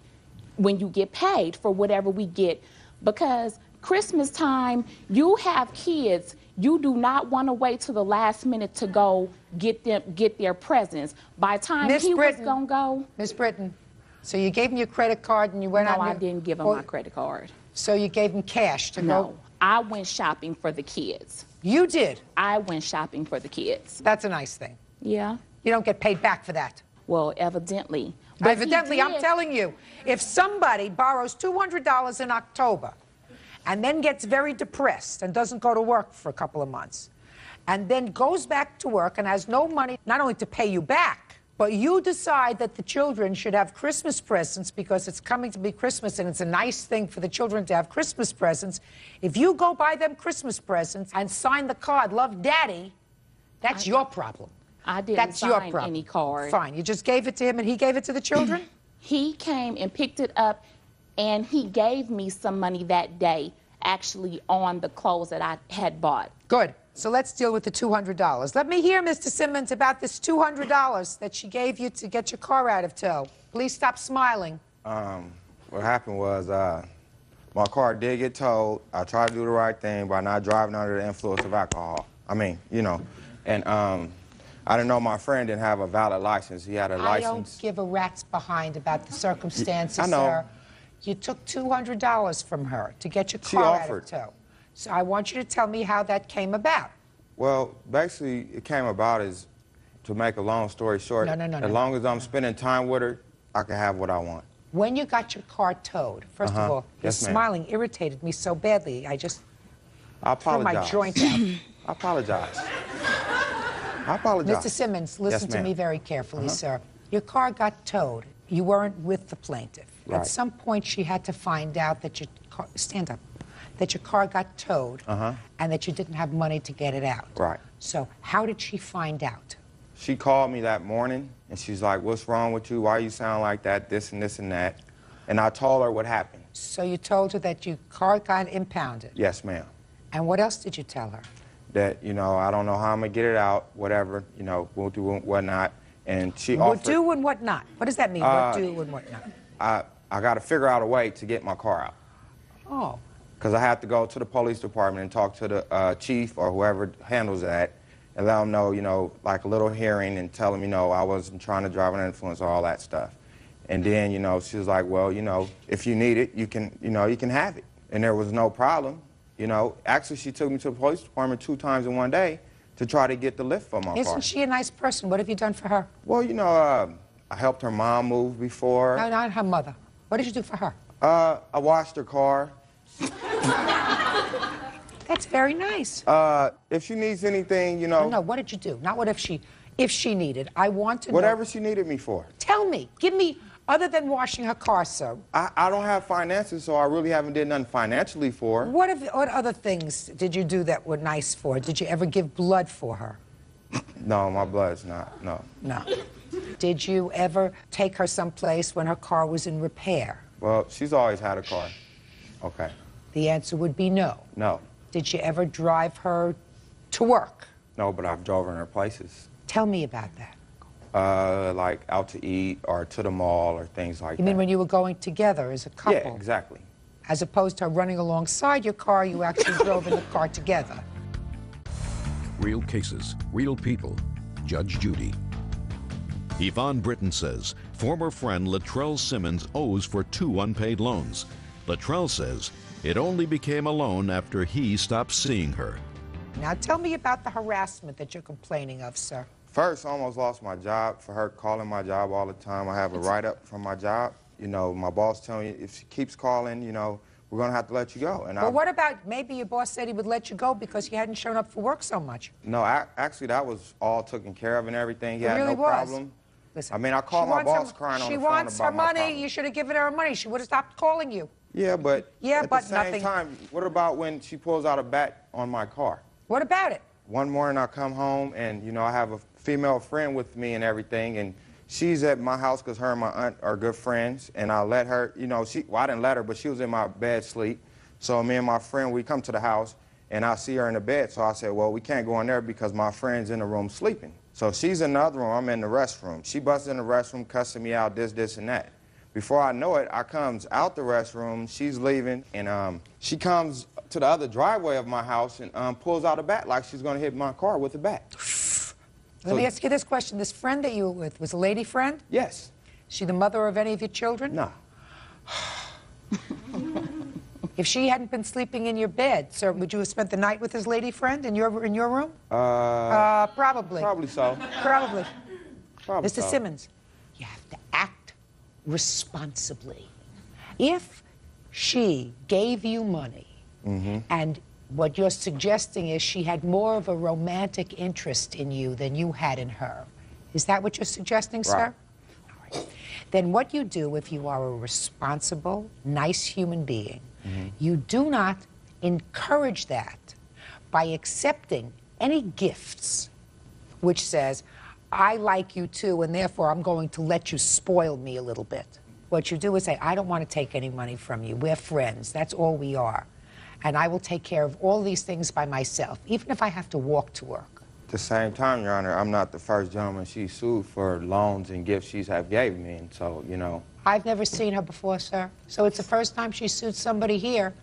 when you get paid for whatever we get? Because Christmas time, you have kids. You do not want to wait till the last minute to go get their presents. By the time he was going to go... Miss Britton, so you gave him your credit card and you went out... No, I didn't give him my credit card. So you gave him cash to go... No, I went shopping for the kids. You did? I went shopping for the kids. That's a nice thing. Yeah. You don't get paid back for that. Well, evidently. But evidently, I'm telling you, if somebody borrows $200 in October and then gets very depressed and doesn't go to work for a couple of months, and then goes back to work and has no money not only to pay you back, but you decide that the children should have Christmas presents because it's coming to be Christmas and it's a nice thing for the children to have Christmas presents. If you go buy them Christmas presents and sign the card, "Love, Daddy," that's your problem. I didn't That's your sign problem. any card. Fine. You just gave it to him and he gave it to the children? He came and picked it up, and he gave me some money that day, actually on the clothes that I had bought. Good. So let's deal with the $200. Let me hear, Mr. Simmons, about this $200 that she gave you to get your car out of tow. Please stop smiling. What happened was my car did get towed. I tried to do the right thing by not driving under the influence of alcohol. I mean, you know, and I didn't know my friend didn't have a valid license. He had a license. I don't give a rat's behind about the circumstances, I know. sir. You took $200 from her to get your car out of tow. So I want you to tell me how that came about. Well, basically, it came about as, to make a long story short, No. as long as I'm spending time with her, I can have what I want. When you got your car towed, first of all, your Yes, ma'am. smiling irritated me so badly, I just I threw apologize. my joint out. I apologize. I apologize. Mr. Simmons, listen Yes, to ma'am. me very carefully, sir. Your car got towed. You weren't with the plaintiff. Right. At some point, she had to find out that your car, stand up, that your car got towed and that you didn't have money to get it out. Right. So how did she find out? She called me that morning, and she's like, "What's wrong with you? Why you sound like that, this and this and that?" And I told her what happened. So you told her that your car got impounded. Yes, ma'am. And what else did you tell her? That, you know, I don't know how I'm going to get it out, whatever, you know, we'll do and whatnot. And she What offered... do and what not? What does that mean, what do and what not? I got to figure out a way to get my car out. Oh. Because I have to go to the police department and talk to the chief or whoever handles that and let them know, you know, like a little hearing and tell them, you know, I wasn't trying to drive under influence or all that stuff. And then, you know, she was like, well, you know, if you need it, you can, you know, you can have it. and there was no problem. You know, actually, she took me to the police department 2 times in one day to try to get the lift for my car. Isn't she a nice person? What have you done for her? Well, you know, I helped her mom move before. No, not her mother. What did you do for her? I washed her car. That's very nice. If she needs anything, you know. No, what did you do? Not what if she needed. I want to know. Whatever she needed me for. Tell me. Give me, other than washing her car, sir. I don't have finances, so I really haven't did nothing financially for her. What other things did you do that were nice for her? Did you ever give blood for her? No, my blood's not, no. No. Did you ever take her someplace when her car was in repair? Well, she's always had a car. Okay. The answer would be no. No. Did you ever drive her to work? No, but I've driven her places. Tell me about that. Like out to eat or to the mall or things like that. You mean when you were going together as a couple? Yeah, exactly. As opposed to her running alongside your car, you actually drove in the car together. Real cases, real people. Judge Judy. Yvonne Britton says former friend Latrell Simmons owes for 2 unpaid loans. Latrell says it only became a loan after he stopped seeing her. Now tell me about the harassment that you're complaining of, sir. First, I almost lost my job for her calling my job all the time. I have a write-up from my job. You know, my boss telling me if she keeps calling, you know, we're going to have to let you go. And well, what about maybe your boss said he would let you go because you hadn't shown up for work so much? No, actually, that was all taken care of and everything. He It had really no was. problem. Listen, I mean, I called my boss crying on the phone about my She wants her money. problem. You should have given her money. She would have stopped calling you. Yeah, but Yeah, at but the same nothing. time, what about when she pulls out a bat on my car? What about it? One morning I come home and, you know, I have a female friend with me and everything, and she's at my house because her and my aunt are good friends, and I let her, you know, well, I didn't let her, but she was in my bed sleep. So me and my friend, we come to the house, and I see her in the bed, so I said, well, we can't go in there because my friend's in the room sleeping. So she's in the other room, I'm in the restroom. She busts in the restroom, cussing me out, this, and that. Before I know it, I comes out the restroom, she's leaving, and she comes to the other driveway of my house and pulls out a bat like she's going to hit my car with a bat. Let me ask you this question. This friend that you were with was a lady friend? Yes. She the mother of any of your children? No. If she hadn't been sleeping in your bed, sir, would you have spent the night with this lady friend in your room? Probably. Probably so. Probably. Probably Mr. so. Simmons, you have to act responsibly. If she gave you money, and what you're suggesting is she had more of a romantic interest in you than you had in her, is that what you're suggesting, sir? Right. All right. Then what you do if you are a responsible, nice human being, you do not encourage that by accepting any gifts which says, I like you too, and therefore I'm going to let you spoil me a little bit. What you do is say, I don't want to take any money from you. We're friends. That's all we are. And I will take care of all these things by myself, even if I have to walk to work. At the same time, Your Honor, I'm not the first gentleman she sued for loans and gifts she's have gave me, and so, you know. I've never seen her before, sir. So it's the first time she sued somebody here.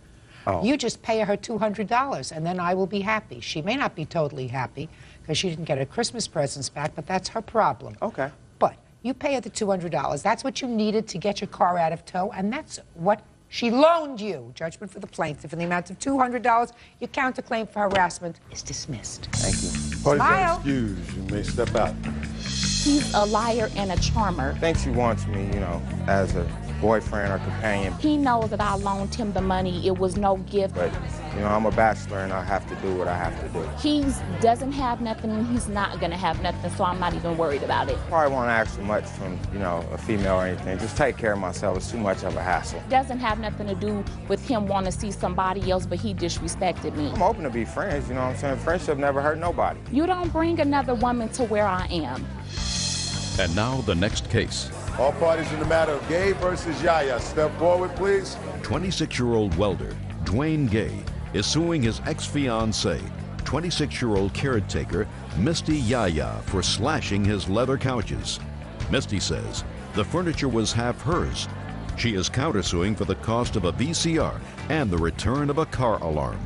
Oh. You just pay her $200, and then I will be happy. She may not be totally happy because she didn't get her Christmas presents back, but that's her problem. Okay. But you pay her the $200. That's what you needed to get your car out of tow, and that's what she loaned you. Judgment for the plaintiff in the amount of $200. Your counterclaim for harassment is dismissed. Thank you. Parties are Smile. excused. You may step out. He's a liar and a charmer. I think she wants me, you know, as a boyfriend or companion. He knows that I loaned him the money. It was no gift. But, you know, I'm a bachelor and I have to do what I have to do. He doesn't have nothing and he's not going to have nothing, so I'm not even worried about it. Probably won't ask too much from, you know, a female or anything. Just take care of myself. It's too much of a hassle. Doesn't have nothing to do with him wanting to see somebody else, but he disrespected me. I'm open to be friends, you know what I'm saying? Friendship never hurt nobody. You don't bring another woman to where I am. And now the next case. All parties in the matter of Gay versus Yaya. Step forward, please. 26-year-old welder Dwayne Gay is suing his ex-fiancée, 26-year-old caretaker Misty Yaya, for slashing his leather couches. Misty says the furniture was half hers. She is countersuing for the cost of a VCR and the return of a car alarm.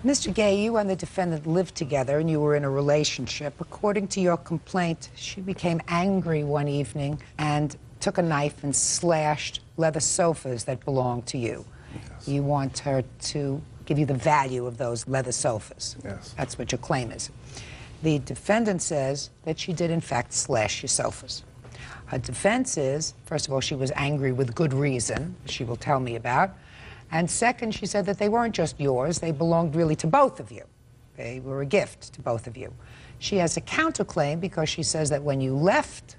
Mr. Gay, you and the defendant lived together and you were in a relationship. According to your complaint, she became angry one evening and took a knife and slashed leather sofas that belonged to you. Yes. You want her to give you the value of those leather sofas. Yes. That's what your claim is. The defendant says that she did, in fact, slash your sofas. Her defense is, first of all, she was angry with good reason, she will tell me about. And second, she said that they weren't just yours, they belonged really to both of you. They were a gift to both of you. She has a counterclaim because she says that when you left,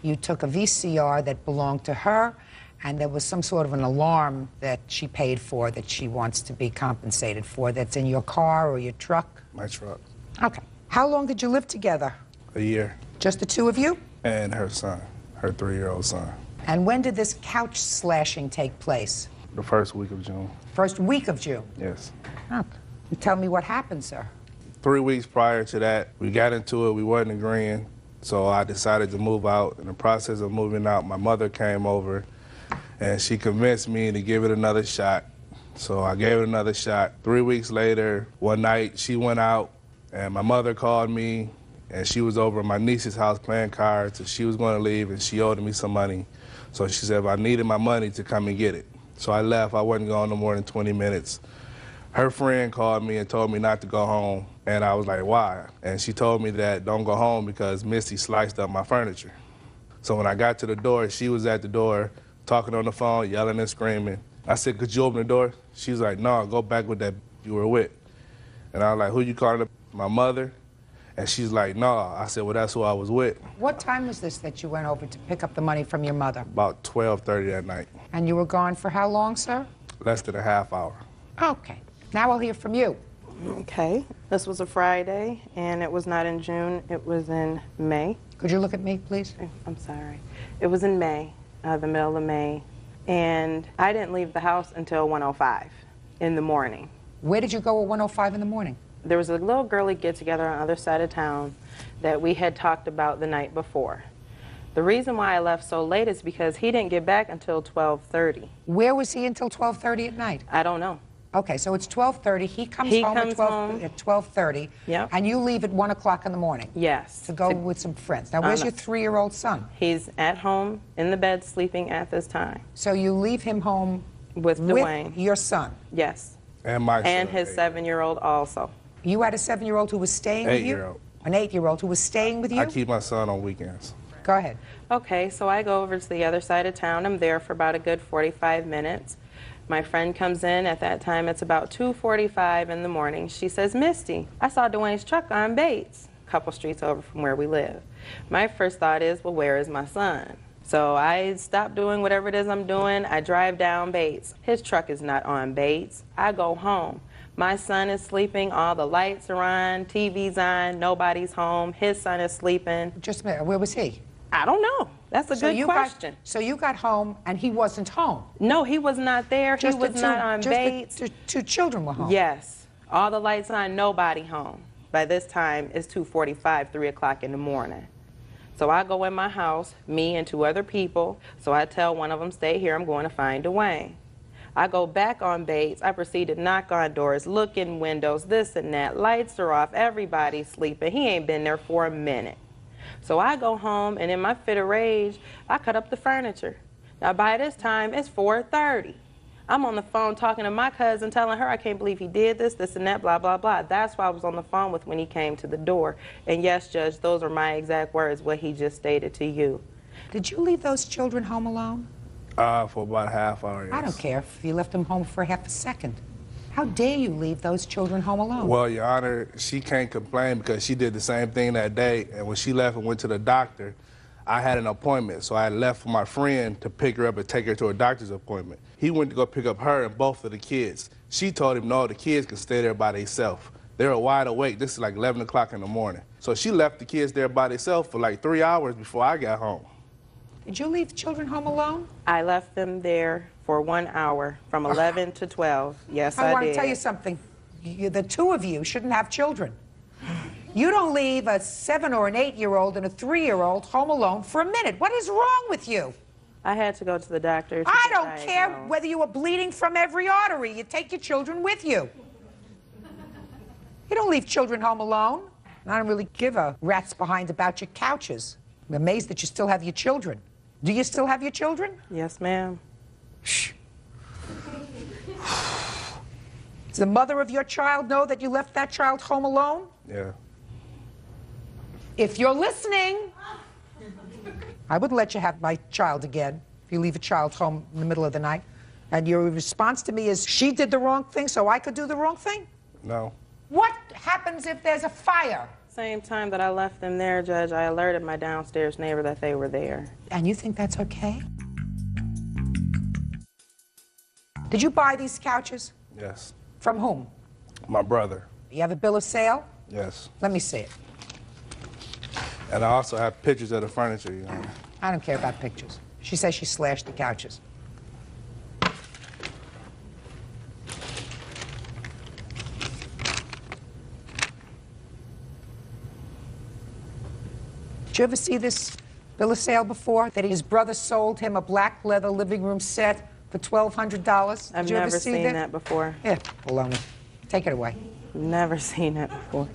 you took a VCR that belonged to her, and there was some sort of an alarm that she paid for that she wants to be compensated for that's in your car or your truck. My truck. Okay. How long did you live together? A year. Just the two of you? And her son, her 3-year-old son. And when did this couch slashing take place? The first week of June. First week of June? Yes. Oh. Tell me what happened, sir. 3 weeks prior to that, we got into it, we wasn't agreeing, so I decided to move out. In the process of moving out, my mother came over, and she convinced me to give it another shot. So I gave it another shot. 3 weeks later, one night, she went out, and my mother called me, and she was over at my niece's house playing cards, and she was going to leave, and she owed me some money. So she said if I needed my money to come and get it. So I left. I wasn't gone no more than 20 minutes. Her friend called me and told me not to go home, and I was like, why? And she told me that don't go home because Misty sliced up my furniture. So when I got to the door, she was at the door talking on the phone, yelling and screaming. I said, could you open the door? She was like, no, go back with that you were with. And I was like, who you calling? My mother? And she's like, no. I said, well, that's who I was with. What time was this that you went over to pick up the money from your mother? About 12:30 that night. And you were gone for how long, sir? Less than a half hour. Okay. Now I'll hear from you. Okay. This was a Friday, and it was not in June. It was in May. Could you look at me, please? I'm sorry. It was in May, the middle of May. And I didn't leave the house until 1:05 in the morning. Where did you go at 1:05 in the morning? There was a little girly get-together on the other side of town that we had talked about the night before. The reason why I left so late is because he didn't get back until 12:30. Where was he until 12:30 at night? I don't know. Okay, so it's 12:30. He comes home at 12:30. Yep. And you leave at 1 o'clock in the morning. Yes. To go with some friends. Now, where's your 3-year-old son? He's at home in the bed sleeping at this time. So you leave him home with Dwayne, your son? Yes. And my son. And his 7-year-old also. You had a 7-year-old who was staying with you? 8-year-old. An 8-year-old who was staying with you? I keep my son on weekends. Go ahead. Okay, so I go over to the other side of town. I'm there for about a good 45 minutes. My friend comes in. At that time, it's about 2:45 in the morning. She says, Misty, I saw Dwayne's truck on Bates, a couple streets over from where we live. My first thought is, well, where is my son? So I stop doing whatever it is I'm doing. I drive down Bates. His truck is not on Bates. I go home. My son is sleeping, all the lights are on, TV's on, nobody's home, his son is sleeping. Just a minute, where was he? I don't know. That's a good question. So you got home and he wasn't home? No, he was not there. He was not on Bates. The two children were home? Yes. All the lights on, nobody home. By this time, it's 2:45, 3 o'clock in the morning. So I go in my house, me and 2 other people. So I tell one of them, stay here, I'm going to find Dwayne. I go back on Bates. I proceed to knock on doors, look in windows, this and that. Lights are off. Everybody's sleeping. He ain't been there for a minute. So I go home, and in my fit of rage, I cut up the furniture. Now, by this time, it's 4:30. I'm on the phone talking to my cousin, telling her I can't believe he did this, this and that, blah, blah, blah. That's why I was on the phone with when he came to the door. And yes, Judge, those are my exact words, what he just stated to you. Did you leave those children home alone? For about a half hour, yes. I don't care if you left them home for half a second. How dare you leave those children home alone? Well, Your Honor, she can't complain because she did the same thing that day. And when she left and went to the doctor, I had an appointment. So I left for my friend to pick her up and take her to a doctor's appointment. He went to go pick up her and both of the kids. She told him, no, the kids can stay there by themselves. They were wide awake. This is like 11 o'clock in the morning. So she left the kids there by themselves for like 3 hours before I got home. Did you leave children home alone? I left them there for 1 hour, from 11 to 12. Yes, I did. I want to tell you something. The two of you shouldn't have children. You don't leave a 7 or an 8-year-old and a 3-year-old home alone for a minute. What is wrong with you? I had to go to the doctor. I don't care whether you were bleeding from every artery. You take your children with you. You don't leave children home alone. And I don't really give a rat's behind about your couches. I'm amazed that you still have your children. Do you still have your children? Yes, ma'am. Shh. Does the mother of your child know that you left that child home alone? Yeah. If you're listening, I wouldn't let you have my child again if you leave a child home in the middle of the night. And your response to me is, she did the wrong thing, so I could do the wrong thing? No. What happens if there's a fire? Same time that I left them there, Judge, I alerted my downstairs neighbor that they were there. And you think that's okay? Did you buy these couches? Yes. From whom? My brother. You have a bill of sale? Yes. Let me see it. And I also have pictures of the furniture, Your Honor. I don't care about pictures. She says she slashed the couches. Did you ever see this bill of sale before? That his brother sold him a black leather living room set for $1,200? I've never seen that before. Yeah, baloney. Take it away. Never seen that before.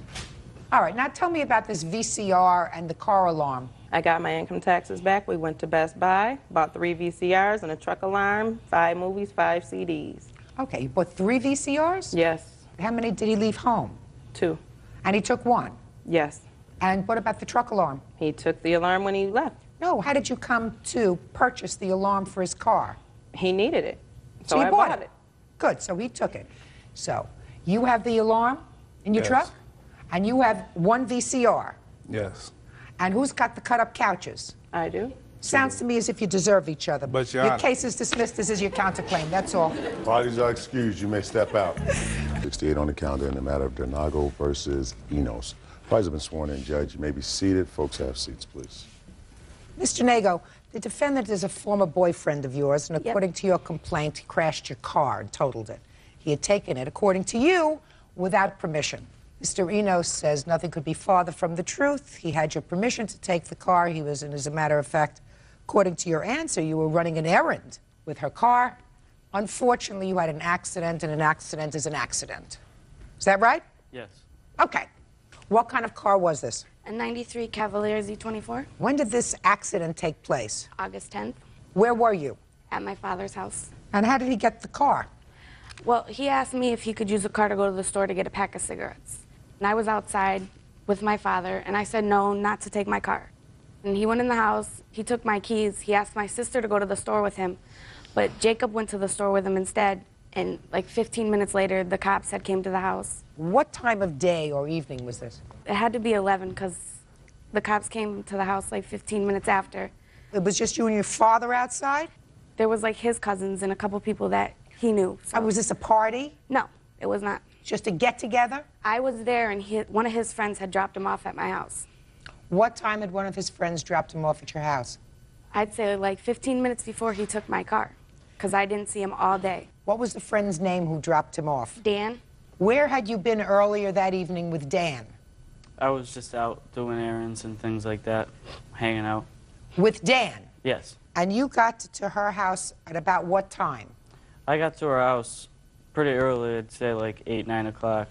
All right, now tell me about this VCR and the car alarm. I got my income taxes back. We went to Best Buy, bought 3 VCRs and a truck alarm, 5 movies, 5 CDs. Okay, you bought 3 VCRs? Yes. How many did he leave home? 2. And he took 1? Yes. And what about the truck alarm? He took the alarm when he left. No, how did you come to purchase the alarm for his car? He needed it. So I you bought bought it. Good, so he took it. So you have the alarm in your truck? And you have 1 VCR? Yes. And who's got the cut-up couches? I do. Sounds to me as if you deserve each other. But, Your your Honor. case is dismissed. This is your counterclaim. That's all. Parties are excused. You may step out. 68 on the calendar in the matter of Donago versus Enos. Parties have been sworn in, Judge. You may be seated. Folks, have seats, please. Mr. Nago, the defendant is a former boyfriend of yours, and according to your complaint, he crashed your car and totaled it. He had taken it, according to you, without permission. Mr. Enos says nothing could be farther from the truth. He had your permission to take the car. He was, and as a matter of fact, according to your answer, you were running an errand with her car. Unfortunately, you had an accident, and an accident is an accident. Is that right? Yes. Okay. What kind of car was this? A 93 Cavalier Z24, When did this accident take place? August 10th, Where were you? at my father's house. And how did he get the car? Well, he asked me if he could use the car to go to the store to get a pack of cigarettes. And I was outside with my father, and I said no, not to take my car. And he went in the house, he took my keys, he asked my sister to go to the store with him, but Jacob went to the store with him instead, and like 15 minutes later, the cops had came to the house. What time of day or evening was this? It had to be 11, because the cops came to the house like 15 minutes after. It was just you and your father outside? There was like his cousins and a couple people that he knew. So. Was this a party? No, it was not. Just a get-together? I was there, and one of his friends had dropped him off at my house. What time had one of his friends dropped him off at your house? I'd say like 15 minutes before he took my car, because I didn't see him all day. What was the friend's name who dropped him off? Dan. Where had you been earlier that evening with Dan? I was just out doing errands and things like that, hanging out. With Dan? Yes. And you got to her house at about what time? I got to her house pretty early, I'd say like 8, 9 o'clock.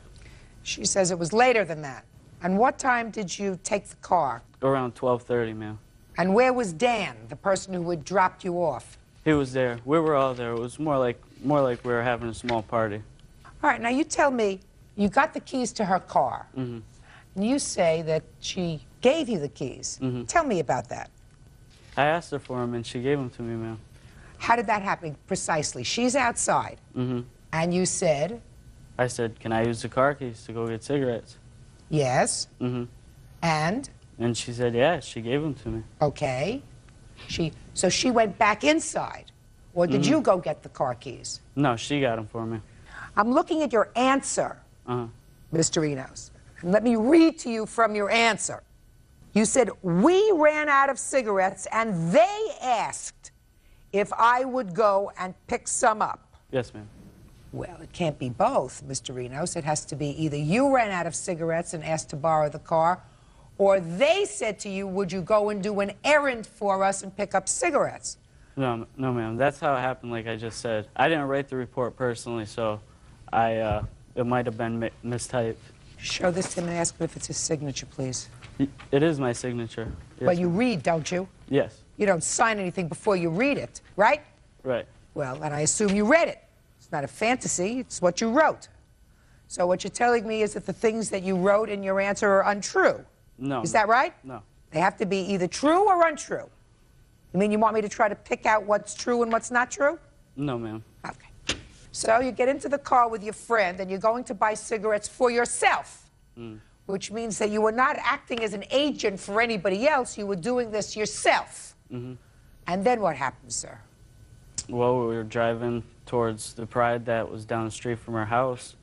She says it was later than that. And what time did you take the car? Around 12:30, ma'am. And where was Dan, the person who had dropped you off? He was there. We were all there. It was more like we were having a small party. All right, now you tell me, you got the keys to her car. Mm-hmm. And you say that she gave you the keys. Mm-hmm. Tell me about that. I asked her for him, and she gave them to me, ma'am. How did that happen precisely? She's outside, Mm-hmm. and you said, I said, can I use the car keys to go get cigarettes? yes, Mm-hmm. and? And she said, yeah, she gave them to me. Okay. So she went back inside, or did Mm-hmm. you go get the car keys? No, she got them for me. I'm looking at your answer, Uh-huh. Mr. Enos. And let me read to you from your answer. You said, we ran out of cigarettes, and they asked if I would go and pick some up. Yes, ma'am. Well, it can't be both, Mr. Enos. It has to be either you ran out of cigarettes and asked to borrow the car, or they said to you, would you go and do an errand for us and pick up cigarettes? No, ma'am. That's how it happened, like I just said. I didn't write the report personally, so it might have been mistyped. Show this to him and ask him if it's his signature, please. It is my signature. Yes, Well, you read, don't you? Yes. You don't sign anything before you read it, right? Right. Well, and I assume you read it. It's not a fantasy, it's what you wrote. So what you're telling me is that the things that you wrote in your answer are untrue. No. Is that right? No. They have to be either true or untrue. You mean you want me to try to pick out what's true and what's not true? No, ma'am. Okay. So you get into the car with your friend and you're going to buy cigarettes for yourself, which means that you were not acting as an agent for anybody else. You were doing this yourself. And then what happened, sir? Well, we were driving towards the Pride that was down the street from our house,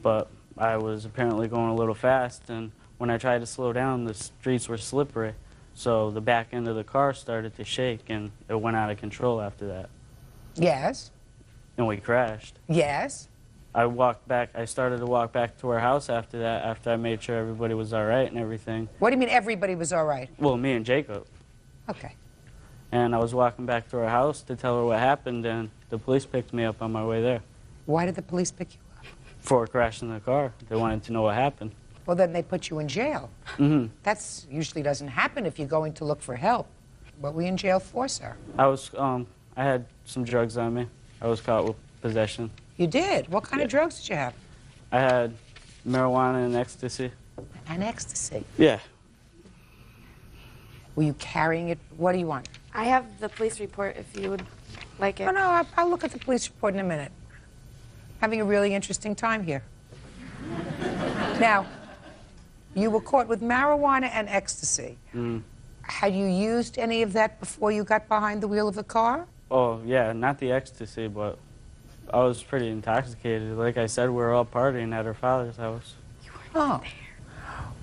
but I was apparently going a little fast, and when I tried to slow down, the streets were slippery, so the back end of the car started to shake, and it went out of control after that. Yes. And we crashed. Yes. I started to walk back to our house after that, after I made sure everybody was all right and everything. What do you mean everybody was all right? Well, me and Jacob. Okay. And I was walking back to our house to tell her what happened, and the police picked me up on my way there. Why did the police pick you up? For crashing the car. They wanted to know what happened. Well, then they put you in jail. That usually doesn't happen if you're going to look for help. What were you in jail for, sir? I had some drugs on me. I was caught with possession. You did? What kind of drugs did you have? I had marijuana and ecstasy. And ecstasy? Yeah. Were you carrying it? What do you want? I have the police report if you would like it. Oh, no, I'll look at the police report in a minute. Having a really interesting time here. Now, you were caught with marijuana and ecstasy. Had you used any of that before you got behind the wheel of the car? Oh, yeah, not the ecstasy, but I was pretty intoxicated. Like I said, we were all partying at her father's house. Oh.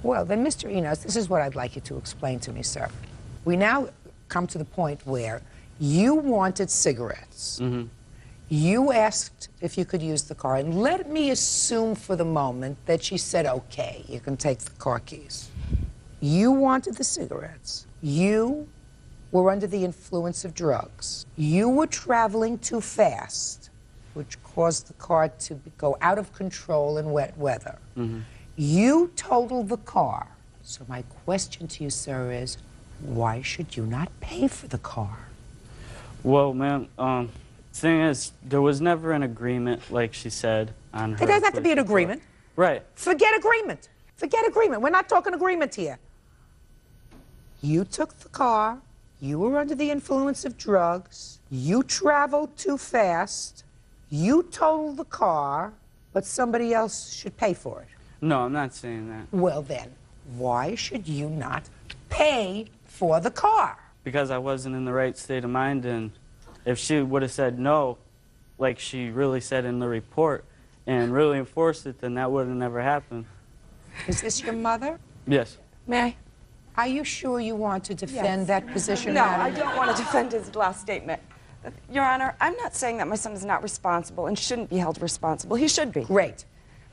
Well, then, Mr. Enos, this is what I'd like you to explain to me, sir. We now come to the point where you wanted cigarettes. You asked if you could use the car, and let me assume for the moment that she said, okay, you can take the car keys. You wanted the cigarettes. You were under the influence of drugs. You were traveling too fast, which caused the car to go out of control in wet weather. You totaled the car. So my question to you, sir, is why should you not pay for the car? Well, ma'am, thing is, there was never an agreement, like she said, on her. There doesn't have to be an agreement. Right. Forget agreement. Forget agreement. We're not talking agreement here. You took the car. You were under the influence of drugs. You traveled too fast. You totaled the car, but somebody else should pay for it. No, I'm not saying that. Well, then, why should you not pay for the car? Because I wasn't in the right state of mind, and if she would have said no, like she really said in the report, and really enforced it, then that would have never happened. Is this your mother? Yes. May I? Are you sure you want to defend that position, No, madam? I don't want to defend his last statement. Your Honor, I'm not saying that my son is not responsible and shouldn't be held responsible. He should be. Great.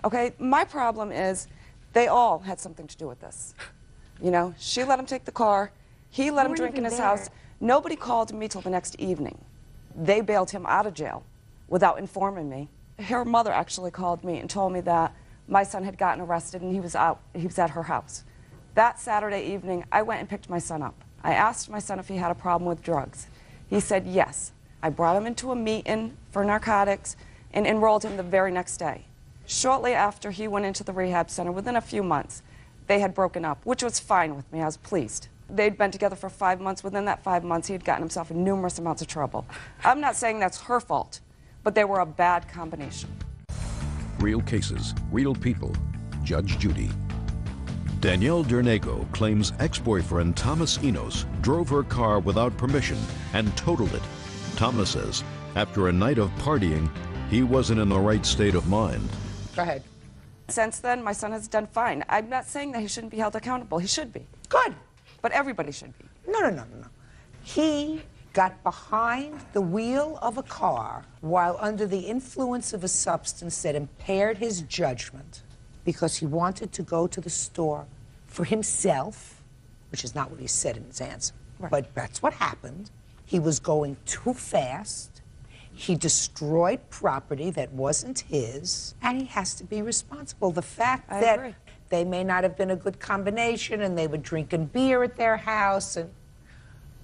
Okay, my problem is they all had something to do with this. You know, she let him take the car. He let him drink in his house. Nobody called me till the next evening. They bailed him out of jail without informing me. Her mother actually called me and told me that my son had gotten arrested and he was at her house. That Saturday evening, I went and picked my son up. I asked my son if he had a problem with drugs. He said yes. I brought him into a meeting for narcotics and enrolled him the very next day. Shortly after he went into the rehab center, within a few months, they had broken up, which was fine with me. I was pleased. They'd been together for 5 months. Within that 5 months, he had gotten himself in numerous amounts of trouble. I'm not saying that's her fault, but they were a bad combination. Real cases, real people. Judge Judy. Danielle Dernego claims ex-boyfriend Thomas Enos drove her car without permission and totaled it. Thomas says after a night of partying, he wasn't in the right state of mind. Go ahead. Since then, my son has done fine. I'm not saying that he shouldn't be held accountable. He should be. Good. But everybody should be. No. He got behind the wheel of a car while under the influence of a substance that impaired his judgment because he wanted to go to the store for himself, which is not what he said in his answer, but that's what happened. He was going too fast. He destroyed property that wasn't his, and he has to be responsible. The fact that they may not have been a good combination and they were drinking beer at their house, and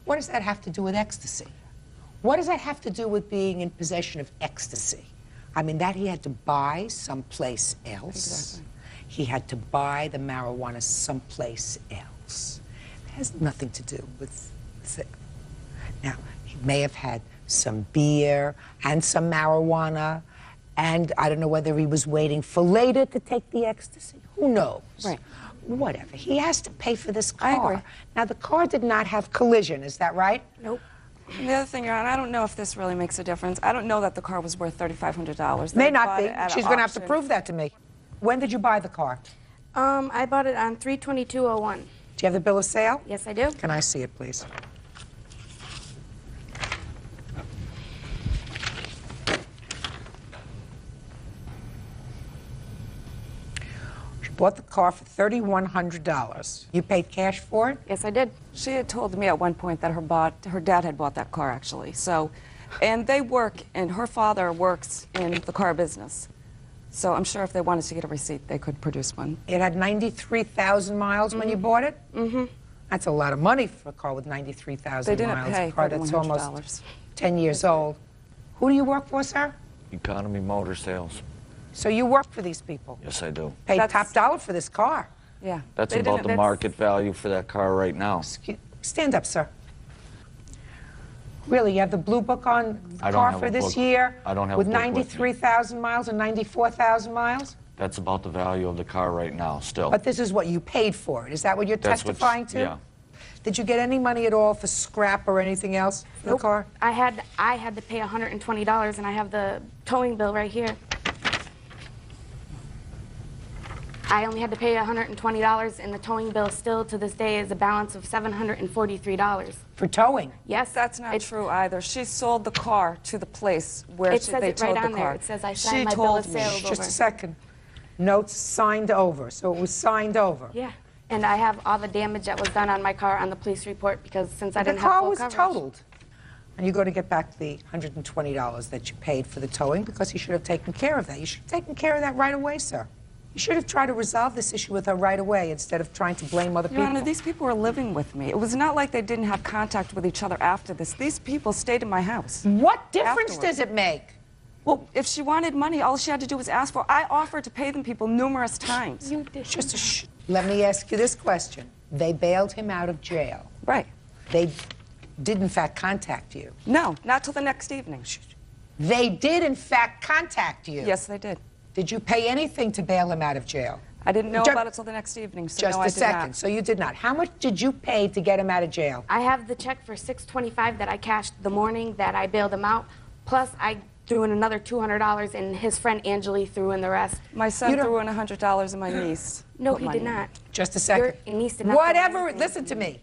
what does that have to do with ecstasy? What does that have to do with being in possession of ecstasy? I mean, that he had to buy someplace else. Exactly. He had to buy the marijuana someplace else. It has nothing to do with it. Now, he may have had some beer and some marijuana, and I don't know whether he was waiting for later to take the ecstasy. Who knows? Right. Whatever. He has to pay for this car. I agree. Now, the car did not have collision, is that right? Nope. And the other thing, Your Honor, I don't know if this really makes a difference. I don't know that the car was worth $3,500. May They not bought be. it at She's an going to have to auction. prove that to me. When did you buy the car? I bought it on 3/22/01. Do you have the bill of sale? Yes, I do. Can I see it, please? She bought the car for $3,100. You paid cash for it? Yes, I did. She had told me at one point that her dad had bought that car, actually. So, and they work, and her father works in the car business. So I'm sure if they wanted to get a receipt, they could produce one. It had 93,000 miles when you bought it? Mm-hmm. That's a lot of money for a car with 93,000 They miles. didn't pay A car that's $3,100. almost 10 years old. Who do you work for, sir? Economy Motor Sales. So you work for these people? Yes, I do. Paid top dollar for this car. Yeah. That's about the market value for that car right now. Stand up, sir. Really, you have the blue book on the I don't car have for a this book. year? I don't have a with book with me. 93,000 miles and 94,000 miles? That's about the value of the car right now, still. But this is what you paid for it. Is that what you're That's what's- testifying to? yeah. Did you get any money at all for scrap or anything else for the car? I had to pay $120, and I have the towing bill right here. I only had to pay $120, and the towing bill still to this day is a balance of $743. For towing? Yes. That's not true either. She sold the car to the place where It says they it right towed on the there. car. It says I She signed my bill of told me. sales Just over. a second. Notes signed over. So it was signed over. Yeah. And I have all the damage that was done on my car on the police report because since I The didn't have car full was coverage. totaled. And you're going to get back the $120 that you paid for the towing because you should have taken care of that. You should have taken care of that right away, sir. You should have tried to resolve this issue with her right away instead of trying to blame other Your people. Honor, these people were living with me. It was not like they didn't have contact with each other after this. These people stayed in my house. What difference afterwards. does it make? Well, if she wanted money, all she had to do was ask for it. I offered to pay them people numerous times. You did. Just let me ask you this question. They bailed him out of jail. Right. They did, in fact, contact you. No, not till the next evening. They did, in fact, contact you. Yes, they did. Did you pay anything to bail him out of jail? I didn't know Ju- about it till the next evening, so Just no, a I did second. not. So you did not. How much did you pay to get him out of jail? I have the check for $625 that I cashed the morning that I bailed him out. Plus, I threw in another $200, and his friend Angeli threw in the rest. My son threw in $100 and my niece. No, put he money did in. not. Just a second. Your niece did not throw Whatever. anything. Listen to me.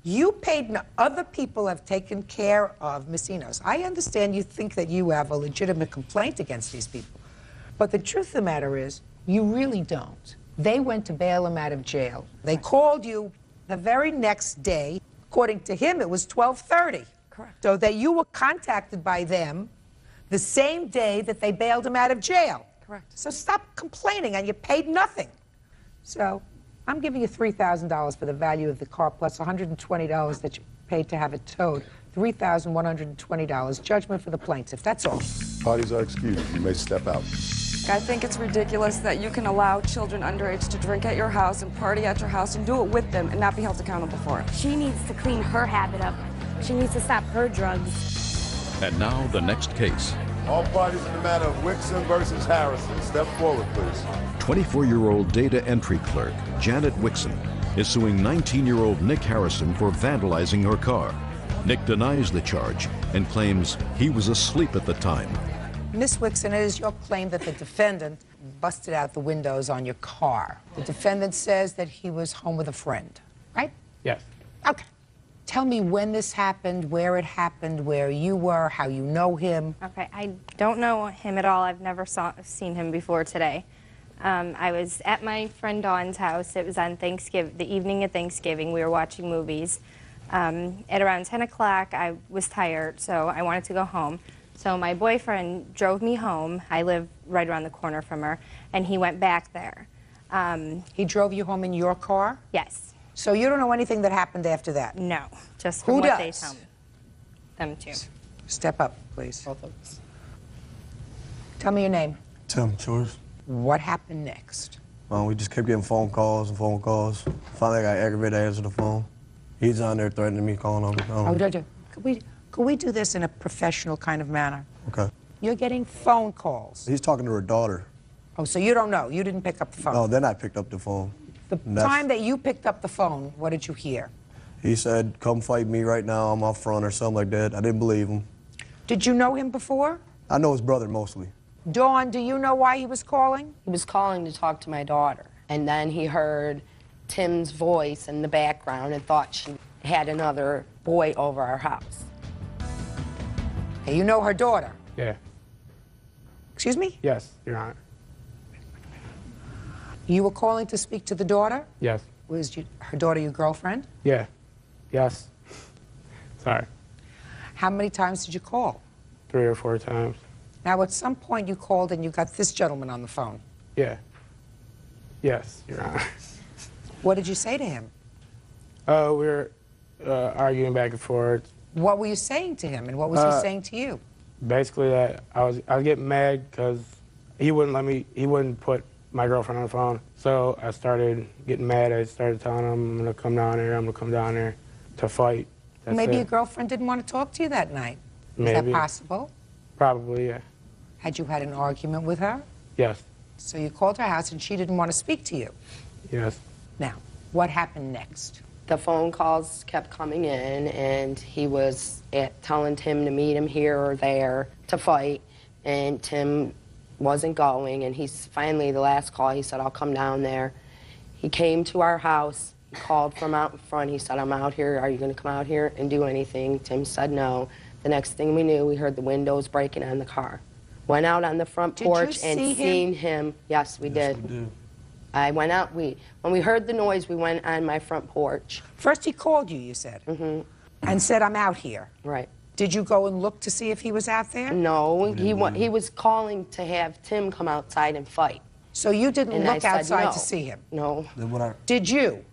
You paid. Other people have taken care of Miss Enos. I understand you think that you have a legitimate complaint against these people, but the truth of the matter is, you really don't. They went to bail him out of jail. They called you the very next day. According to him, it was 12:30. Correct. So that you were contacted by them the same day that they bailed him out of jail. Correct. So stop complaining, and you paid nothing. So I'm giving you $3,000 for the value of the car plus $120 that you paid to have it towed. $3,120. Judgment for the plaintiff. That's all. Parties are excused. You may step out. I think it's ridiculous that you can allow children underage to drink at your house and party at your house and do it with them and not be held accountable for it. She needs to clean her habit up. She needs to stop her drugs. And now the next case. All parties in the matter of Wixon versus Harrison. Step forward, please. 24-year-old data entry clerk Janet Wixon is suing 19-year-old Nick Harrison for vandalizing her car. Nick denies the charge and claims he was asleep at the time. Miss Wixon, it is your claim that the defendant busted out the windows on your car. The defendant says that he was home with a friend, right? Yes. Okay. Tell me when this happened, where it happened, where you were, how you know him. Okay, I don't know him at all. I've never seen him before today. I was at my friend Dawn's house. It was on Thanksgiving, the evening of Thanksgiving. We were watching movies. At around 10 o'clock, I was tired, so I wanted to go home. So my boyfriend drove me home. I live right around the corner from her, and he went back there. He drove you home in your car? Yes. So you don't know anything that happened after that? No, just Who from what does? they tell me. Them two. Step up, please. Both of us. Tell me your name. Tim, yours? What happened next? We just kept getting phone calls and phone calls. Finally, I got aggravated to answer the phone. He's on there threatening me, calling on me. Could we do this in a professional kind of manner? Okay. You're getting phone calls. He's talking to her daughter. Oh, so you don't know. You didn't pick up the phone. No, then I picked up the phone. The time that you picked up the phone, what did you hear? He said, come fight me right now, I'm out front, or something like that. I didn't believe him. Did you know him before? I know his brother mostly. Dawn, do you know why he was calling? He was calling to talk to my daughter. And then he heard Tim's voice in the background and thought she had another boy over our house. Hey, you know her daughter? Yeah. Excuse me? Yes, Your Honor. You were calling to speak to the daughter? Yes. Was her daughter your girlfriend? Yeah. Yes. Sorry. How many times did you call? 3 or 4 times. Now, at some point you called and you got this gentleman on the phone. Yeah. Yes, Your Honor. What did you say to him? We were arguing back and forth. What were you saying to him, and what was he saying to you? Basically that I was getting mad because he wouldn't put my girlfriend on the phone. So I started getting mad. I started telling him, I'm going to come down here to fight. That's Maybe it. your girlfriend didn't want to talk to you that night. Is Maybe. that possible? Probably, yeah. Had you had an argument with her? Yes. So you called her house and she didn't want to speak to you? Yes. Now, what happened next? The phone calls kept coming in, and he was telling Tim to meet him here or there to fight, and Tim wasn't going, and he's finally, the last call, he said, I'll come down there. He came to our house. He called from out in front. He said, I'm out here. Are you going to come out here and do anything? Tim said no. The next thing we knew, we heard the windows breaking on the car. Went out on the front porch and seen him. Yes, we did. We did. I went out. When we heard the noise, we went on my front porch. First he called you, you said? Mm-hmm. And said, I'm out here. Right. Did you go and look to see if he was out there? No, he was calling to have Tim come outside and fight. So you didn't And look I said outside no. to see him? No. Then Did you?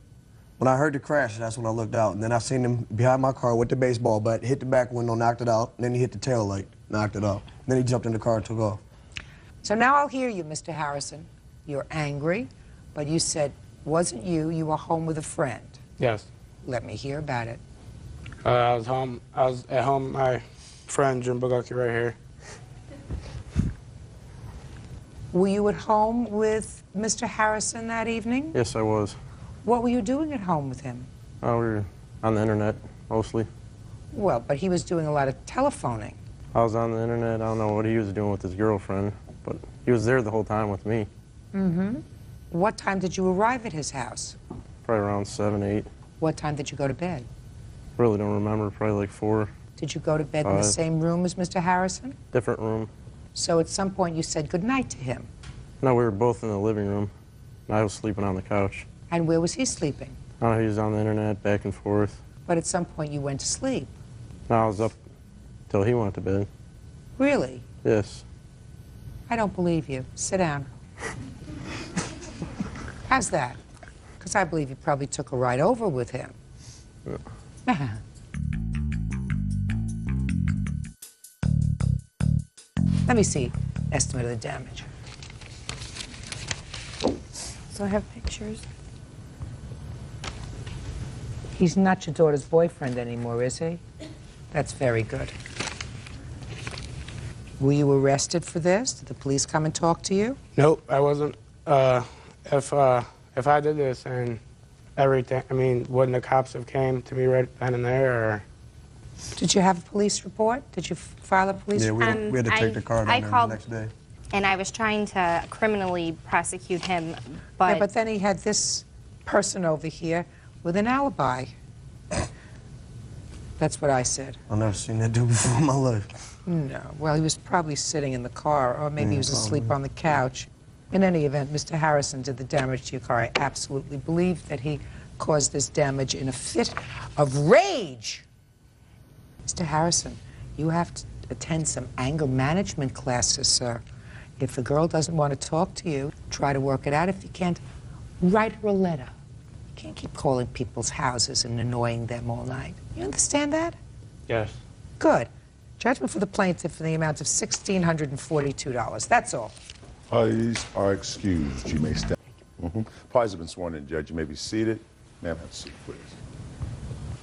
When I heard the crash, that's when I looked out. And then I seen him behind my car with the baseball bat, hit the back window, knocked it out. And then he hit the tail light, knocked it out. And then he jumped in the car and took off. So now I'll hear you, Mr. Harrison. You're angry, but you said, wasn't you? You were home with a friend. Yes. Let me hear about it. I was at home with my friend, Jim Bugaki, right here. Were you at home with Mr. Harrison that evening? Yes, I was. What were you doing at home with him? We were on the internet, mostly. Well, but he was doing a lot of telephoning. I was on the internet. I don't know what he was doing with his girlfriend, but he was there the whole time with me. Mm-hmm. What time did you arrive at his house? Probably around 7, 8. What time did you go to bed? Really don't remember, probably like 4. Did you go to bed in the 5. same room as Mr. Harrison? Different room. So at some point you said goodnight to him. No, we were both in the living room. And I was sleeping on the couch. And where was he sleeping? I don't know, he was on the internet, back and forth. But at some point you went to sleep. No, I was up till he went to bed. Really? Yes. I don't believe you. Sit down. How's that? Because I believe you probably took a ride over with him. Yeah. Let me see. Estimate of the damage. So I have pictures. He's not your daughter's boyfriend anymore, is he? That's very good. Were you arrested for this? Did the police come and talk to you? Nope, I wasn't. If I did this and everything, I mean, wouldn't the cops have came to me right then and there, or? Did you have a police report? Did you file a police report? we had to take the car down there called, the next day. And I was trying to criminally prosecute him, but... Yeah, but then he had this person over here with an alibi. That's what I said. I've never seen that dude before in my life. No. Well, he was probably sitting in the car, or maybe he was asleep on the couch. In any event, Mr. Harrison did the damage to your car. I absolutely believe that he caused this damage in a fit of rage. Mr. Harrison, you have to attend some anger management classes, sir. If a girl doesn't want to talk to you, try to work it out. If you can't, write her a letter. You can't keep calling people's houses and annoying them all night. You understand that? Yes. Good. Judgment for the plaintiff in the amount of $1,642. That's all. Parties are excused. You may step. Parties have been sworn in, Judge. You may be seated. Ma'am, have a seat, please.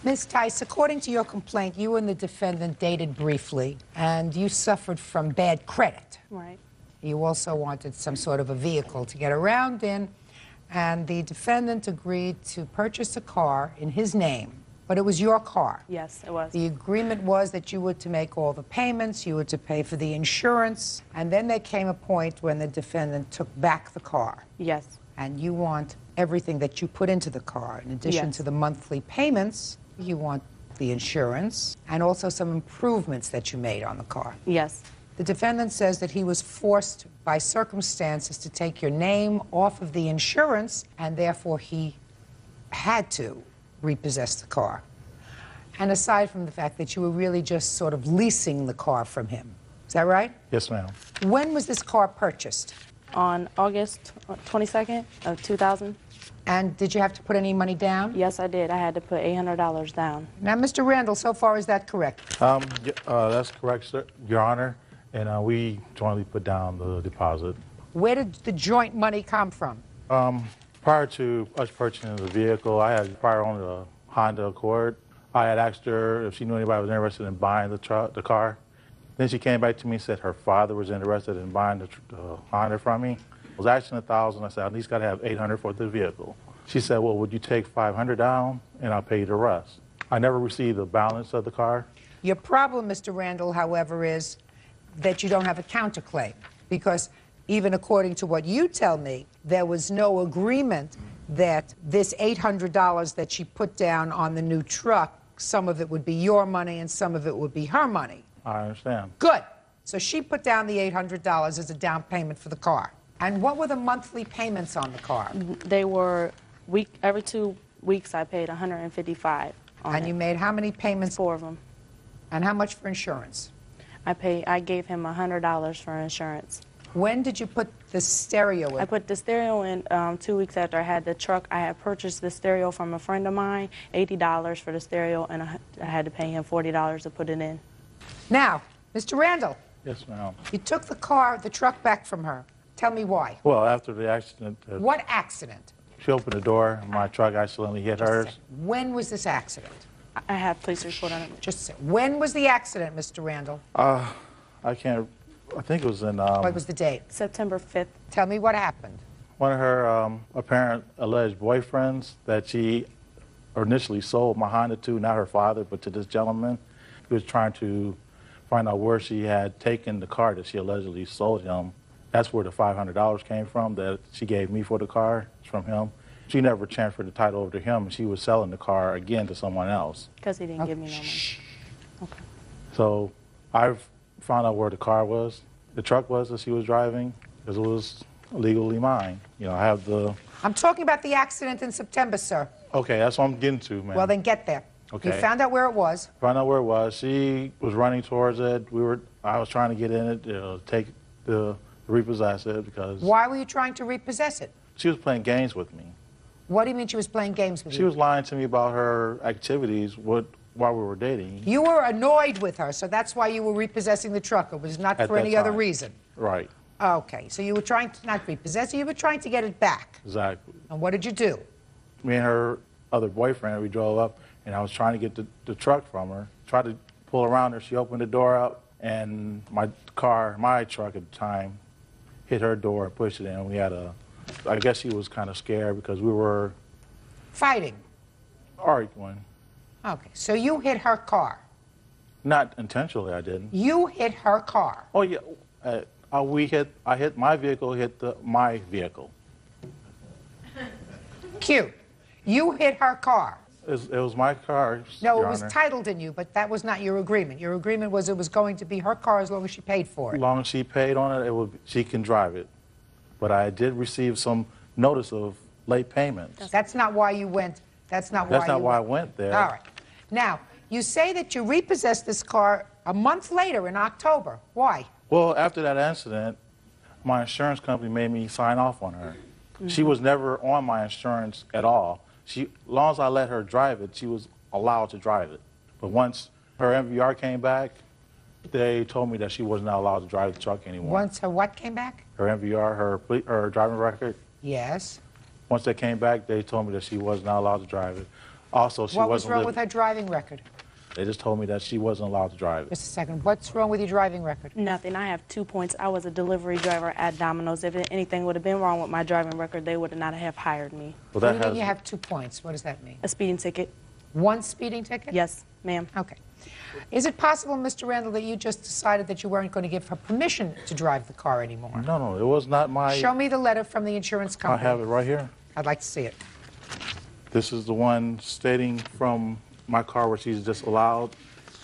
Ms. Tice, according to your complaint, you and the defendant dated briefly, and you suffered from bad credit. Right. You also wanted some sort of a vehicle to get around in, and the defendant agreed to purchase a car in his name, but it was your car. Yes, it was. The agreement was that you were to make all the payments, you were to pay for the insurance, and then there came a point when the defendant took back the car. Yes. And you want everything that you put into the car, in addition Yes. to the monthly payments, you want the insurance, and also some improvements that you made on the car. Yes. The defendant says that he was forced by circumstances to take your name off of the insurance, and therefore he had to repossess the car. And aside from the fact that you were really just sort of leasing the car from him. Is that right? Yes, ma'am. When was this car purchased? On August 22nd of 2000. And did you have to put any money down? Yes, I did. I had to put $800 down. Now, Mr. Randall, so far is that correct? That's correct, sir, Your Honor. And we jointly put down the deposit. Where did the joint money come from? Prior to us purchasing the vehicle, I had prior owned a Honda Accord. I had asked her if she knew anybody was interested in buying the car. Then she came back to me and said her father was interested in buying the Honda from me. It was actually $1,000. I said, I at least got to have $800 for the vehicle. She said, well, would you take $500 down and I'll pay you the rest? I never received the balance of the car. Your problem, Mr. Randall, however, is that you don't have a counterclaim, because even according to what you tell me, there was no agreement that this $800 that she put down on the new truck, some of it would be your money and some of it would be her money. I understand. Good. So she put down the $800 as a down payment for the car. And what were the monthly payments on the car? They were every 2 weeks I paid $155. And you made how many payments? 4 of them. And how much for insurance? I gave him $100 for insurance. When did you put the stereo in? I put the stereo in 2 weeks after I had the truck. I had purchased the stereo from a friend of mine, $80 for the stereo, and I had to pay him $40 to put it in. Now, Mr. Randall. Yes, ma'am. You took the truck back from her. Tell me why. Well, after the accident. What accident? She opened the door and my truck accidentally hit hers. When was this accident? I have police report on it. Just say, when was the accident, Mr. Randall? I think it was in... what was the date? September 5th. Tell me what happened. One of her apparent alleged boyfriends that she initially sold my Honda to, not her father, but to this gentleman. He was trying to find out where she had taken the car that she allegedly sold him. That's where the $500 came from that she gave me for the car. It's from him. She never transferred the title over to him, and she was selling the car again to someone else. Because he didn't give me no money. Okay. So I found out where the car was, the truck was that she was driving, because it was legally mine. You know, I have the... I'm talking about the accident in September, sir. Okay, that's what I'm getting to, man. Well, then get there. Okay. You found out where it was. Found out where it was. She was running towards it. I was trying to get in it, take repossess it because... Why were you trying to repossess it? She was playing games with me. What do you mean she was playing games with you? She was lying to me about her activities while we were dating. You were annoyed with her, so that's why you were repossessing the truck. It was not for any other reason. Right. Okay, so you were trying to not repossess it, you were trying to get it back. Exactly. And what did you do? Me and her other boyfriend, we drove up, and I was trying to get the truck from her. Tried to pull around her. She opened the door up, and my truck at the time, hit her door and pushed it in. We had I guess she was kind of scared because we were... Fighting? Arguing. Okay, so you hit her car? Not intentionally, I didn't. You hit her car? Oh, yeah. I hit my vehicle, my vehicle. Cute. You hit her car? It was my car, No, Your it was Honor. titled in you, but that was not your agreement. Your agreement was it was going to be her car as long as she paid for it. As long as she paid on it, she can drive it. But I did receive some notice of late payments. That's not why you went. That's not why I went there. All right. Now, you say that you repossessed this car a month later in October. Why? Well, after that incident, my insurance company made me sign off on her. Mm-hmm. She was never on my insurance at all. As long as I let her drive it, she was allowed to drive it. But once her MVR came back, They told me that she was not allowed to drive the truck anymore. Once her what came back? Her MVR, her driving record. Yes. Once they came back, they told me that she was not allowed to drive it. Also, she What was wasn't wrong with her driving record? They just told me that she wasn't allowed to drive it. Just a second. What's wrong with your driving record? Nothing. I have 2 points. I was a delivery driver at Domino's. If anything would have been wrong with my driving record, they would not have hired me. Well, What do you mean you have 2 points? What does that mean? A speeding ticket. One speeding ticket? Yes, ma'am. Okay. Is it possible, Mr. Randall, that you just decided that you weren't going to give her permission to drive the car anymore? No, it was not my... Show me the letter from the insurance company. I have it right here. I'd like to see it. This is the one stating from my car where she's disallowed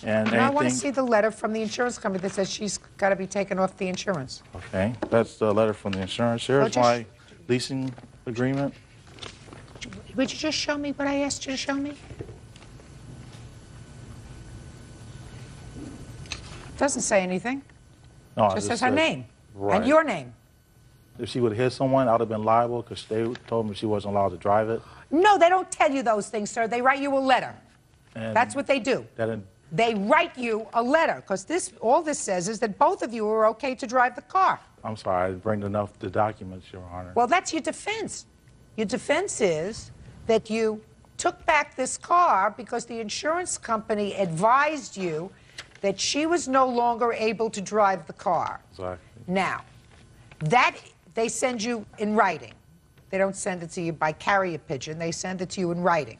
and And I want to anything. see the letter from the insurance company that says she's got to be taken off the insurance. Okay, that's the letter from the insurance. Here's just- my leasing agreement. Would you just show me what I asked you to show me? Doesn't say anything. No, Just says her name Right. and your name. If she would have hit someone, I would have been liable because they told me she wasn't allowed to drive it. No, they don't tell you those things, sir. They write you a letter. And That's what they do. They write you a letter because all this says is that both of you are okay to drive the car. I'm sorry, I didn't bring enough the documents, Your Honor. Well, that's your defense. Your defense is that you took back this car because the insurance company advised you that she was no longer able to drive the car. Exactly. Now, that they send you in writing. They don't send it to you by carrier pigeon. They send it to you in writing.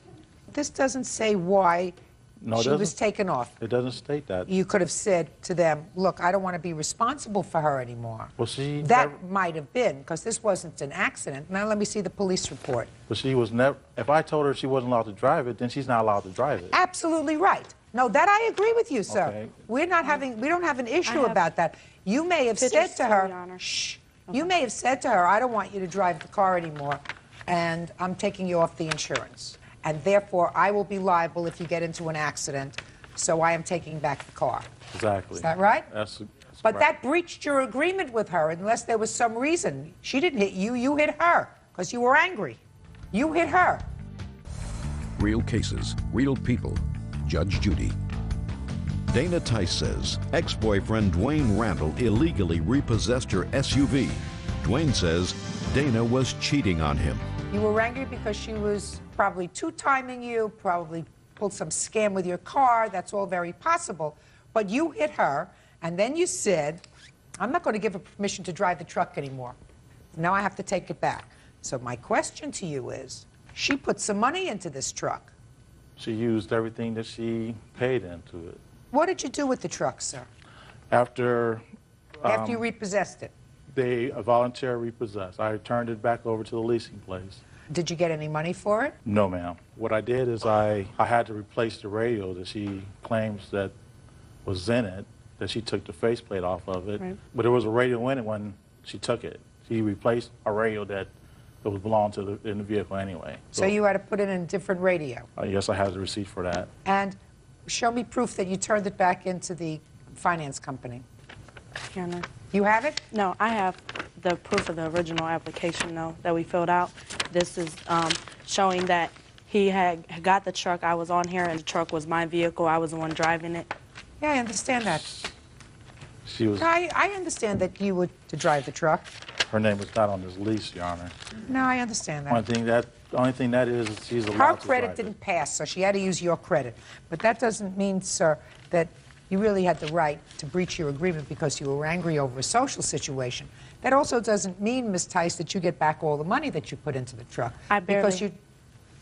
This doesn't say why No, it she was doesn't. taken off. It doesn't state that. You could have said to them, look, I don't want to be responsible for her anymore. Well, she That might have been, because this wasn't an accident. Now let me see the police report. But she was never. If I told her she wasn't allowed to drive it, then she's not allowed to drive it. Absolutely right. No, that I agree with you, sir. Okay. We don't have an issue have about that. You may have pictures said to too, her, Your Honor. shh. You may have said to her, I don't want you to drive the car anymore, and I'm taking you off the insurance. And therefore, I will be liable if you get into an accident, so I am taking back the car. Exactly. Is that right? That's But right. that breached your agreement with her unless there was some reason. She didn't hit you, you hit her, because you were angry. You hit her. Real cases, real people. Judge Judy. Dana Tice says ex-boyfriend Dwayne Randall illegally repossessed her SUV. Dwayne says Dana was cheating on him. You were angry because she was probably two-timing you, probably pulled some scam with your car. That's all very possible. But you hit her, and then you said, I'm not going to give her permission to drive the truck anymore. Now I have to take it back. So my question to you is, she put some money into this truck. She used everything that she paid into it. What did you do with the truck, sir, After after you repossessed it? they voluntarily repossessed, I turned it back over to the leasing place. Did you get any money for it? No, ma'am. What I did is I had to replace the radio that she claims that was in it, that she took the faceplate off of it. Right. But there was a radio in it when she took it. She replaced a radio that was belonged to in the vehicle anyway. So you had to put in a different radio. Yes, I have the receipt for that. And show me proof that you turned it back into the finance company. Your Honor. You have it? No, I have the proof of the original application, though, that we filled out. This is showing that he had got the truck. I was on here, and the truck was my vehicle. I was the one driving it. Yeah, I understand that. She was. I understand that you were to drive the truck. Her name is not on this lease, Your Honor. No, I understand that. The only thing that is she's allowed Her to credit drive it. didn't pass, so she had to use your credit. But that doesn't mean, sir, that you really had the right to breach your agreement because you were angry over a social situation. That also doesn't mean, Ms. Tice, that you get back all the money that you put into the truck. Because you...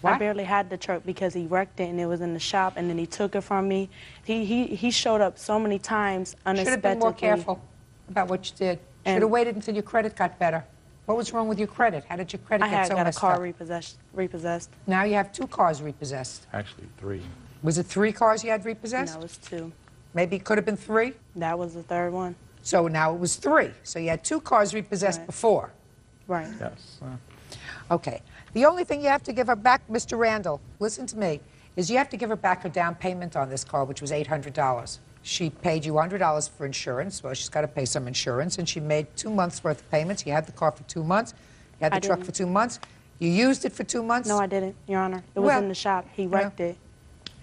I What? barely had the truck because he wrecked it and it was in the shop, and then he took it from me. He showed up so many times Should unexpectedly. have been more careful about what you did. Should have waited until your credit got better. What was wrong with your credit? How did your credit I get had so got a messed car up? repossessed. Now you have 2 cars repossessed. Actually, 3. Was it 3 cars you had repossessed? No, it was 2. Maybe it could have been 3? That was the third one. So now it was 3. So you had 2 cars repossessed before. Right. Yes. Okay. The only thing you have to give her back, Mr. Randall, listen to me, is you have to give her back her down payment on this car, which was $800. She paid you $100 for insurance. Well, she's got to pay some insurance, and she made 2 months' worth of payments. You had the car for 2 months. You had the I truck didn't. for 2 months. You used it for 2 months. No, I didn't, Your Honor. It was Well, in the shop. He wrecked it.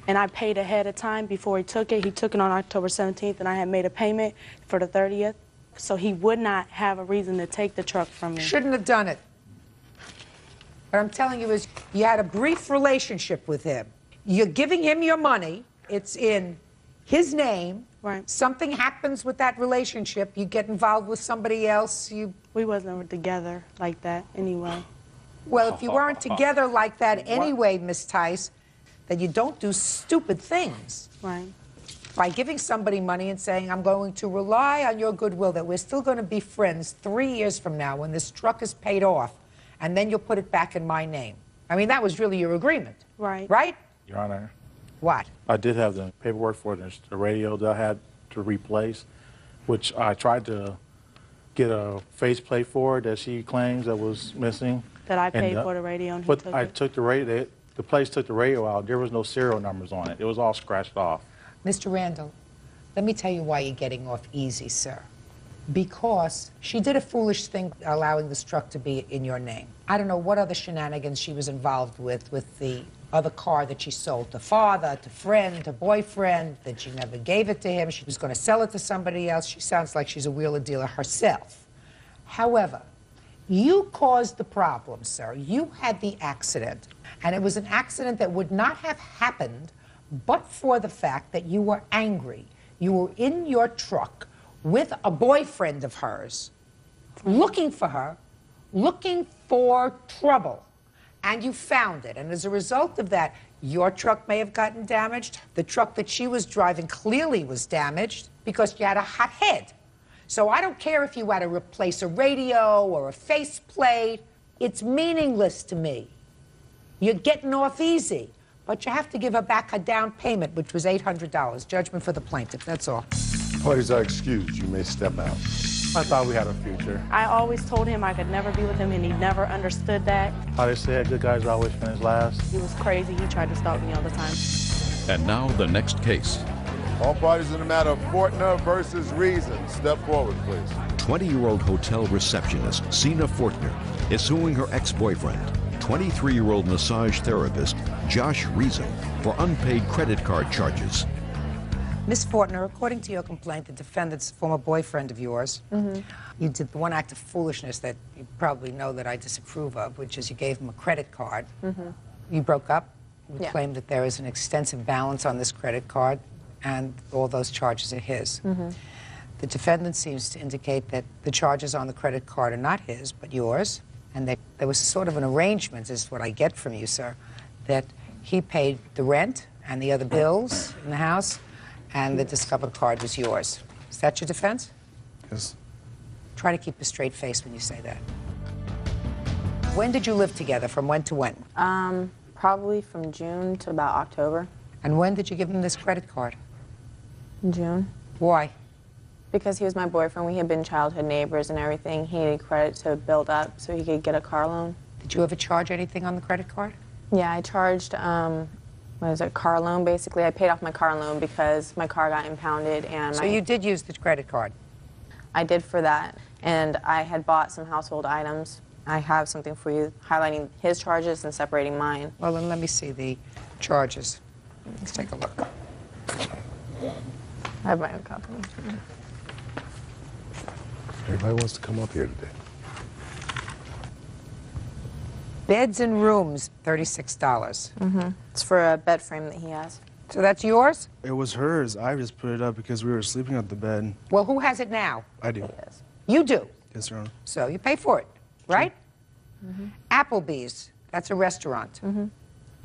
and I paid ahead of time before he took it. He took it on October 17th, and I had made a payment for the 30th. So he would not have a reason to take the truck from me. Shouldn't have done it. What I'm telling you is you had a brief relationship with him. You're giving him your money. It's in his name. Right. Something happens with that relationship. You get involved with somebody else. We wasn't together like that anyway. Well, if you weren't together like that anyway, Miss Tice, then you don't do stupid things. Right. By giving somebody money and saying, I'm going to rely on your goodwill, that we're still going to be friends 3 years from now when this truck is paid off, and then you'll put it back in my name. I mean, that was really your agreement. Right. Right? Your Honor. What? I did have the paperwork for the radio that I had to replace, which I tried to get a faceplate for that she claims that was missing. That I paid for the radio and he but took I it. took the radio. The place took the radio out. There was no serial numbers on it. It was all scratched off. Mr. Randall, let me tell you why you're getting off easy, sir. Because she did a foolish thing allowing this truck to be in your name. I don't know what other shenanigans she was involved with the other car that she sold to father, to friend, to boyfriend, that she never gave it to him. She was going to sell it to somebody else. She sounds like she's a wheeler dealer herself. However, you caused the problem, sir. You had the accident. And it was an accident that would not have happened but for the fact that you were angry. You were in your truck with a boyfriend of hers, looking for her, looking for trouble, and you found it. And as a result of that, your truck may have gotten damaged. The truck that she was driving clearly was damaged because you had a hot head. So I don't care if you had to replace a radio or a faceplate. It's meaningless to me. You're getting off easy. But you have to give her back her down payment, which was $800. Judgment for the plaintiff, that's all. Parties are excused. You may step out. I thought we had a future. I always told him I could never be with him, and he never understood that. How they said, good guys always finish last. He was crazy. He tried to stalk me all the time. And now the next case. All parties in the matter of Fortner versus Reason. Step forward, please. 20-year-old hotel receptionist Sina Fortner is suing her ex-boyfriend, 23-year-old massage therapist Josh Reason, for unpaid credit card charges. Miss Fortner, according to your complaint, the defendant's former boyfriend of yours, you did the one act of foolishness that you probably know that I disapprove of, which is you gave him a credit card. You broke up. You claimed that there is an extensive balance on this credit card, and all those charges are his. The defendant seems to indicate that the charges on the credit card are not his, but yours, and that there was sort of an arrangement, is what I get from you, sir, that he paid the rent and the other bills in the house, and the discovered card was yours. Is that your defense? Yes. Try to keep a straight face when you say that. When did you live together? From when to when? Probably from June to about October. And when did you give him this credit card? In June. Why? Because he was my boyfriend. We had been childhood neighbors and everything. He needed credit to build up so he could get a car loan. Did you ever charge anything on the credit card? Yeah, I charged, what is it, car loan, basically. I paid off my car loan because my car got impounded and So you did use the credit card? I did for that. And I had bought some household items. I have something for you highlighting his charges and separating mine. Well, then let me see the charges. Let's take a look. I have my own copy. Everybody wants to come up here today. Beds and rooms, $36. It's for a bed frame that he has. So that's yours? It was hers. I just put it up because we were sleeping on the bed. Well, who has it now? I do. You do? Yes, Your Honor. So you pay for it, right? Applebee's, that's a restaurant.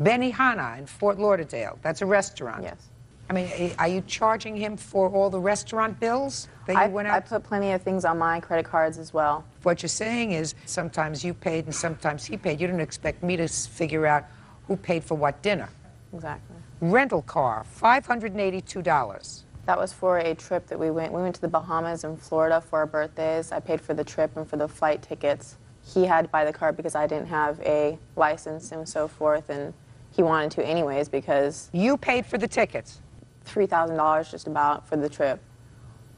Benihana in Fort Lauderdale, that's a restaurant. Yes. I mean, are you charging him for all the restaurant bills that you went out? I put plenty of things on my credit cards as well. What you're saying is sometimes you paid and sometimes he paid. You didn't expect me to figure out who paid for what dinner. Exactly. Rental car, $582. That was for a trip that we went. We went to the Bahamas and Florida for our birthdays. I paid for the trip and for the flight tickets. He had to buy the car because I didn't have a license and so forth, and he wanted to anyways because... You paid for the tickets? $3,000 just about for the trip.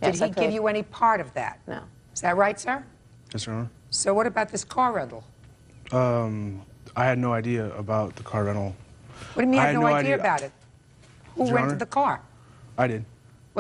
Did Yes, he give you any part of that? No. Is that right, sir? Yes, Your Honor. So what about this car rental? I had no idea about the car rental. What do you mean you had no idea about it? Who Your rented Honor? the car? I did.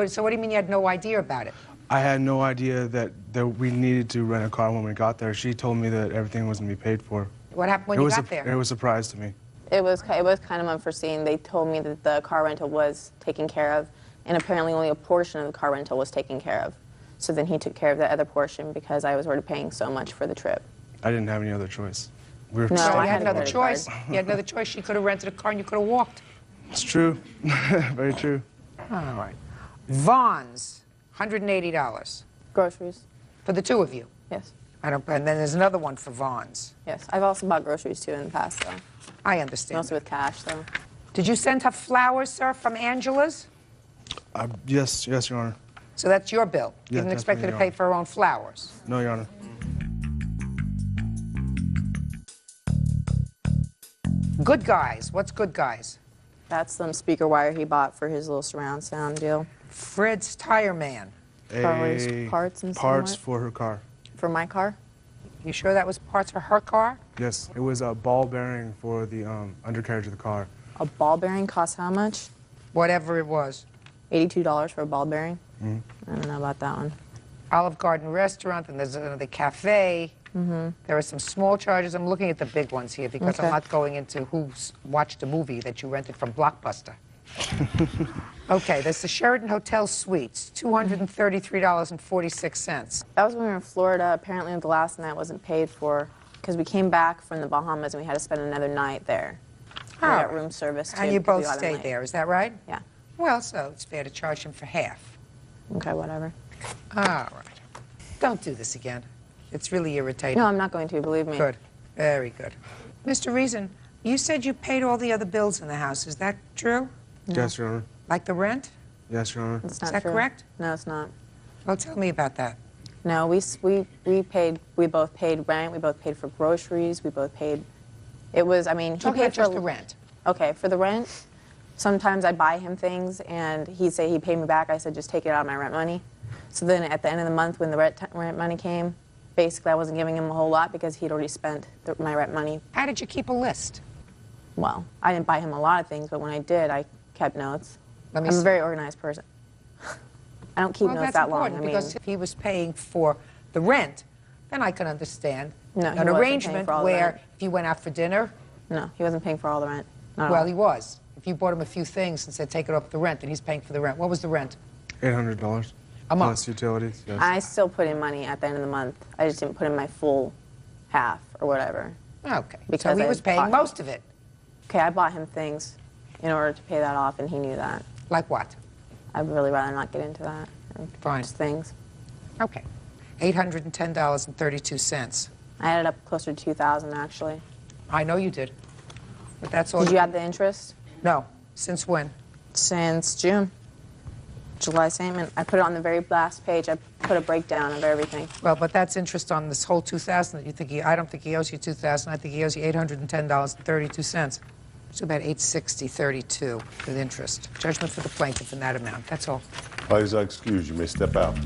So what do you mean you had no idea about it? I had no idea that we needed to rent a car when we got there. She told me that everything was going to be paid for. What happened when It you was got there? It was a surprise to me. It was kind of unforeseen. They told me that the car rental was taken care of, and apparently only a portion of the car rental was taken care of. So then he took care of the other portion because I was already paying so much for the trip. I didn't have any other choice. We were No, stuck. I You had had a another credit choice. card. You had another choice. She could have rented a car and you could have walked. It's true. Very true. All right. Vaughn's, $180. Groceries. For the two of you? Yes. And then there's another one for Vaughn's. Yes. I've also bought groceries too in the past, though. I understand. Mostly with cash, though. Did you send her flowers, sir, from Angela's? Yes, Your Honor. So that's your bill. You Yeah, didn't expect her to definitely, pay for her own flowers. No, Your Honor. Good Guys. What's Good Guys? That's some speaker wire he bought for his little surround sound deal. Fred's Tire Man. Parts and Parts somewhat. for her car. For my car? You sure that was parts for her car? Yes, it was a ball bearing for the undercarriage of the car. A ball bearing costs how much? Whatever it was. $82 for a ball bearing? Mm-hmm. I don't know about that one. Olive Garden Restaurant, and there's another cafe. Mm-hmm. There are some small charges. I'm looking at the big ones here because I'm Okay. not going into who's watched a movie that you rented from Blockbuster. Okay, there's the Sheraton Hotel Suites, $233.46. That was when we were in Florida. Apparently the last night wasn't paid for because we came back from the Bahamas and we had to spend another night there. We All got right. room service too. And you because we both got in stayed late. there, is that right? Yeah. Well, so it's fair to charge him for half. Okay, whatever. All right. Don't do this again. It's really irritating. No, I'm not going to, believe me. Good. Very good. Mr. Reason, you said you paid all the other bills in the house. Is that true? Yes, Your Honor. Like the rent? Yes, Your Honor. It's Is not that true. correct? No, it's not. Well, tell me about that. No, we both paid rent, we both paid for groceries, we both paid, it was, I mean, he Talk paid about for just the rent. Okay, for the rent, sometimes I buy him things and he'd say he'd pay me back. I said, just take it out of my rent money. So then at the end of the month when the rent money came, basically I wasn't giving him a whole lot because he'd already spent my rent money. How did you keep a list? Well, I didn't buy him a lot of things, but when I did, I kept notes. Let me I'm a see. very organized person. I don't keep Well, notes that's that long. important I mean, because if he was paying for the rent, then I can understand No, he an wasn't paying arrangement for all the where rent. if you went out for dinner, no, he wasn't paying for all the rent. Not at well, all. he was. If you bought him a few things and said take it off the rent, then he's paying for the rent. What was the rent? $800. A month. Plus utilities, yes. I still put in money at the end of the month. I just didn't put in my full half or whatever. Okay. So Because he I was paying bought- most of it. Okay, I bought him things in order to pay that off, and he knew that. Like what? I'd really rather not get into that. Fine. Just things. Okay. $810.32. I added up closer to $2,000 actually. I know you did. But that's all. Did you add the interest? No. Since when? Since June. July statement. I put it on the very last page. I put a breakdown of everything. Well, but that's interest on this whole $2,000 that you think I don't think he owes you $2,000. I think he owes you $810.32. It's about $860.32 with interest. Judgment for the plaintiff in that amount. That's all. Parties are excused. You may step out.